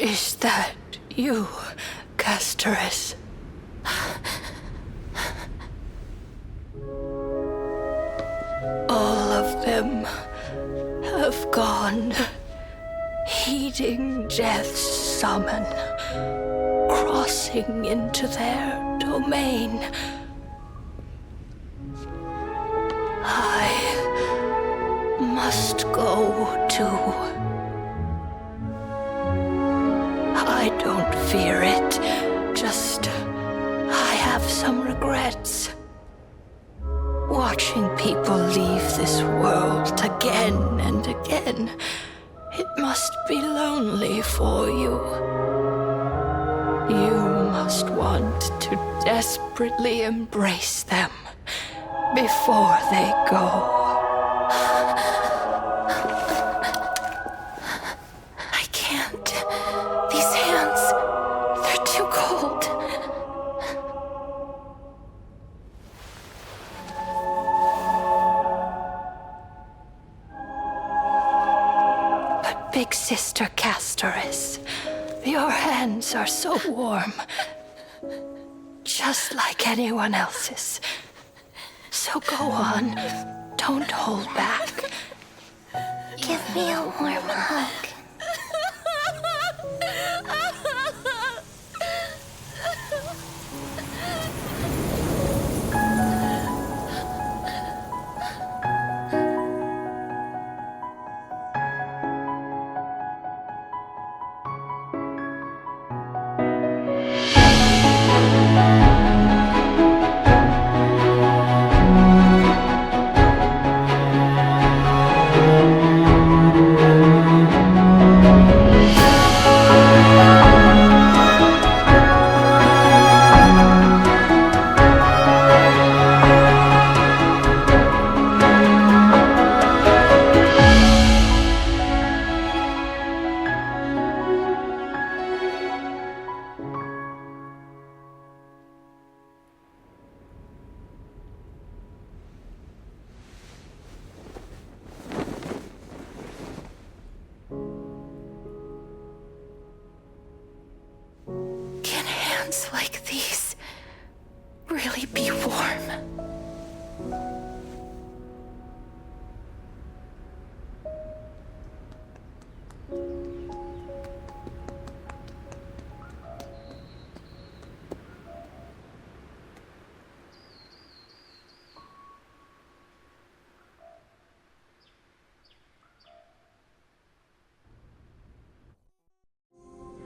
S20: Is that you, Casteress? All of them have gone, heeding death's summon, crossing into their domain. I must go too. I don't fear it, just I have some regrets. Watching people leave this world again and again, it must be lonely for you. You must want to desperately embrace them before they go.
S3: I can't. These hands, they're too cold.
S20: But Big Sister Casteress, your hands are so warm. Just like anyone else's. So go on. Don't hold back.
S6: Give me a warm hug.
S3: Like these really be warm?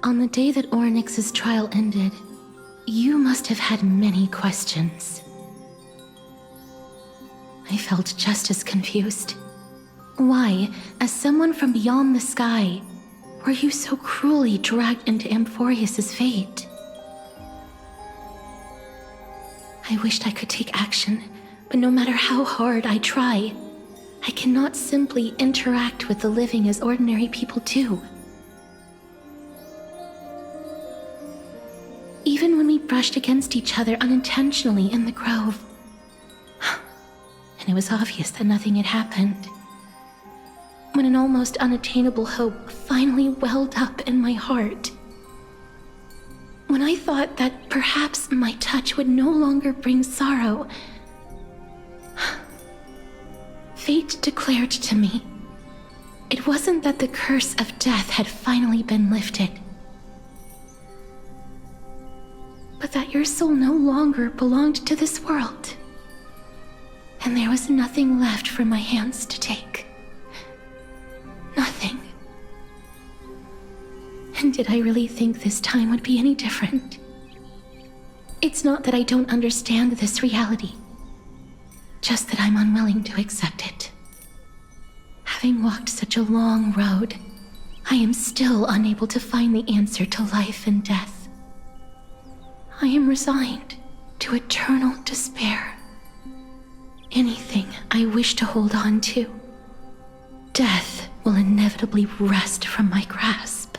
S3: On the day that Ornyx's trial ended, you must have had many questions. I felt just as confused. Why, as someone from beyond the sky, were you so cruelly dragged into Amphorius's fate? I wished I could take action, but no matter how hard I try, I cannot simply interact with the living as ordinary people do. Even when we brushed against each other unintentionally in the grove, and it was obvious that nothing had happened, when an almost unattainable hope finally welled up in my heart, when I thought that perhaps my touch would no longer bring sorrow, fate declared to me, it wasn't that the curse of death had finally been lifted, but that your soul no longer belonged to this world, and there was nothing left for my hands to take. Nothing. And did I really think this time would be any different? It's not that I don't understand this reality, just that I'm unwilling to accept it. Having walked such a long road, I am still unable to find the answer to life and death. I am resigned to eternal despair. Anything I wish to hold on to, death will inevitably wrest from my grasp.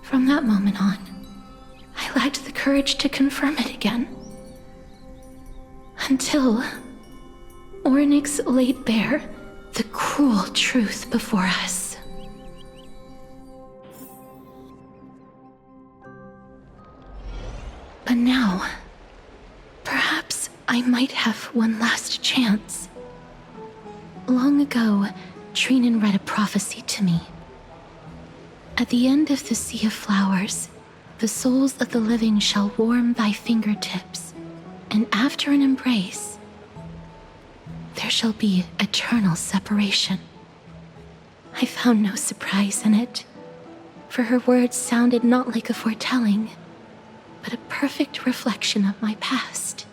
S3: From that moment on, I lacked the courage to confirm it again. Until Ornyx laid bare the cruel truth before us. But now, perhaps I might have one last chance. Long ago, Trinen read a prophecy to me. At the end of the sea of flowers, the souls of the living shall warm thy fingertips, and after an embrace, there shall be eternal separation. I found no surprise in it, for her words sounded not like a foretelling, but a perfect reflection of my past.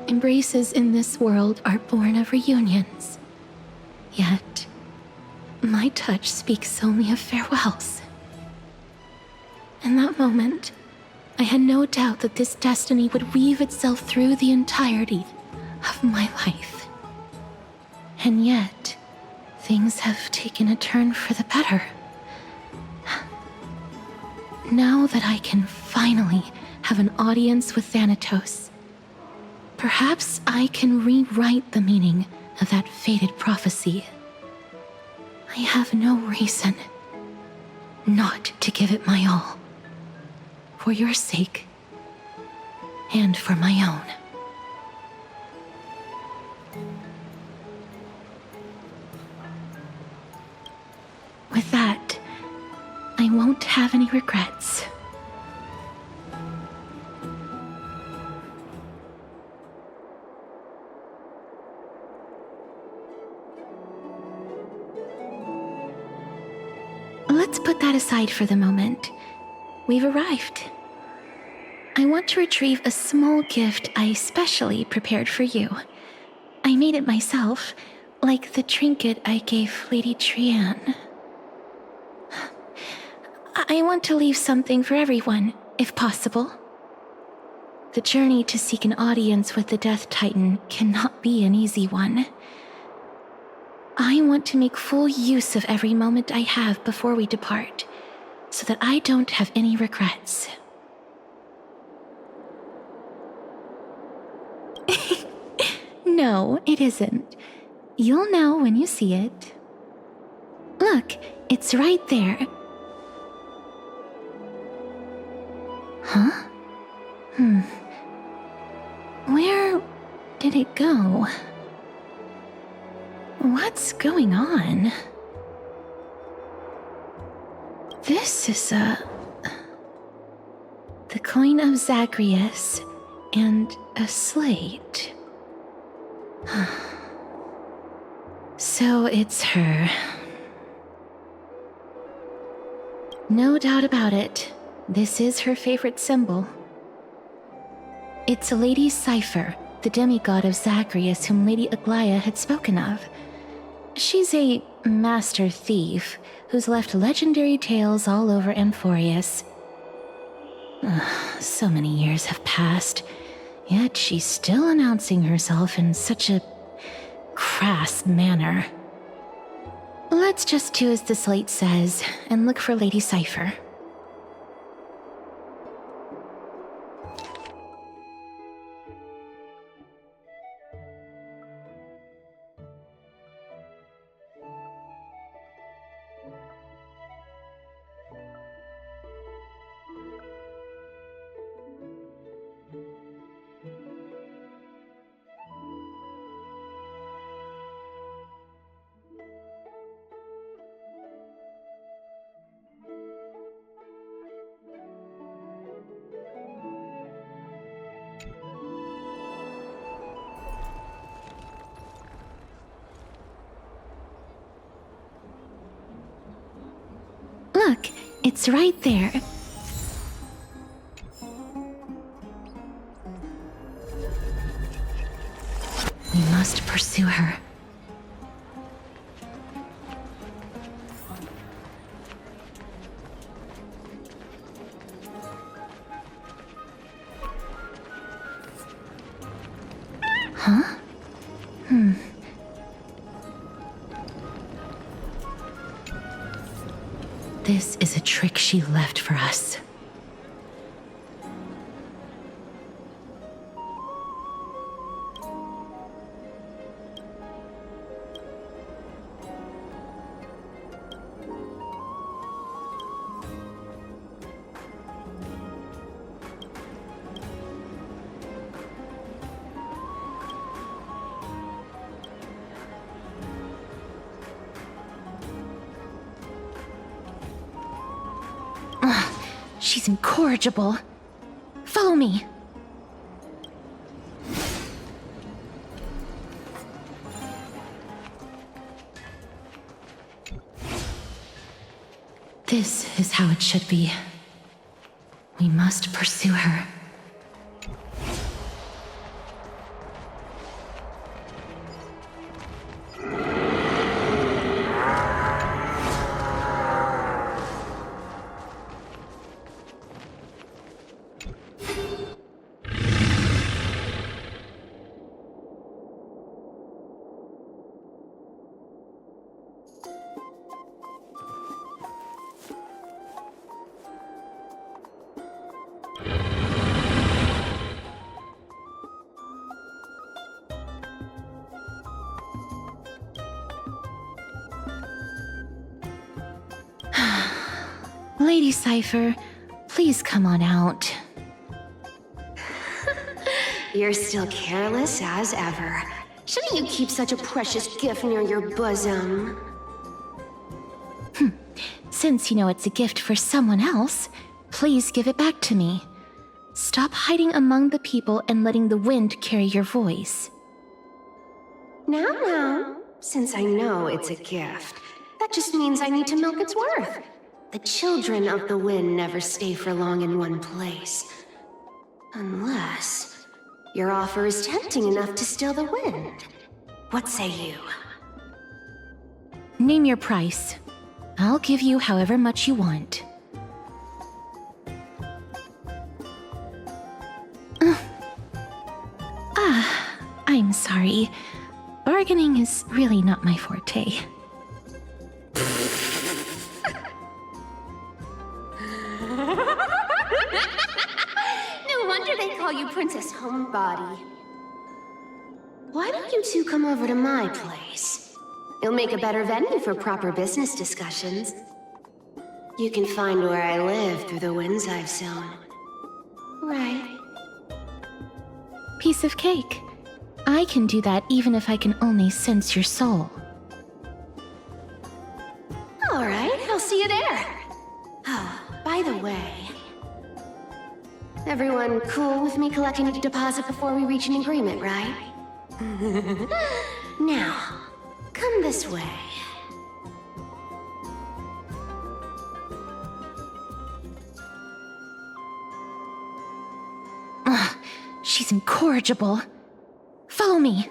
S3: Embraces in this world are born of reunions, yet my touch speaks only of farewells. In that moment, I had no doubt that this destiny would weave itself through the entirety of my life. And yet, things have taken a turn for the better. Now that I can finally have an audience with Thanatos, perhaps I can rewrite the meaning of that fated prophecy. I have no reason not to give it my all. For your sake, and for my own. With that, I won't have any regrets. Let's put that aside for the moment. We've arrived. I want to retrieve a small gift I specially prepared for you. I made it myself, like the trinket I gave Lady Trianne. I want to leave something for everyone, if possible. The journey to seek an audience with the Death Titan cannot be an easy one. I want to make full use of every moment I have before we depart, so that I don't have any regrets. No, it isn't. You'll know when you see it. Look, it's right there. Huh? Where did it go? What's going on? This is the coin of Zagreus and a slate. So it's her. No doubt about it. This is her favorite symbol. It's a lady's cipher, the demigod of Zagreus whom Lady Aglaia had spoken of. She's a master thief who's left legendary tales all over Amphorius. So many years have passed, yet she's still announcing herself in such a crass manner. Let's just do as the slate says and look for Lady Cipher. Look, it's right there. We must pursue her. Huh? This is a trick she left for us. She's incorrigible. Follow me. This is how it should be. We must pursue her. Lady Cypher, please come on out.
S9: You're still careless as ever. Shouldn't you keep such a precious gift near your bosom?
S3: Since you know it's a gift for someone else, please give it back to me. Stop hiding among the people and letting the wind carry your voice.
S9: Now, since I know it's a gift, that just means I need to milk its worth. The children of the wind never stay for long in one place. Unless your offer is tempting enough to steal the wind. What say you?
S3: Name your price. I'll give you however much you want. I'm sorry. Bargaining is really not my forte.
S9: No wonder they call you Princess Homebody. Why don't you two come over to my place? It'll make a better venue for proper business discussions. You can find where I live through the winds I've sown. Right.
S3: Piece of cake. I can do that even if I can only sense your soul.
S9: All right, I'll see you there. Oh, by the way, everyone cool with me collecting a deposit before we reach an agreement, right? Now, come this way.
S3: She's incorrigible. Follow me.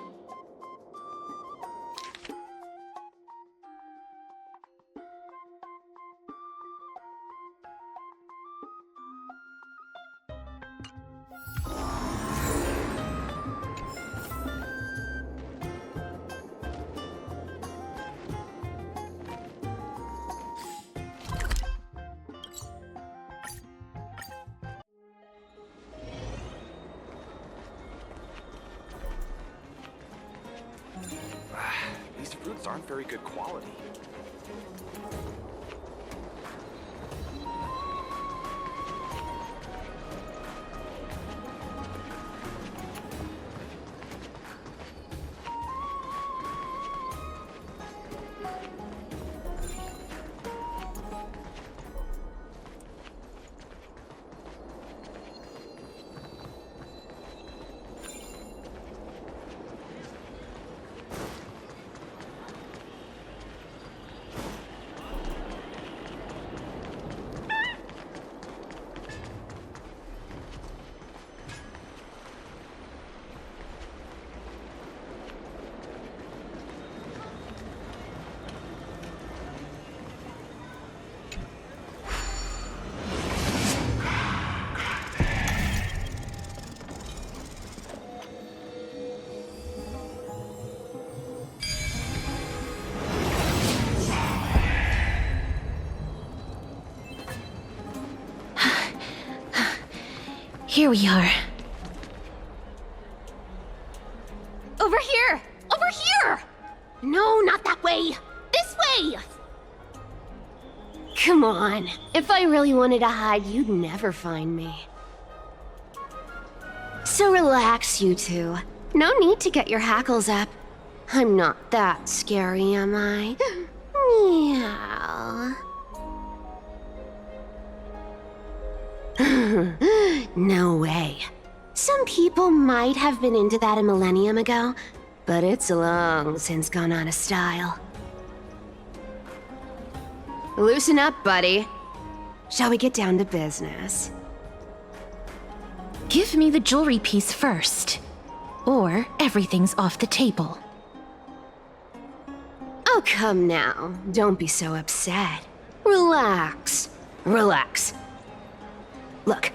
S22: These fruits aren't very good quality.
S3: Here we are.
S9: Over here! Over here! No, not that way! This way! Come on. If I really wanted to hide, you'd never find me. So relax, you two. No need to get your hackles up. I'm not that scary, am I? Meow. No way. Some people might have been into that a millennium ago, but it's long since gone out of style. Loosen up, buddy. Shall we get down to business?
S3: Give me the jewelry piece first, or everything's off the table.
S9: Oh, come now. Don't be so upset. Relax. Relax. Look,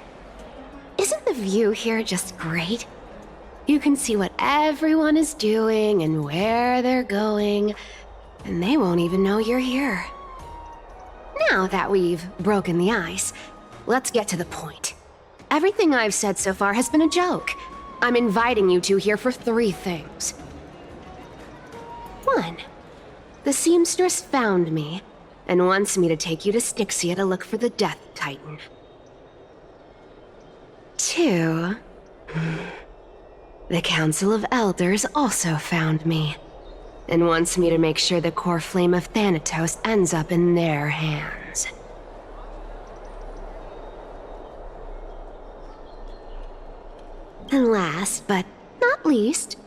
S9: isn't the view here just great? You can see what everyone is doing and where they're going, and they won't even know you're here. Now that we've broken the ice, let's get to the point. Everything I've said so far has been a joke. I'm inviting you two here for 3 things. 1. The seamstress found me and wants me to take you to Styxia to look for the Death Titan. 2. The Council of Elders also found me and wants me to make sure the core flame of Thanatos ends up in their hands. And last but not least,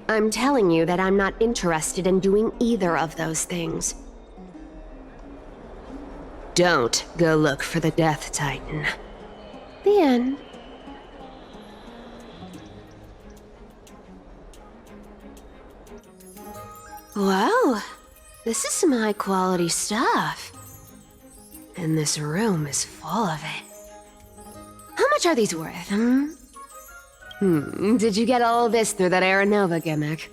S9: I'm telling you that I'm not interested in doing either of those things. Don't go look for the Death Titan. The end. Wow, this is some high-quality stuff. And this room is full of it. How much are these worth, Did you get all this through that Aeronova gimmick?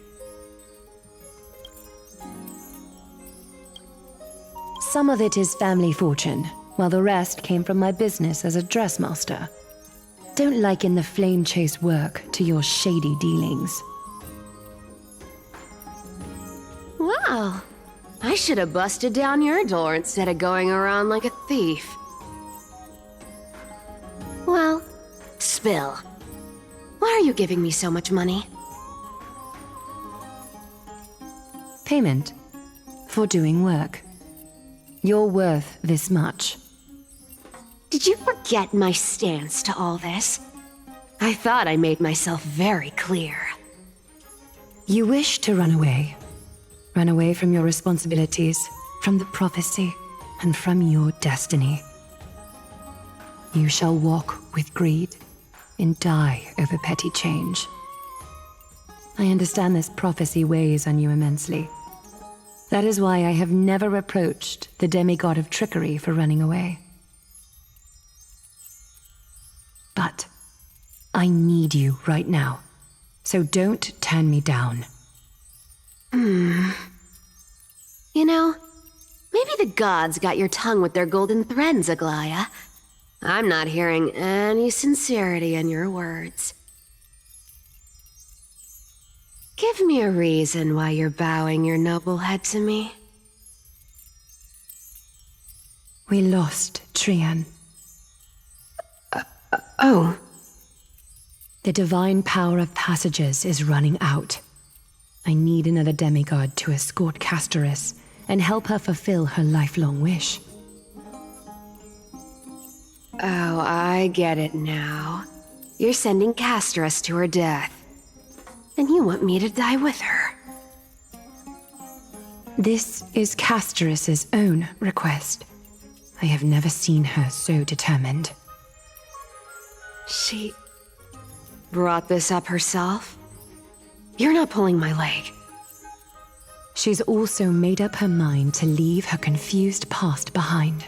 S2: Some of it is family fortune, while the rest came from my business as a dressmaster. Don't liken the flame chase work to your shady dealings.
S9: Wow, I should have busted down your door instead of going around like a thief. Well, spill. Why are you giving me so much money?
S2: Payment for doing work. You're worth this much.
S9: Did you forget my stance to all this? I thought I made myself very clear.
S2: You wish to run away. Run away from your responsibilities, from the prophecy, and from your destiny. You shall walk with greed and die over petty change. I understand this prophecy weighs on you immensely. That is why I have never reproached the demigod of trickery for running away. But I need you right now, so don't turn me down.
S9: You know, maybe the gods got your tongue with their golden threads, Aglaya. I'm not hearing any sincerity in your words. Give me a reason why you're bowing your noble head to me.
S2: We lost Trian.
S9: Oh.
S2: The divine power of passages is running out. I need another demigod to escort Castoris and help her fulfill her lifelong wish.
S9: Oh, I get it now. You're sending Castoris to her death. And you want me to die with her.
S2: This is Castoris' own request. I have never seen her so determined.
S9: She brought this up herself? You're not pulling my leg.
S2: She's also made up her mind to leave her confused past behind.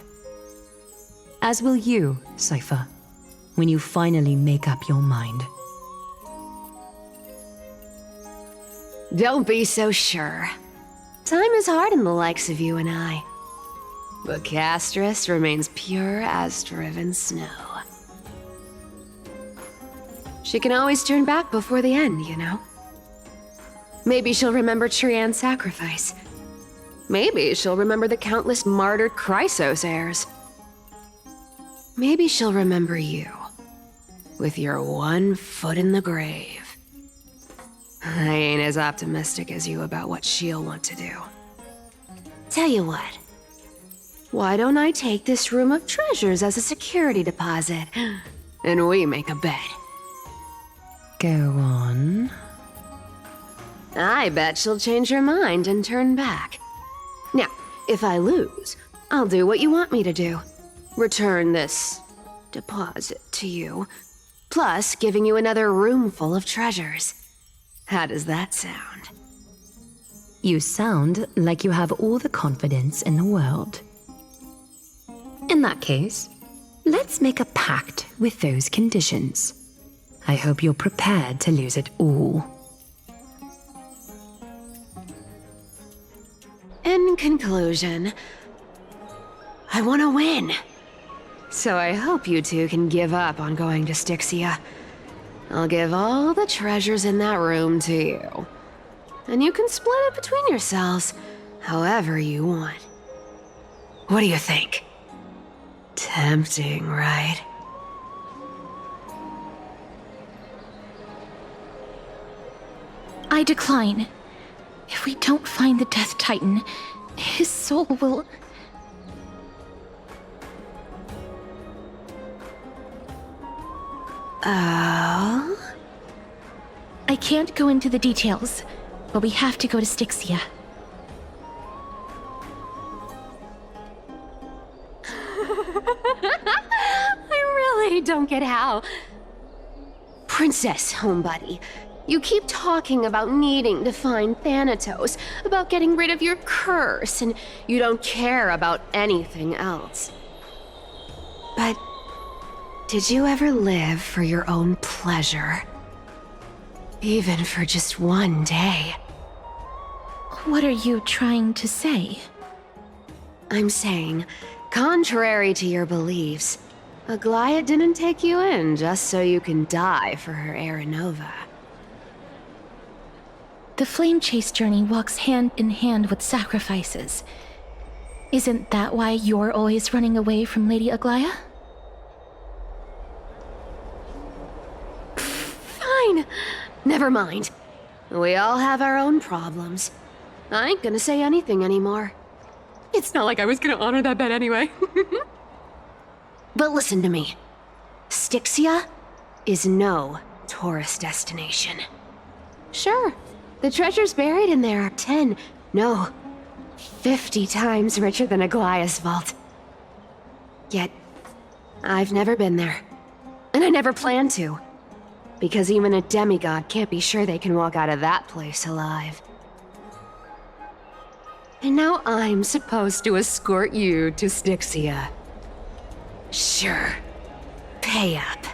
S2: As will you, Cypher, when you finally make up your mind.
S9: Don't be so sure. Time is hard in the likes of you and I. But Castoris remains pure as driven snow. She can always turn back before the end, you know? Maybe she'll remember Trian's sacrifice. Maybe she'll remember the countless martyred Chrysos heirs. Maybe she'll remember you, with your one foot in the grave. I ain't as optimistic as you about what she'll want to do. Tell you what, why don't I take this room of treasures as a security deposit, and we make a bet?
S2: Go on.
S9: I bet she'll change her mind and turn back. Now, if I lose, I'll do what you want me to do. Return this deposit to you, plus giving you another room full of treasures. How does that sound?
S2: You sound like you have all the confidence in the world. In that case, let's make a pact with those conditions. I hope you're prepared to lose it all.
S9: In conclusion, I want to win. So I hope you two can give up on going to Styxia. I'll give all the treasures in that room to you. And you can split it between yourselves however you want. What do you think? Tempting, right?
S3: I decline. If we don't find the Death Titan, his soul will...
S9: Oh?
S3: I can't go into the details, but we have to go to Styxia.
S9: I really don't get how. Princess, homebuddy, you keep talking about needing to find Thanatos, about getting rid of your curse, and you don't care about anything else. But did you ever live for your own pleasure? Even for just one day?
S3: What are you trying to say?
S9: I'm saying, contrary to your beliefs, Aglaia didn't take you in just so you can die for her Aranova.
S3: The flame chase journey walks hand in hand with sacrifices. Isn't that why you're always running away from Lady Aglaia?
S9: Fine. Never mind. We all have our own problems. I ain't gonna say anything anymore. It's not like I was gonna honor that bet anyway. But listen to me. Styxia is no tourist destination. Sure, the treasures buried in there are 10, no, 50 times richer than Aglaia's vault. Yet, I've never been there. And I never plan to. Because even a demigod can't be sure they can walk out of that place alive. And now I'm supposed to escort you to Styxia. Sure. Pay up.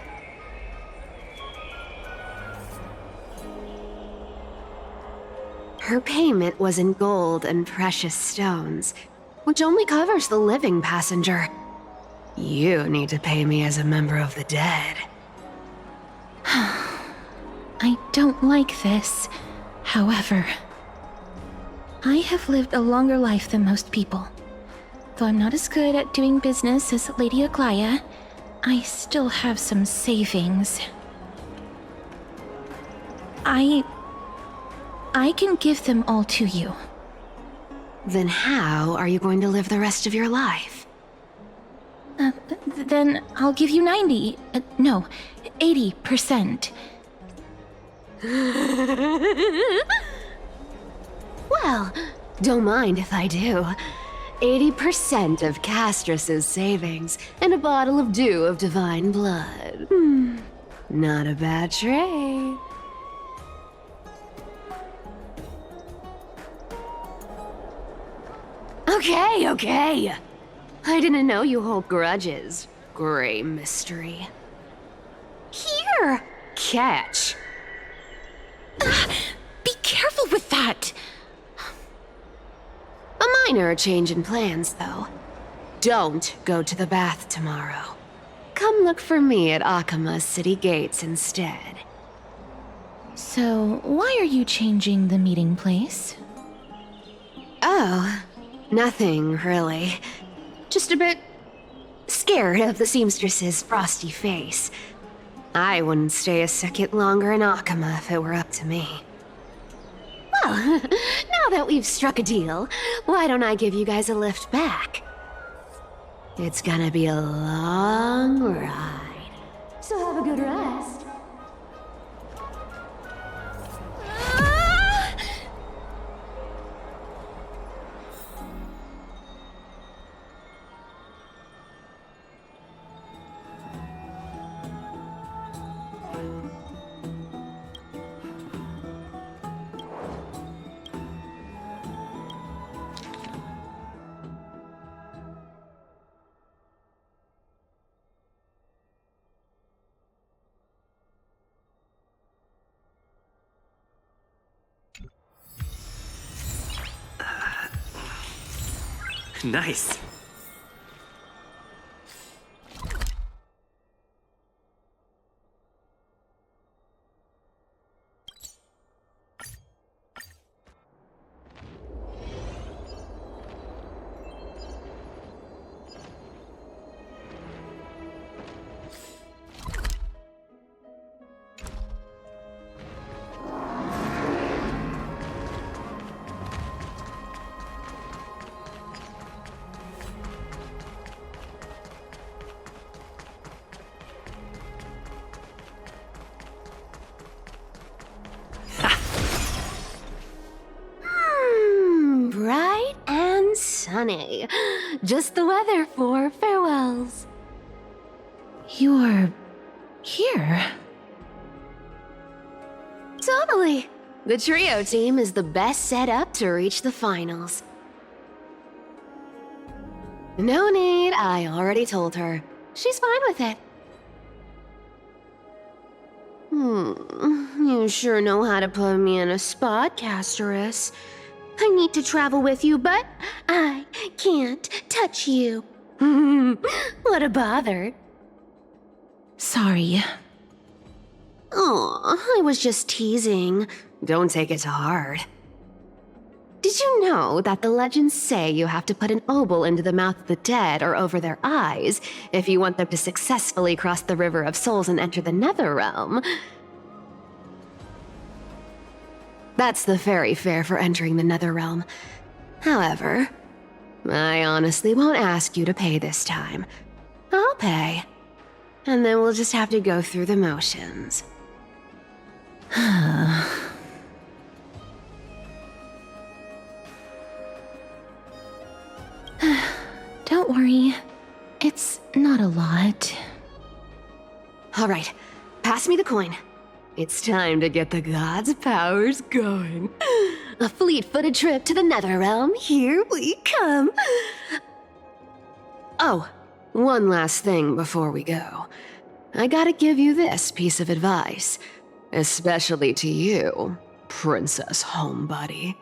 S9: Her payment was in gold and precious stones, which only covers the living passenger. You need to pay me as a member of the dead.
S3: I don't like this. However, I have lived a longer life than most people. Though I'm not as good at doing business as Lady Aglaia, I still have some savings. I can give them all to you.
S9: Then how are you going to live the rest of your life?
S3: Then I'll give you 80%.
S9: Well, don't mind if I do. 80% of Castrus's savings and a bottle of dew of divine blood. Not a bad trade. Okay. I didn't know you hold grudges. Gray mystery. Here! Catch.
S3: Be careful with that!
S9: A minor change in plans, though. Don't go to the bath tomorrow. Come look for me at Akama's city gates instead.
S3: So, why are you changing the meeting place?
S9: Oh, nothing really. Just a bit scared of the seamstress's frosty face. I wouldn't stay a second longer in Akama if it were up to me. Well, now that we've struck a deal, why don't I give you guys a lift back? It's gonna be a long ride. So have a good rest.
S10: Nice.
S9: Bright and sunny. Just the weather for farewells.
S3: You're here?
S9: Totally. The trio team is the best set up to reach the finals. No need, I already told her. She's fine with it. You sure know how to put me in a spot, Casterus. I need to travel with you, but I can't touch you. What a bother.
S3: Sorry.
S9: Aw, I was just teasing. Don't take it to heart. Did you know that the legends say you have to put an obol into the mouth of the dead or over their eyes if you want them to successfully cross the River of Souls and enter the Netherrealm? That's the fairy fare for entering the Netherrealm. However, I honestly won't ask you to pay this time. I'll pay. And then we'll just have to go through the motions.
S3: Don't worry. It's not a lot.
S9: All right, pass me the coin. It's time to get the gods' powers going. A fleet-footed trip to the Netherrealm. Here we come. Oh, one last thing before we go. I gotta give you this piece of advice. Especially to you, Princess Homebody.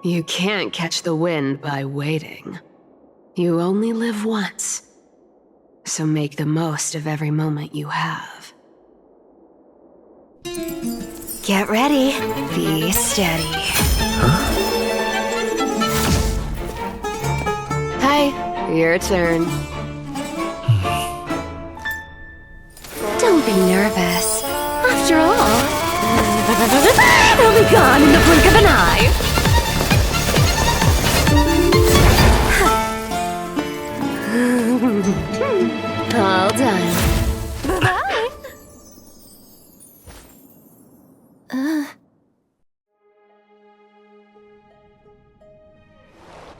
S9: You can't catch the wind by waiting. You only live once. So make the most of every moment you have. Get ready. Be steady. Hi, your turn. Don't be nervous. After all, it'll be gone in the blink of an eye. All done. Bye-bye.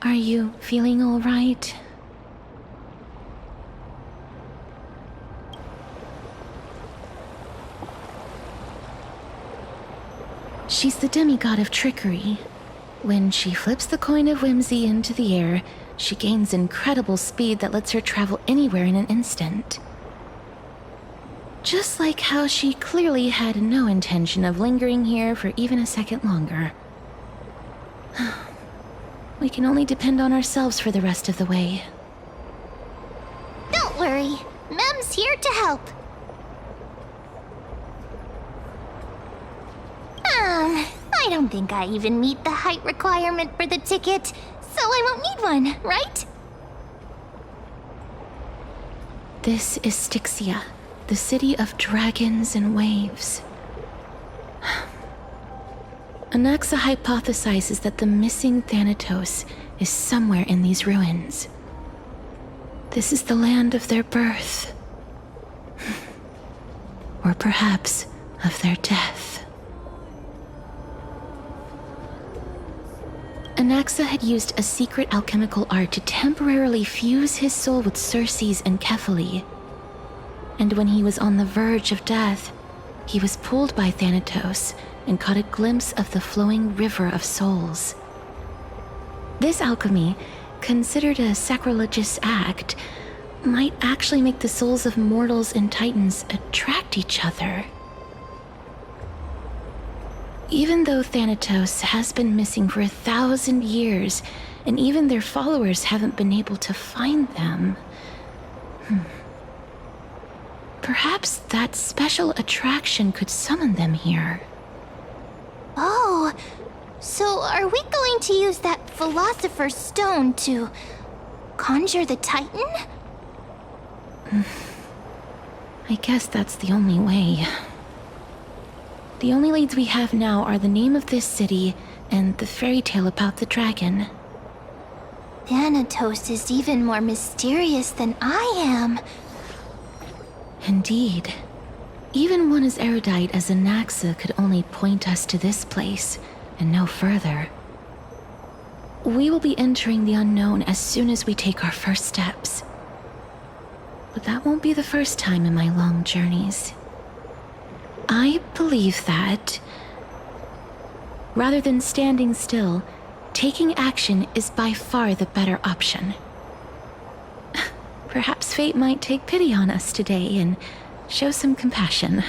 S3: Are you feeling all right? She's the demigod of trickery. When she flips the coin of whimsy into the air, she gains incredible speed that lets her travel anywhere in an instant. Just like how she clearly had no intention of lingering here for even a second longer. We can only depend on ourselves for the rest of the way.
S6: Don't worry. Mem's here to help. I don't think I even meet the height requirement for the ticket, so I won't need one, right?
S3: This is Styxia, the city of dragons and waves. Anaxa hypothesizes that the missing Thanatos is somewhere in these ruins. this is the land of their birth. Or perhaps of their death. Anaxa had used a secret alchemical art to temporarily fuse his soul with Circe's and Kephale. And when he was on the verge of death, he was pulled by Thanatos and caught a glimpse of the flowing river of souls. This alchemy, considered a sacrilegious act, might actually make the souls of mortals and titans attract each other. Even though Thanatos has been missing for 1,000 years, and even their followers haven't been able to find them, perhaps that special attraction could summon them here.
S6: Oh, so are we going to use that Philosopher's Stone to conjure the Titan?
S3: I guess that's the only way. The only leads we have now are the name of this city and the fairy tale about the dragon.
S6: Thanatos is even more mysterious than I am.
S3: Indeed. Even one as erudite as Anaxa could only point us to this place, and no further. We will be entering the unknown as soon as we take our first steps. But that won't be the first time in my long journeys. I believe that, rather than standing still, taking action is by far the better option. Perhaps fate might take pity on us today and show some compassion.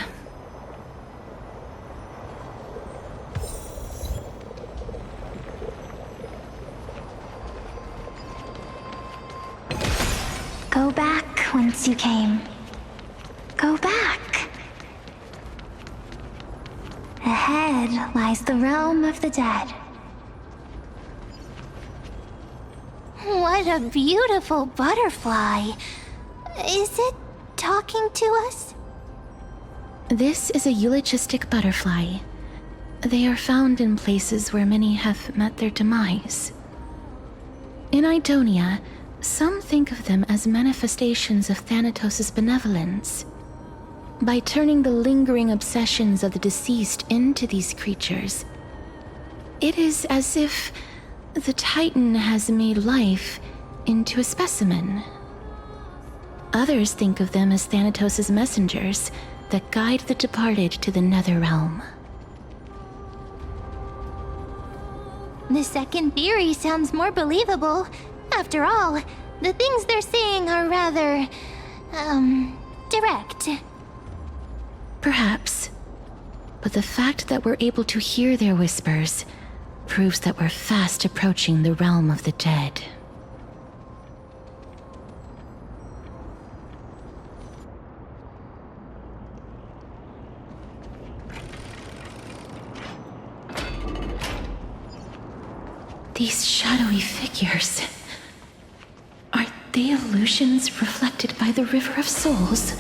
S6: Go back whence you came. Go back. Ahead lies the realm of the dead. What a beautiful butterfly. Is it talking to us?
S3: This is a eulogistic butterfly. They are found in places where many have met their demise. In Idonia, some think of them as manifestations of Thanatos' benevolence. By turning the lingering obsessions of the deceased into these creatures, it is as if the Titan has made life into a specimen. Others think of them as Thanatos' messengers that guide the departed to the nether realm.
S6: The second theory sounds more believable. After all, the things they're saying are rather, direct.
S3: Perhaps. But the fact that we're able to hear their whispers proves that we're fast approaching the realm of the dead. These shadowy figures, are they illusions reflected by the River of Souls?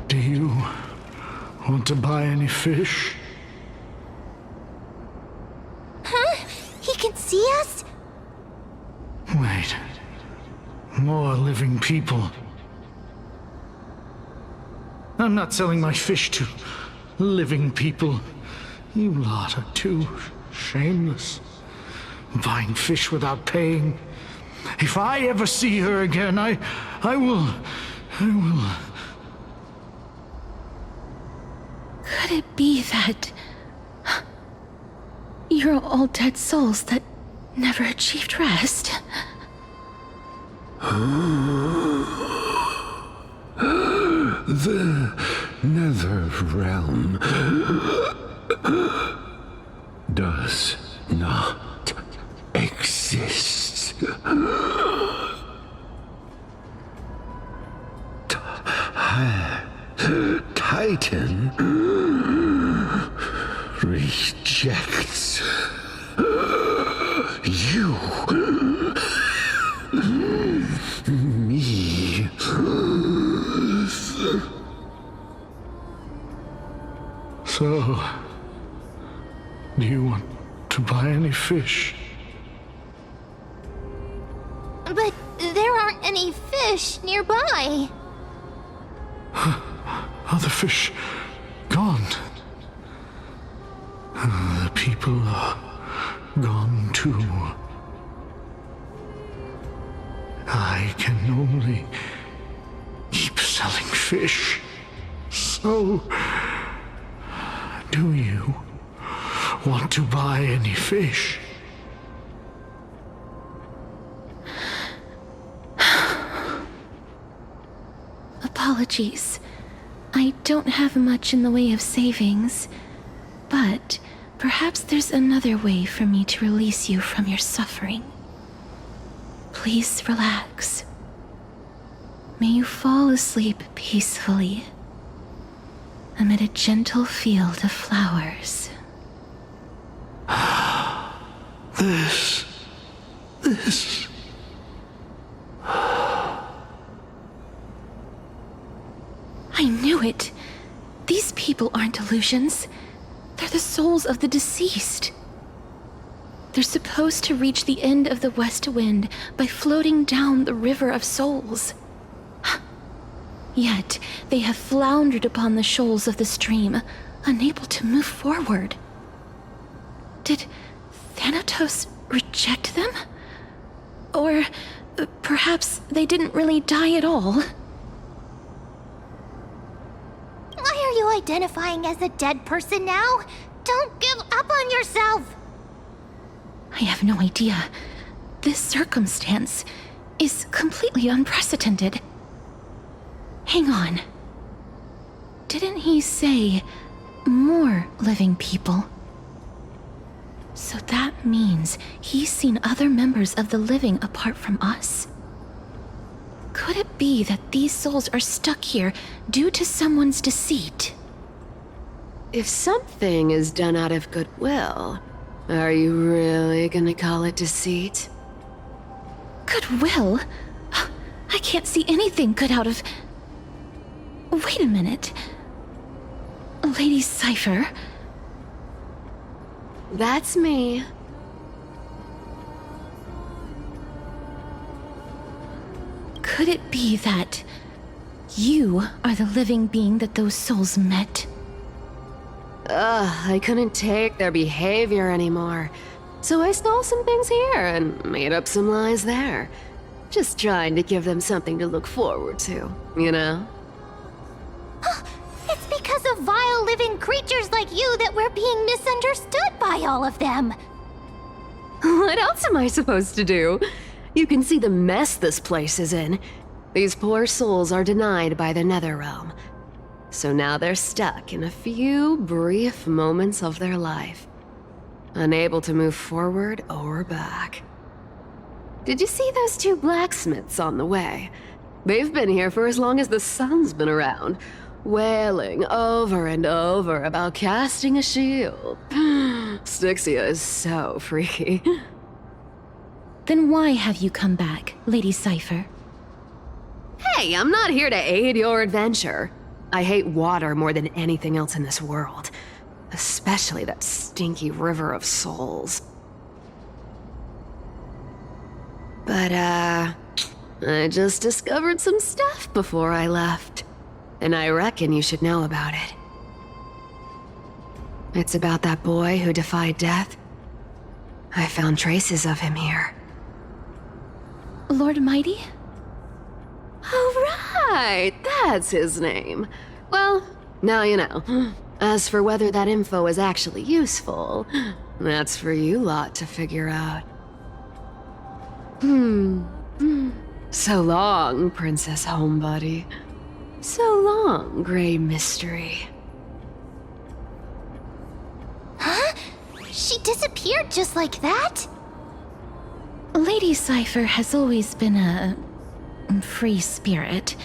S12: Do you want to buy any fish?
S6: Huh? He can see us?
S12: Wait. More living people. I'm not selling my fish to living people. You lot are too shameless. Buying fish without paying. If I ever see her again, I will...
S3: Could it be that you're all dead souls that never achieved rest?
S10: The nether realm does not exist. Titan rejects you, me.
S12: So, do you want to buy any fish?
S6: aren't any fish nearby.
S10: Are the fish gone? The people are gone too. I can only keep selling fish. So, do you want to buy any fish?
S3: Apologies. I don't have much in the way of savings, but perhaps there's another way for me to release you from your suffering. Please relax. May you fall asleep peacefully amid a gentle field of flowers.
S10: This.
S3: I knew it. These people aren't illusions. They're the souls of the deceased. They're supposed to reach the end of the west wind by floating down the river of souls. Yet, they have floundered upon the shoals of the stream, unable to move forward. Did Thanatos reject them? Or perhaps they didn't really die at all?
S6: Why are you identifying as a dead person now? Don't give up on yourself!
S3: I have no idea. This circumstance is completely unprecedented. Hang on. Didn't he say more living people? So that means he's seen other members of the living apart from us? Could it be that these souls are stuck here due to someone's deceit?
S17: If something is done out of goodwill, are you really gonna call it deceit?
S3: Goodwill? I can't see anything good out of... Wait a minute. Lady Cypher?
S17: That's me.
S3: Could it be that you are the living being that those souls met?
S17: I couldn't take their behavior anymore. So I stole some things here and made up some lies there. Just trying to give them something to look forward to, you know?
S6: It's because of vile living creatures like you that we're being misunderstood by all of them.
S17: What else am I supposed to do? You can see the mess this place is in. These poor souls are denied by the Netherrealm. So now they're stuck in a few brief moments of their life, unable to move forward or back. Did you see those two blacksmiths on the way? They've been here for as long as the sun's been around, wailing over and over about casting a shield. Styxia is so freaky.
S3: Then why have you come back, Lady Cypher?
S17: Hey, I'm not here to aid your adventure. I hate water more than anything else in this world. Especially that stinky river of souls. But, I just discovered some stuff before I left. And I reckon you should know about it. It's about that boy who defied death. I found traces of him here.
S3: Lord Mighty?
S17: Oh, right! That's his name. Well, now you know. As for whether that info is actually useful, that's for you lot to figure out. So long, Princess Homebody. So long, Grey Mystery.
S6: Huh? She disappeared just like that?
S3: Lady Cypher has always been a free spirit.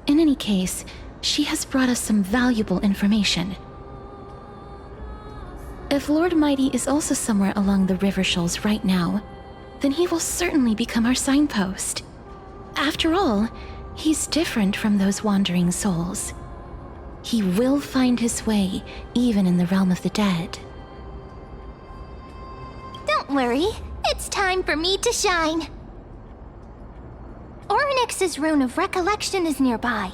S3: In any case, she has brought us some valuable information. If Lord Mighty is also somewhere along the river shoals right now, then he will certainly become our signpost. After all, he's different from those wandering souls. He will find his way, even in the realm of the dead.
S6: Don't worry, it's time for me to shine. Orynyx's rune of recollection is nearby.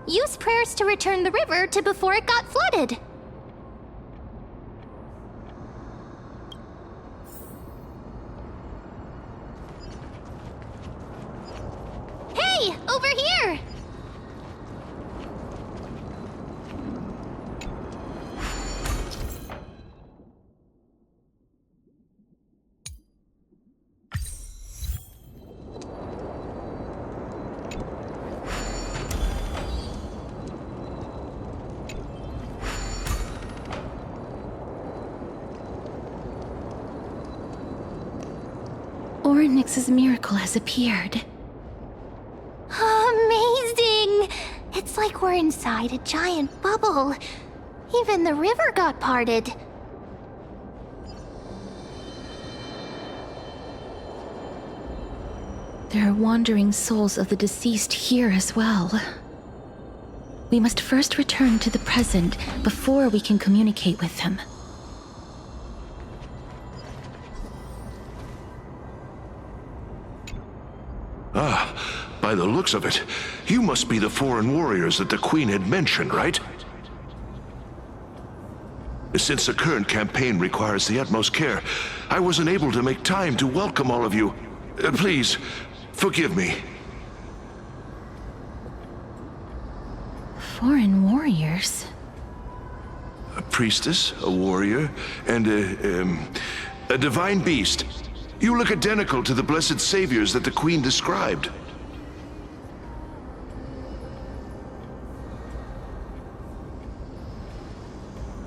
S6: Use prayers to return the river to before it got flooded. Hey, over here!
S3: Orynyx's miracle has appeared.
S6: Amazing! It's like we're inside a giant bubble. Even the river got parted.
S3: There are wandering souls of the deceased here as well. We must first return to the present before we can communicate with them.
S12: By the looks of it, you must be the foreign warriors that the Queen had mentioned, right? Since the current campaign requires the utmost care, I wasn't able to make time to welcome all of you. Please, forgive me.
S3: Foreign warriors?
S12: A priestess, a warrior, and a divine beast. You look identical to the blessed saviors that the Queen described.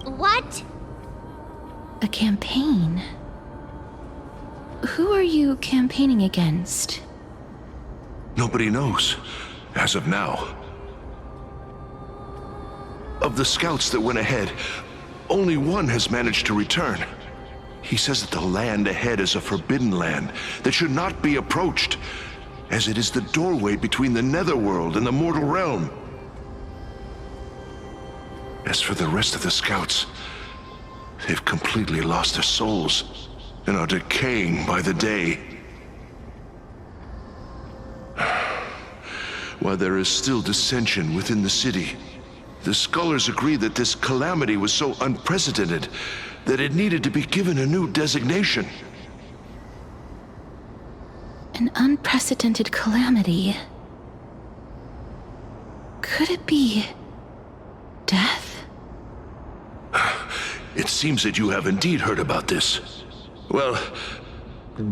S6: What?
S3: A campaign? Who are you campaigning against?
S12: Nobody knows, as of now. Of the scouts that went ahead, only one has managed to return. He says that the land ahead is a forbidden land that should not be approached, as it is the doorway between the netherworld and the mortal realm. As for the rest of the scouts, they've completely lost their souls and are decaying by the day. While there is still dissension within the city, the scholars agree that this calamity was so unprecedented that it needed to be given a new designation.
S3: An unprecedented calamity. Could it be death?
S12: It seems that you have indeed heard about this. Well,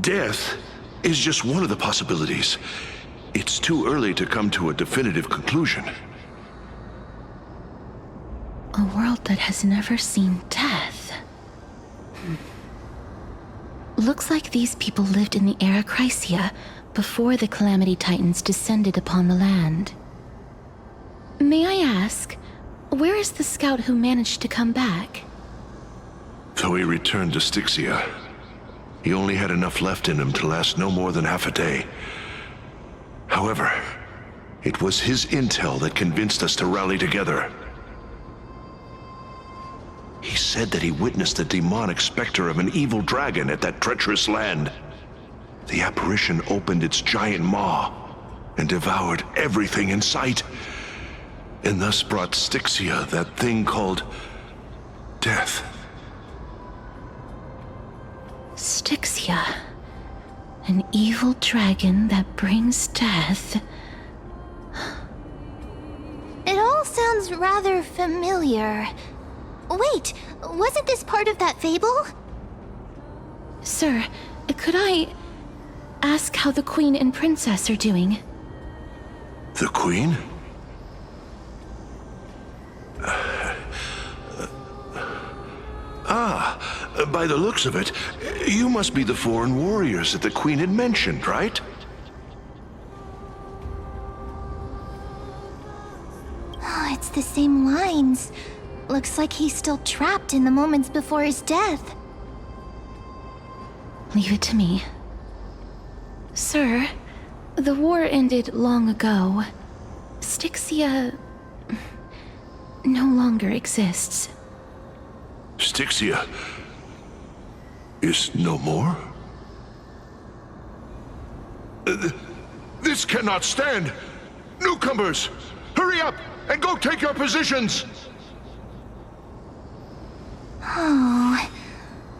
S12: death is just one of the possibilities. It's too early to come to a definitive conclusion.
S3: A world that has never seen death. Looks like these people lived in the era Chrysia before the Calamity Titans descended upon the land. May I ask, where is the scout who managed to come back?
S12: Though he returned to Styxia, he only had enough left in him to last no more than half a day. However, it was his intel that convinced us to rally together. He said that he witnessed the demonic specter of an evil dragon at that treacherous land. The apparition opened its giant maw and devoured everything in sight, and thus brought Styxia that thing called death.
S3: Styxia, an evil dragon that brings death.
S6: It all sounds rather familiar. Wait, wasn't this part of that fable?
S3: Sir, could I ask how the Queen and Princess are doing?
S12: The Queen? By the looks of it, you must be the foreign warriors that the Queen had mentioned, right?
S6: Oh, it's the same lines. Looks like he's still trapped in the moments before his death.
S3: Leave it to me. Sir, the war ended long ago. Styxia no longer exists.
S12: Styxia is no more? This cannot stand! Newcomers, hurry up and go take your positions!
S6: Oh,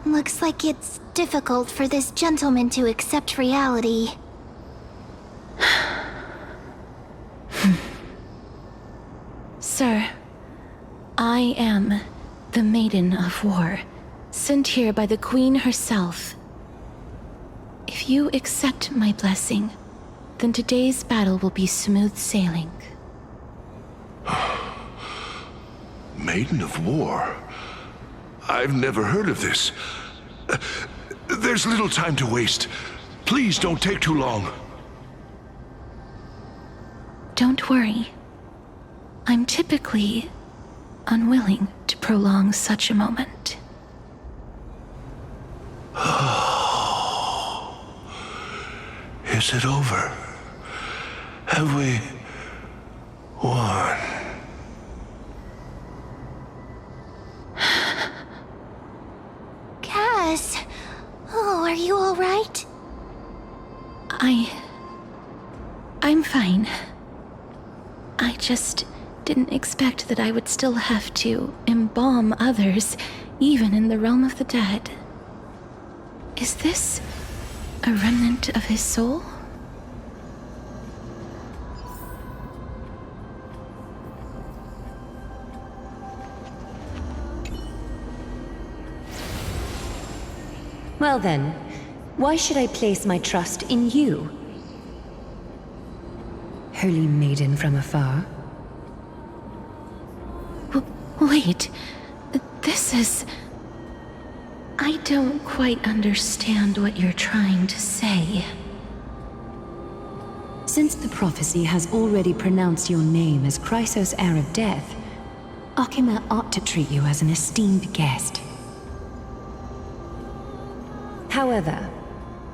S6: looks like it's difficult for this gentleman to accept reality.
S3: Sir, I am the Maiden of War, sent here by the Queen herself. If you accept my blessing, then today's battle will be smooth sailing.
S12: Maiden of War? I've never heard of this. There's little time to waste. Please don't take too long.
S3: Don't worry. I'm typically unwilling to prolong such a moment.
S12: Is it over? Have we won?
S6: Cass, oh, are you all right?
S3: I'm fine. I just didn't expect that I would still have to embalm others, even in the realm of the dead. Is this a remnant of his soul?
S2: Well then, why should I place my trust in you? Holy maiden from afar.
S3: Wait, this is... I don't quite understand what you're trying to say.
S2: Since the prophecy has already pronounced your name as Chrysos, heir of death, Akima ought to treat you as an esteemed guest. However,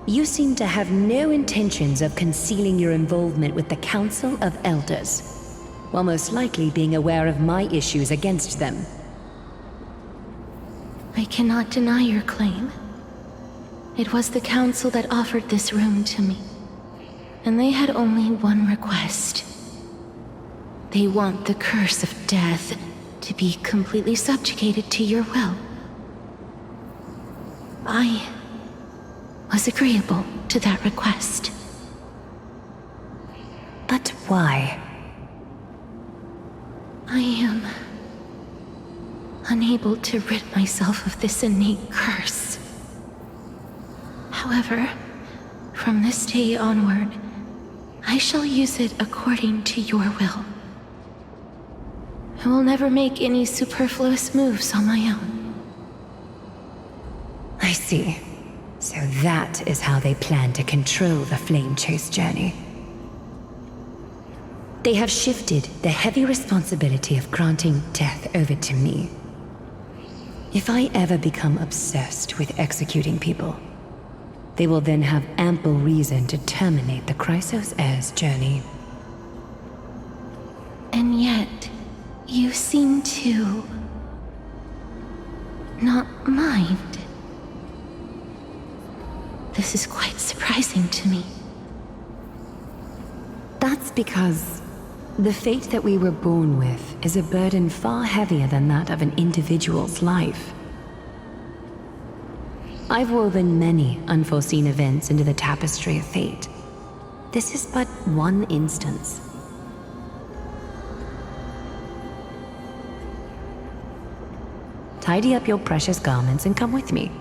S2: you seem to have no intentions of concealing your involvement with the Council of Elders, while most likely being aware of my issues against them.
S3: I cannot deny your claim. It was the Council that offered this room to me, and they had only one request. They want the curse of death to be completely subjugated to your will. I was agreeable to that request.
S2: But why?
S3: I am unable to rid myself of this innate curse. However, from this day onward, I shall use it according to your will. I will never make any superfluous moves on my own.
S2: I see. So that is how they plan to control the Flame Chase journey. They have shifted the heavy responsibility of granting death over to me. If I ever become obsessed with executing people, they will then have ample reason to terminate the Chrysos heir's journey.
S3: And yet, you seem to not mind. This is quite surprising to me.
S2: That's because the fate that we were born with is a burden far heavier than that of an individual's life. I've woven many unforeseen events into the tapestry of fate. This is but one instance. Tidy up your precious garments and come with me.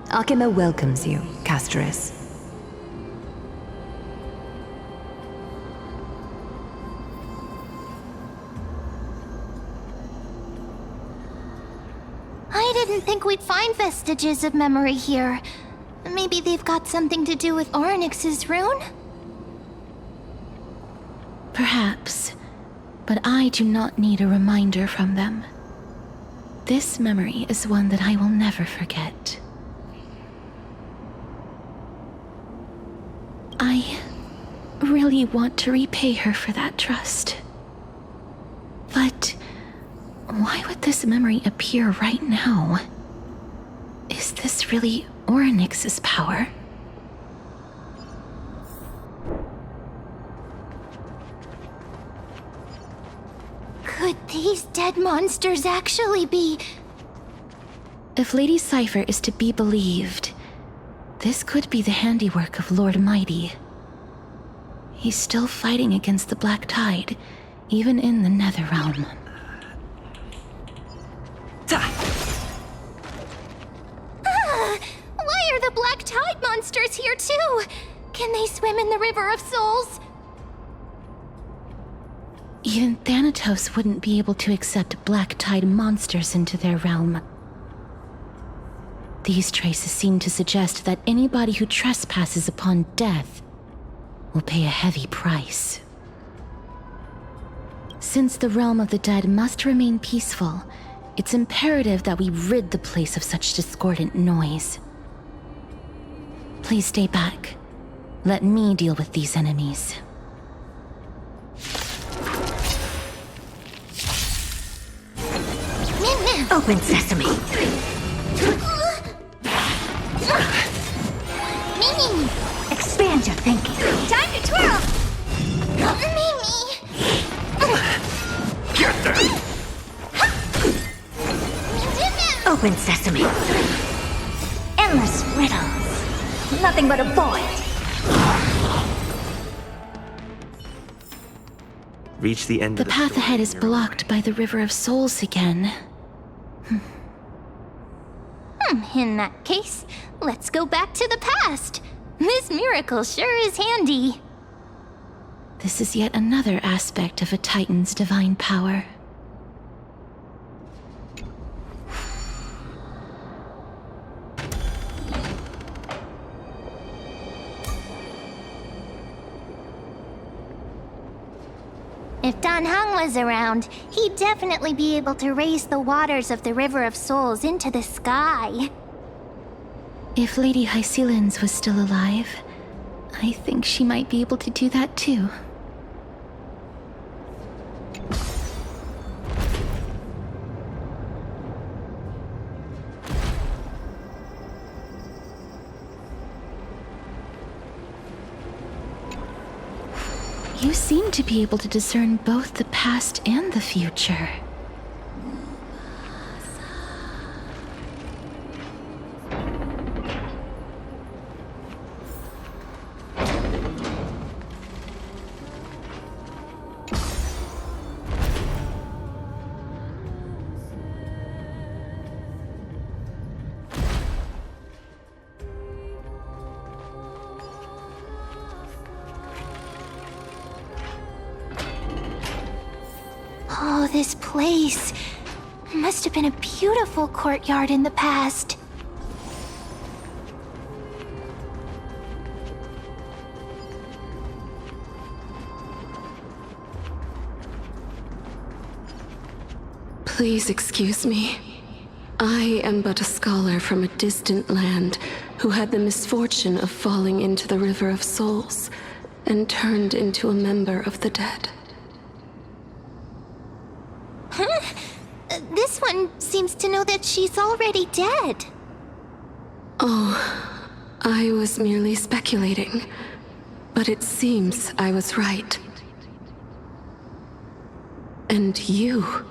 S2: Akima welcomes you, Casterus.
S6: I didn't think we'd find vestiges of memory here. Maybe they've got something to do with Orynyx's rune?
S3: Perhaps, but I do not need a reminder from them. This memory is one that I will never forget. I really want to repay her for that trust. But why would this memory appear right now? Is this really Orynyx's power?
S6: Could these dead monsters actually be...
S3: If Lady Cypher is to be believed, this could be the handiwork of Lord Mighty. He's still fighting against the Black Tide, even in the Netherrealm.
S6: Why are the Black Tide monsters here too? Can they swim in the River of Souls?
S3: Even Thanatos wouldn't be able to accept Black Tide monsters into their realm. These traces seem to suggest that anybody who trespasses upon death will pay a heavy price. Since the realm of the dead must remain peaceful, it's imperative that we rid the place of such discordant noise. Please stay back. Let me deal with these enemies.
S2: Open sesame.
S6: Mimi!
S2: Expand your thinking.
S6: Time to twirl! Mimi!
S12: Get them!
S2: Open sesame. Endless riddles. Nothing but a void.
S15: Reach the end
S3: The
S15: of the
S3: path
S15: story
S3: ahead is
S15: in your
S3: blocked by the River of Souls again.
S6: In that case, let's go back to the past. This miracle sure is handy.
S3: This is yet another aspect of a Titan's divine power.
S6: If Dan Heng was around, he'd definitely be able to raise the waters of the River of Souls into the sky.
S3: If Lady Hycelens was still alive, I think she might be able to do that too. You seem to be able to discern both the past and the future.
S6: Oh, this place must have been a beautiful courtyard in the past.
S17: Please excuse me. I am but a scholar from a distant land who had the misfortune of falling into the River of Souls and turned into a member of the dead.
S6: This one seems to know that she's already dead.
S17: Oh, I was merely speculating, but it seems I was right. And you,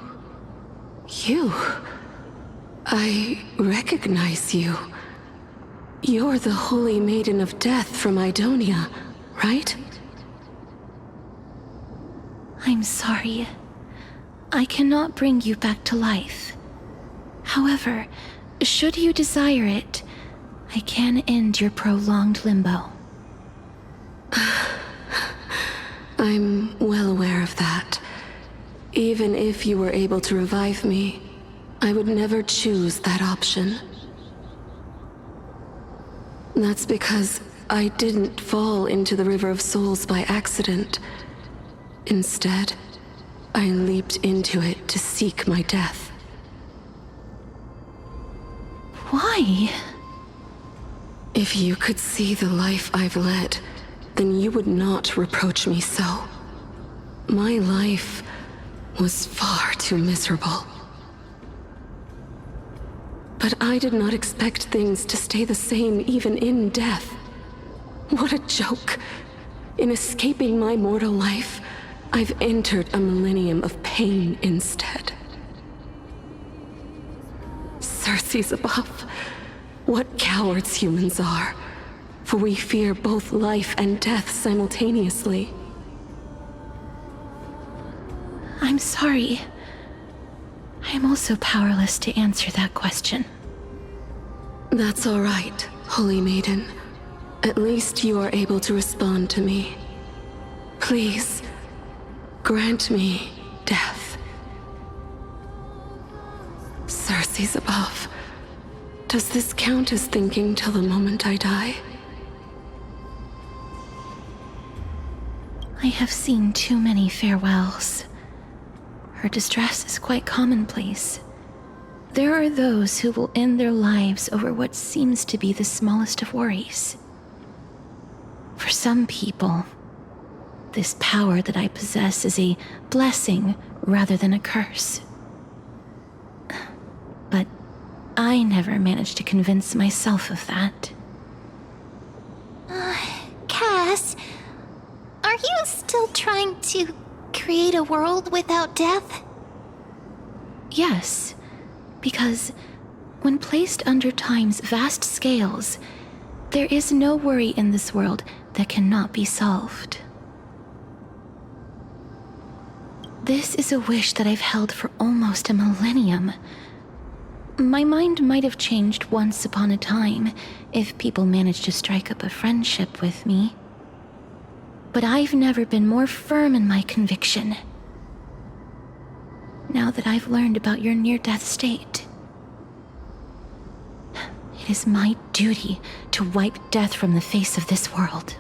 S17: I recognize you. You're the Holy Maiden of Death from Idonia, right?
S3: I'm sorry. I cannot bring you back to life. However, should you desire it, I can end your prolonged limbo.
S17: I'm well aware of that. Even if you were able to revive me, I would never choose that option. That's because I didn't fall into the River of Souls by accident. Instead, I leaped into it to seek my death.
S3: Why?
S17: If you could see the life I've led, then you would not reproach me so. My life was far too miserable. But I did not expect things to stay the same even in death. What a joke. In escaping my mortal life, I've entered a millennium of pain instead. Circe's above. What cowards humans are, for we fear both life and death simultaneously.
S3: I'm sorry. I am also powerless to answer that question.
S17: That's all right, Holy Maiden. At least you are able to respond to me. Please, grant me death. Circe's above. Does this count as thinking till the moment I die?
S3: I have seen too many farewells. Her distress is quite commonplace. There are those who will end their lives over what seems to be the smallest of worries. For some people, this power that I possess is a blessing rather than a curse. But I never managed to convince myself of that.
S6: Cass, are you still trying to create a world without death?
S3: Yes, because when placed under time's vast scales, there is no worry in this world that cannot be solved. This is a wish that I've held for almost a millennium. My mind might have changed once upon a time if people managed to strike up a friendship with me. But I've never been more firm in my conviction. Now that I've learned about your near-death state, it is my duty to wipe death from the face of this world.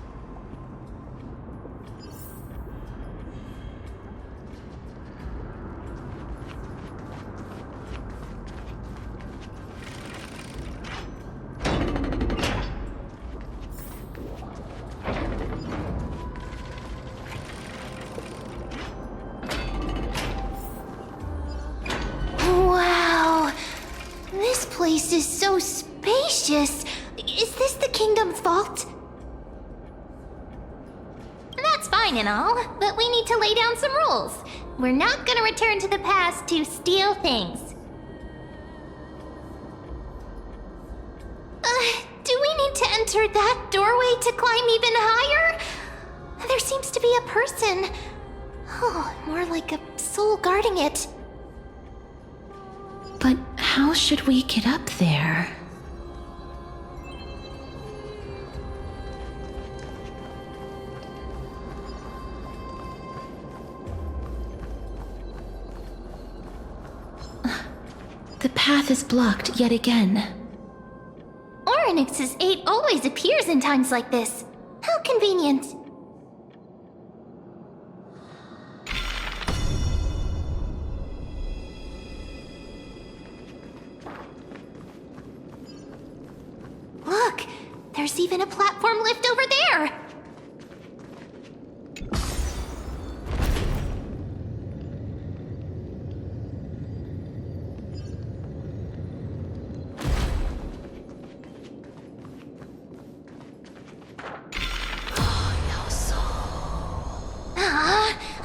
S6: Wow! This place is so spacious. Is this the kingdom's vault? That's fine and all, but we need to lay down some rules. We're not gonna return to the past to steal things. Do we need to enter that doorway to climb even higher? There seems to be a person. Oh, more like a soul guarding it.
S3: But how should we get up there? The path is blocked yet again.
S6: Orynyx's 8 always appears in times like this. How convenient. Look, there's even a platform lift over there.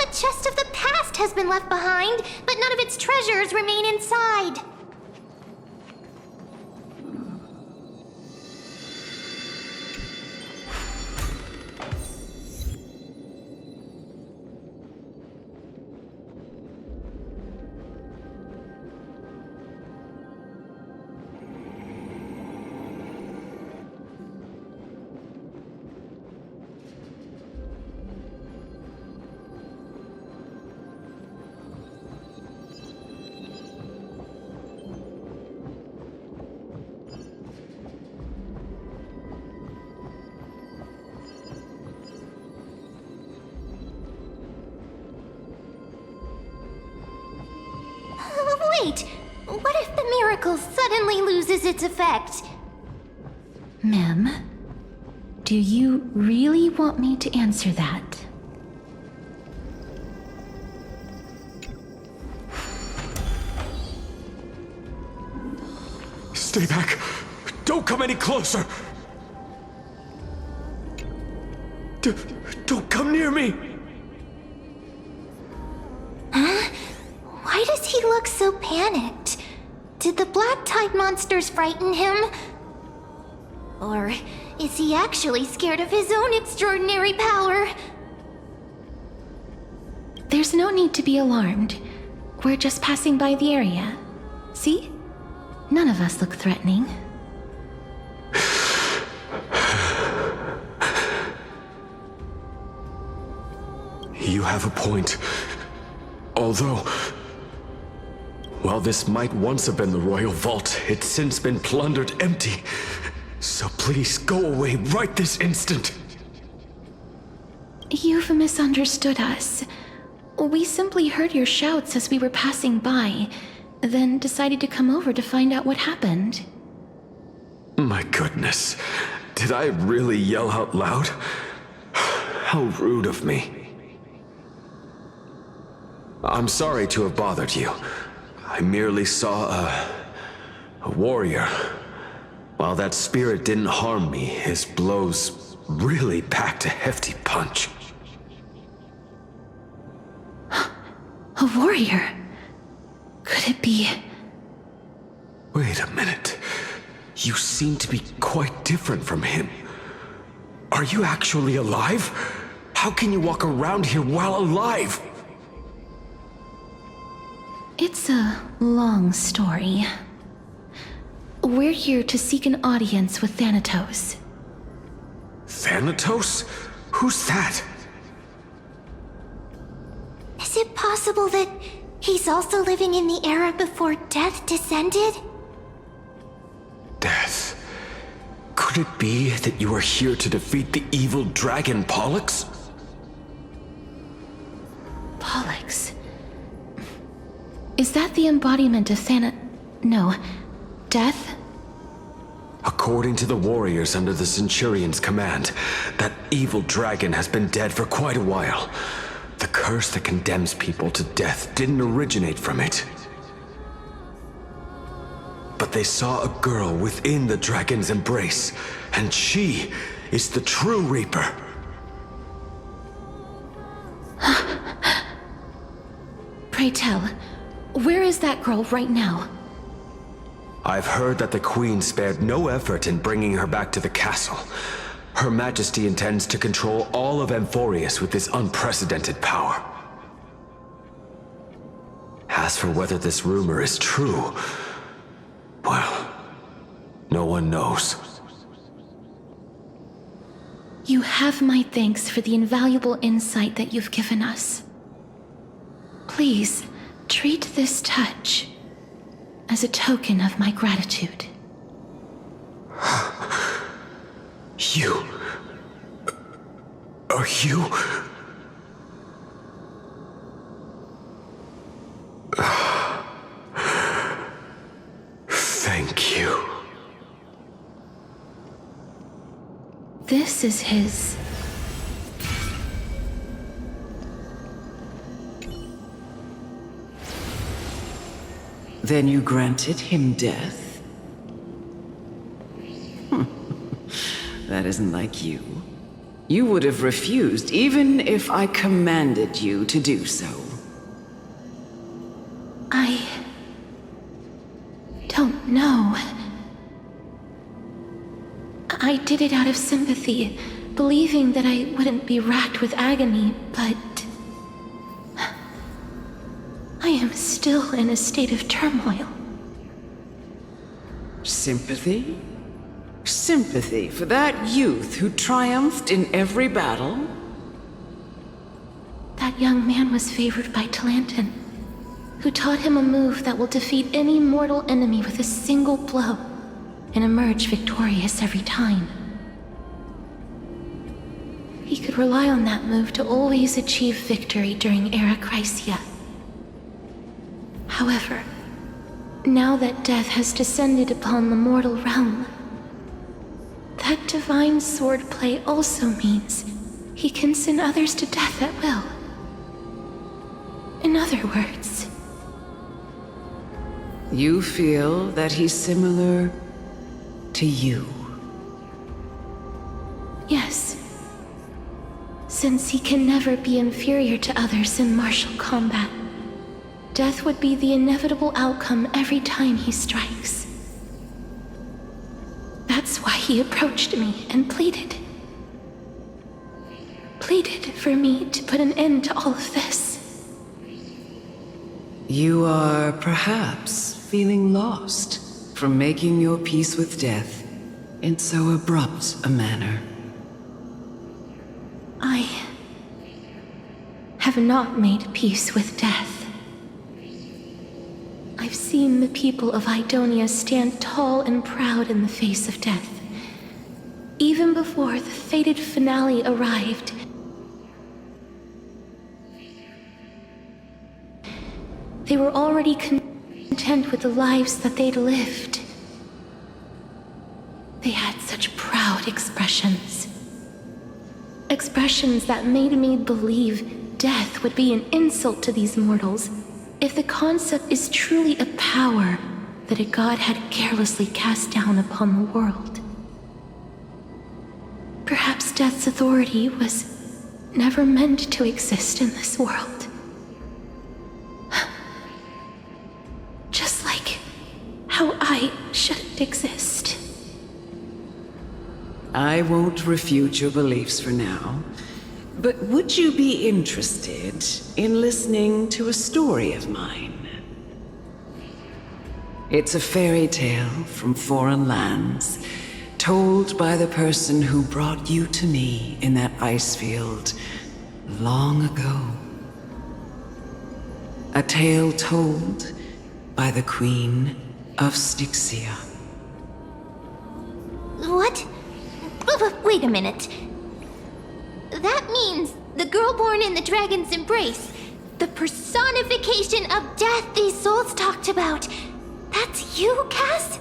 S6: A chest of the past has been left behind, but none of its treasures remain inside. Wait, what if the miracle suddenly loses its effect?
S3: Mem, do you really want me to answer that?
S11: Stay back! Don't come any closer!
S12: Don't come near me!
S6: Why does he look so panicked? Did the black tide monsters frighten him? Or is he actually scared of his own extraordinary power?
S3: There's no need to be alarmed. We're just passing by the area. See? None of us look threatening.
S15: You have a point. Although, while this might once have been the royal vault, it's since been plundered empty. So please go away right this instant.
S3: You've misunderstood us. We simply heard your shouts as we were passing by, then decided to come over to find out what happened.
S15: My goodness, did I really yell out loud? How rude of me. I'm sorry to have bothered you. I merely saw a warrior. While that spirit didn't harm me, his blows really packed a hefty punch.
S3: A warrior? Could it be...
S15: Wait a minute. You seem to be quite different from him. Are you actually alive? How can you walk around here while alive?
S3: It's a long story. We're here to seek an audience with Thanatos.
S15: Thanatos? Who's that?
S6: Is it possible that he's also living in the era before death descended?
S15: Death? Could it be that you are here to defeat the evil dragon Pollux?
S3: Pollux? Is that the embodiment of No. Death?
S15: According to the warriors under the Centurion's command, that evil dragon has been dead for quite a while. The curse that condemns people to death didn't originate from it. But they saw a girl within the dragon's embrace, and she is the true Reaper.
S3: Pray tell, where is that girl right now?
S15: I've heard that the Queen spared no effort in bringing her back to the castle. Her Majesty intends to control all of Amphorius with this unprecedented power. As for whether this rumor is true, well, no one knows.
S3: You have my thanks for the invaluable insight that you've given us. Please, treat this touch as a token of my gratitude.
S15: You... Are you... Thank you.
S3: This is his...
S13: Then you granted him death? That isn't like you. You would have refused even if I commanded you to do so.
S3: I... don't know. I did it out of sympathy, believing that I wouldn't be racked with agony, but... I am still in a state of turmoil.
S13: Sympathy? Sympathy for that youth who triumphed in every battle?
S3: That young man was favored by Talantin, who taught him a move that will defeat any mortal enemy with a single blow and emerge victorious every time. He could rely on that move to always achieve victory during Era Chrysia. However, now that death has descended upon the mortal realm, that divine swordplay also means he can send others to death at will. In other words...
S13: You feel that he's similar to you?
S3: Yes. Since he can never be inferior to others in martial combat. death would be the inevitable outcome every time he strikes. That's why he approached me and pleaded. Pleaded for me to put an end to all of this.
S13: You are perhaps feeling lost from making your peace with death in so abrupt a manner.
S3: I have not made peace with death. I've seen the people of Idonia stand tall and proud in the face of death. Even before the fated finale arrived, they were already content with the lives that they'd lived. They had such proud expressions. Expressions that made me believe death would be an insult to these mortals if the concept is truly a power that a god had carelessly cast down upon the world. Perhaps death's authority was never meant to exist in this world. Just like how I shouldn't exist.
S13: I won't refute your beliefs for now, but would you be interested in listening to a story of mine? It's a fairy tale from foreign lands, told by the person who brought you to me in that ice field long ago. A tale told by the Queen of Styxia.
S6: What? Wait a minute. That means the girl born in the dragon's embrace, the personification of death these souls talked about. That's you, Cass?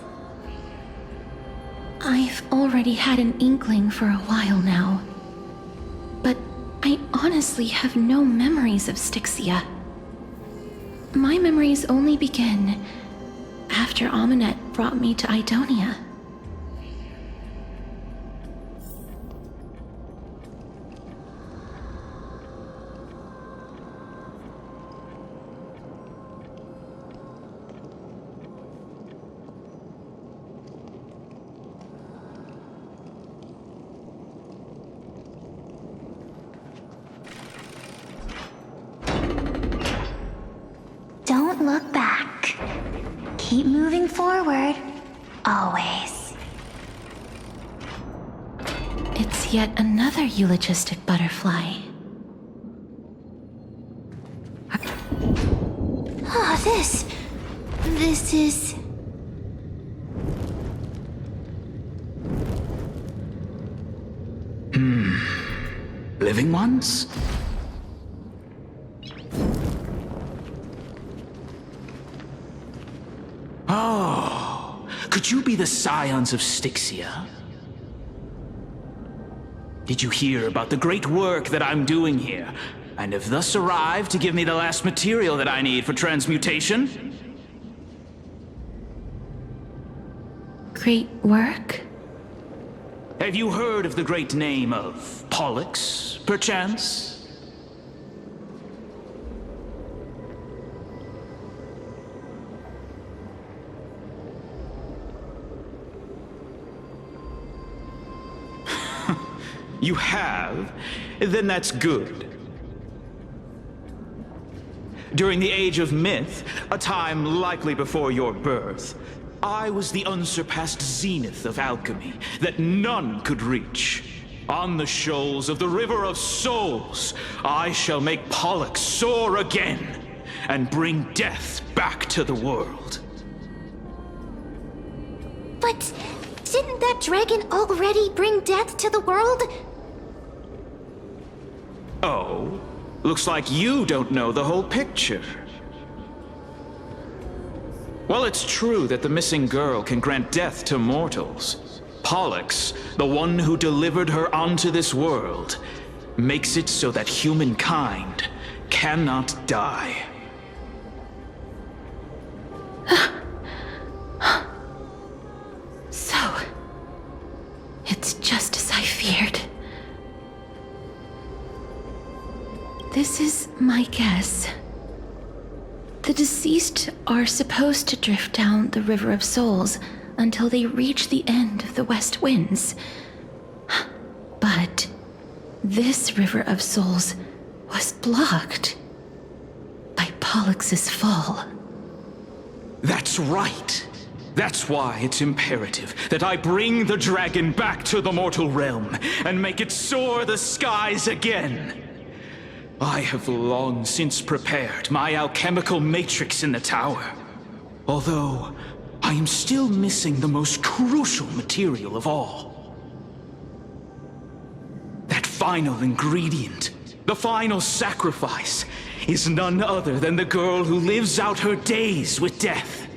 S3: I've already had an inkling for a while now. But I honestly have no memories of Styxia. My memories only begin after Amunet brought me to Idonia.
S6: Don't look back. Keep moving forward. Always.
S3: It's yet another eulogistic butterfly.
S6: Oh, this is...
S8: Living ones? Oh, could you be the scions of Styxia? Did you hear about the great work that I'm doing here, and have thus arrived to give me the last material that I need for transmutation?
S3: Great work?
S8: Have you heard of the great name of Pollux, perchance? You have? Then that's good. During the Age of Myth, a time likely before your birth, I was the unsurpassed zenith of alchemy that none could reach. On the shoals of the River of Souls, I shall make Pollux soar again and bring death back to the world.
S6: But didn't that dragon already bring death to the world?
S8: Oh, looks like you don't know the whole picture. While it's true that the missing girl can grant death to mortals, Pollux, the one who delivered her onto this world, makes it so that humankind cannot die.
S3: So, it's just as I feared. This is my guess. The deceased are supposed to drift down the River of Souls until they reach the end of the West Winds. But this River of Souls was blocked by Pollux's fall.
S8: That's right. That's why it's imperative that I bring the dragon back to the mortal realm and make it soar the skies again. I have long since prepared my alchemical matrix in the tower, although I am still missing the most crucial material of all. That final ingredient, the final sacrifice, is none other than the girl who lives out her days with death.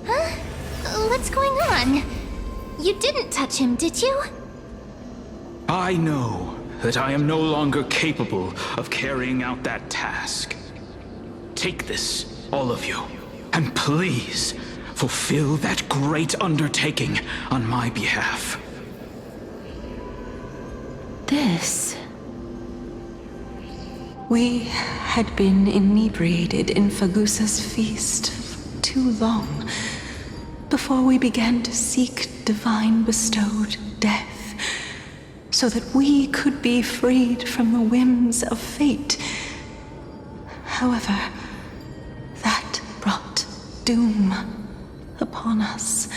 S6: Huh? What's going on? You didn't touch him, did you?
S8: I know that I am no longer capable of carrying out that task. Take this, all of you, and please fulfill that great undertaking on my behalf.
S3: This...
S19: We had been inebriated in Fagusa's feast too long before we began to seek divine bestowed death, so that we could be freed from the whims of fate. However, that brought doom upon us.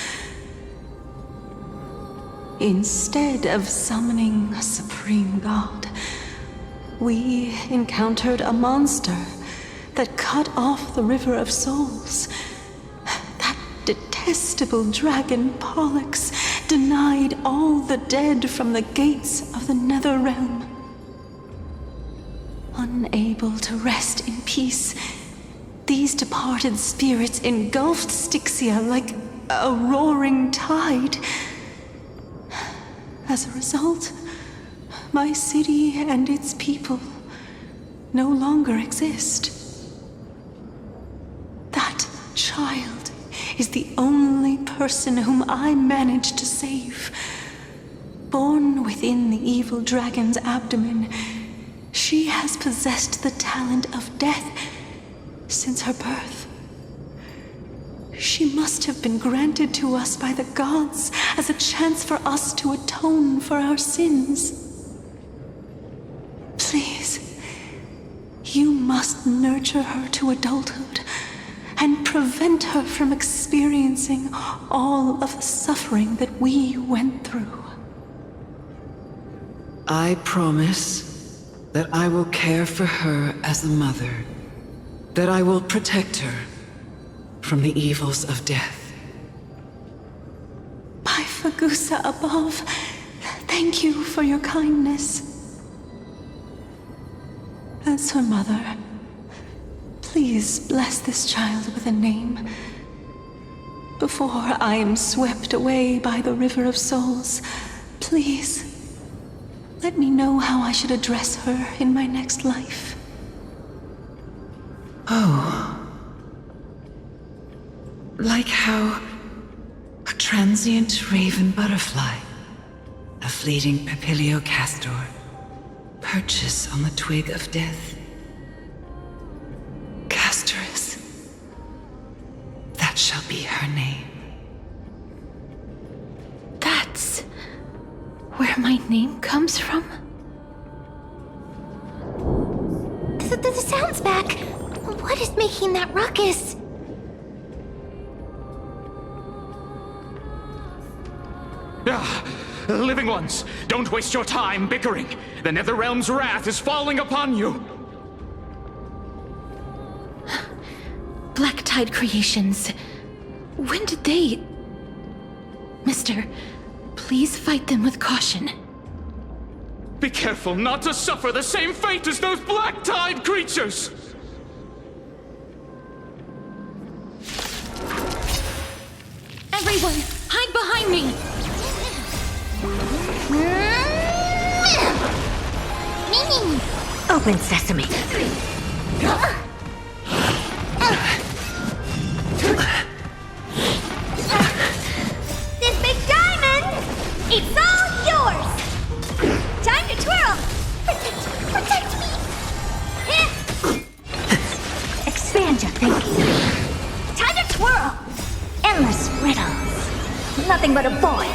S19: Instead of summoning a supreme god, we encountered a monster that cut off the River of Souls. That detestable dragon Pollux denied all the dead from the gates of the nether realm. Unable to rest in peace, these departed spirits engulfed Styxia like a roaring tide. As a result, my city and its people no longer exist. That child is the only person whom I managed to save. Born within the evil dragon's abdomen, she has possessed the talent of death since her birth. She must have been granted to us by the gods as a chance for us to atone for our sins. Please, you must nurture her to adulthood and prevent her from experiencing all of the suffering that we went through.
S13: I promise that I will care for her as a mother, that I will protect her from the evils of death.
S19: By Fagusa above, thank you for your kindness. As her mother, please bless this child with a name before I am swept away by the River of Souls. Please, let me know how I should address her in my next life.
S13: Oh. Like how a transient raven butterfly, a fleeting papilio castor, perches on the twig of death. Castorus. That shall be her name.
S3: That's where my name comes from?
S6: The sound's back. What is making that ruckus?
S8: Living ones, don't waste your time bickering. The Netherrealm's wrath is falling upon you.
S3: Black Tide creations. When did they... Mister, please fight them with caution.
S8: Be careful not to suffer the same fate as those Black Tide creatures!
S3: Everyone, hide behind me!
S21: Open sesame.
S23: This big diamond, it's all yours. Time to twirl. Protect me. Expand your thinking. Time to twirl! Endless riddles. Nothing but a void.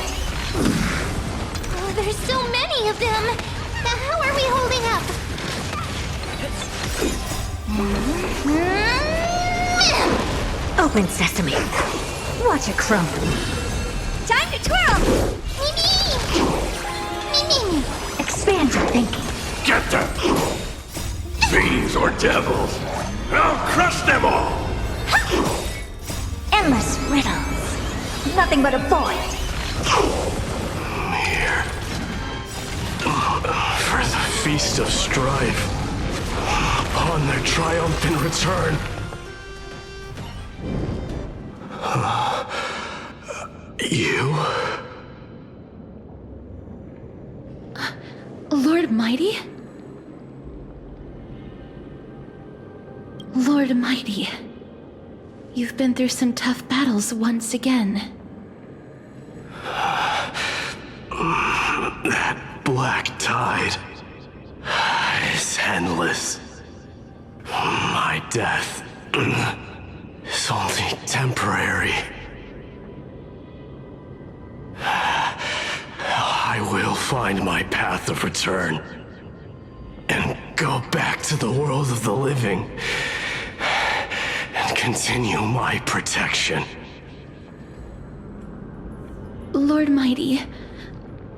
S6: Oh, there's so many of them. How are we holding up?
S23: Open sesame. Watch it crumble. Time to twirl!
S6: Mimi!
S23: Expand your thinking.
S12: Get them! Fiends or devils! I'll crush them all!
S23: Endless riddles. Nothing but a void.
S10: Here. For the feast of strife. Upon their triumphant return. You?
S3: Lord Mighty? Lord Mighty, you've been through some tough battles once again.
S10: That black tide is endless. My death is only temporary. I will find my path of return and go back to the world of the living and continue my protection.
S3: Lord Mighty,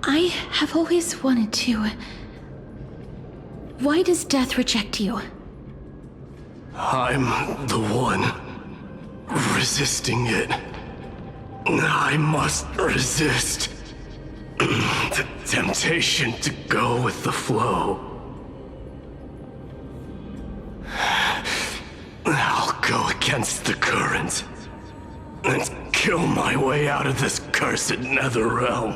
S3: I have always wanted to. Why does death reject you?
S10: I'm the one resisting it. I must resist the temptation to go with the flow. I'll go against the current and kill my way out of this cursed nether realm.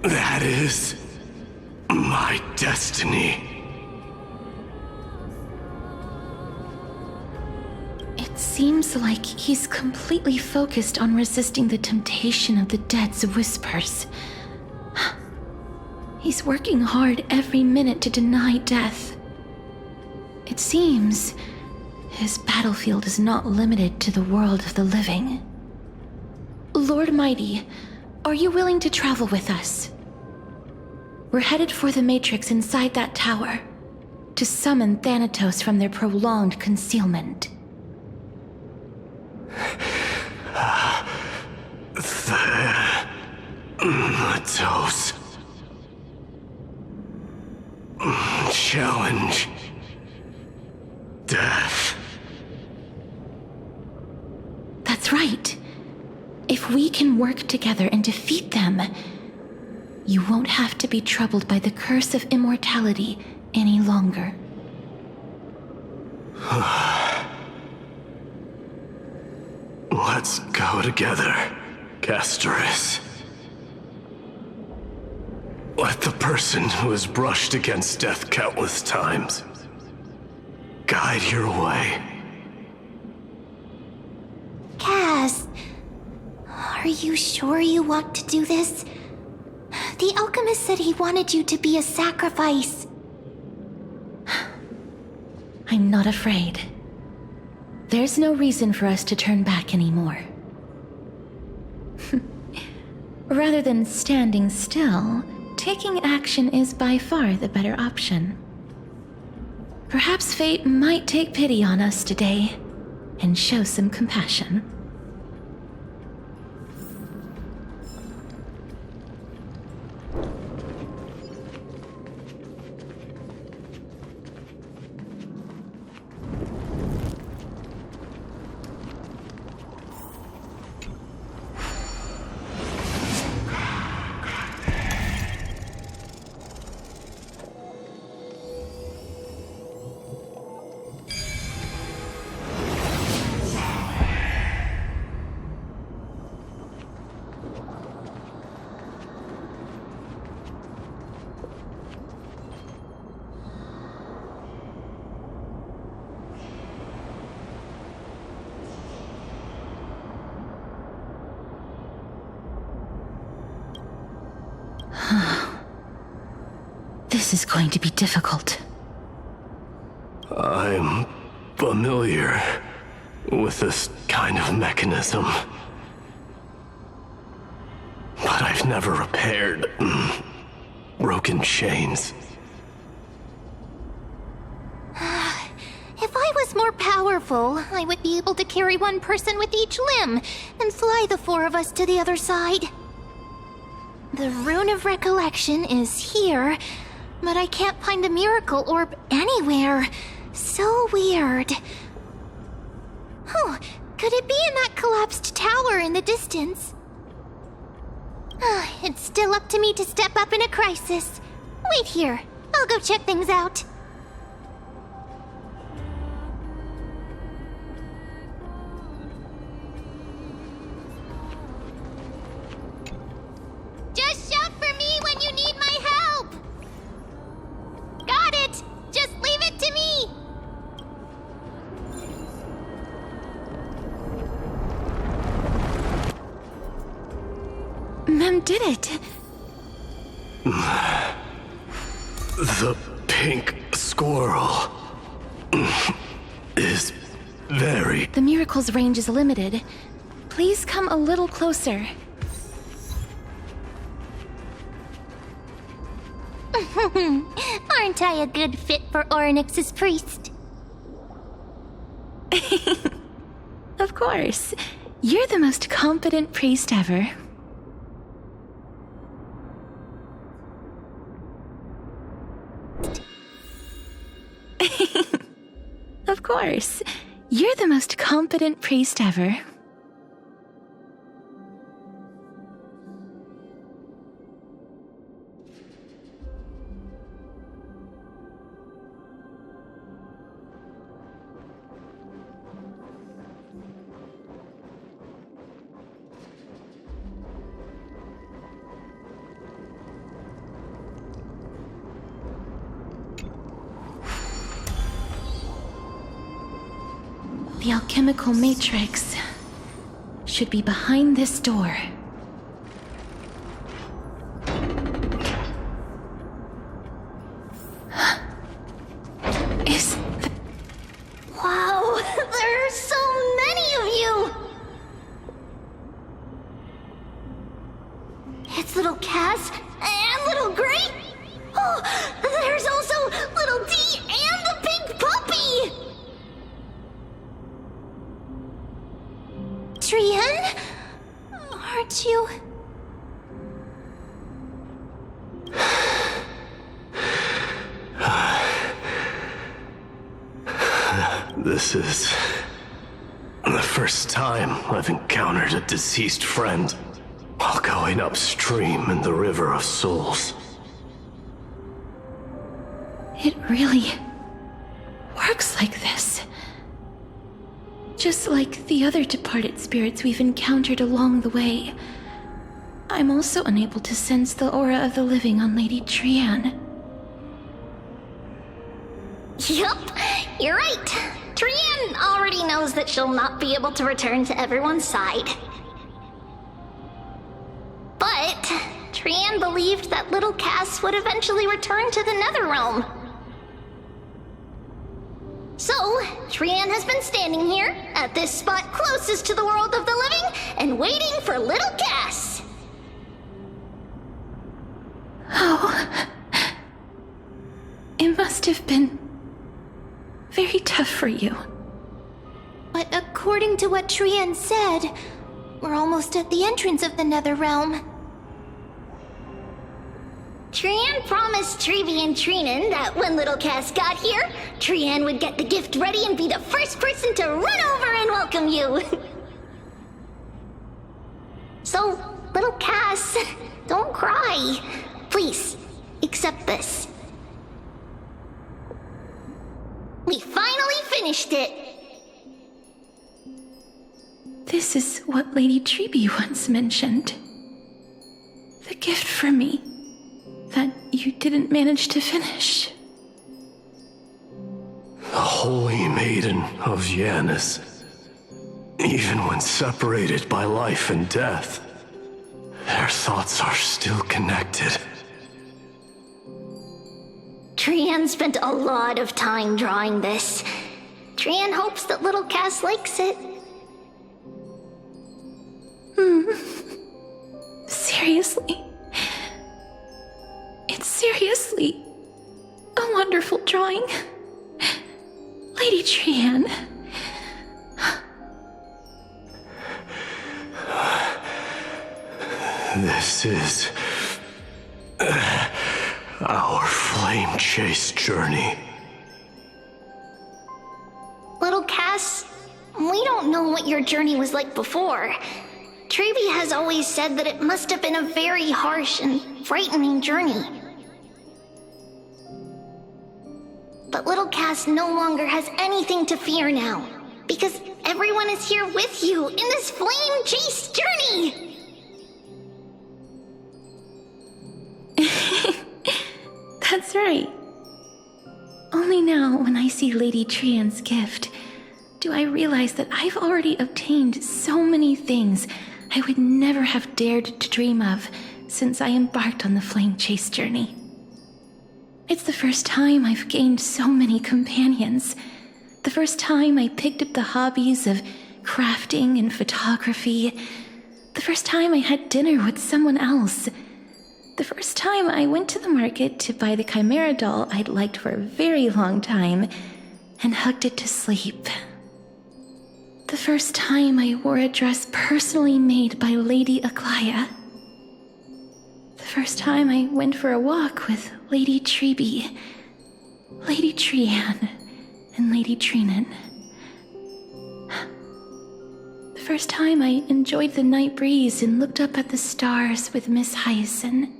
S10: That is my destiny.
S3: It seems like he's completely focused on resisting the temptation of the dead's whispers. He's working hard every minute to deny death. It seems his battlefield is not limited to the world of the living. Lord Mighty, are you willing to travel with us? We're headed for the Matrix inside that tower, to summon Thanatos from their prolonged concealment.
S10: Thanatos. Challenge. Death.
S3: That's right. If we can work together and defeat them, you won't have to be troubled by the curse of immortality any longer.
S10: Let's go together, Castoris. Let the person who has brushed against death countless times guide your way.
S6: Cass, are you sure you want to do this? The alchemist said he wanted you to be a sacrifice.
S3: I'm not afraid. There's no reason for us to turn back anymore. Rather than standing still, taking action is by far the better option. Perhaps fate might take pity on us today and show some compassion. This is going to be difficult.
S10: I'm familiar with this kind of mechanism. But I've never repaired broken chains.
S6: If I was more powerful, I would be able to carry one person with each limb and fly the four of us to the other side. The Rune of Recollection is here, but I can't find the miracle orb anywhere. So weird. Oh, could it be in that collapsed tower in the distance? It's still up to me to step up in a crisis. Wait here. I'll go check things out. Just shout for me when you need my help! Got it! Just leave it to me!
S3: Mem did it.
S10: The pink squirrel is very...
S3: The miracle's range is limited. Please come a little closer.
S6: Aren't I a good fit for Orynyx's priest?
S3: Of course. You're the most competent priest ever. Of course. You're the most competent priest ever. The alchemical matrix should be behind this door.
S6: Wow, there are so many of you! It's little Cass and little Gray. Oh, there's also little D and the pink puppy! Trian? Aren't you...
S10: This is the first time I've encountered a deceased friend while going upstream in the River of Souls.
S3: It really works like this. Just like the other departed spirits we've encountered along the way, I'm also unable to sense the aura of the living on Lady Trian.
S6: Yup, you're right. Trian already knows that she'll not be able to return to everyone's side. But Trian believed that little Cass would eventually return to the Netherrealm. So, Trian has been standing here, at this spot closest to the world of the living, and waiting for little Cass.
S3: Oh. It must have been very tough for you.
S6: But according to what Trian said, we're almost at the entrance of the Netherrealm. Trian promised Trevi and Trinan that when little Cass got here, Trian would get the gift ready and be the first person to run over and welcome you. So, little Cass, don't cry. Please, accept this. We finally finished it!
S3: This is what Lady Trevi once mentioned. The gift for me that you didn't manage to finish.
S10: The Holy Maiden of Janus. Even when separated by life and death, their thoughts are still connected.
S23: Trian spent a lot of time drawing this. Trian hopes that little Cass likes it.
S3: Seriously? It's seriously a wonderful drawing. Lady Trian.
S10: This is our flame chase journey.
S23: Little Cass, we don't know what your journey was like before. Treeby has always said that it must have been a very harsh and frightening journey. But little Cass no longer has anything to fear now, because everyone is here with you in this flame chase journey!
S3: That's right. Only now, when I see Lady Trian's gift, do I realize that I've already obtained so many things I would never have dared to dream of since I embarked on the flame chase journey. It's the first time I've gained so many companions. The first time I picked up the hobbies of crafting and photography. The first time I had dinner with someone else. The first time I went to the market to buy the Chimera doll I'd liked for a very long time and hugged it to sleep. The first time I wore a dress personally made by Lady Aglaia. The first time I went for a walk with Lady Treeby, Lady Trian, and Lady Trinan. The first time I enjoyed the night breeze and looked up at the stars with Miss Hyacinth.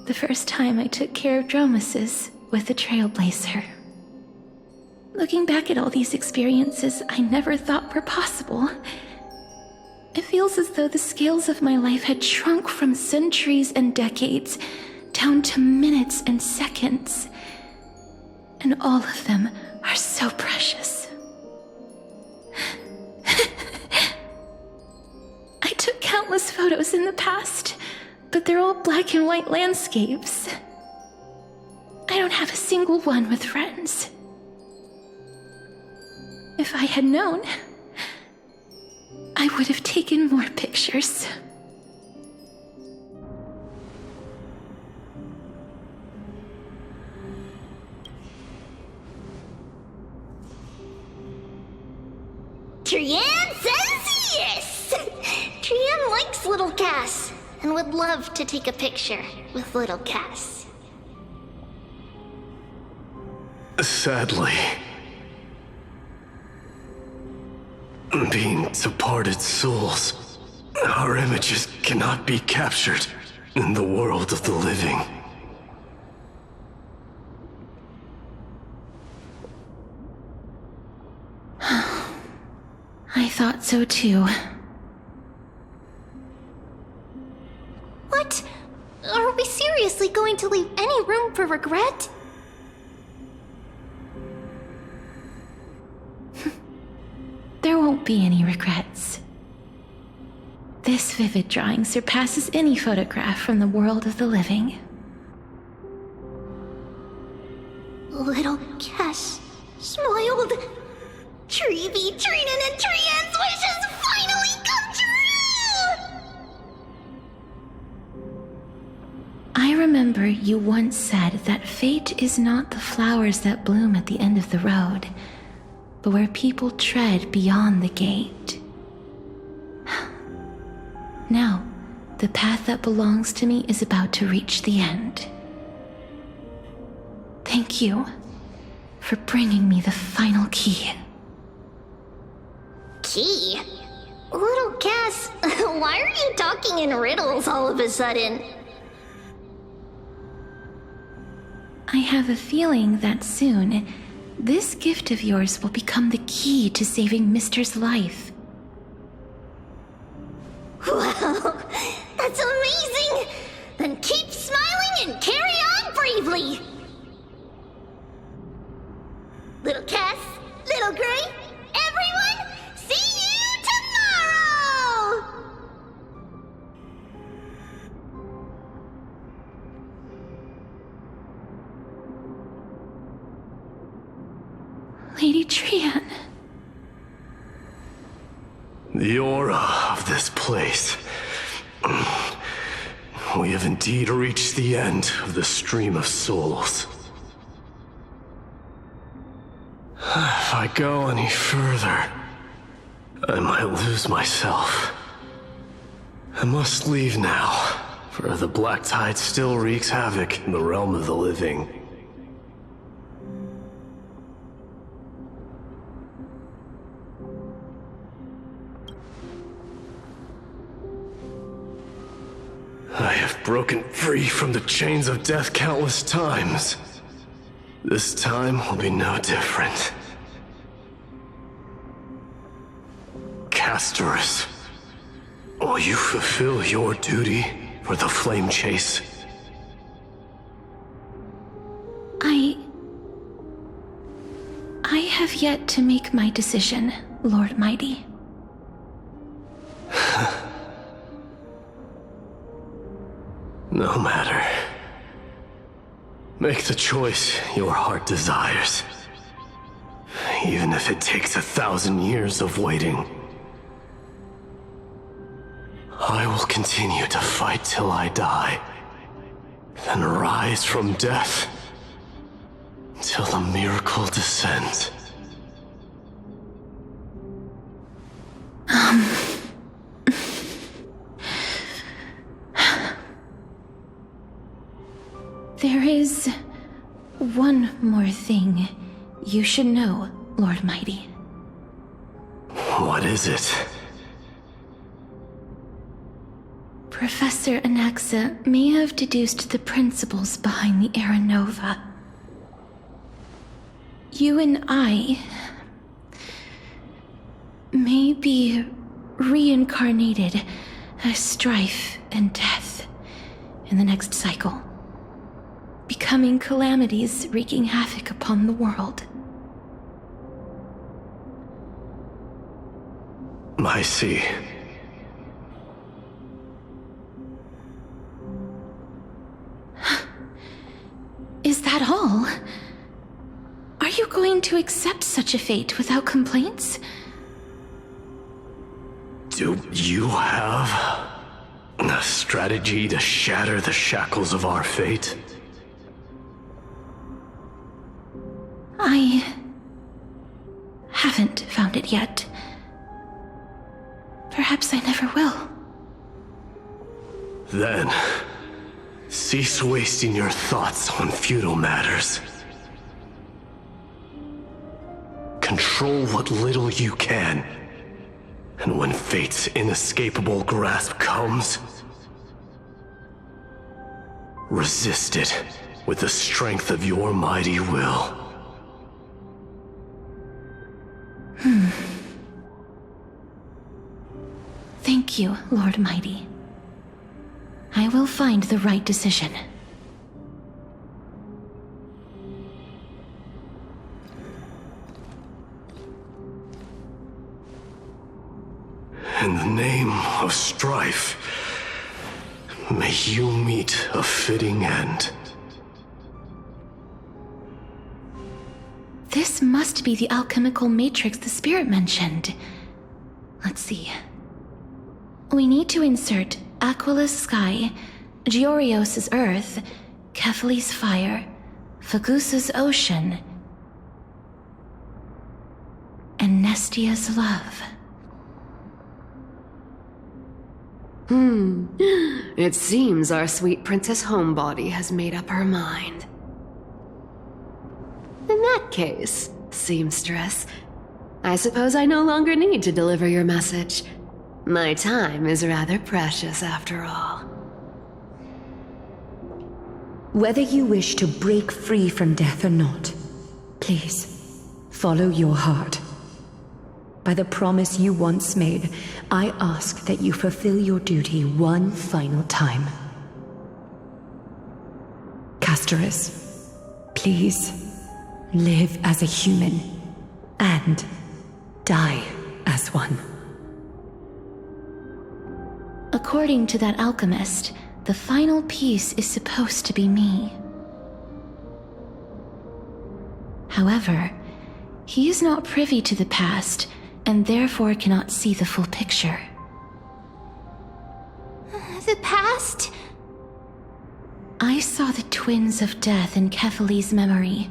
S3: The first time I took care of Dromasis with the Trailblazer. Looking back at all these experiences I never thought were possible, it feels as though the scales of my life had shrunk from centuries and decades down to minutes and seconds. And all of them are so precious. I took countless photos in the past, but they're all black and white landscapes. I don't have a single one with friends. If I had known, I would have taken more pictures.
S23: Trian says yes! Trian likes little Cass and would love to take a picture with little Cass.
S10: Sadly, being departed souls, our images cannot be captured in the world of the living.
S3: I thought so too.
S23: What? Are we seriously going to leave any room for regret?
S3: There won't be any regrets. This vivid drawing surpasses any photograph from the world of the living.
S23: Little Cass smiled. Treeby, Trinan, and Trian's wishes finally come true!
S3: I remember you once said that fate is not the flowers that bloom at the end of the road, but where people tread beyond the gate. Now, the path that belongs to me is about to reach the end. Thank you for bringing me the final key.
S23: Key? Little Cass, why are you talking in riddles all of a sudden?
S3: I have a feeling that soon, this gift of yours will become the key to saving Mister's life.
S23: Wow, that's amazing! Then keep smiling and carry on bravely! Little Cass, Little Gray, everyone, see you tomorrow!
S3: Lady Trian.
S10: The aura of this place. We have indeed reached the end of the stream of souls. If I go any further, I might lose myself. I must leave now, for the black tide still wreaks havoc in the realm of the living. I have broken free from the chains of death countless times. This time will be no different. Castorus, will you fulfill your duty for the flame chase?
S3: I have yet to make my decision, Lord Mighty.
S10: No matter. Make the choice your heart desires. Even if it takes 1,000 years of waiting. I will continue to fight till I die. Then rise from death. Till the miracle descends.
S3: There is one more thing you should know, Lord Mighty.
S10: What is it?
S3: Professor Anaxa may have deduced the principles behind the Era Nova. You and I may be reincarnated as strife and death in the next cycle, becoming calamities wreaking havoc upon the world.
S10: I see.
S3: Is that all? Are you going to accept such a fate without complaints?
S10: Do you have a strategy to shatter the shackles of our fate?
S3: I haven't found it yet. Perhaps I never will.
S10: Then, cease wasting your thoughts on futile matters. Control what little you can. And when fate's inescapable grasp comes, resist it with the strength of your mighty will.
S3: Thank you, Lord Mighty. I will find the right decision.
S10: In the name of strife, may you meet a fitting end.
S3: This must be the alchemical matrix the spirit mentioned. Let's see. We need to insert Aquila's sky, Giorios's earth, Kephali's fire, Fagusa's ocean, and Nestia's love.
S17: It seems our sweet Princess Homebody has made up her mind. In that case, seamstress, I suppose I no longer need to deliver your message. My time is rather precious after all.
S2: Whether you wish to break free from death or not, please, follow your heart. By the promise you once made, I ask that you fulfill your duty one final time. Castorus, please, live as a human, and die as one.
S3: According to that alchemist, the final piece is supposed to be me. However, He is not privy to the past, and therefore cannot see the full picture.
S23: The past?
S3: I saw the twins of death in Kefali's memory,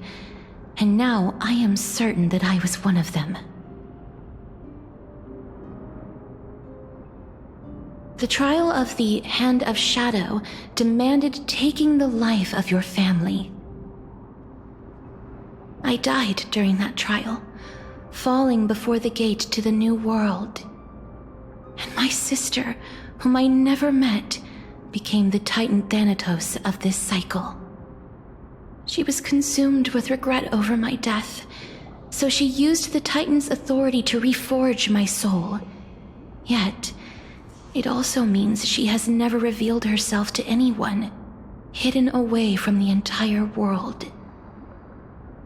S3: and now I am certain that I was one of them. The trial of the Hand of Shadow demanded taking the life of your family. I died during that trial, falling before the gate to the new world. And my sister, whom I never met, became the Titan Thanatos of this cycle. She was consumed with regret over my death, so she used the Titan's authority to reforge my soul. Yet, it also means she has never revealed herself to anyone, hidden away from the entire world.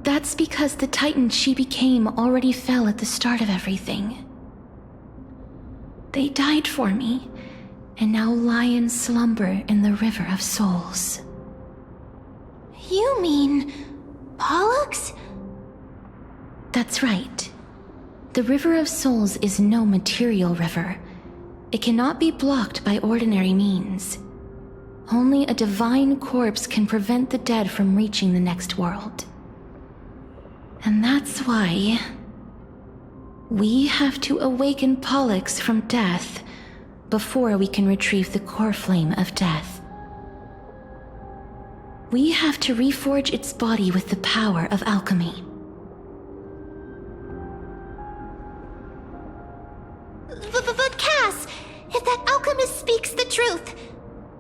S3: That's because the Titan she became already fell at the start of everything. They died for me, and now lie in slumber in the River of Souls.
S23: You mean Pollux?
S3: That's right. The River of Souls is no material river. It cannot be blocked by ordinary means. Only a divine corpse can prevent the dead from reaching the next world. And that's why we have to awaken Pollux from death before we can retrieve the core flame of death. We have to reforge its body with the power of alchemy.
S23: But Cass, if that alchemist speaks the truth,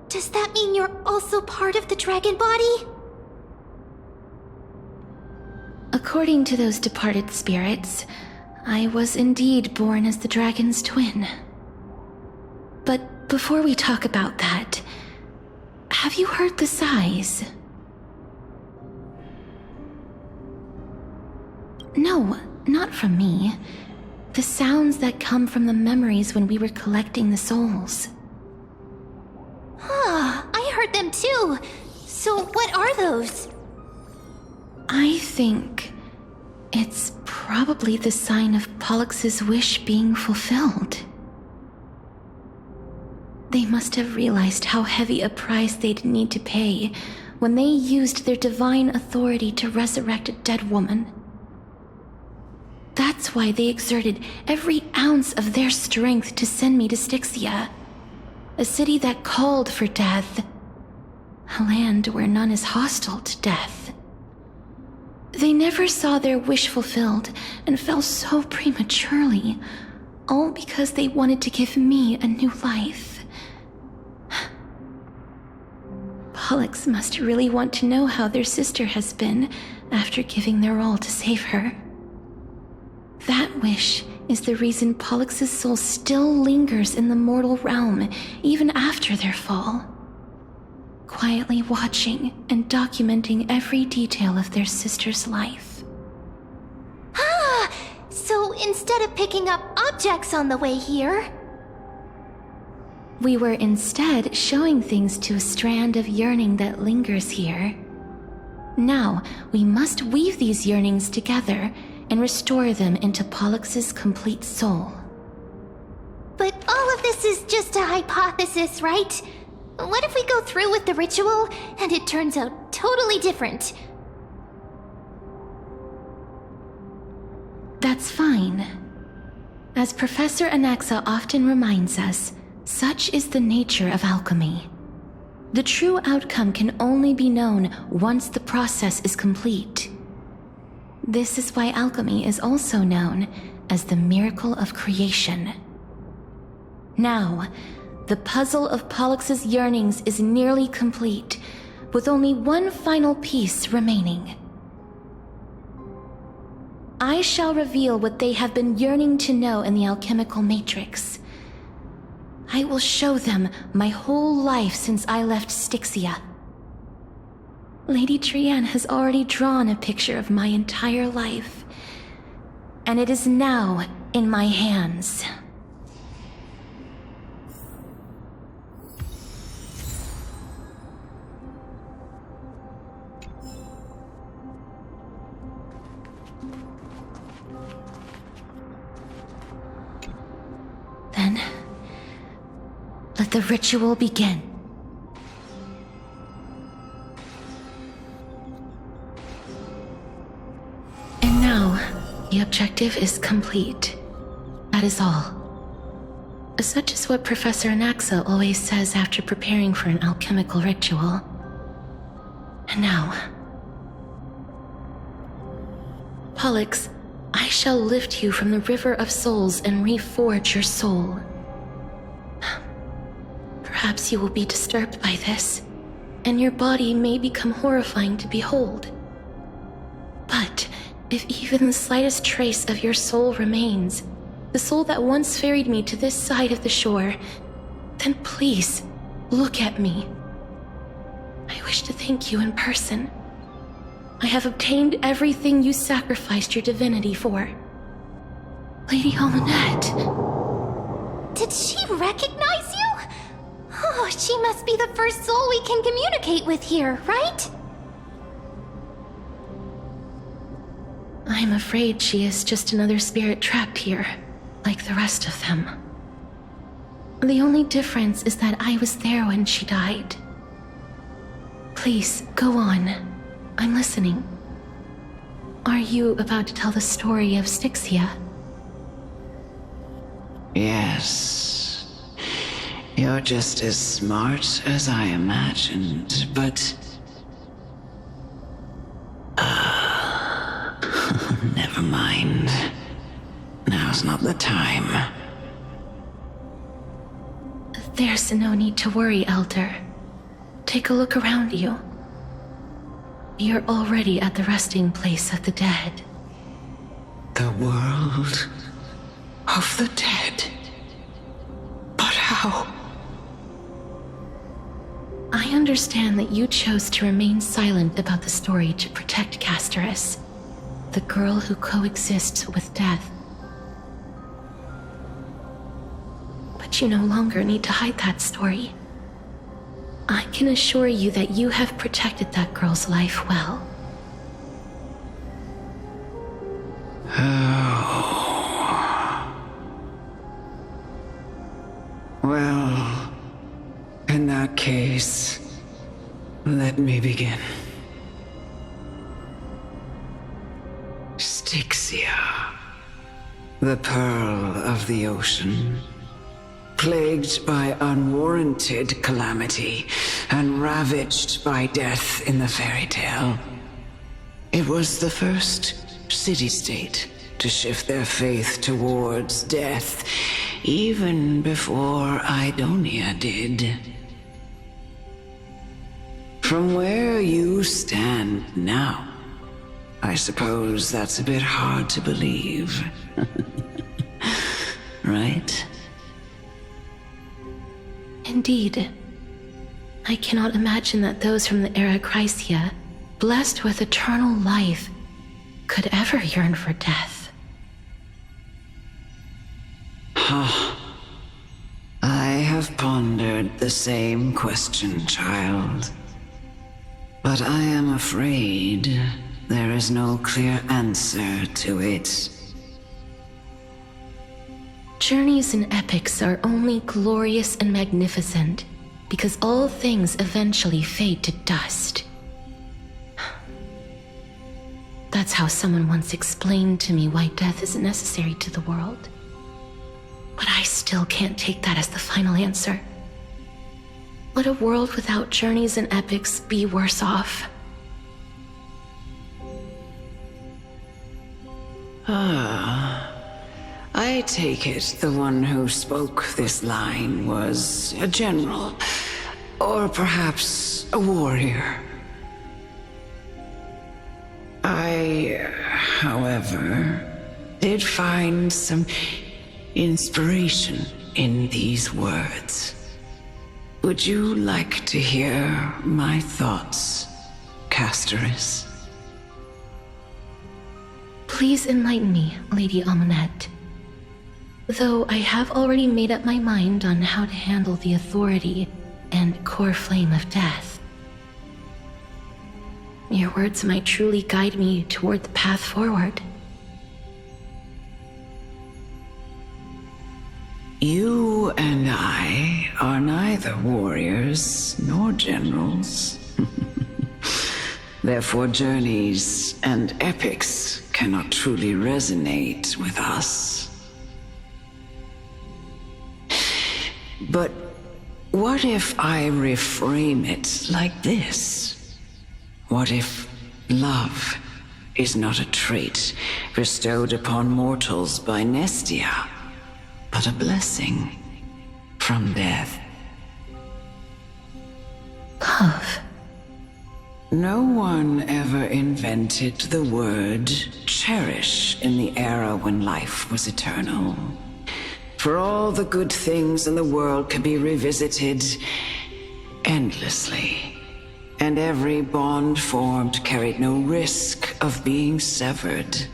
S23: does that mean you're also part of the dragon body?
S3: According to those departed spirits, I was indeed born as the dragon's twin. But before we talk about that, have you heard the sighs? No, not from me. The sounds that come from the memories when we were collecting the souls.
S23: I heard them too. So what are those?
S3: I think it's probably the sign of Pollux's wish being fulfilled. They must have realized how heavy a price they'd need to pay when they used their divine authority to resurrect a dead woman. That's why they exerted every ounce of their strength to send me to Styxia, a city that called for death, a land where none is hostile to death. They never saw their wish fulfilled and fell so prematurely, all because they wanted to give me a new life. Pollux must really want to know how their sister has been after giving their all to save her. That wish is the reason Pollux's soul still lingers in the mortal realm even after their fall, quietly watching and documenting every detail of their sister's life.
S23: So instead of picking up objects on the way here,
S3: we were instead showing things to a strand of yearning that lingers here. Now, we must weave these yearnings together and restore them into Pollux's complete soul.
S23: but all of this is just a hypothesis, right? What if we go through with the ritual and it turns out totally different?
S3: That's fine. As Professor Anaxa often reminds us, such is the nature of alchemy. The true outcome can only be known once the process is complete. This is why alchemy is also known as the miracle of creation. Now, the puzzle of Pollux's yearnings is nearly complete, with only one final piece remaining. I shall reveal what they have been yearning to know in the alchemical matrix. I will show them my whole life since I left Styxia. Lady Trianne has already drawn a picture of my entire life, and it is now in my hands. Let the ritual begin. And now, the objective is complete. That is all. Such is what Professor Anaxa always says after preparing for an alchemical ritual. And now, Pollux, I shall lift you from the river of souls and reforge your soul. Perhaps you will be disturbed by this, and your body may become horrifying to behold. But if even the slightest trace of your soul remains, the soul that once ferried me to this side of the shore, then please, look at me. I wish to thank you in person. I have obtained everything you sacrificed your divinity for. Lady Almanette.
S6: Did she recognize you? Oh, she must be the first soul we can communicate with here, right?
S3: I'm afraid she is just another spirit trapped here, like the rest of them. The only difference is that I was there when she died. Please, go on. I'm listening. Are you about to tell the story of Styxia?
S13: Yes. You're just as smart as I imagined, but... never mind. Now's not the time.
S3: There's no need to worry, Elder. Take a look around you. You're already at the resting place of the dead.
S13: The world of the dead? But how?
S3: I understand that you chose to remain silent about the story to protect Casterus, the girl who coexists with death. But you no longer need to hide that story. I can assure you that you have protected that girl's life well.
S13: Oh. Well, in that case, let me begin. Styxia, the pearl of the ocean, plagued by unwarranted calamity and ravaged by death in the fairy tale. It was the first city-state to shift their faith towards death, even before Idonia did. From where you stand now, I suppose that's a bit hard to believe. Right?
S3: Indeed. I cannot imagine that those from the Era Chrysia, blessed with eternal life, could ever yearn for death.
S13: I have pondered the same question, child. But I am afraid there is no clear answer to it.
S3: Journeys and epics are only glorious and magnificent because all things eventually fade to dust. That's how someone once explained to me why death is necessary to the world. But I still can't take that as the final answer. Let a world without journeys and epics be worse off.
S13: I take it the one who spoke this line was a general, or perhaps a warrior. I, however, did find some inspiration in these words. Would you like to hear my thoughts, Casterus?
S3: Please enlighten me, Lady Almanette. Though I have already made up my mind on how to handle the authority and core flame of death. Your words might truly guide me toward the path forward.
S13: You and I are neither warriors nor generals. Therefore, journeys and epics cannot truly resonate with us. But what if I reframe it like this? What if love is not a trait bestowed upon mortals by Nestia, but a blessing from death?
S3: Love.
S13: No one ever invented the word cherish in the era when life was eternal. For all the good things in the world can be revisited endlessly, and every bond formed carried no risk of being severed.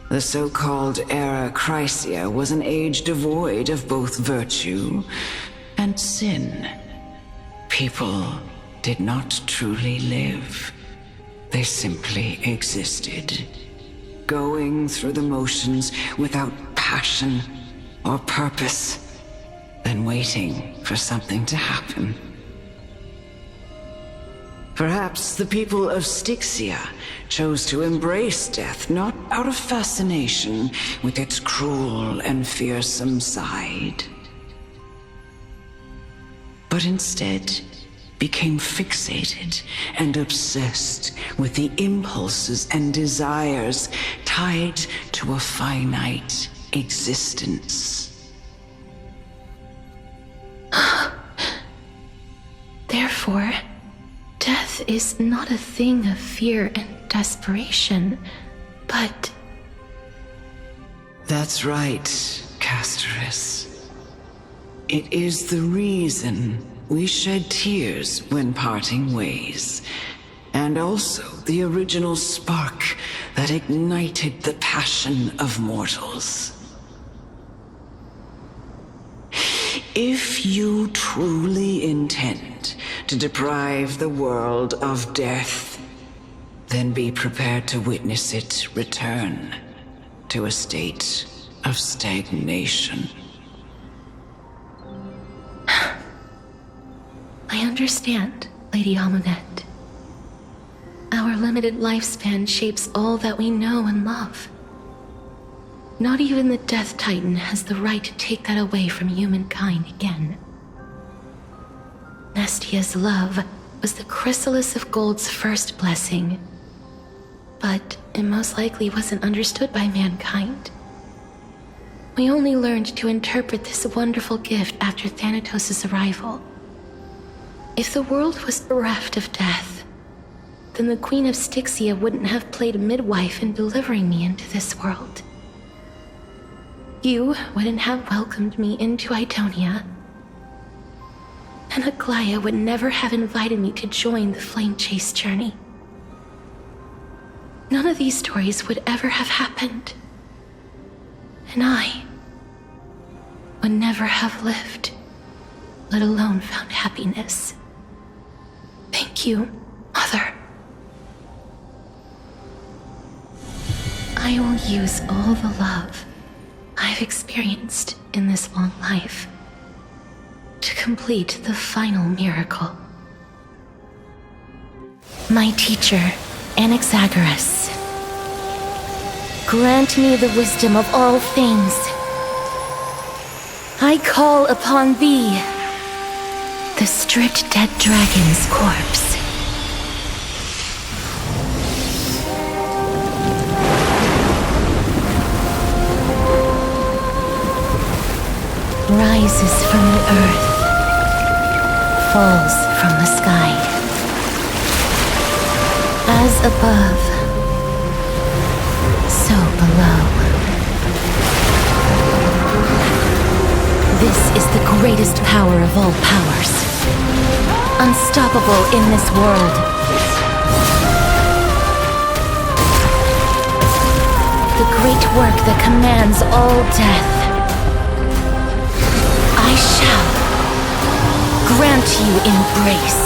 S13: The so-called Era Chrysia was an age devoid of both virtue and sin. People did not truly live. They simply existed, going through the motions without passion or purpose, then waiting for something to happen. Perhaps the people of Styxia chose to embrace death not out of fascination with its cruel and fearsome side, but instead became fixated and obsessed with the impulses and desires tied to a finite existence.
S3: Therefore, death is not a thing of fear and desperation, but...
S13: That's right, Casterus. It is the reason we shed tears when parting ways, and also the original spark that ignited the passion of mortals. If you truly intend to deprive the world of death, then be prepared to witness it return to a state of stagnation.
S3: I understand, Lady Amunet. Our limited lifespan shapes all that we know and love. Not even the Death Titan has the right to take that away from humankind again. Nestia's love was the chrysalis of Gold's first blessing, but it most likely wasn't understood by mankind. We only learned to interpret this wonderful gift after Thanatos' arrival. If the world was bereft of death, then the Queen of Styxia wouldn't have played midwife in delivering me into this world. You wouldn't have welcomed me into Idonia, and Aglaya would never have invited me to join the Flame Chase journey. None of these stories would ever have happened, and I would never have lived, let alone found happiness. Thank you, Mother. I will use all the love I've experienced in this long life to complete the final miracle. My teacher, Anaxagoras, grant me the wisdom of all things. I call upon thee, the stripped dead dragon's corpse. Rises from the earth, falls from the sky. As above, so below. This is the greatest power of all powers, unstoppable in this world. The great work that commands all death. I shall grant you embrace.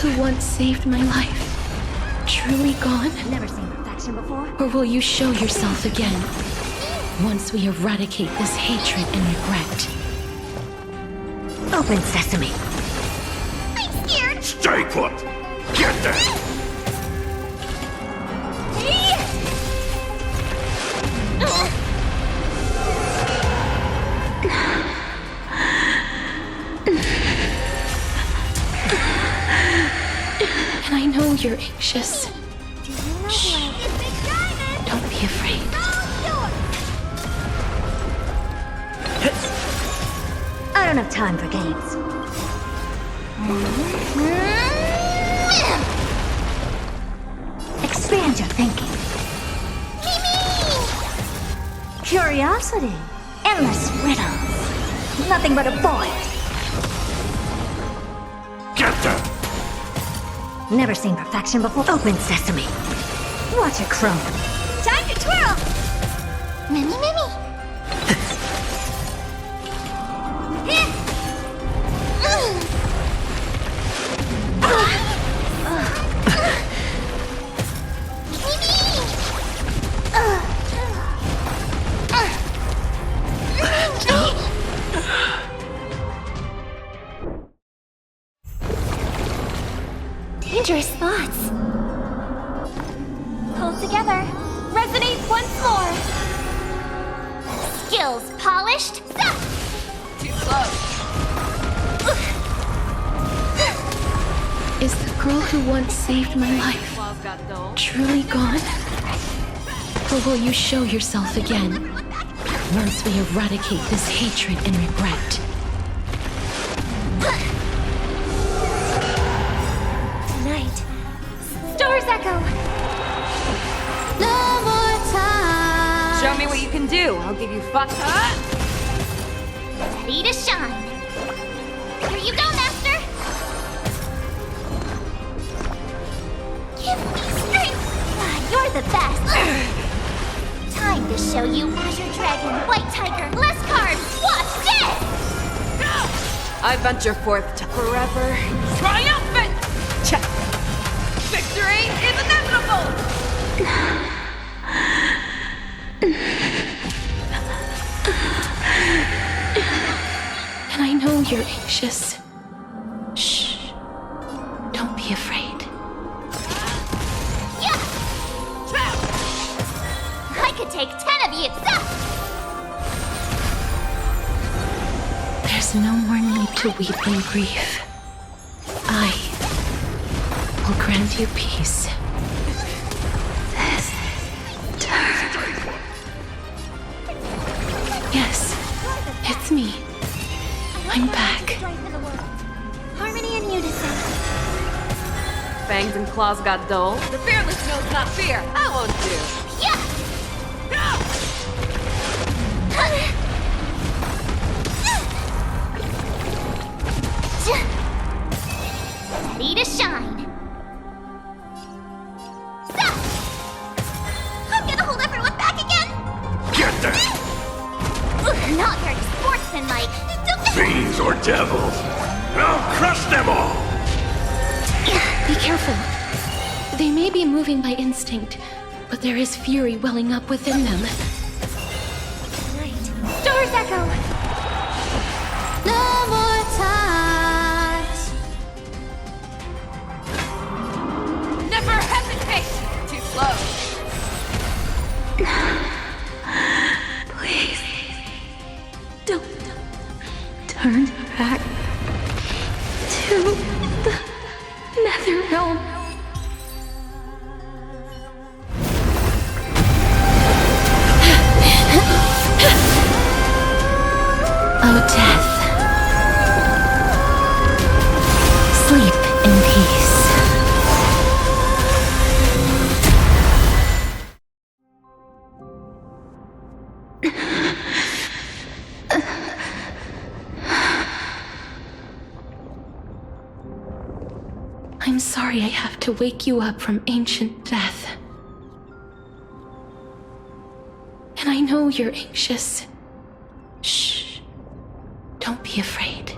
S3: who once saved my life truly gone?
S5: Never seen perfection before.
S3: Or will you show yourself again once we eradicate this hatred and regret?
S5: Open sesame.
S23: I'm scared.
S12: Stay put. Get there.
S3: And I know you're anxious. Shh. Don't be afraid.
S5: I don't have time for games. Expand your thinking. Curiosity. Endless riddles. Nothing but a boy.
S12: Get them!
S5: Never seen perfection before. Open sesame. Watch it crumble.
S23: Time to twirl! Mimi, Mimi! Dangerous thoughts. Hold together. Resonate once more. Skills polished. Stop!
S9: Too close.
S3: Is the girl who once saved my life truly gone? Or will you show yourself again once we eradicate this hatred and regret?
S23: Tonight, stars echo. No more time.
S9: Show me what you can do. I'll give you fuck.
S23: Ready to shine. Here you go, Master. Give me strength. You're the best. Time to show you Azure Dragon, White Tiger, less cards. Watch this.
S9: I venture forth to forever triumphant. Check. Victory is inevitable.
S3: And I know you're anxious. Shh. Don't be afraid.
S23: Yeah. I could take 10 of you.
S3: There's no more need to weep in grief. I will grant you peace. This turn. Yes, it's me. I'm back.
S23: Harmony and unison.
S9: Fangs and claws got dull. The fearless knows not fear. I won't do.
S23: Yeah. Ready to shine. Stop! I'm gonna hold everyone back again.
S12: Get them!
S23: Not very sportsmanlike.
S12: Fiends or devils! I'll crush them all!
S3: Be careful. They may be moving by instinct, but there is fury welling up within them.
S23: Stars echo. No more times.
S9: Never hesitate. Too slow.
S3: Please, don't turn back to the Nether Realm. Oh, death. Sleep in peace. I'm sorry I have to wake you up from ancient death. And I know you're anxious. Shh. Don't be afraid.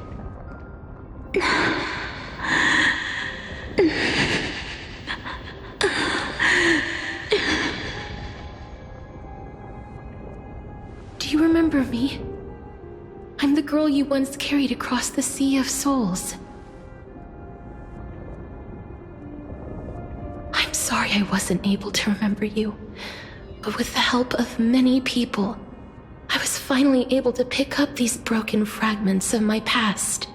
S3: remember me? I'm the girl you once carried across the Sea of Souls. I'm sorry I wasn't able to remember you, but with the help of many people, I was finally able to pick up these broken fragments of my past.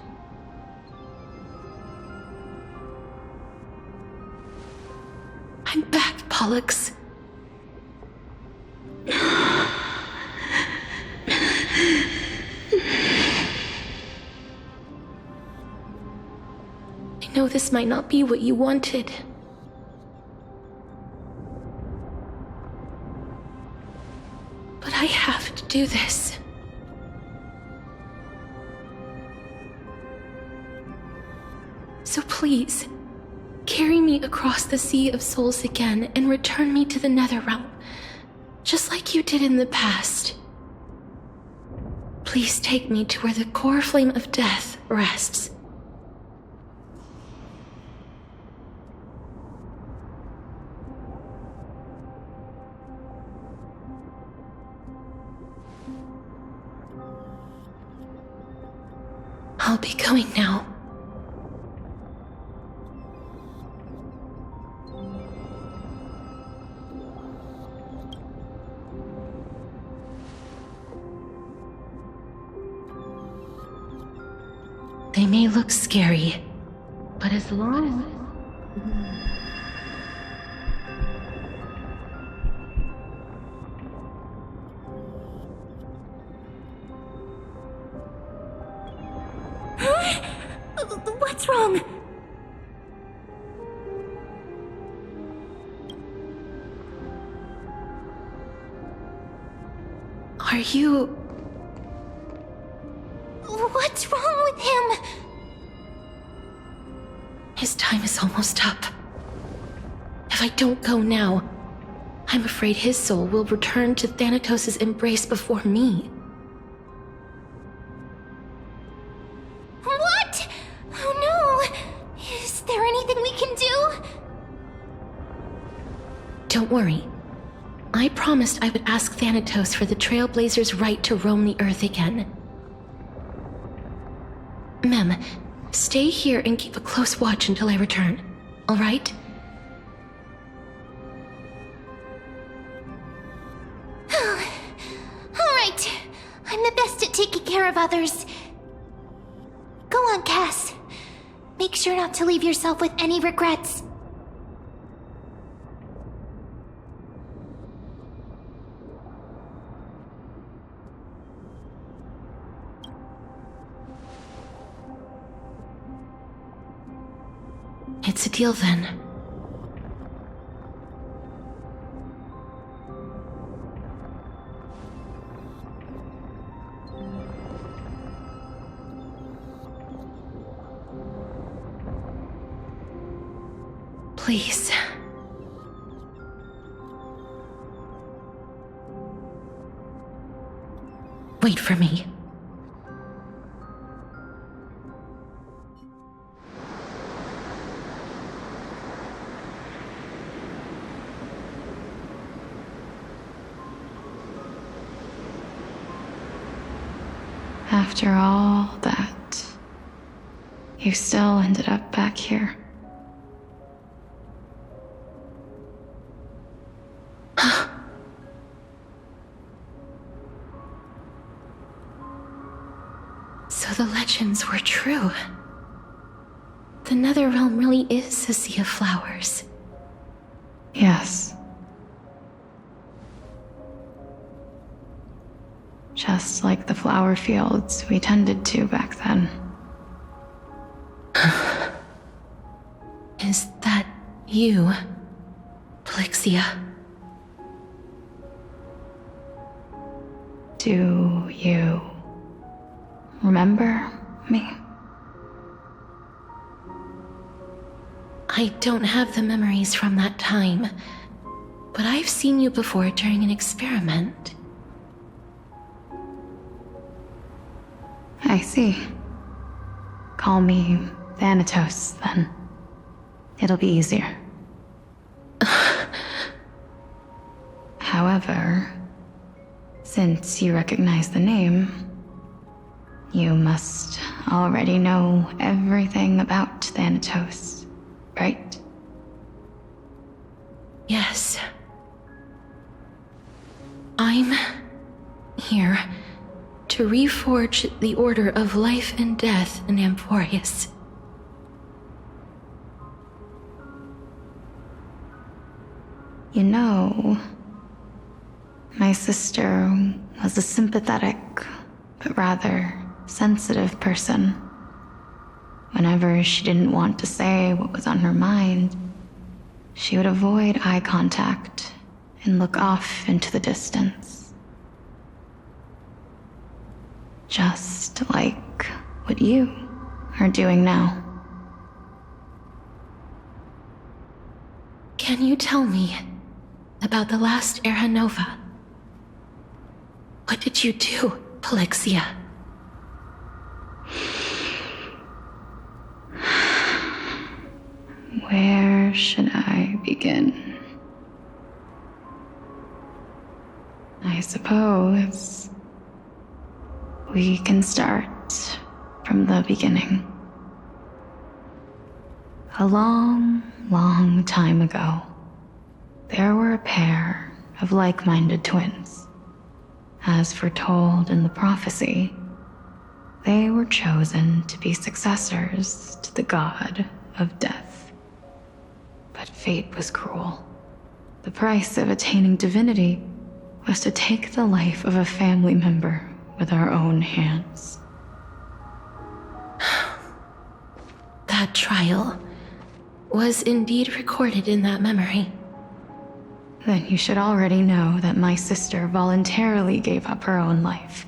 S3: I'm back, Pollux. I know this might not be what you wanted. But I have to do this. So please, carry me across the Sea of Souls again and return me to the Netherrealm, just like you did in the past. Please take me to where the core flame of death rests. I'll be going now. They may look scary, but as long
S6: What's wrong?
S3: Are you...
S6: What's wrong with him?
S3: His time is almost up. If I don't go now, I'm afraid his soul will return to Thanatos' embrace before me.
S6: What? Oh no! Is there anything we can do?
S3: Don't worry. I promised I would ask Thanatos for the Trailblazers' right to roam the Earth again. Mem, stay here and keep a close watch until I return, all right?
S6: All right. I'm the best at taking care of others. Go on, Cass. Make sure not to leave yourself with any regrets.
S3: It's a deal then. Please. Wait for me.
S4: After all that, you still ended up back here.
S3: So the legends were true. The Netherrealm really is a sea of flowers.
S4: Yes. Just like the flower fields we tended to back then.
S3: Is that you, Plixia?
S4: Do you remember me?
S3: I don't have the memories from that time, but I've seen you before during an experiment.
S4: I see. Call me Thanatos, then. It'll be easier. However, Since you recognize the name, you must already know everything about Thanatos, right?
S3: Yes. I'm here to reforge the order of life and death in Amphorius.
S4: You know, my sister was a sympathetic, but rather sensitive person. Whenever she didn't want to say what was on her mind, she would avoid eye contact and look off into the distance. Just like what you are doing now.
S3: Can you tell me about the last Era Nova? What did you do, Polixia?
S4: Where should I begin? I suppose we can start from the beginning. A long, long time ago, there were a pair of like-minded twins. As foretold in the prophecy, they were chosen to be successors to the god of death. But fate was cruel. The price of attaining divinity was to take the life of a family member with our own hands.
S3: That trial was indeed recorded in that memory.
S4: Then you should already know that my sister voluntarily gave up her own life,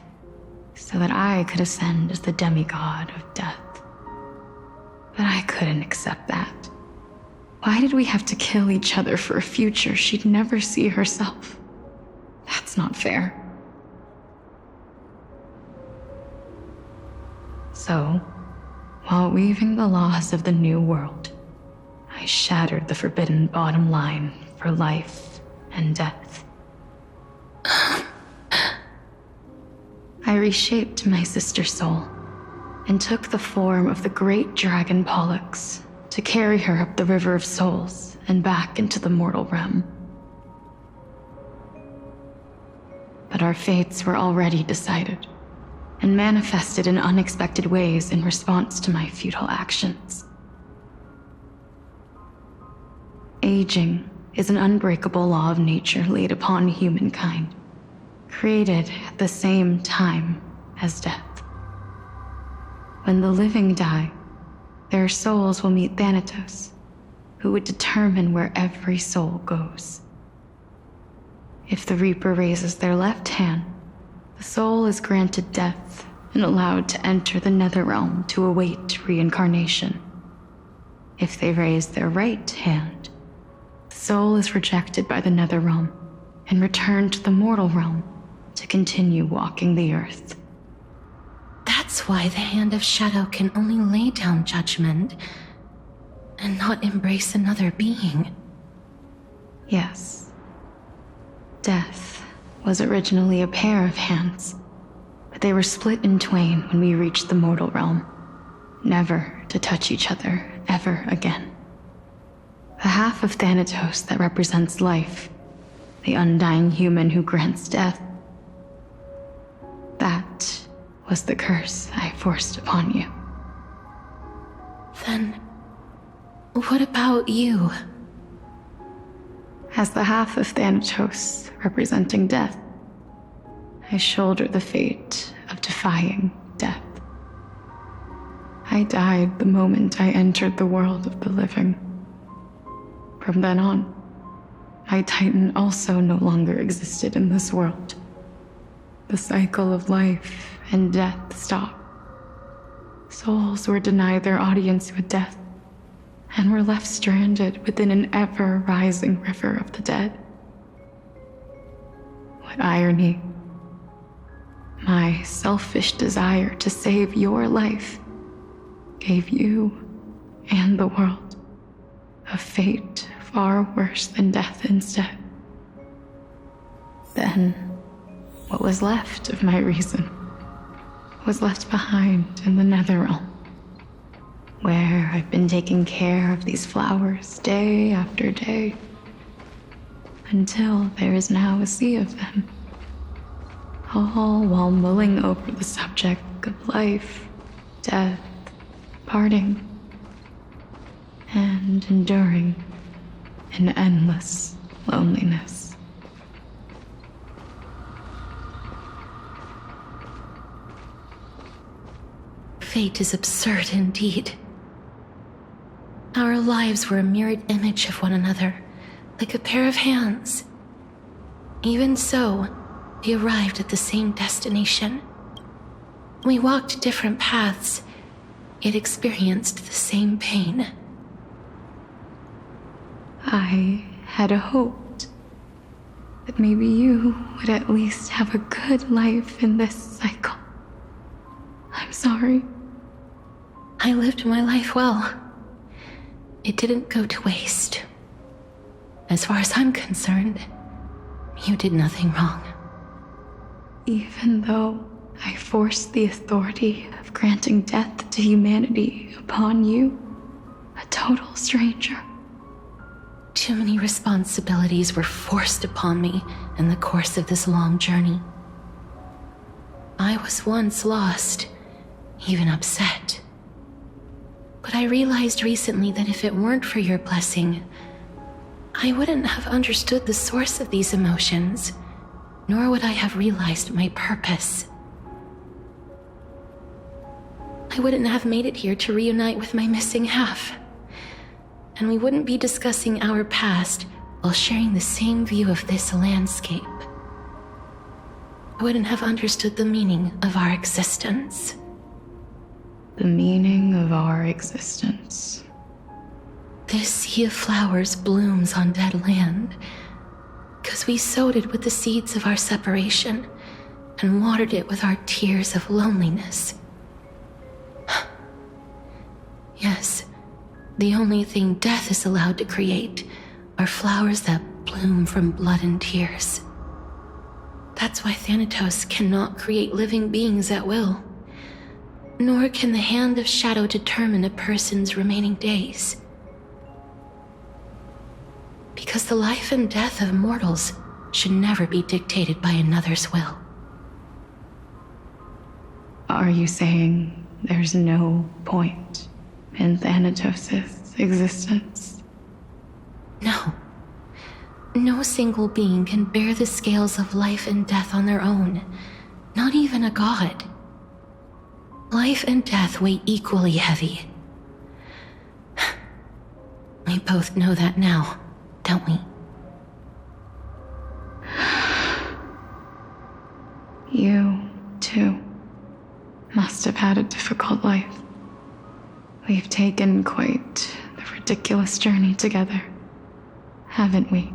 S4: so that I could ascend as the demigod of death. But I couldn't accept that. Why did we have to kill each other for a future she'd never see herself? That's not fair. So, while weaving the laws of the new world, I shattered the forbidden bottom line for life and death. I reshaped my sister's soul and took the form of the great dragon Pollux to carry her up the River of Souls and back into the mortal realm. But our fates were already decided and manifested in unexpected ways in response to my futile actions. Aging is an unbreakable law of nature laid upon humankind, created at the same time as death. When the living die, their souls will meet Thanatos, who would determine where every soul goes. If the Reaper raises their left hand, the soul is granted death and allowed to enter the Netherrealm to await reincarnation. If they raise their right hand, the soul is rejected by the Netherrealm and returned to the mortal realm to continue walking the earth.
S3: That's why the Hand of Shadow can only lay down judgment and not embrace another being.
S4: Yes. Death was originally a pair of hands, but they were split in twain when we reached the mortal realm, never to touch each other ever again. The half of Thanatos that represents life, the undying human who grants death, that was the curse I forced upon you.
S3: Then, what about you?
S4: As the half of Thanatos representing death, I shoulder the fate of defying death. I died the moment I entered the world of the living. From then on, my Titan also no longer existed in this world. The cycle of life and death stopped. Souls were denied their audience with death, and were left stranded within an ever-rising river of the dead. What irony. My selfish desire to save your life gave you and the world a fate far worse than death instead. Then, what was left of my reason was left behind in the Netherrealm, where I've been taking care of these flowers day after day, until there is now a sea of them, all while mulling over the subject of life, death, parting, and enduring an endless loneliness.
S3: Fate is absurd indeed. Our lives were a mirrored image of one another, like a pair of hands. Even so, we arrived at the same destination. We walked different paths, yet experienced the same pain.
S4: I had hoped that maybe you would at least have a good life in this cycle. I'm sorry.
S3: I lived my life well. It didn't go to waste. As far as I'm concerned, you did nothing wrong.
S4: Even though I forced the authority of granting death to humanity upon you, a total stranger.
S3: Too many responsibilities were forced upon me in the course of this long journey. I was once lost, even upset. But I realized recently that if it weren't for your blessing, I wouldn't have understood the source of these emotions, nor would I have realized my purpose. I wouldn't have made it here to reunite with my missing half, and we wouldn't be discussing our past while sharing the same view of this landscape. I wouldn't have understood the meaning of our existence.
S4: The meaning of our existence.
S3: This sea of flowers blooms on dead land, because we sowed it with the seeds of our separation and watered it with our tears of loneliness. Yes, the only thing death is allowed to create are flowers that bloom from blood and tears. That's why Thanatos cannot create living beings at will, nor can the hand of shadow determine a person's remaining days. Because the life and death of mortals should never be dictated by another's will.
S4: Are you saying there's no point in Thanatos' existence?
S3: No. No single being can bear the scales of life and death on their own, not even a god. Life and death weigh equally heavy. We both know that now, don't we?
S4: You, too, must have had a difficult life. We've taken quite the ridiculous journey together, haven't we?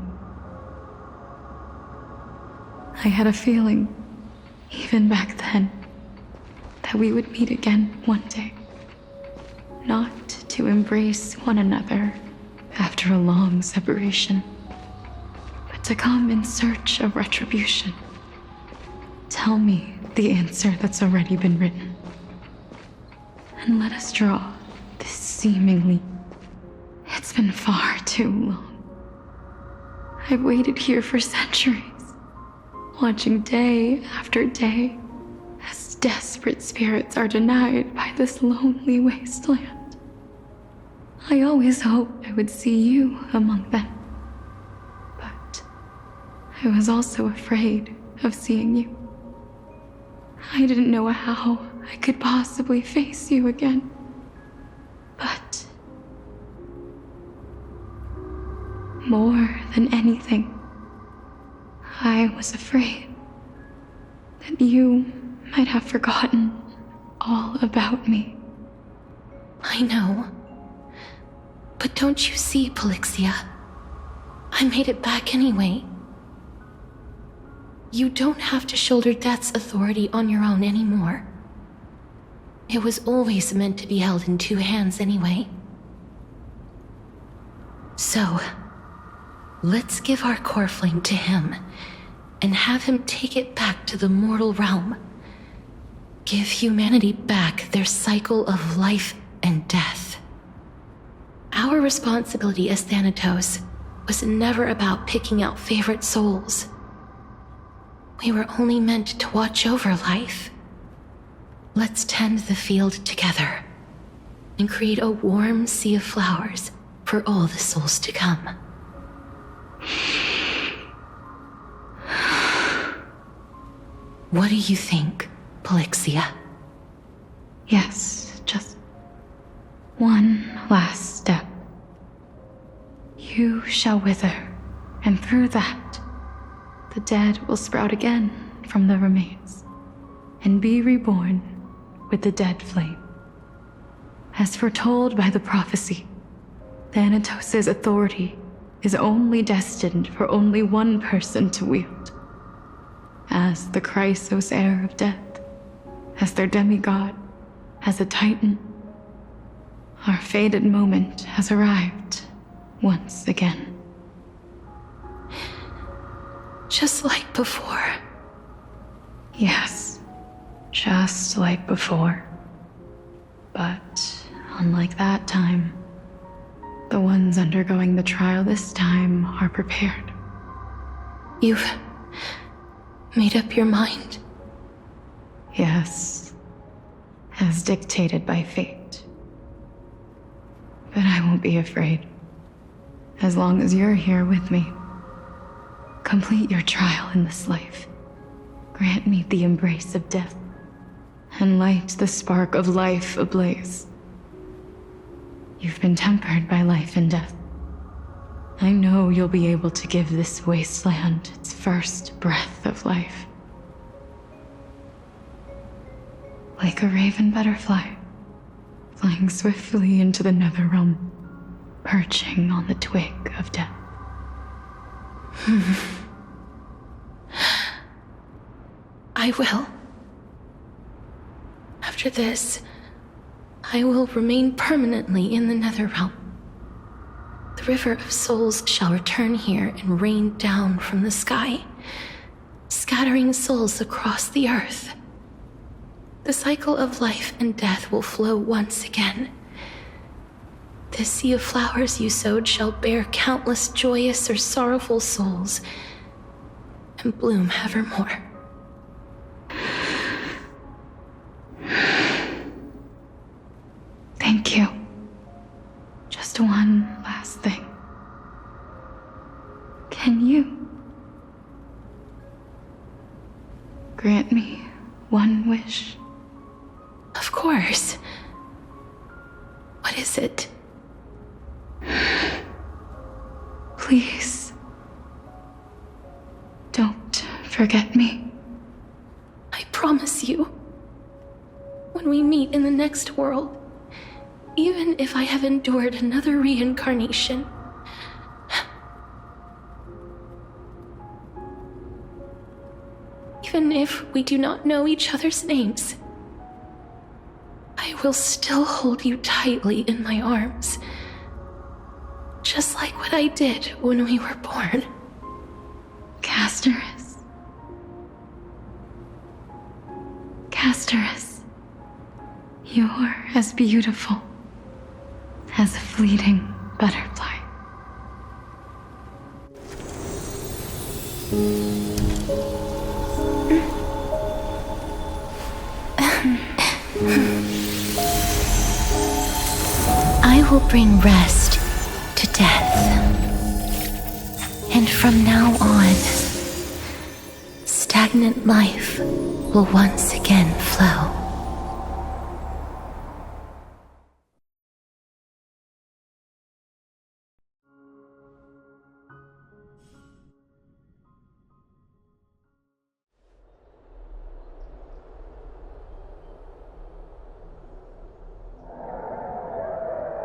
S4: I had a feeling, even back then, that we would meet again one day. Not to embrace one another after a long separation, but to come in search of retribution. Tell me the answer that's already been written, and let us draw this seemingly. It's been far too long. I've waited here for centuries, watching day after day as desperate spirits are denied by this lonely wasteland. I always hoped I would see you among them, but I was also afraid of seeing you. I didn't know how I could possibly face you again, but more than anything, I was afraid that you might have forgotten all about me.
S3: I know. But don't you see, Polixia? I made it back anyway. You don't have to shoulder death's authority on your own anymore. It was always meant to be held in two hands anyway. So, let's give our core flame to him, and have him take it back to the mortal realm. Give humanity back their cycle of life and death. Our responsibility as Thanatos was never about picking out favorite souls. We were only meant to watch over life. Let's tend the field together and create a warm sea of flowers for all the souls to come. What do you think, Polixia?
S4: Yes, just one last step. You shall wither, and through that, the dead will sprout again from the remains, and be reborn with the dead flame. As foretold by the prophecy, Thanatos' authority is only destined for only one person to wield. As the Chrysos heir of death, as their demigod, as a titan, our fated moment has arrived once again.
S3: Just like before.
S4: Yes, just like before. But unlike that time, the ones undergoing the trial this time are prepared.
S3: You've made up your mind?
S4: Yes, as dictated by fate. But I won't be afraid. As long as you're here with me. Complete your trial in this life. Grant me the embrace of death, and light the spark of life ablaze. You've been tempered by life and death. I know you'll be able to give this wasteland its first breath of life. Like a raven butterfly, flying swiftly into the netherrealm, perching on the twig of death.
S3: I will. After this, I will remain permanently in the Netherrealm. The river of souls shall return here and rain down from the sky, scattering souls across the earth. The cycle of life and death will flow once again. This sea of flowers you sowed shall bear countless joyous or sorrowful souls, and bloom evermore.
S4: Thank you. Just one last thing. Can you grant me one wish?
S3: Of course. What is it?
S4: Please, don't forget me.
S3: I promise you, when we meet in the next world, even if I have endured another reincarnation, even if we do not know each other's names, I will still hold you tightly in my arms, just like what I did when we were born.
S4: Casterus. Casterus. You're as beautiful as a fleeting butterfly.
S3: I will bring rest to death. And from now on, stagnant life will once again flow.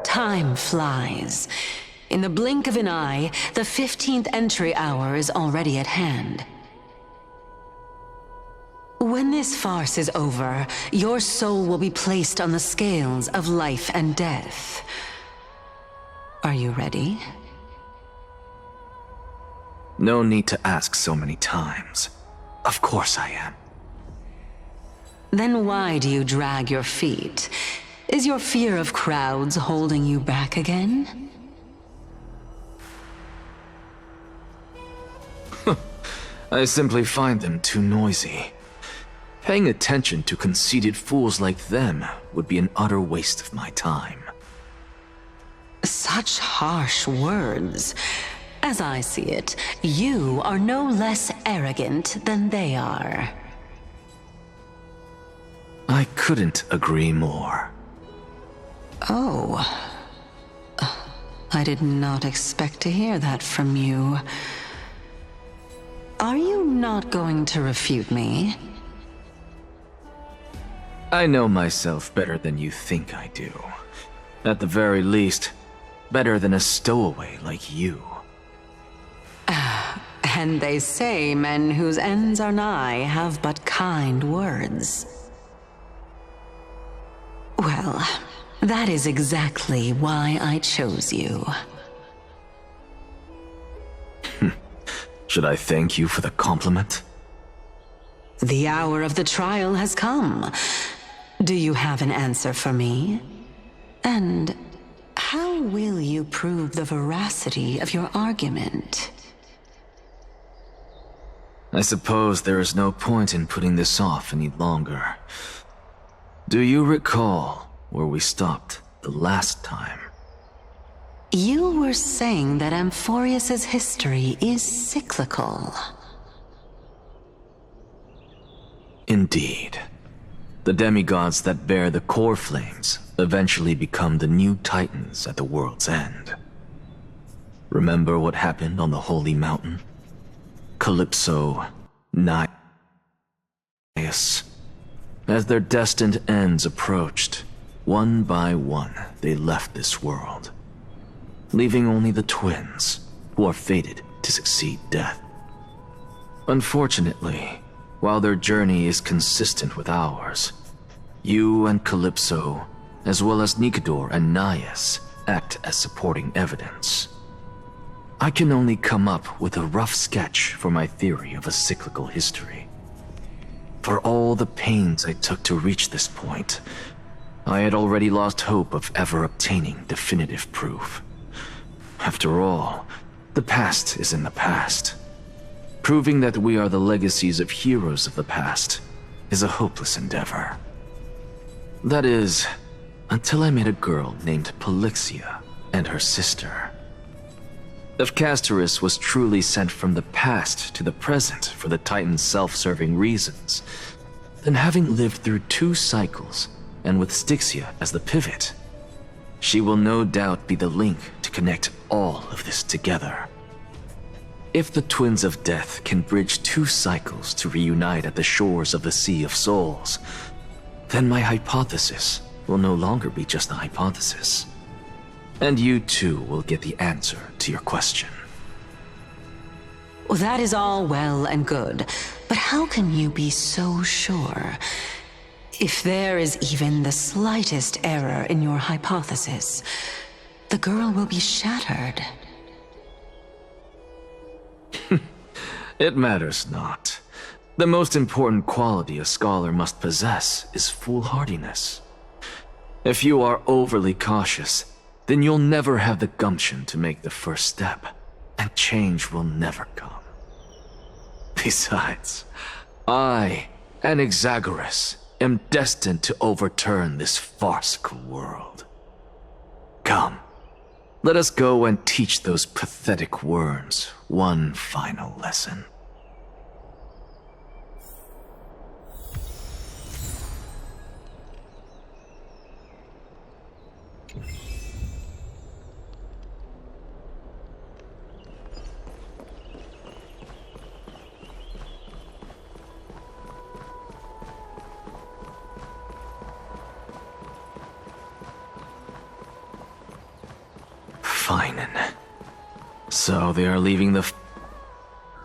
S14: Time flies. In the blink of an eye, the 15th entry hour is already at hand. When this farce is over, your soul will be placed on the scales of life and death. Are you ready?
S8: No need to ask so many times. Of course I am.
S14: Then why do you drag your feet? Is your fear of crowds holding you back again?
S8: I simply find them too noisy. Paying attention to conceited fools like them would be an utter waste of my time.
S14: Such harsh words. As I see it, you are no less arrogant than they are.
S8: I couldn't agree more.
S14: Oh. I did not expect to hear that from you. Are you not going to refute me?
S8: I know myself better than you think I do. At the very least, better than a stowaway like you.
S14: And they say men whose ends are nigh have but kind words. Well, that is exactly why I chose you.
S8: Should I thank you for the compliment?
S14: The hour of the trial has come. Do you have an answer for me? And how will you prove the veracity of your argument?
S8: I suppose there is no point in putting this off any longer. Do you recall where we stopped the last time?
S14: You were saying that Amphorius's history is cyclical.
S8: Indeed. The demigods that bear the core flames eventually become the new titans at the world's end. Remember what happened on the Holy Mountain? Calypso, Naias. As their destined ends approached, one by one they left this world, leaving only the twins, who are fated to succeed death. Unfortunately, while their journey is consistent with ours, you and Calypso, as well as Nicodor and Naias, act as supporting evidence. I can only come up with a rough sketch for my theory of a cyclical history. For all the pains I took to reach this point, I had already lost hope of ever obtaining definitive proof. After all, the past is in the past. Proving that we are the legacies of heroes of the past is a hopeless endeavor. That is, until I met a girl named Polixia and her sister. If Castorus was truly sent from the past to the present for the Titan's self-serving reasons, then having lived through 2 cycles, and with Styxia as the pivot, she will no doubt be the link to connect all of this together. If the Twins of Death can bridge 2 cycles to reunite at the shores of the Sea of Souls, then my hypothesis will no longer be just a hypothesis. And you too will get the answer to your question.
S14: Well, that is all well and good, but how can you be so sure? If there is even the slightest error in your hypothesis, the girl will be shattered.
S8: It matters not. The most important quality a scholar must possess is foolhardiness. If you are overly cautious, then you'll never have the gumption to make the first step, and change will never come. Besides, I, Anaxagoras, am destined to overturn this farcical world. Come, let us go and teach those pathetic worms one final lesson. Fine. So they are leaving the...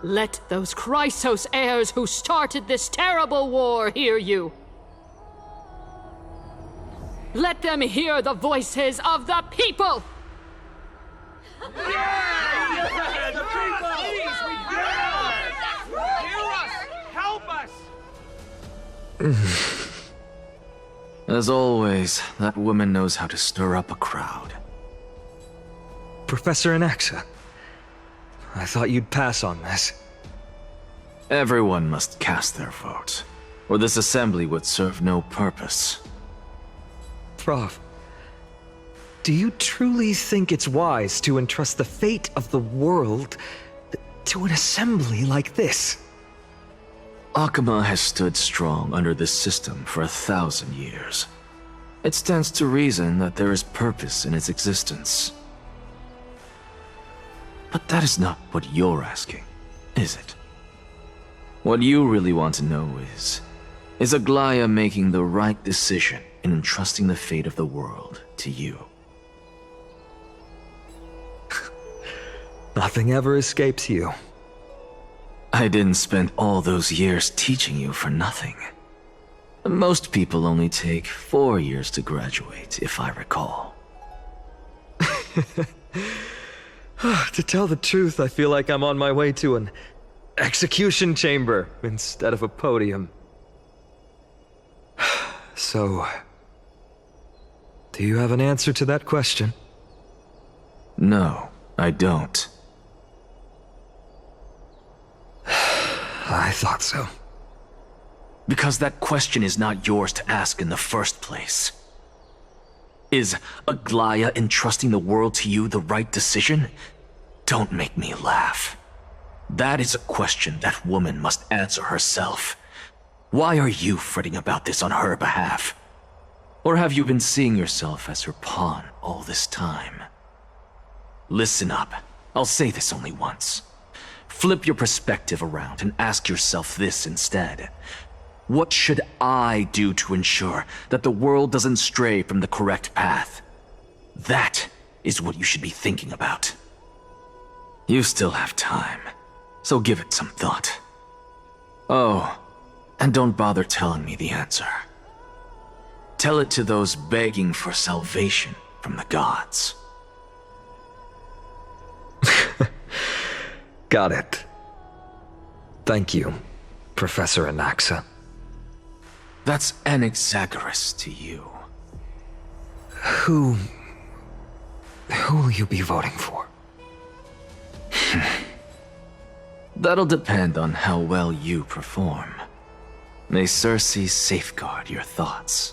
S1: Let those Chrysos heirs who started this terrible war hear you. Let them hear the voices of the people!
S7: Yeah!
S8: As always, that woman knows how to stir up a crowd.
S16: Professor Anaxa, I thought you'd pass on this.
S8: Everyone must cast their vote, or this assembly would serve no purpose.
S16: Prof, do you truly think it's wise to entrust the fate of the world to an assembly like this?
S8: Akama has stood strong under this system for 1,000 years. It stands to reason that there is purpose in its existence. But that is not what you're asking, is it? What you really want to know is Aglaya making the right decision in entrusting the fate of the world to you?
S16: Nothing ever escapes you.
S8: I didn't spend all those years teaching you for nothing. Most people only take 4 years to graduate, if I recall.
S16: To tell the truth, I feel like I'm on my way to an execution chamber instead of a podium. So, do you have an answer to that question?
S8: No, I don't.
S16: I thought so.
S8: Because that question is not yours to ask in the first place. Is Aglaya entrusting the world to you the right decision? Don't make me laugh. That is a question that woman must answer herself. Why are you fretting about this on her behalf? Or have you been seeing yourself as her pawn all this time? Listen up. I'll say this only once. Flip your perspective around and ask yourself this instead. What should I do to ensure that the world doesn't stray from the correct path? That is what you should be thinking about. You still have time, so give it some thought. Oh, and don't bother telling me the answer. Tell it to those begging for salvation from the gods.
S16: Got it. Thank you, Professor Anaxa.
S8: That's Anaxagoras to you.
S16: Who will you be voting for?
S8: That'll depend on how well you perform. May Circe safeguard your thoughts.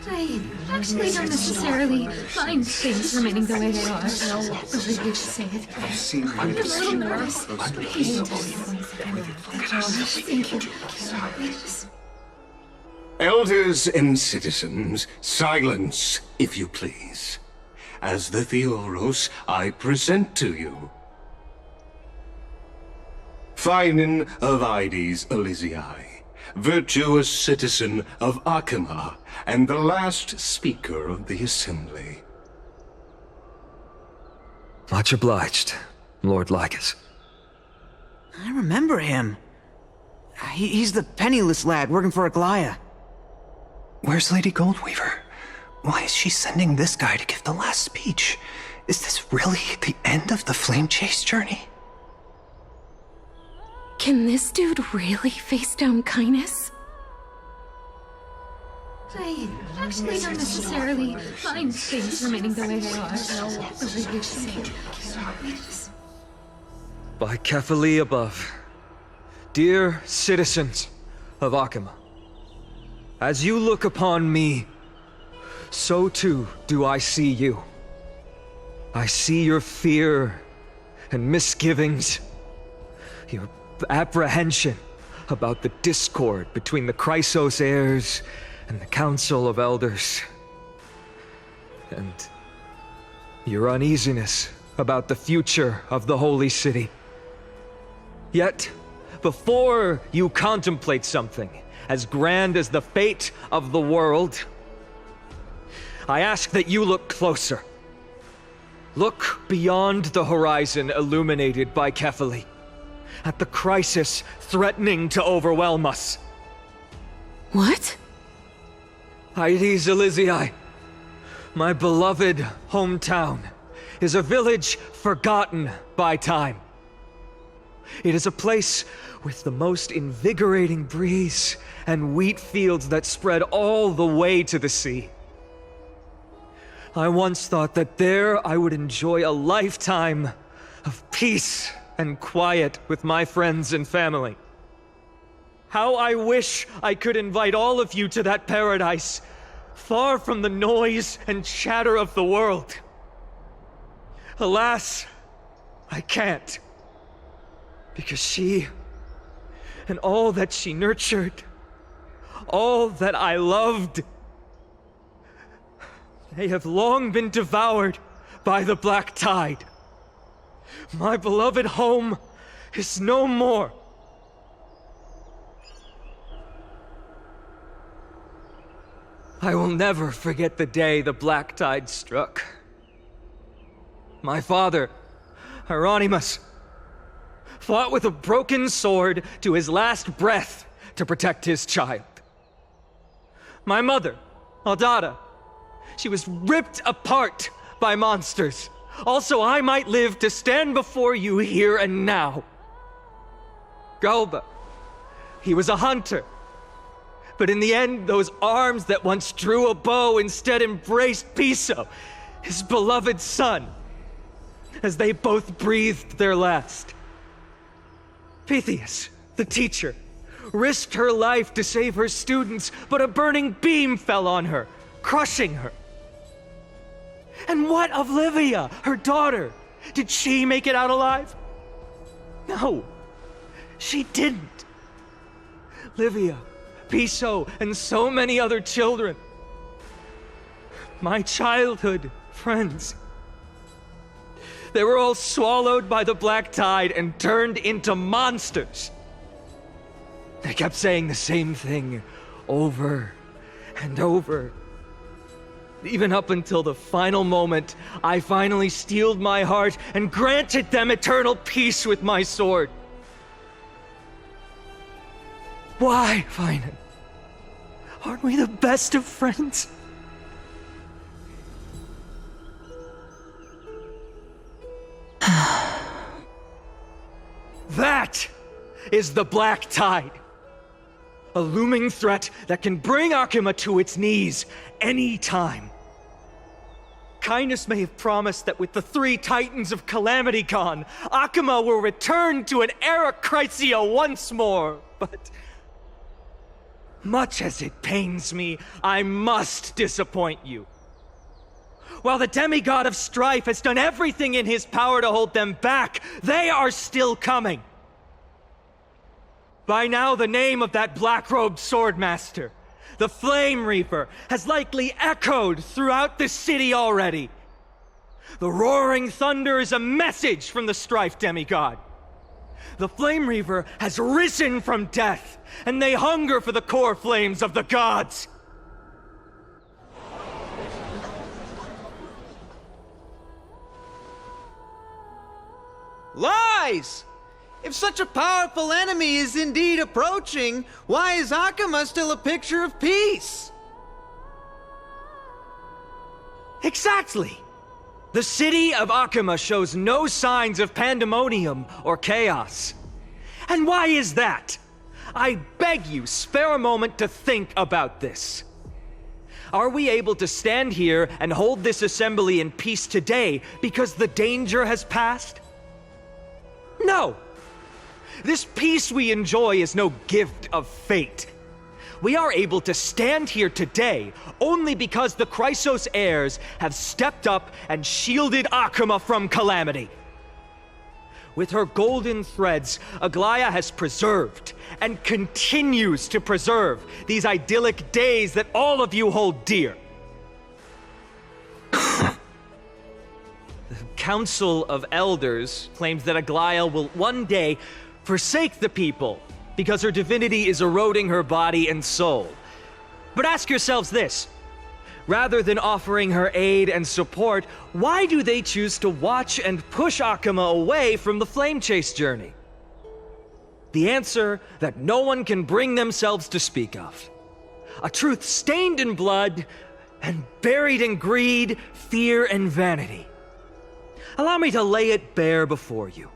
S18: I actually don't necessarily mind things remaining the way they are. However you say it. I'm a little nervous. Thank you.
S12: Elders and citizens, silence, if you please. As the Theoros, I present to you Phinin of Ides Elysiae, virtuous citizen of Akama, and the last speaker of the assembly.
S16: Much obliged, Lord Lycus.
S21: I remember him. He's the penniless lad working for Aglaya.
S24: Where's Lady Goldweaver? Why is she sending this guy to give the last speech? Is this really the end of the Flame Chase journey?
S18: Can this dude really face down kindness? I actually don't necessarily mind things remaining the way they are. However you say it.
S16: By Kefali above, dear citizens of Akama, as you look upon me, so too do I see you. I see your fear and misgivings, your apprehension about the discord between the Chrysos heirs and the Council of Elders, and your uneasiness about the future of the Holy City. Yet, before you contemplate something as grand as the fate of the world, I ask that you look closer. Look beyond the horizon illuminated by Kefali, at the crisis threatening to overwhelm us.
S17: What?
S16: Hydes Elysiae, my beloved hometown, is a village forgotten by time. It is a place with the most invigorating breeze and wheat fields that spread all the way to the sea. I once thought that there I would enjoy a lifetime of peace and quiet with my friends and family. How I wish I could invite all of you to that paradise, far from the noise and chatter of the world. Alas, I can't. Because she, and all that she nurtured, all that I loved, they have long been devoured by the black tide. My beloved home is no more. I will never forget the day the black tide struck. My father, Hieronymus, fought with a broken sword to his last breath to protect his child. My mother, Aldada, she was ripped apart by monsters. Also, I might live to stand before you here and now. Galba, he was a hunter. But in the end, those arms that once drew a bow instead embraced Piso, his beloved son, as they both breathed their last. Pythias, the teacher, risked her life to save her students, but a burning beam fell on her, crushing her. And what of Livia, her daughter? Did she make it out alive? No, she didn't. Livia, Piso, and so many other children, my childhood friends, they were all swallowed by the black tide and turned into monsters. They kept saying the same thing over and over. Even up until the final moment, I finally steeled my heart and granted them eternal peace with my sword. Why, Finan? Aren't we the best of friends? That is the black tide. A looming threat that can bring Akima to its knees any time. Kindness may have promised that with the 3 titans of calamity gone, Akima will return to an era Chrysia once more, but much as it pains me, I must disappoint you. While the demigod of strife has done everything in his power to hold them back, they are still coming. By now, the name of that black-robed swordmaster, the Flame Reaper, has likely echoed throughout the city already. The roaring thunder is a message from the strife demigod. The Flame Reaper has risen from death, and they hunger for the core flames of the gods.
S11: Lies! If such a powerful enemy is indeed approaching, why is Akima still a picture of peace?
S16: Exactly! The city of Akima shows no signs of pandemonium or chaos. And why is that? I beg you, spare a moment to think about this. Are we able to stand here and hold this assembly in peace today because the danger has passed? No! This peace we enjoy is no gift of fate. We are able to stand here today only because the Chrysos heirs have stepped up and shielded Akima from calamity. With her golden threads, Aglaya has preserved and continues to preserve these idyllic days that all of you hold dear. The Council of Elders claims that Aglaia will one day forsake the people because her divinity is eroding her body and soul. But ask yourselves this. Rather than offering her aid and support, why do they choose to watch and push Akama away from the Flame Chase journey? The answer that no one can bring themselves to speak of. A truth stained in blood and buried in greed, fear, and vanity. Allow me to lay it bare before you.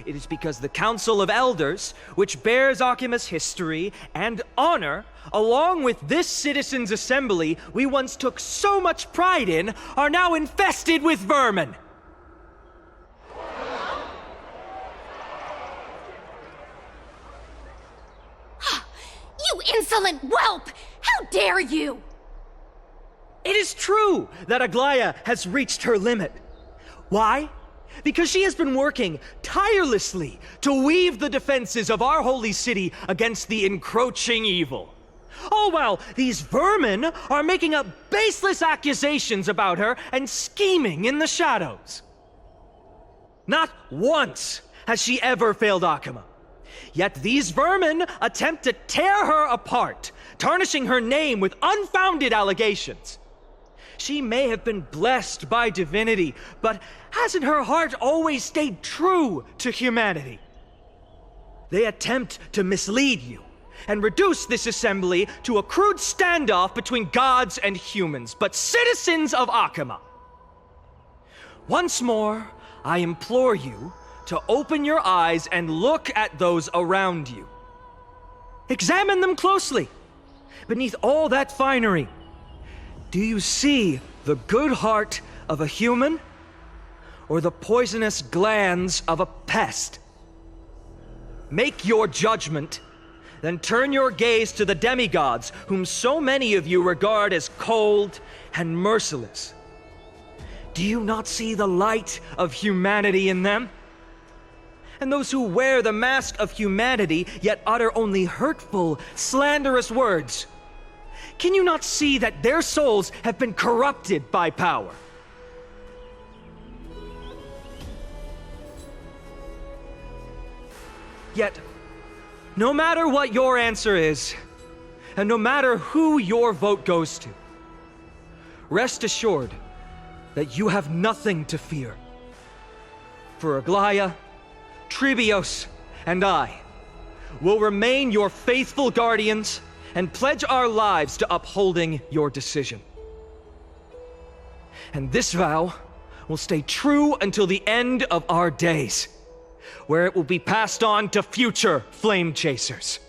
S16: It is because the Council of Elders, which bears Akima's history and honor, along with this citizens' assembly we once took so much pride in, are now infested with vermin.
S23: You insolent whelp! How dare you!
S16: It is true that Aglaia has reached her limit. Why? Because she has been working tirelessly to weave the defenses of our holy city against the encroaching evil. All while these vermin are making up baseless accusations about her and scheming in the shadows. Not once has she ever failed Akama. Yet these vermin attempt to tear her apart, tarnishing her name with unfounded allegations. She may have been blessed by divinity, but hasn't her heart always stayed true to humanity? They attempt to mislead you and reduce this assembly to a crude standoff between gods and humans, but citizens of Akama. Once more, I implore you to open your eyes and look at those around you. Examine them closely. Beneath all that finery, do you see the good heart of a human or the poisonous glands of a pest? Make your judgment, then turn your gaze to the demigods whom so many of you regard as cold and merciless. Do you not see the light of humanity in them? And those who wear the mask of humanity yet utter only hurtful, slanderous words. Can you not see that their souls have been corrupted by power? Yet, no matter what your answer is, and no matter who your vote goes to, rest assured that you have nothing to fear. For Aglaia, Tribios, and I will remain your faithful guardians and pledge our lives to upholding your decision. And this vow will stay true until the end of our days, where it will be passed on to future flame chasers.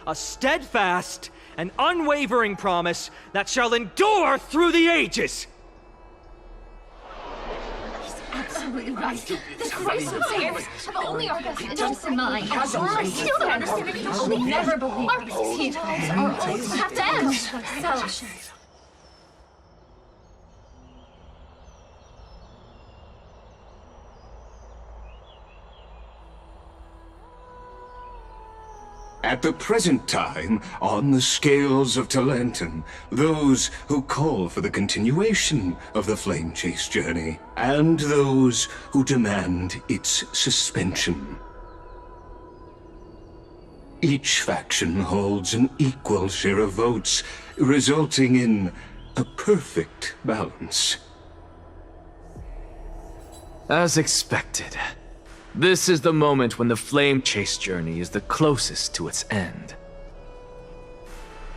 S16: A steadfast and unwavering promise that shall endure through the ages.
S18: Absolutely right. The crisis heirs have only our best interests in mind. I still don't understand it. I will never believe our peace times are always have to end. So.
S12: At the present time, on the scales of Talentum, those who call for the continuation of the Flame Chase journey, and those who demand its suspension. Each faction holds an equal share of votes, resulting in a perfect balance.
S8: As expected. This is the moment when the Flame Chase journey is the closest to its end.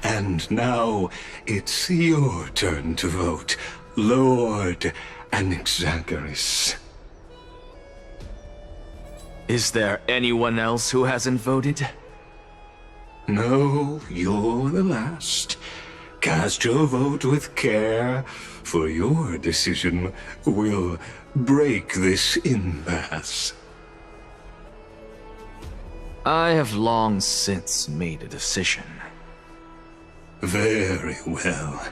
S12: And now, it's your turn to vote, Lord Anaxagoras.
S8: Is there anyone else who hasn't voted?
S12: No, you're the last. Cast your vote with care, for your decision will break this impasse.
S8: I have long since made a decision.
S12: Very well.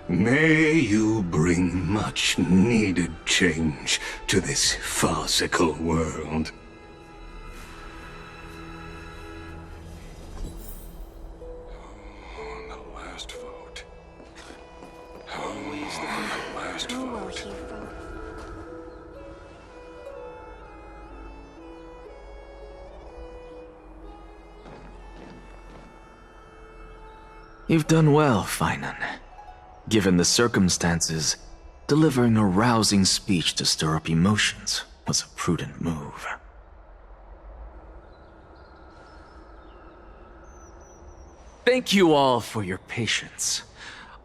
S12: May you bring much needed change to this farcical world. The last vote. Always the last vote.
S8: You've done well, Finan. Given the circumstances, delivering a rousing speech to stir up emotions was a prudent move. Thank you all for your patience.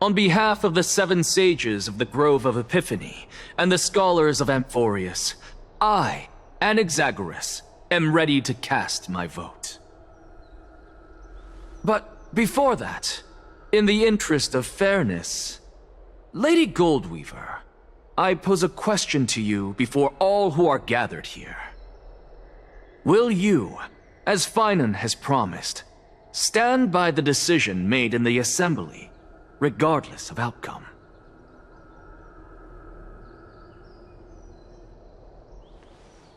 S8: On behalf of the 7 sages of the Grove of Epiphany and the scholars of Amphorius, I, Anaxagoras, am ready to cast my vote. But before that, in the interest of fairness, Lady Goldweaver, I pose a question to you before all who are gathered here. Will you, as Finan has promised, stand by the decision made in the Assembly, regardless of outcome?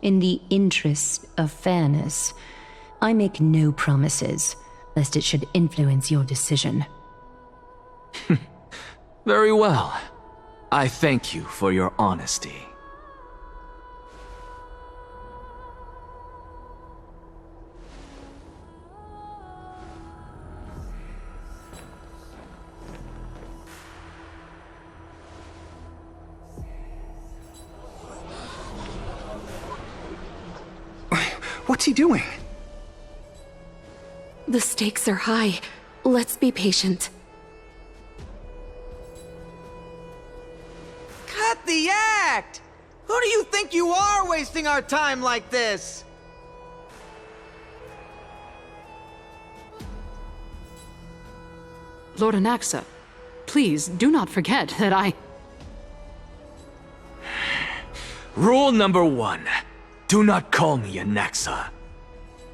S2: In the interest of fairness, I make no promises, lest it should influence your decision.
S8: Very well. I thank you for your honesty.
S24: What's he doing?
S17: The stakes are high. Let's be patient.
S11: Cut the act! Who do you think you are, wasting our time like this?
S1: Lord Anaxa, please do not forget that I...
S8: Rule number 1. Do not call me Anaxa.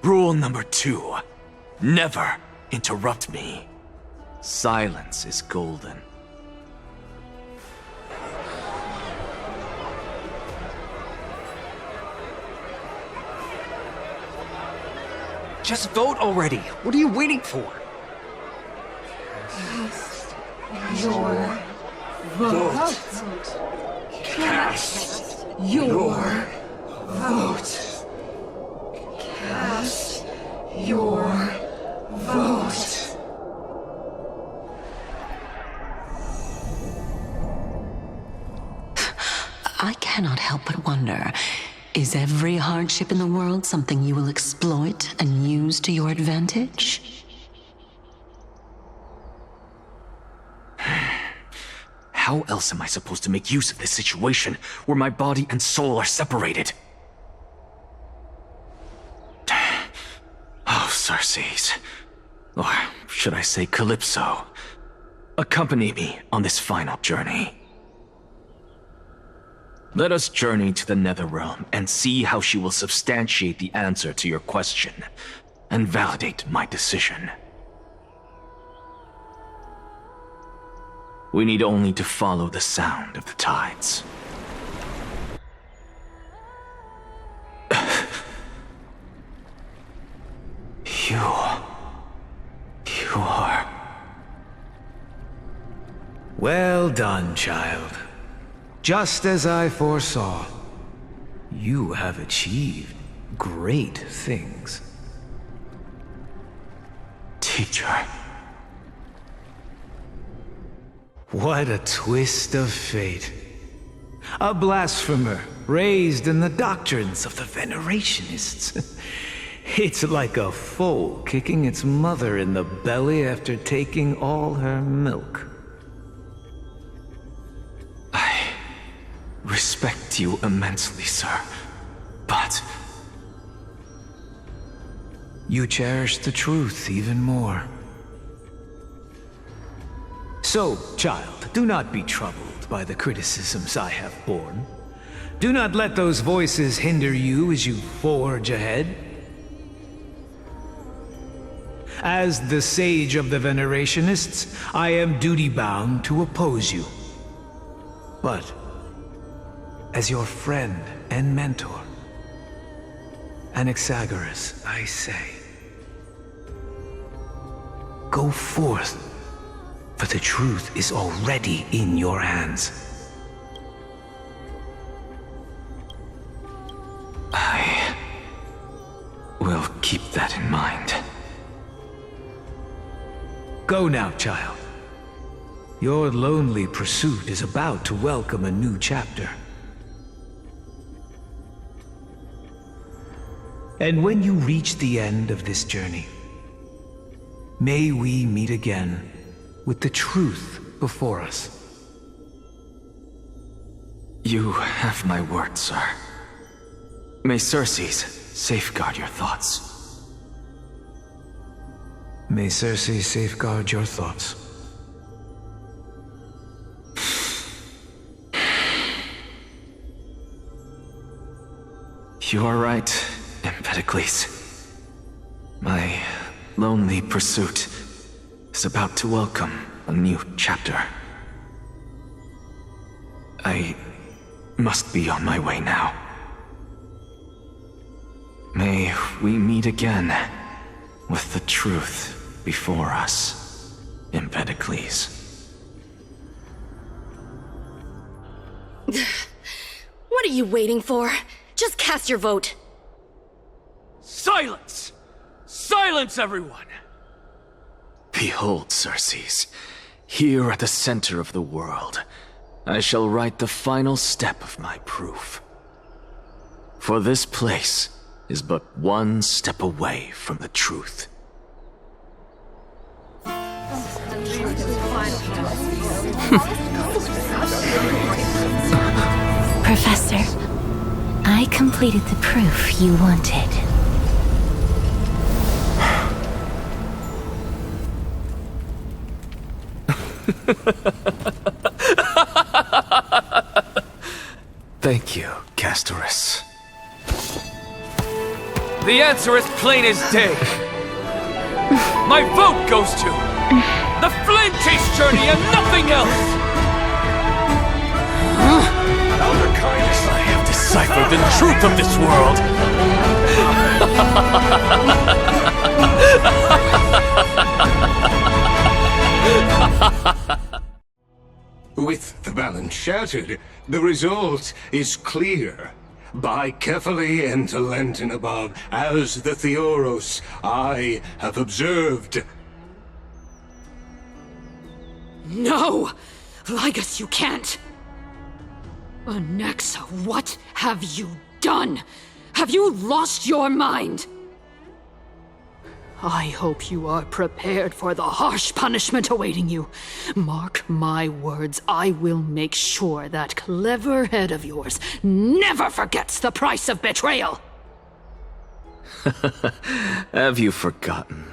S8: Rule number 2. Never interrupt me. Silence is golden.
S16: Just vote already. What are you waiting for?
S18: Cast your vote. Cast your vote. Cast your vote.
S14: I cannot help but wonder, is every hardship in the world something you will exploit and use to your advantage?
S8: How else am I supposed to make use of this situation where my body and soul are separated? Oh, Circes. Or should I say Calypso? Accompany me on this final journey. Let us journey to the Netherrealm and see how she will substantiate the answer to your question and validate my decision. We need only to follow the sound of the tides. You are...
S15: Well done, child. Just as I foresaw, you have achieved great things.
S8: Teacher.
S15: What a twist of fate. A blasphemer raised in the doctrines of the Venerationists. It's like a foal kicking its mother in the belly after taking all her milk.
S8: I respect you immensely, sir, but...
S15: You cherish the truth even more. So, child, do not be troubled by the criticisms I have borne. Do not let those voices hinder you as you forge ahead. As the sage of the Venerationists, I am duty-bound to oppose you. But, as your friend and mentor, Anaxagoras, I say, go forth, for the truth is already in your hands.
S8: I will keep that in mind.
S15: Go now, child. Your lonely pursuit is about to welcome a new chapter. And when you reach the end of this journey, may we meet again with the truth before us.
S8: You have my word, sir. May Circe's safeguard your thoughts.
S15: May Circe safeguard your thoughts.
S8: You are right, Empedocles. My lonely pursuit is about to welcome a new chapter. I must be on my way now. May we meet again with the truth before us, Empedocles.
S10: What are you waiting for? Just cast your vote.
S7: Silence! Silence, everyone!
S8: Behold, Circes, here at the center of the world, I shall write the final step of my proof. For this place is but one step away from the truth.
S3: Professor, I completed the proof you wanted.
S8: Thank you, Castorus.
S7: The answer is plain as day. My vote goes to the Flame Chase journey and nothing else!
S8: Elder Kindness, I have deciphered the truth of this world!
S12: With the balance shattered, the result is clear. By carefully enter Lenton above, as the Theoros I have observed.
S1: No! Ligus, you can't! Anaxa, what have you done? Have you lost your mind? I hope you are prepared for the harsh punishment awaiting you. Mark my words, I will make sure that clever head of yours never forgets the price of betrayal.
S8: Have you forgotten?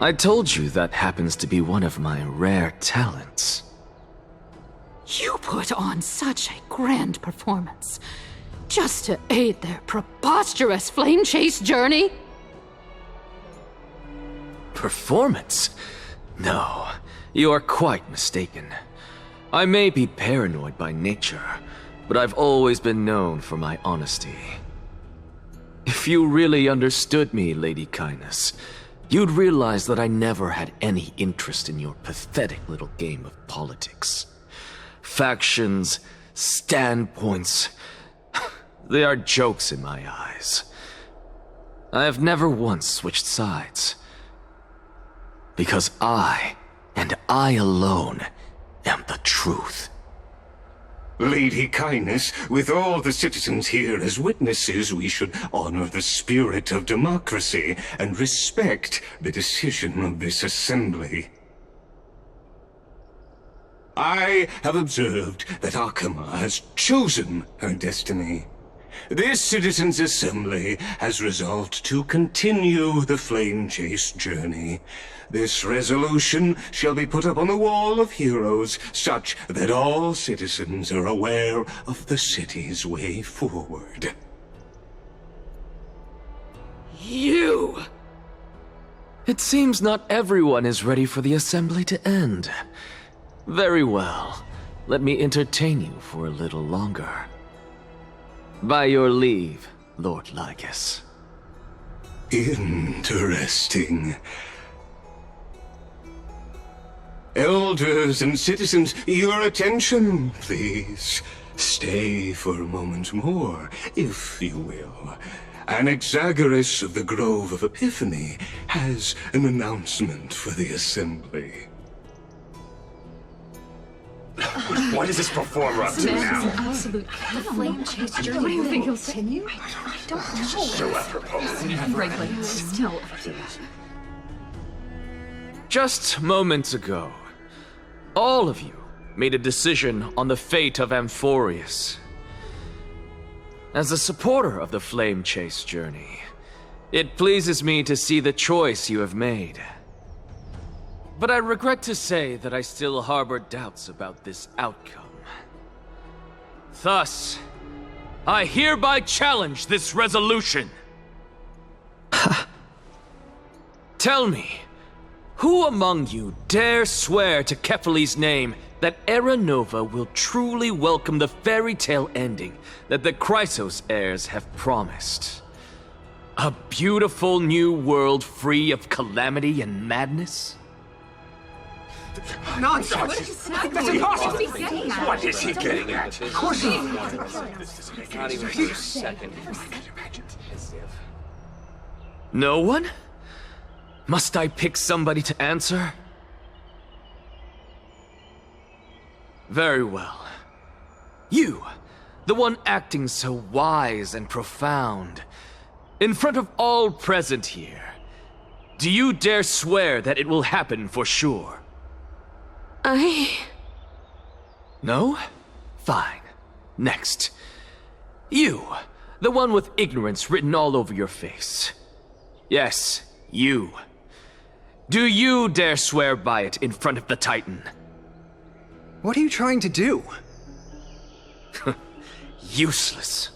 S8: I told you that happens to be one of my rare talents.
S1: You put on such a grand performance, just to aid their preposterous flame chase journey?
S8: Performance? No, you are quite mistaken. I may be paranoid by nature, but I've always been known for my honesty. If you really understood me, Lady Kindness, you'd realize that I never had any interest in your pathetic little game of politics. Factions, standpoints, they are jokes in my eyes. I have never once switched sides. Because I, and I alone, am the truth.
S12: Lady Kindness, with all the citizens here as witnesses, we should honor the spirit of democracy and respect the decision of this assembly. I have observed that Akama has chosen her destiny. This citizens' assembly has resolved to continue the flame chase journey. This resolution shall be put up on the wall of heroes, such that all citizens are aware of the city's way forward.
S1: You!
S8: It seems not everyone is ready for the assembly to end. Very well. Let me entertain you for a little longer. By your leave, Lord Lycus.
S12: Interesting. Elders and citizens, your attention, please. Stay for a moment more, if you will. Anaxagoras of the Grove of Epiphany has an announcement for the assembly.
S13: What is this performer up to now?
S18: Absolute flame chaser. What do you think he'll continue? I don't know.
S13: So apropos.
S18: Still.
S8: Just moments ago, all of you made a decision on the fate of Amphorius. As a supporter of the Flame Chase journey, it pleases me to see the choice you have made. But I regret to say that I still harbor doubts about this outcome. Thus, I hereby challenge this resolution. Tell me, who among you dare swear to Kephalli's name that Era Nova will truly welcome the fairy tale ending that the Chrysos heirs have promised? A beautiful new world free of calamity and madness?
S13: Nonsense! That's impossible! What is he getting at? Of course he...
S8: Not even for a second. No one? Must I pick somebody to answer? Very well. You, the one acting so wise and profound, in front of all present here, do you dare swear that it will happen for sure? No? Fine. Next. You, the one with ignorance written all over your face. Yes, you. Do you dare swear by it in front of the Titan?
S24: What are you trying to do?
S8: Useless.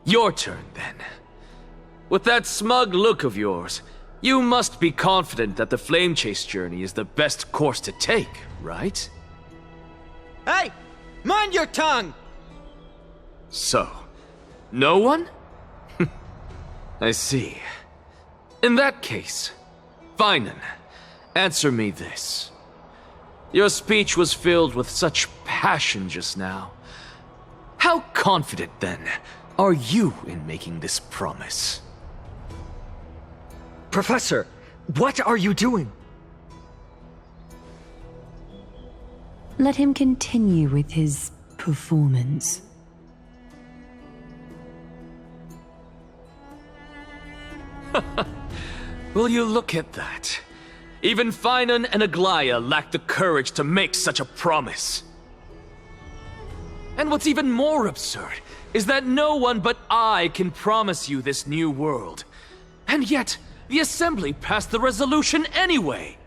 S8: Your turn, then. With that smug look of yours, you must be confident that the Flame Chase journey is the best course to take, right?
S11: Hey! Mind your tongue!
S8: So, no one? I see. In that case, Finan, answer me this. Your speech was filled with such passion just now. How confident, then, are you in making this promise?
S16: Professor, what are you doing?
S2: Let him continue with his performance.
S8: Will you look at that? Even Finan and Aglaya lack the courage to make such a promise. And what's even more absurd is that no one but I can promise you this new world. And yet, the Assembly passed the resolution anyway.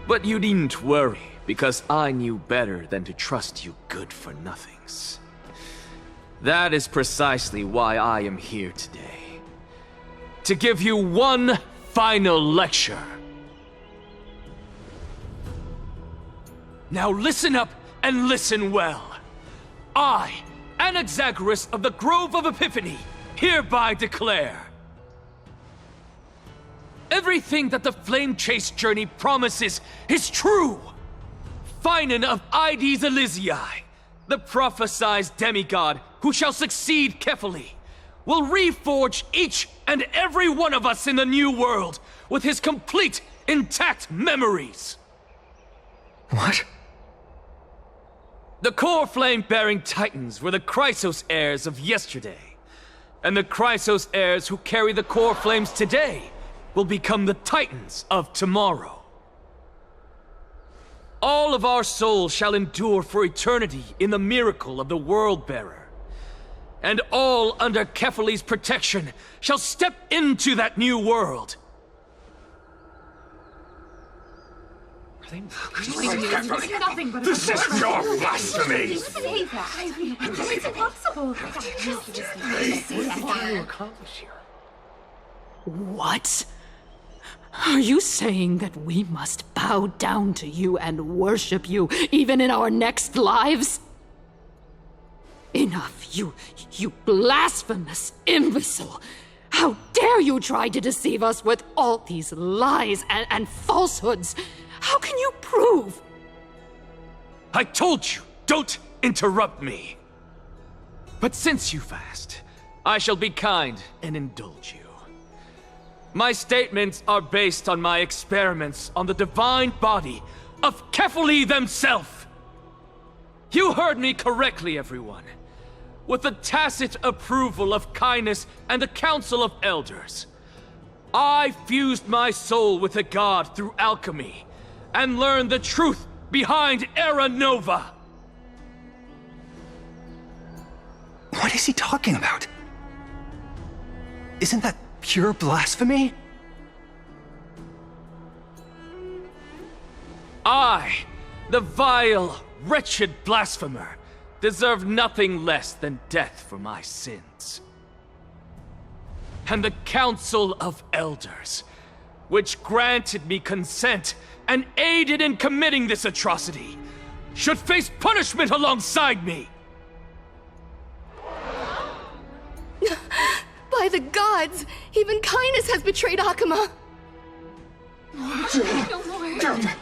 S8: But you needn't worry, because I knew better than to trust you good-for-nothings. That is precisely why I am here today. To give you one final lecture. Now listen up and listen well. I, Anaxagoras of the Grove of Epiphany, hereby declare everything that the Flame Chase journey promises is true. Finan of Ides Elysiae, the prophesied demigod who shall succeed Kephalli, will reforge each and every one of us in the new world with his complete, intact memories.
S16: What?
S8: The core flame-bearing titans were the Chrysos heirs of yesterday, and the Chrysos heirs who carry the core flames today will become the titans of tomorrow. All of our souls shall endure for eternity in the miracle of the World-Bearer, and all under Kephalli's protection shall step into that new world.
S13: This is pure blasphemy!
S18: It's impossible.
S1: What? Are you saying that we must bow down to you and worship you, even in our next lives? Enough, you blasphemous imbecile! How dare you try to deceive us with all these lies and falsehoods? How can you prove?
S8: I told you, don't interrupt me. But since you've asked, I shall be kind and indulge you. My statements are based on my experiments on the divine body of Kefali themselves. You heard me correctly, everyone. With the tacit approval of kindness and the Council of Elders, I fused my soul with a god through alchemy and learned the truth behind Era Nova.
S24: What is he talking about? Isn't that pure blasphemy?
S8: I, the vile, wretched blasphemer, deserve nothing less than death for my sins. And the Council of Elders, which granted me consent and aided in committing this atrocity, should face punishment alongside me.
S10: By the gods, even kindness has betrayed Akama.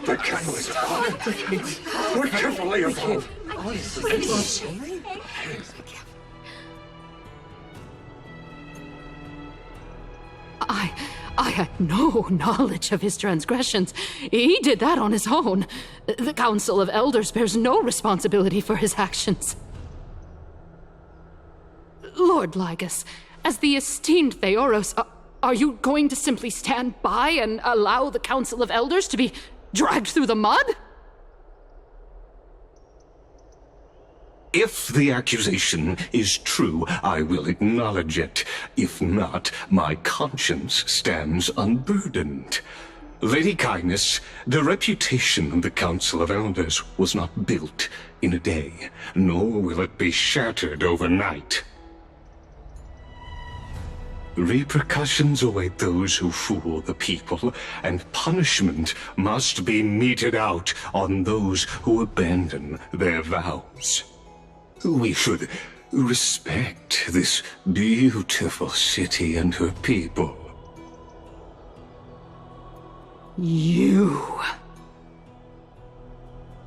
S13: The candle is upon. We're carefully above.
S1: I had no knowledge of his transgressions. He did that on his own. The Council of Elders bears no responsibility for his actions. Lord Lygus, as the esteemed Theoros, are you going to simply stand by and allow the Council of Elders to be dragged through the mud?
S12: If the accusation is true, I will acknowledge it. If not, my conscience stands unburdened. Lady Kindness, the reputation of the Council of Elders was not built in a day, nor will it be shattered overnight. Repercussions await those who fool the people, and punishment must be meted out on those who abandon their vows. We should respect this beautiful city and her people.
S1: You...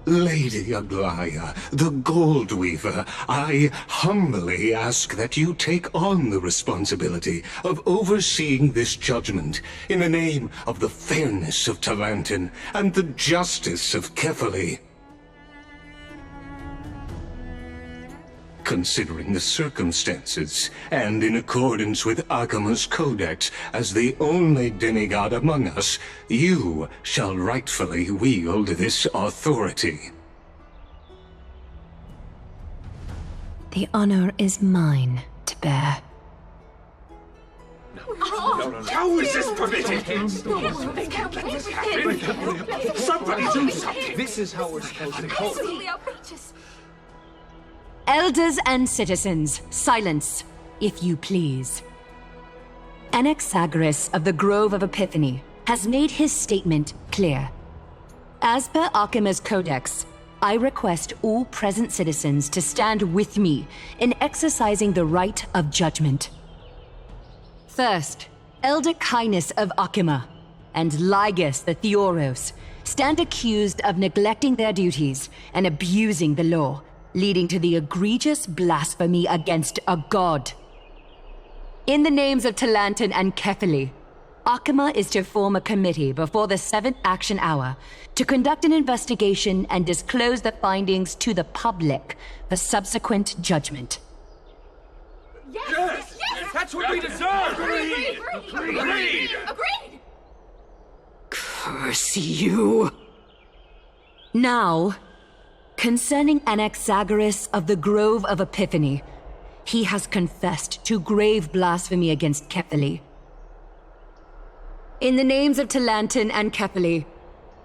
S12: Lady Aglaya, the Gold Weaver, I humbly ask that you take on the responsibility of overseeing this judgment in the name of the fairness of Talantin and the justice of Kefali. Considering the circumstances, and in accordance with Akama's codex as the only demigod among us, you shall rightfully wield this authority.
S2: The honor is mine to bear.
S13: How is this permitted? Somebody do something!
S15: This is how we're supposed to go.
S18: Absolutely outrageous.
S2: Elders and citizens, silence, if you please. Anaxagoras of the Grove of Epiphany has made his statement clear. As per Akima's codex, I request all present citizens to stand with me in exercising the right of judgment. First, Elder Kindness of Akima and Lygus the Theoros stand accused of neglecting their duties and abusing the law, leading to the egregious blasphemy against a god. In the names of Talantin and Kefali, Akima is to form a committee before the 7th action hour to conduct an investigation and disclose the findings to the public for subsequent judgment.
S13: Yes! That's what we deserve!
S18: Agreed!
S1: Curse you!
S2: Now, concerning Anaxagoras of the Grove of Epiphany, he has confessed to grave blasphemy against Kefali. In the names of Talantin and Kefali,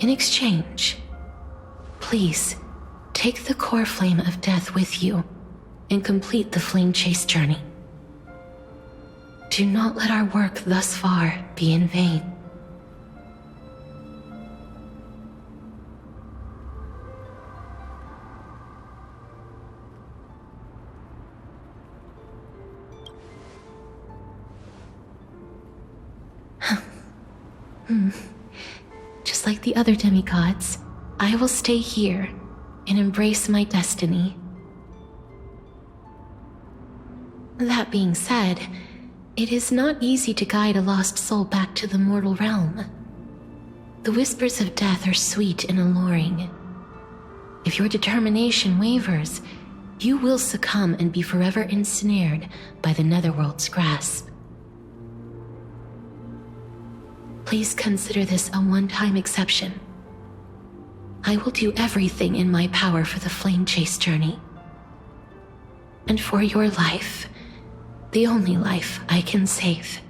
S3: In exchange, please take the core flame of death with you and complete the flame chase journey. Do not let our work thus far be in vain. Just like the other demigods, I will stay here and embrace my destiny. That being said, it is not easy to guide a lost soul back to the mortal realm. The whispers of death are sweet and alluring. If your determination wavers, you will succumb and be forever ensnared by the netherworld's grasp. Please consider this a one-time exception. I will do everything in my power for the flame chase journey. And for your life, the only life I can save.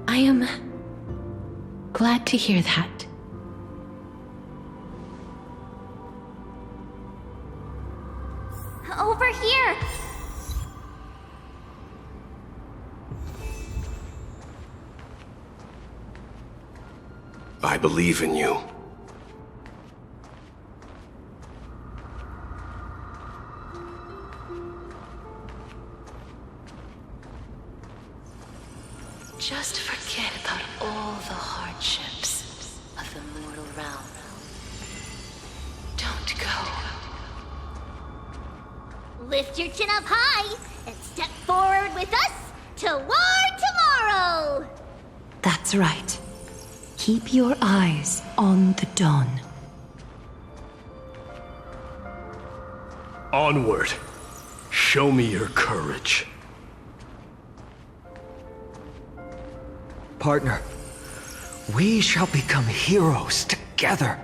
S3: I am glad to hear that.
S23: Over here!
S12: I believe in you.
S3: Just forget about all the hardships of the mortal realm. Don't go.
S23: Lift your chin up high and step forward with us toward tomorrow!
S2: That's right. Keep your eyes on the dawn.
S12: Onward. Show me your courage.
S15: Partner, we shall become heroes together.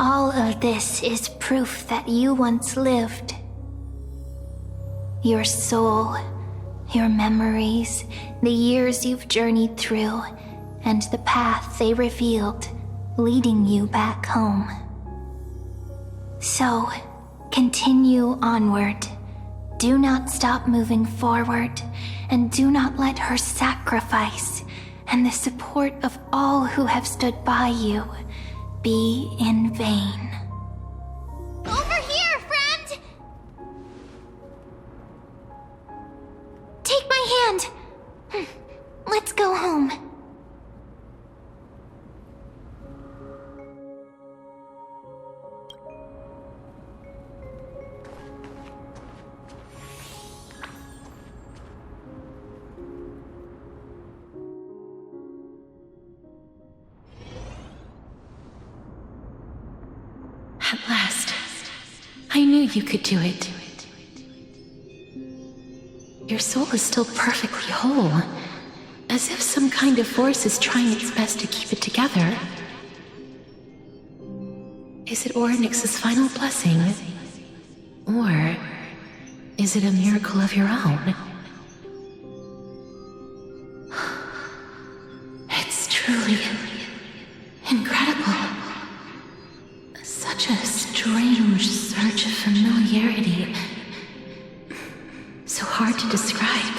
S6: All of this is proof that you once lived. Your soul, your memories, the years you've journeyed through, and the path they revealed, leading you back home. So, continue onward. Do not stop moving forward, and do not let her sacrifice and the support of all who have stood by you be in vain.
S23: Over here, friend!
S6: Take my hand. Let's go home.
S3: At last, I knew you could do it. Your soul is still perfectly whole, as if some kind of force is trying its best to keep it together. Is it Orynyx's final blessing? Or is it a miracle of your own? It's truly incredible. Such a strange surge of familiarity. So hard to describe.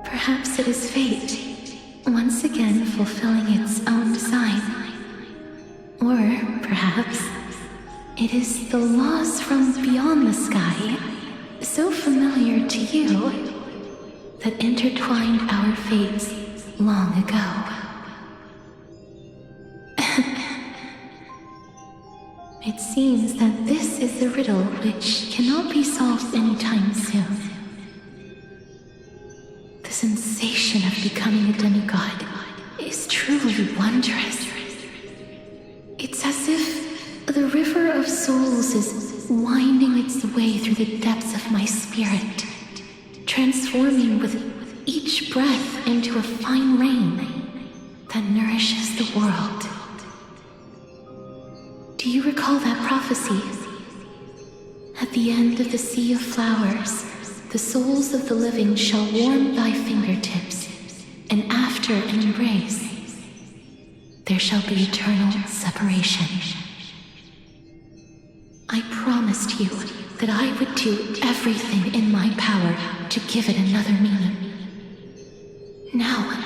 S3: Perhaps it is fate, once again fulfilling its own design. Or perhaps it is the laws from beyond the sky, so familiar to you, that intertwined our fates long ago. It seems that this is the riddle which cannot be solved anytime soon. The sensation of becoming a demigod is truly wondrous. It's as if the river of souls is winding its way through the depths of my spirit, transforming with each breath into a fine rain that nourishes the world. Do you recall that prophecy? At the end of the sea of flowers, the souls of the living shall warm thy fingertips, and after an embrace, there shall be eternal separation. I promised you that I would do everything in my power to give it another meaning. Now,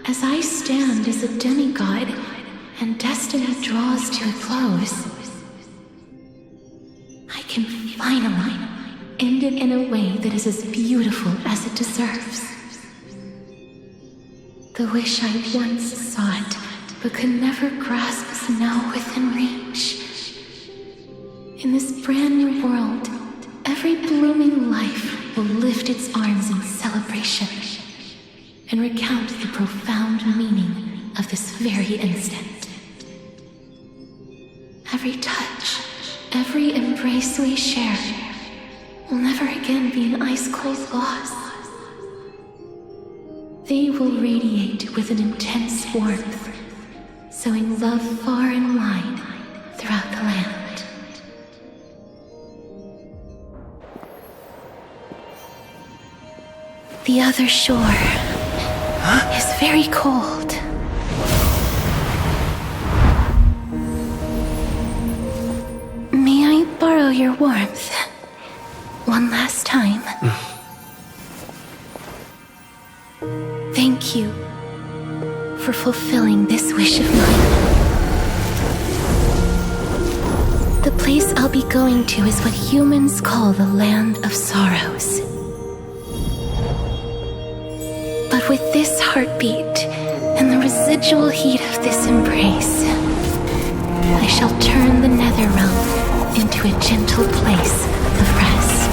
S3: as I stand as a demigod, and destiny draws to a close, I can finally end it in a way that is as beautiful as it deserves. The wish I once sought, but could never grasp, is now within reach. In this brand new world, every blooming life will lift its arms in celebration and recount the profound meaning of this very instant. Every touch, every embrace we share will never again be an ice-cold loss. They will radiate with an intense warmth, sowing love far and wide throughout the land. The other shore is very cold. May I borrow your warmth one last time? Thank you for fulfilling this wish of mine. The place I'll be going to is what humans call the Land of Sorrows. But with this heartbeat and the residual heat of this embrace, I shall turn the Netherrealm into a gentle place of rest.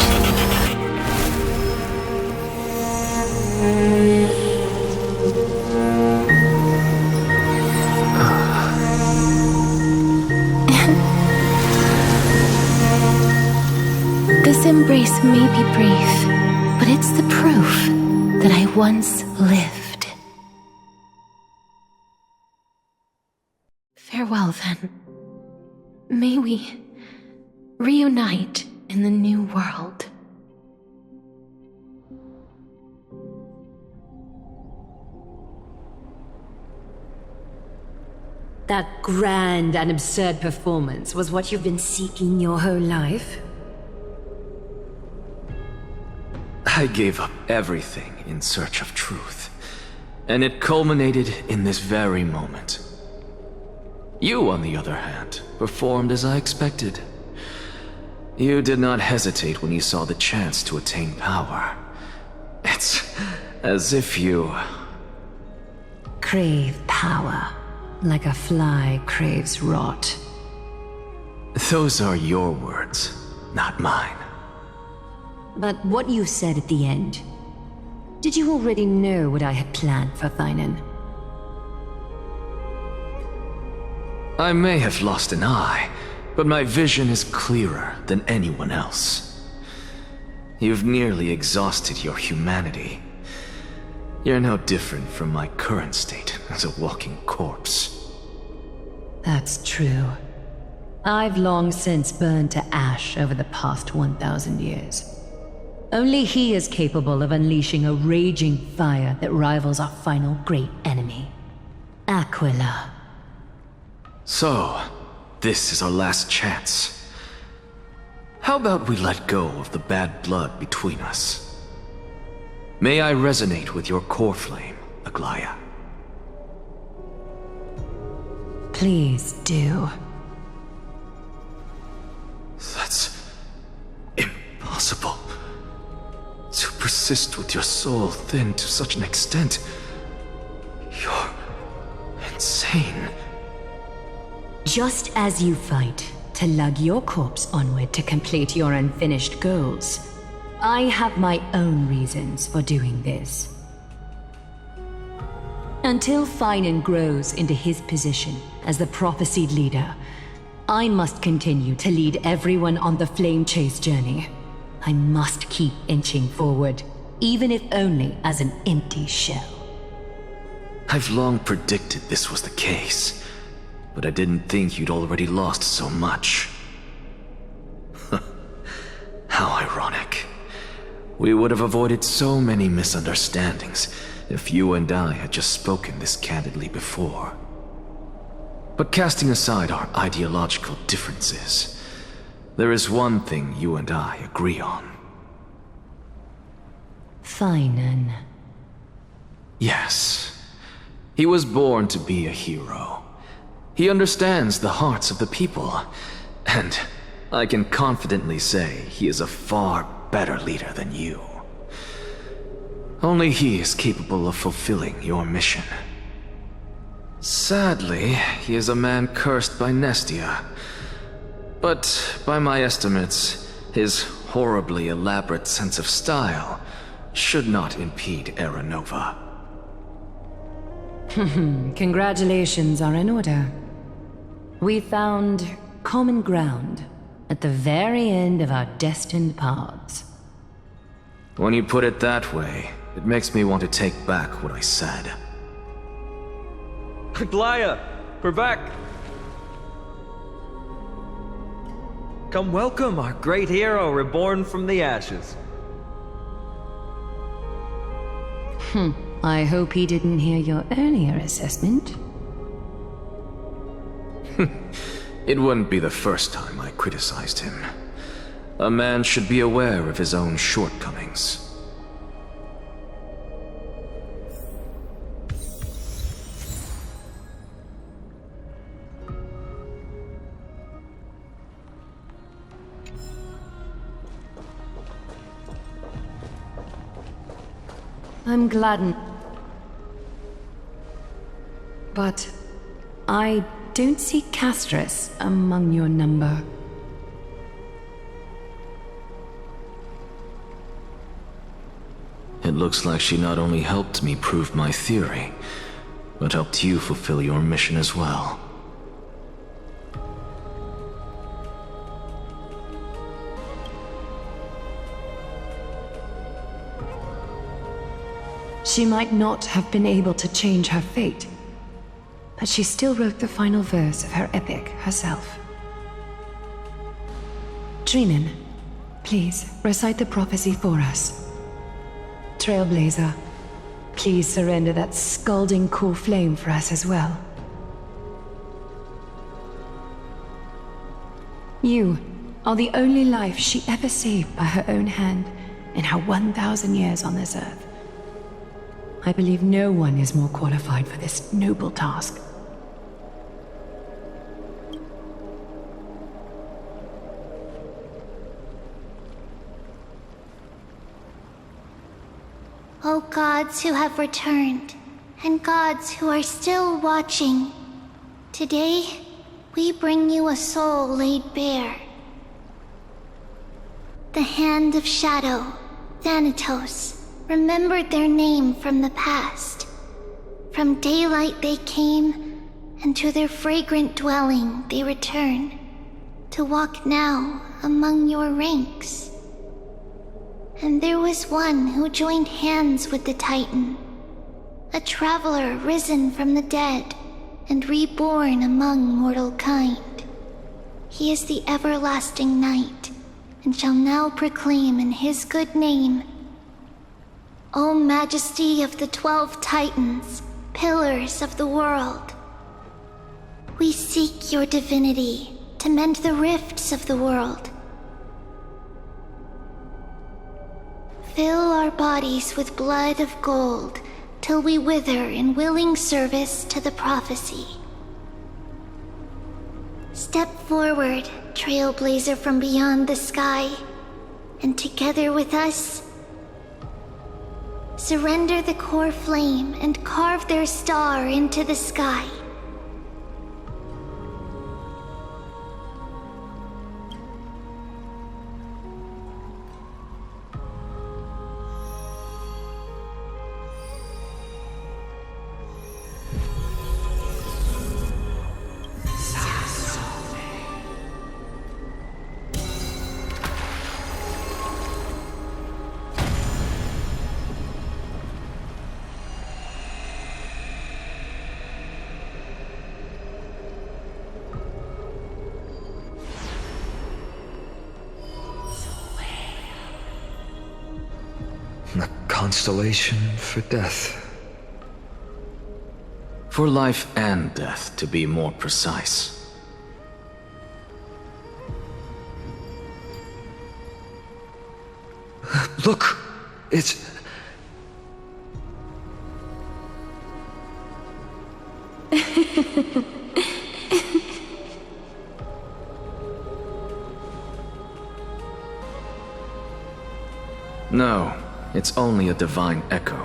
S3: This embrace may be brief, but it's the proof that I once lived. Farewell, then. May we reunite in the new world.
S5: That grand and absurd performance was what you've been seeking your whole life?
S8: I gave up everything in search of truth, and it culminated in this very moment. You, on the other hand, performed as I expected. You did not hesitate when you saw the chance to attain power. It's as if you...
S2: crave power, like a fly craves rot.
S8: Those are your words, not mine.
S5: But what you said at the end, did you already know what I had planned for Thainan?
S8: I may have lost an eye, but my vision is clearer than anyone else. You've nearly exhausted your humanity. You're no different from my current state as a walking corpse.
S2: That's true. I've long since burned to ash over the past 1,000 years. Only he is capable of unleashing a raging fire that rivals our final great enemy, Aquila.
S8: So, this is our last chance. How about we let go of the bad blood between us? May I resonate with your core flame, Aglaya?
S2: Please do.
S8: That's impossible. To persist with your soul thinned to such an extent. You're insane.
S2: Just as you fight to lug your corpse onward to complete your unfinished goals, I have my own reasons for doing this. Until Finan grows into his position as the prophesied leader, I must continue to lead everyone on the flame chase journey. I must keep inching forward, even if only as an empty shell.
S8: I've long predicted this was the case, but I didn't think you'd already lost so much. How ironic. We would have avoided so many misunderstandings if you and I had just spoken this candidly before. But casting aside our ideological differences, there is one thing you and I agree on.
S2: Finan.
S8: Yes. He was born to be a hero. He understands the hearts of the people, and I can confidently say he is a far better leader than you. Only he is capable of fulfilling your mission. Sadly, he is a man cursed by Nestia. But by my estimates, his horribly elaborate sense of style should not impede Era Nova.
S2: Congratulations are in order. We found common ground at the very end of our destined paths.
S8: When you put it that way, it makes me want to take back what I said.
S16: Aglaya, we're back. Come welcome our great hero reborn from the ashes.
S2: I hope he didn't hear your earlier assessment.
S8: It wouldn't be the first time I criticized him. A man should be aware of his own shortcomings.
S2: I'm glad. But I don't see Castris among your number.
S8: It looks like she not only helped me prove my theory, but helped you fulfill your mission as well.
S2: She might not have been able to change her fate, but she still wrote the final verse of her epic herself. Trinan, please recite the prophecy for us. Trailblazer, please surrender that scalding core flame for us as well. You are the only life she ever saved by her own hand in her 1,000 years on this earth. I believe no one is more qualified for this noble task.
S6: O gods who have returned, and gods who are still watching, today we bring you a soul laid bare. The Hand of Shadow, Thanatos, remembered their name from the past. From daylight they came, and to their fragrant dwelling they return, to walk now among your ranks. And there was one who joined hands with the Titan, a traveler risen from the dead, and reborn among mortal kind. He is the everlasting night, and shall now proclaim in his good name, O Majesty of the 12 Titans, pillars of the world, we seek your divinity to mend the rifts of the world. Fill our bodies with blood of gold, till we wither in willing service to the prophecy. Step forward, trailblazer from beyond the sky, and together with us, surrender the core flame and carve their star into the sky.
S16: A constellation for death.
S8: For life and death, to be more precise.
S16: Look! It's...
S8: No, it's only a divine echo.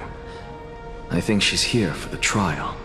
S8: I think she's here for the trial.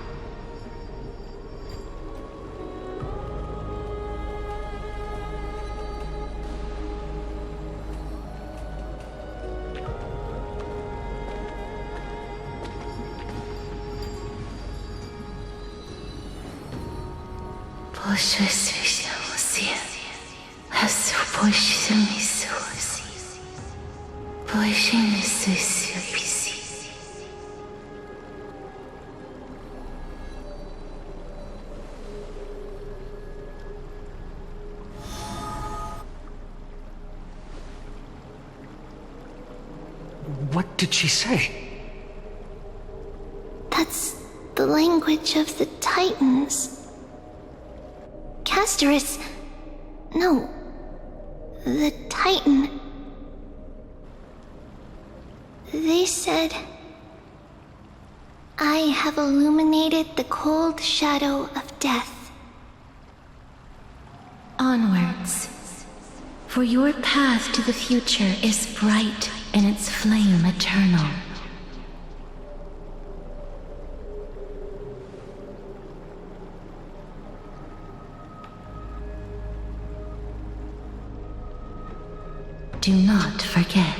S16: What did she say?
S6: That's the language of the Titans. Castorus... No. The Titan... They said... I have illuminated the cold shadow of death.
S3: Onwards. For your path to the future is bright and its flame eternal. Do not forget.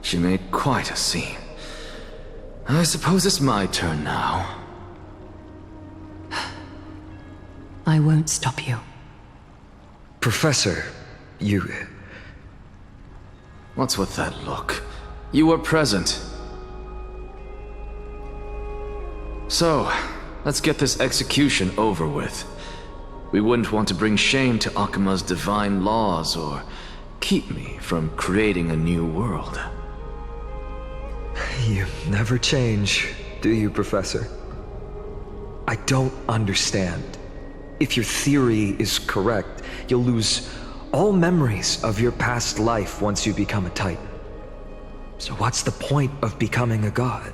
S8: She made quite a scene. I suppose it's my turn now.
S2: I won't stop you.
S16: Professor, you...
S8: What's with that look? You were present. So, let's get this execution over with. We wouldn't want to bring shame to Akima's divine laws or keep me from creating a new world.
S16: You never change, do you, Professor? I don't understand. If your theory is correct, you'll lose all memories of your past life once you become a Titan. So what's the point of becoming a god?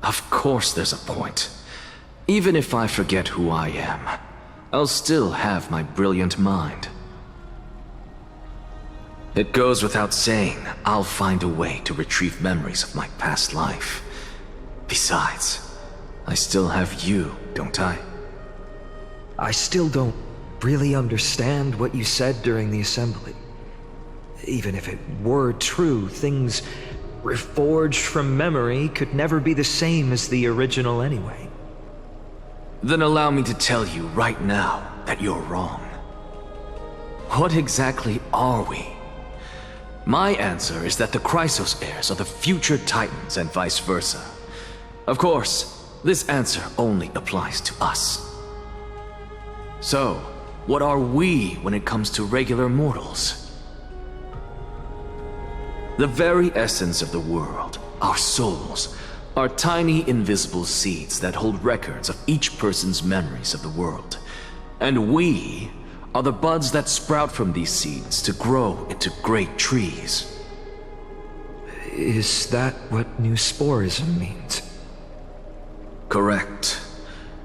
S8: Of course there's a point. Even if I forget who I am, I'll still have my brilliant mind. It goes without saying, I'll find a way to retrieve memories of my past life. Besides, I still have you, don't I?
S16: I still don't really understand what you said during the assembly. Even if it were true, things reforged from memory could never be the same as the original anyway.
S8: Then allow me to tell you right now that you're wrong. What exactly are we? My answer is that the Chrysos heirs are the future Titans and vice versa. Of course, this answer only applies to us. So, what are we when it comes to regular mortals? The very essence of the world, our souls, are tiny invisible seeds that hold records of each person's memories of the world. And we are the buds that sprout from these seeds to grow into great trees.
S16: Is that what new sporism means?
S8: Correct.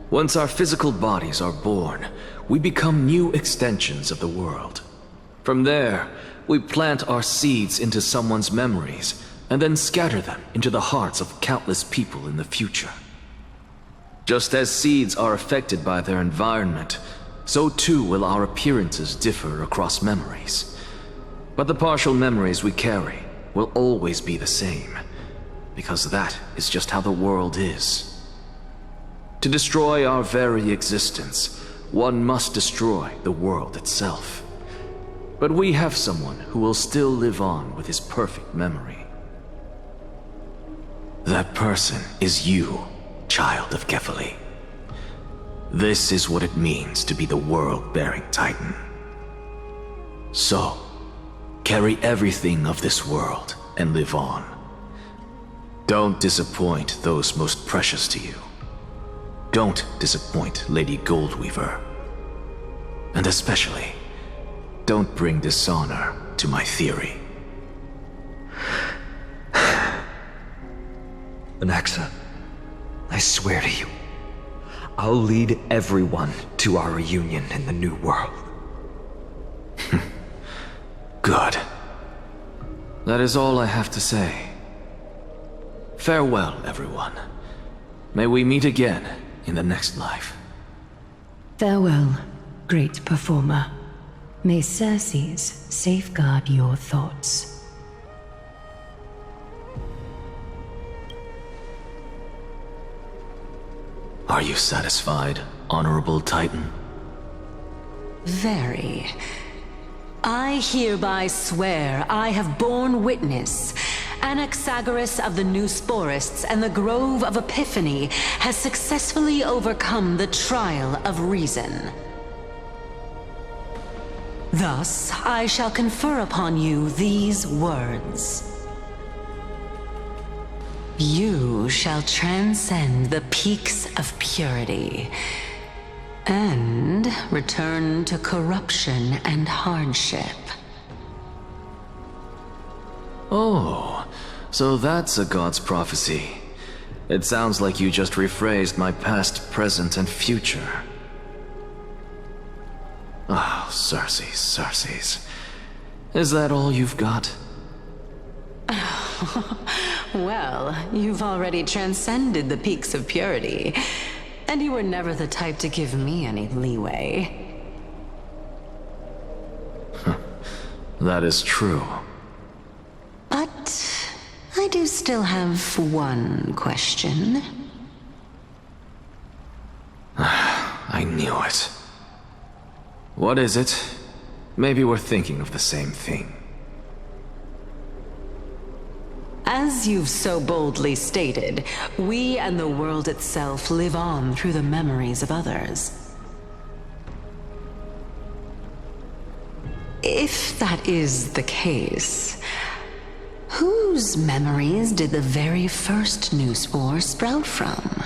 S8: Once our physical bodies are born, we become new extensions of the world. From there, we plant our seeds into someone's memories, and then scatter them into the hearts of countless people in the future. Just as seeds are affected by their environment, so too will our appearances differ across memories. But the partial memories we carry will always be the same, because that is just how the world is. To destroy our very existence, one must destroy the world itself. But we have someone who will still live on with his perfect memory. That person is you, child of Kefali. This is what it means to be the world-bearing Titan. So, carry everything of this world and live on. Don't disappoint those most precious to you. Don't disappoint Lady Goldweaver. And especially, don't bring dishonor to my theory.
S16: Anaxa, I swear to you, I'll lead everyone to our reunion in the New World.
S8: Good. That is all I have to say. Farewell, everyone. May we meet again in the next life.
S2: Farewell, great performer. May Circes safeguard your thoughts.
S8: Are you satisfied, Honorable Titan?
S14: Very. I hereby swear I have borne witness. Anaxagoras of the New Sporists and the Grove of Epiphany has successfully overcome the trial of reason. Thus, I shall confer upon you these words. You shall transcend the peaks of purity and return to corruption and hardship.
S8: Oh, so that's a god's prophecy. It sounds like you just rephrased my past, present, and future. Oh, Circes. Is that all you've got?
S14: Well, you've already transcended the peaks of purity, and you were never the type to give me any leeway.
S8: That is true.
S14: But I do still have one question.
S8: I knew it. What is it? Maybe we're thinking of the same thing.
S14: As you've so boldly stated, we and the world itself live on through the memories of others. If that is the case, whose memories did the very first new spore sprout from?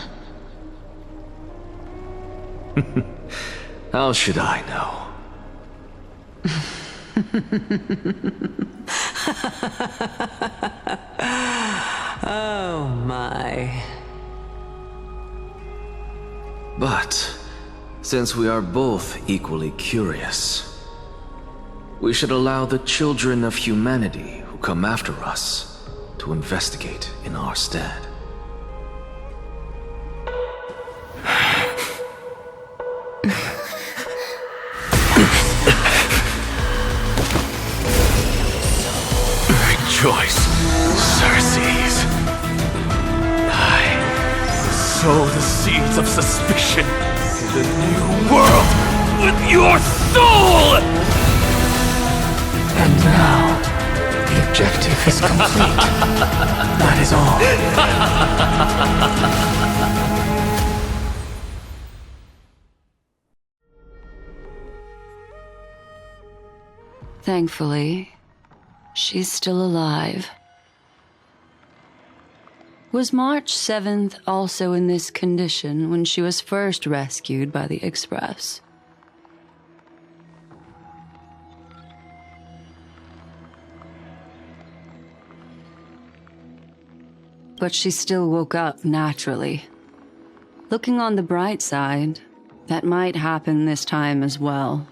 S8: How should I know?
S14: Oh my.
S8: But, since we are both equally curious, we should allow the children of humanity who come after us to investigate in our stead.
S12: Rejoice, Circes. I sow the seeds of suspicion in the new world with your soul!
S9: And now, it
S8: objective is complete. That is all.
S9: Thankfully, she's still alive. Was March 7th also in this condition when she was first rescued by the Express? But she still woke up naturally. Looking on the bright side, that might happen this time as well.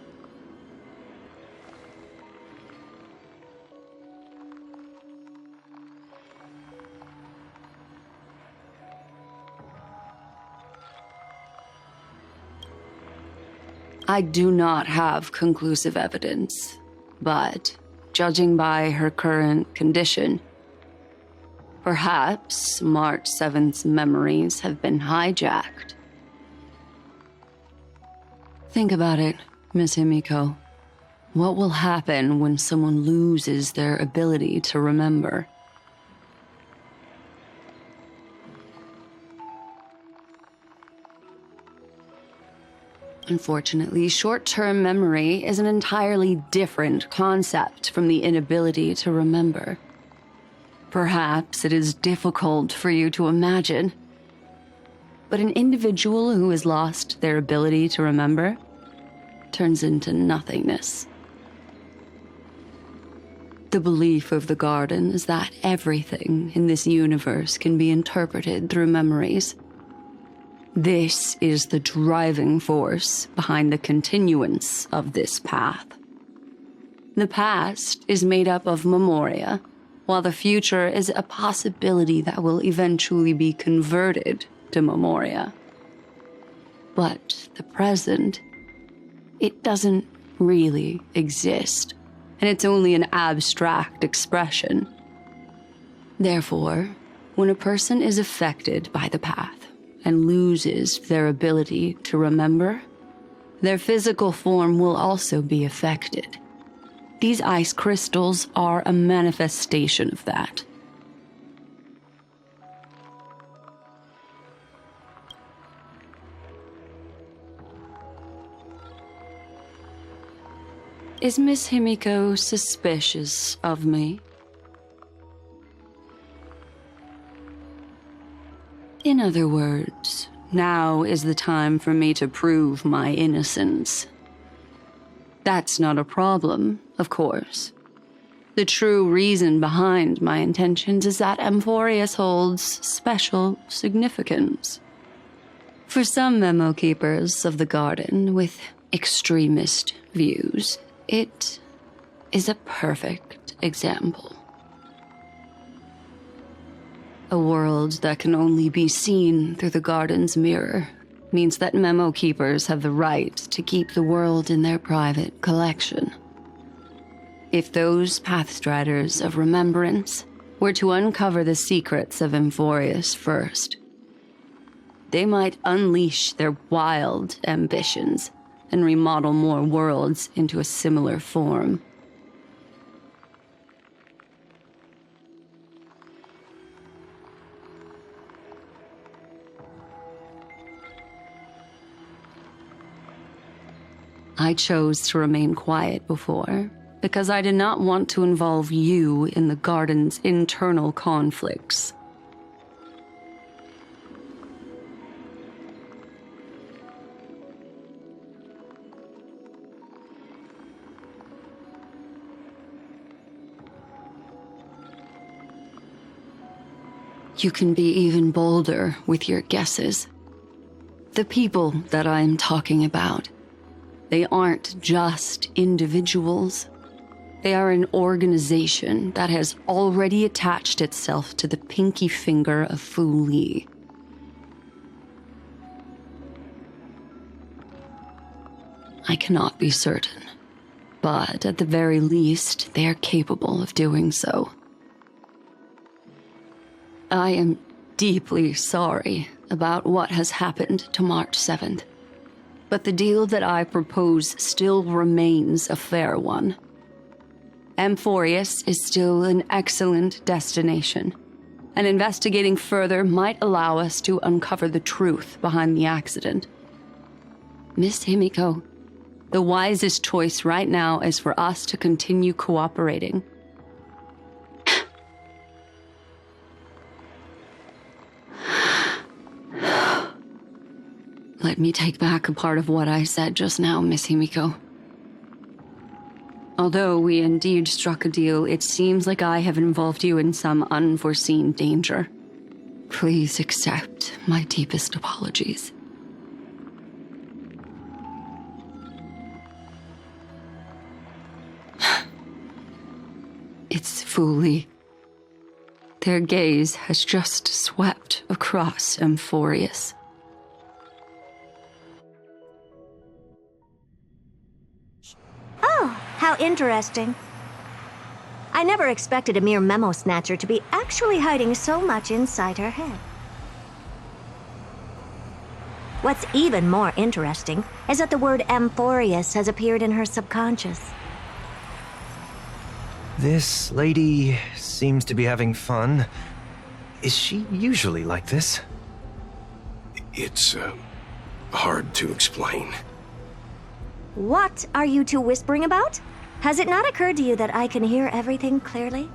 S9: I do not have conclusive evidence, but judging by her current condition, perhaps March 7th's memories have been hijacked. Think about it, Miss Himiko. What will happen when someone loses their ability to remember? Unfortunately, short-term memory is an entirely different concept from the inability to remember. Perhaps it is difficult for you to imagine, but an individual who has lost their ability to remember turns into nothingness. The belief of the Garden is that everything in this universe can be interpreted through memories. This is the driving force behind the continuance of this path. The past is made up of memoria, while the future is a possibility that will eventually be converted to memoria. But the present, it doesn't really exist, and it's only an abstract expression. Therefore, when a person is affected by the path and loses their ability to remember, their physical form will also be affected. These ice crystals are a manifestation of that. Is Miss Himiko suspicious of me? In other words, now is the time for me to prove my innocence. That's not a problem, of course. The true reason behind my intentions is that Amphorius holds special significance. For some memo keepers of the Garden with extremist views, it is a perfect example. A world that can only be seen through the Garden's mirror means that memo keepers have the right to keep the world in their private collection. If those Pathstriders of Remembrance were to uncover the secrets of Amphorius first, they might unleash their wild ambitions and remodel more worlds into a similar form. I chose to remain quiet before, because I did not want to involve you in the Garden's internal conflicts. You can be even bolder with your guesses. The people that I am talking about, they aren't just individuals. They are an organization that has already attached itself to the pinky finger of Fu Li. I cannot be certain, but at the very least, they are capable of doing so. I am deeply sorry about what has happened to March 7th. But the deal that I propose still remains a fair one. Amphorius is still an excellent destination, and investigating further might allow us to uncover the truth behind the accident. Miss Himiko, the wisest choice right now is for us to continue cooperating. Let me take back a part of what I said just now, Miss Himiko. Although we indeed struck a deal, it seems like I have involved you in some unforeseen danger. Please accept my deepest apologies. It's Fuli. Their gaze has just swept across Amphorius.
S4: Oh, how interesting. I never expected a mere memo snatcher to be actually hiding so much inside her head. What's even more interesting is that the word Amphorius has appeared in her subconscious.
S19: This lady seems to be having fun. Is she usually like this?
S12: It's, hard to explain.
S4: What are you two whispering about? Has it not occurred to you that I can hear everything clearly?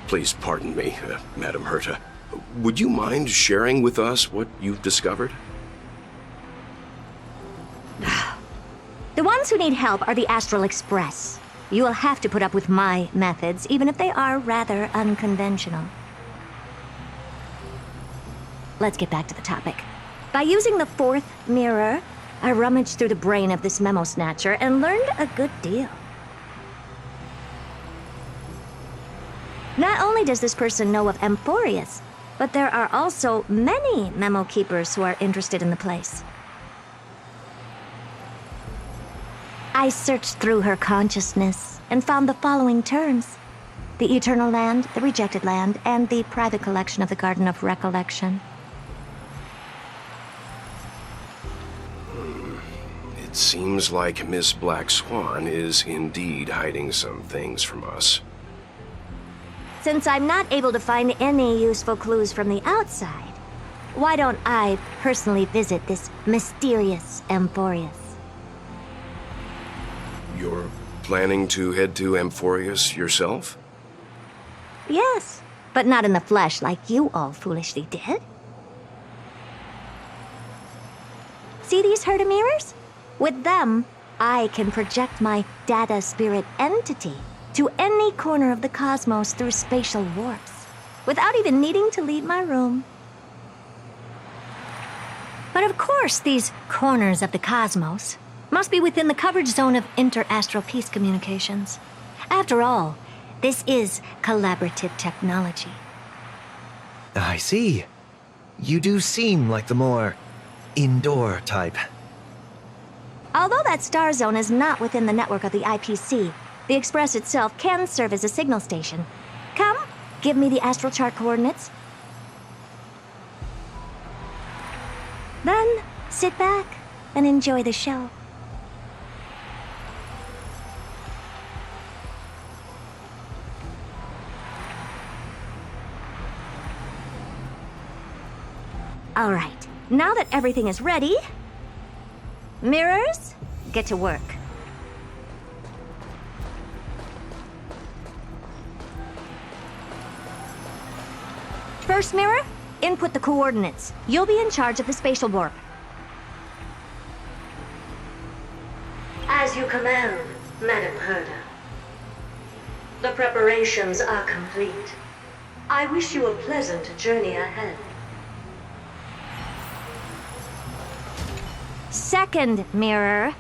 S12: Please pardon me, Madam Herta. Would you mind sharing with us what you've discovered?
S4: The ones who need help are the Astral Express. You will have to put up with my methods, even if they are rather unconventional. Let's get back to the topic. By using the fourth mirror, I rummaged through the brain of this memo snatcher and learned a good deal. Not only does this person know of Amphorius, but there are also many memo keepers who are interested in the place. I searched through her consciousness and found the following terms: the Eternal Land, the Rejected Land, and the private collection of the Garden of Recollection.
S12: It seems like Miss Black Swan is indeed hiding some things from us.
S4: Since I'm not able to find any useful clues from the outside, why don't I personally visit this mysterious Amphorius?
S12: You're planning to head to Amphorius yourself?
S4: Yes, but not in the flesh like you all foolishly did. See these Herta mirrors? With them, I can project my data spirit entity to any corner of the cosmos through spatial warps, without even needing to leave my room. But of course, these corners of the cosmos must be within the coverage zone of inter-astral peace communications. After all, this is collaborative technology.
S19: I see. You do seem like the more indoor type.
S4: Although that star zone is not within the network of the IPC, the Express itself can serve as a signal station. Come, give me the astral chart coordinates. Then, sit back and enjoy the show. All right, now that everything is ready, mirrors, get to work. First mirror, input the coordinates. You'll be in charge of the spatial warp.
S20: As you command, Madam Herta. The preparations are complete. I wish you a pleasant journey ahead.
S4: Second mirror,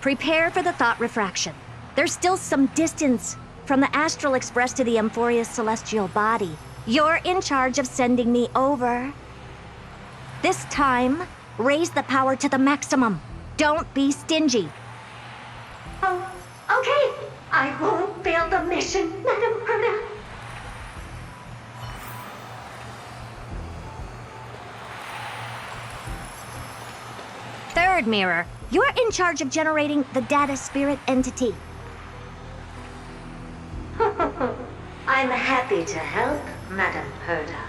S4: prepare for the thought refraction. There's still some distance from the Astral Express to the Amphorius celestial body. You're in charge of sending me over. This time, raise the power to the maximum. Don't be stingy.
S20: Oh, okay. I won't fail the mission, Madam Herta.
S4: Third mirror, you're in charge of generating the data spirit entity.
S20: happy to help, Madam Herda.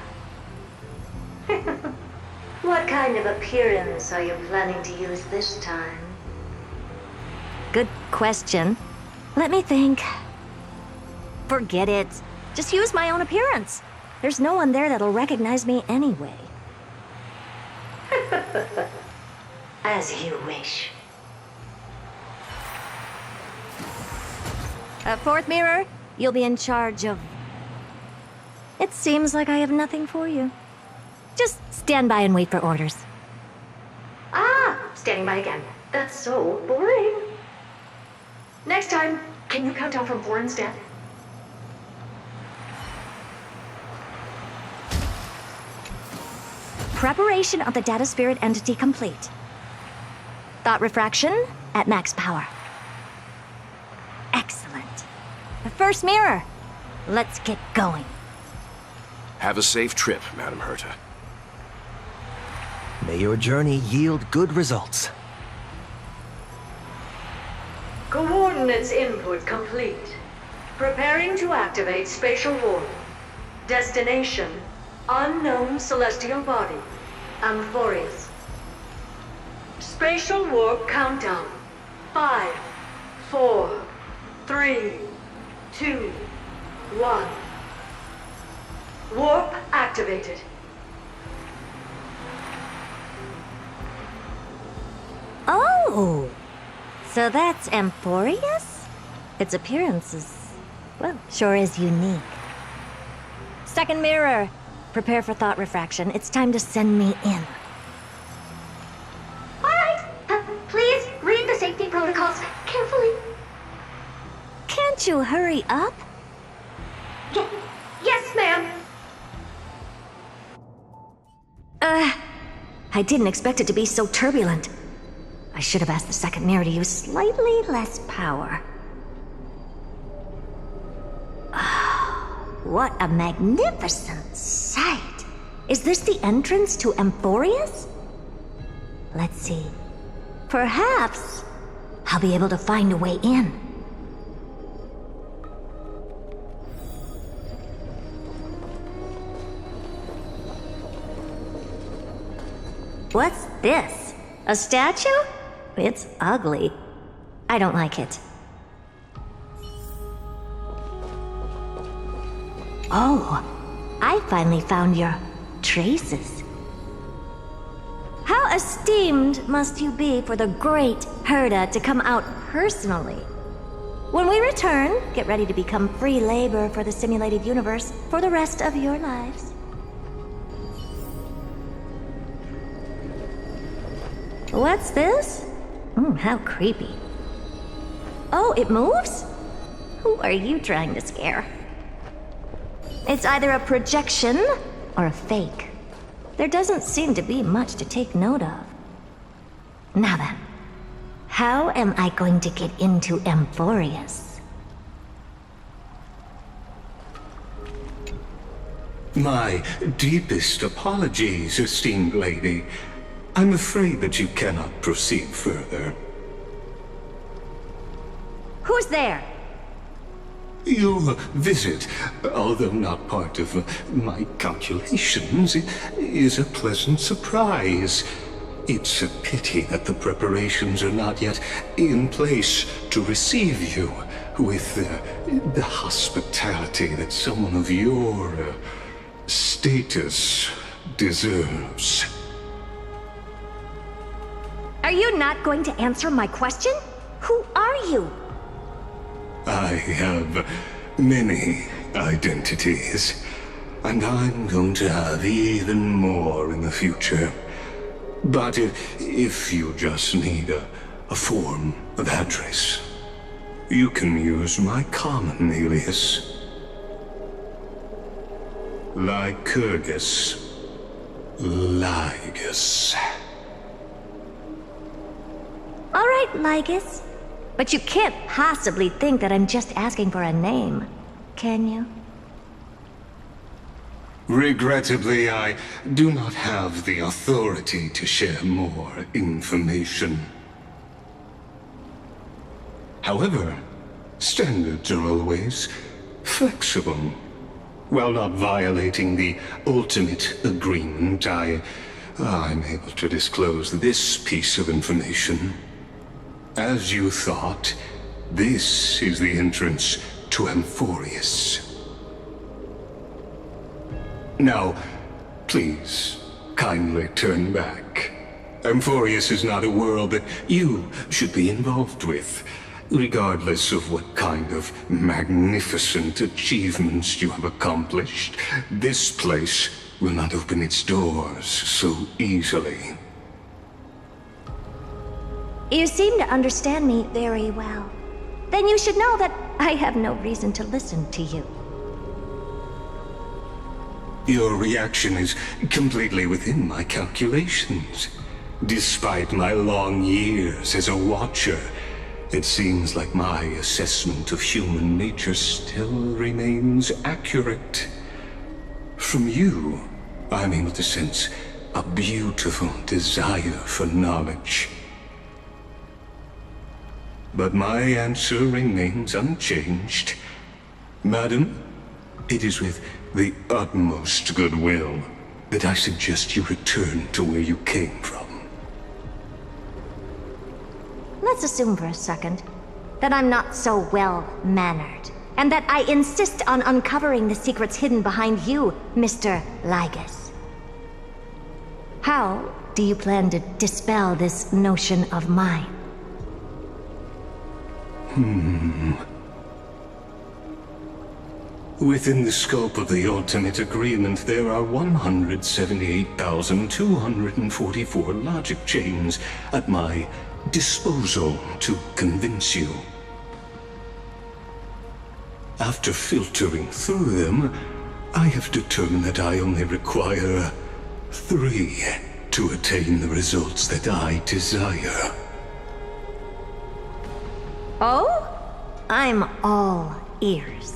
S20: What kind of appearance are you planning to use this time?
S4: Good question. Let me think. Forget it. Just use my own appearance. There's no one there that'll recognize me anyway.
S20: As you wish.
S4: Fourth mirror, you'll be in charge of... It seems like I have nothing for you. Just stand by and wait for orders.
S20: Ah, standing by again. That's so boring. Next time, can you count down from 4 instead?
S4: Preparation of the data spirit entity complete. Thought refraction at max power. Excellent. The first mirror. Let's get going.
S7: Have a safe trip, Madam Herta.
S19: May your journey yield good results.
S20: Coordinates input complete. Preparing to activate spatial warp. Destination, unknown celestial body. Amphorius. Spatial warp countdown. 5, 4, 3, 2, 1. Warp activated.
S4: Oh! So that's Amphorius? Its appearance is, well, sure is unique. Second mirror. Prepare for thought refraction. It's time to send me in.
S20: Alright, please read the safety protocols carefully.
S4: Can't you hurry up?
S20: Yes, ma'am.
S4: I didn't expect it to be so turbulent. I should have asked the second mirror to use slightly less power. What a magnificent sight! Is this the entrance to Amphorius? Let's see. Perhaps I'll be able to find a way in. What's this? A statue? It's ugly. I don't like it. Oh, I finally found your traces. How esteemed must you be for the great Herda to come out personally? When we return, get ready to become free labor for the simulated universe for the rest of your lives. What's this? How creepy. Oh, it moves? Who are you trying to scare? It's either a projection or a fake. There doesn't seem to be much to take note of. Now then, how am I going to get into Amphorius?
S12: My deepest apologies, esteemed lady. I'm afraid that you cannot proceed further.
S4: Who's there?
S12: Your visit, although not part of my calculations, is a pleasant surprise. It's a pity that the preparations are not yet in place to receive you with the hospitality that someone of your status deserves.
S4: Are you not going to answer my question? Who are you?
S12: I have many identities, and I'm going to have even more in the future. But if you just need a form of address, you can use my common alias. Lycurgus Lygus.
S4: All right, Lygus. But you can't possibly think that I'm just asking for a name, can you?
S12: Regrettably, I do not have the authority to share more information. However, standards are always flexible.
S11: While not violating the ultimate agreement, I'm able to disclose this piece of information. As you thought, this is the entrance to Amphorius. Now, please, kindly turn back. Amphorius is not a world that you should be involved with, regardless of what kind of magnificent achievements you have accomplished. This place will not open its doors so easily.
S4: You seem to understand me very well. Then you should know that I have no reason to listen to you.
S11: Your reaction is completely within my calculations. Despite my long years as a watcher, it seems like my assessment of human nature still remains accurate. From you, I'm able to sense a beautiful desire for knowledge. But my answer remains unchanged. Madam, it is with the utmost goodwill that I suggest you return to where you came from.
S4: Let's assume for a second that I'm not so well-mannered, and that I insist on uncovering the secrets hidden behind you, Mr. Lygus. How do you plan to dispel this notion of mine?
S11: Within the scope of the ultimate agreement, there are 178,244 logic chains at my disposal to convince you. After filtering through them, I have determined that I only require 3 to attain the results that I desire.
S4: Oh? I'm all ears.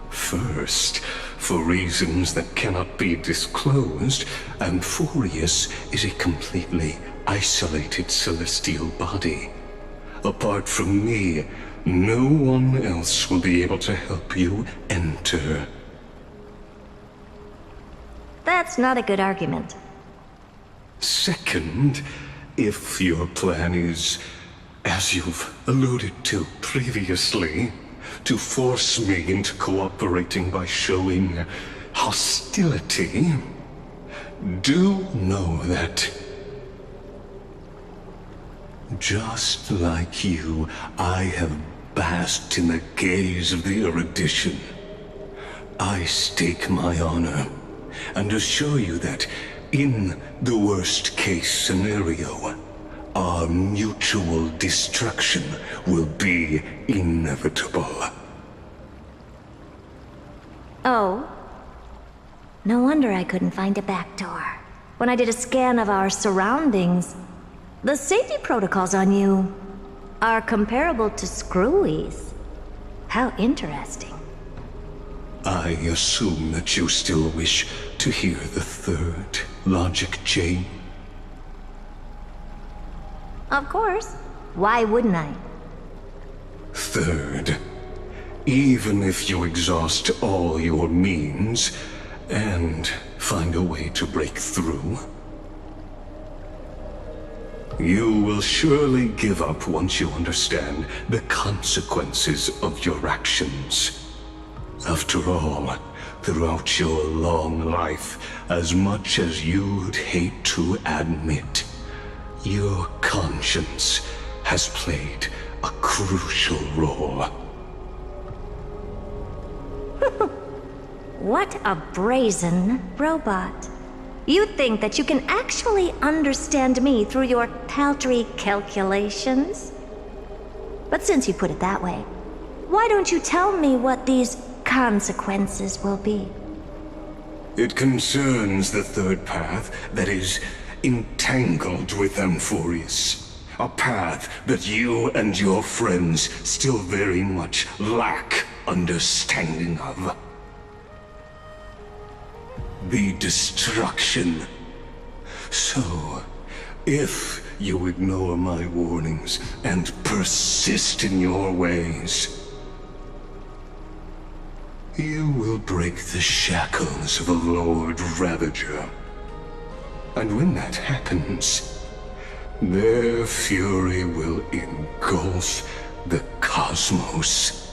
S11: First, for reasons that cannot be disclosed, Amphorius is a completely isolated celestial body. Apart from me, no one else will be able to help you enter.
S4: That's not a good argument.
S11: Second, if your plan is, as you've alluded to previously, to force me into cooperating by showing hostility, do know that, just like you, I have basked in the gaze of the erudition. I stake my honor and assure you that, in the worst-case scenario, our mutual destruction will be inevitable.
S4: Oh? No wonder I couldn't find a back door. When I did a scan of our surroundings, the safety protocols on you are comparable to Screwy's. How interesting.
S11: I assume that you still wish to hear the third logic chain?
S4: Of course. Why wouldn't I?
S11: Third, even if you exhaust all your means and find a way to break through, you will surely give up once you understand the consequences of your actions. After all, throughout your long life, as much as you'd hate to admit, your conscience has played a crucial role.
S4: What a brazen robot. You think that you can actually understand me through your paltry calculations? But since you put it that way, why don't you tell me what these consequences will be?
S11: It concerns the third path that is entangled with Amphorius. A path that you and your friends still very much lack understanding of. The destruction. So, if you ignore my warnings and persist in your ways, You will break the shackles of a Lord Ravager. And when that happens, their fury will engulf the cosmos.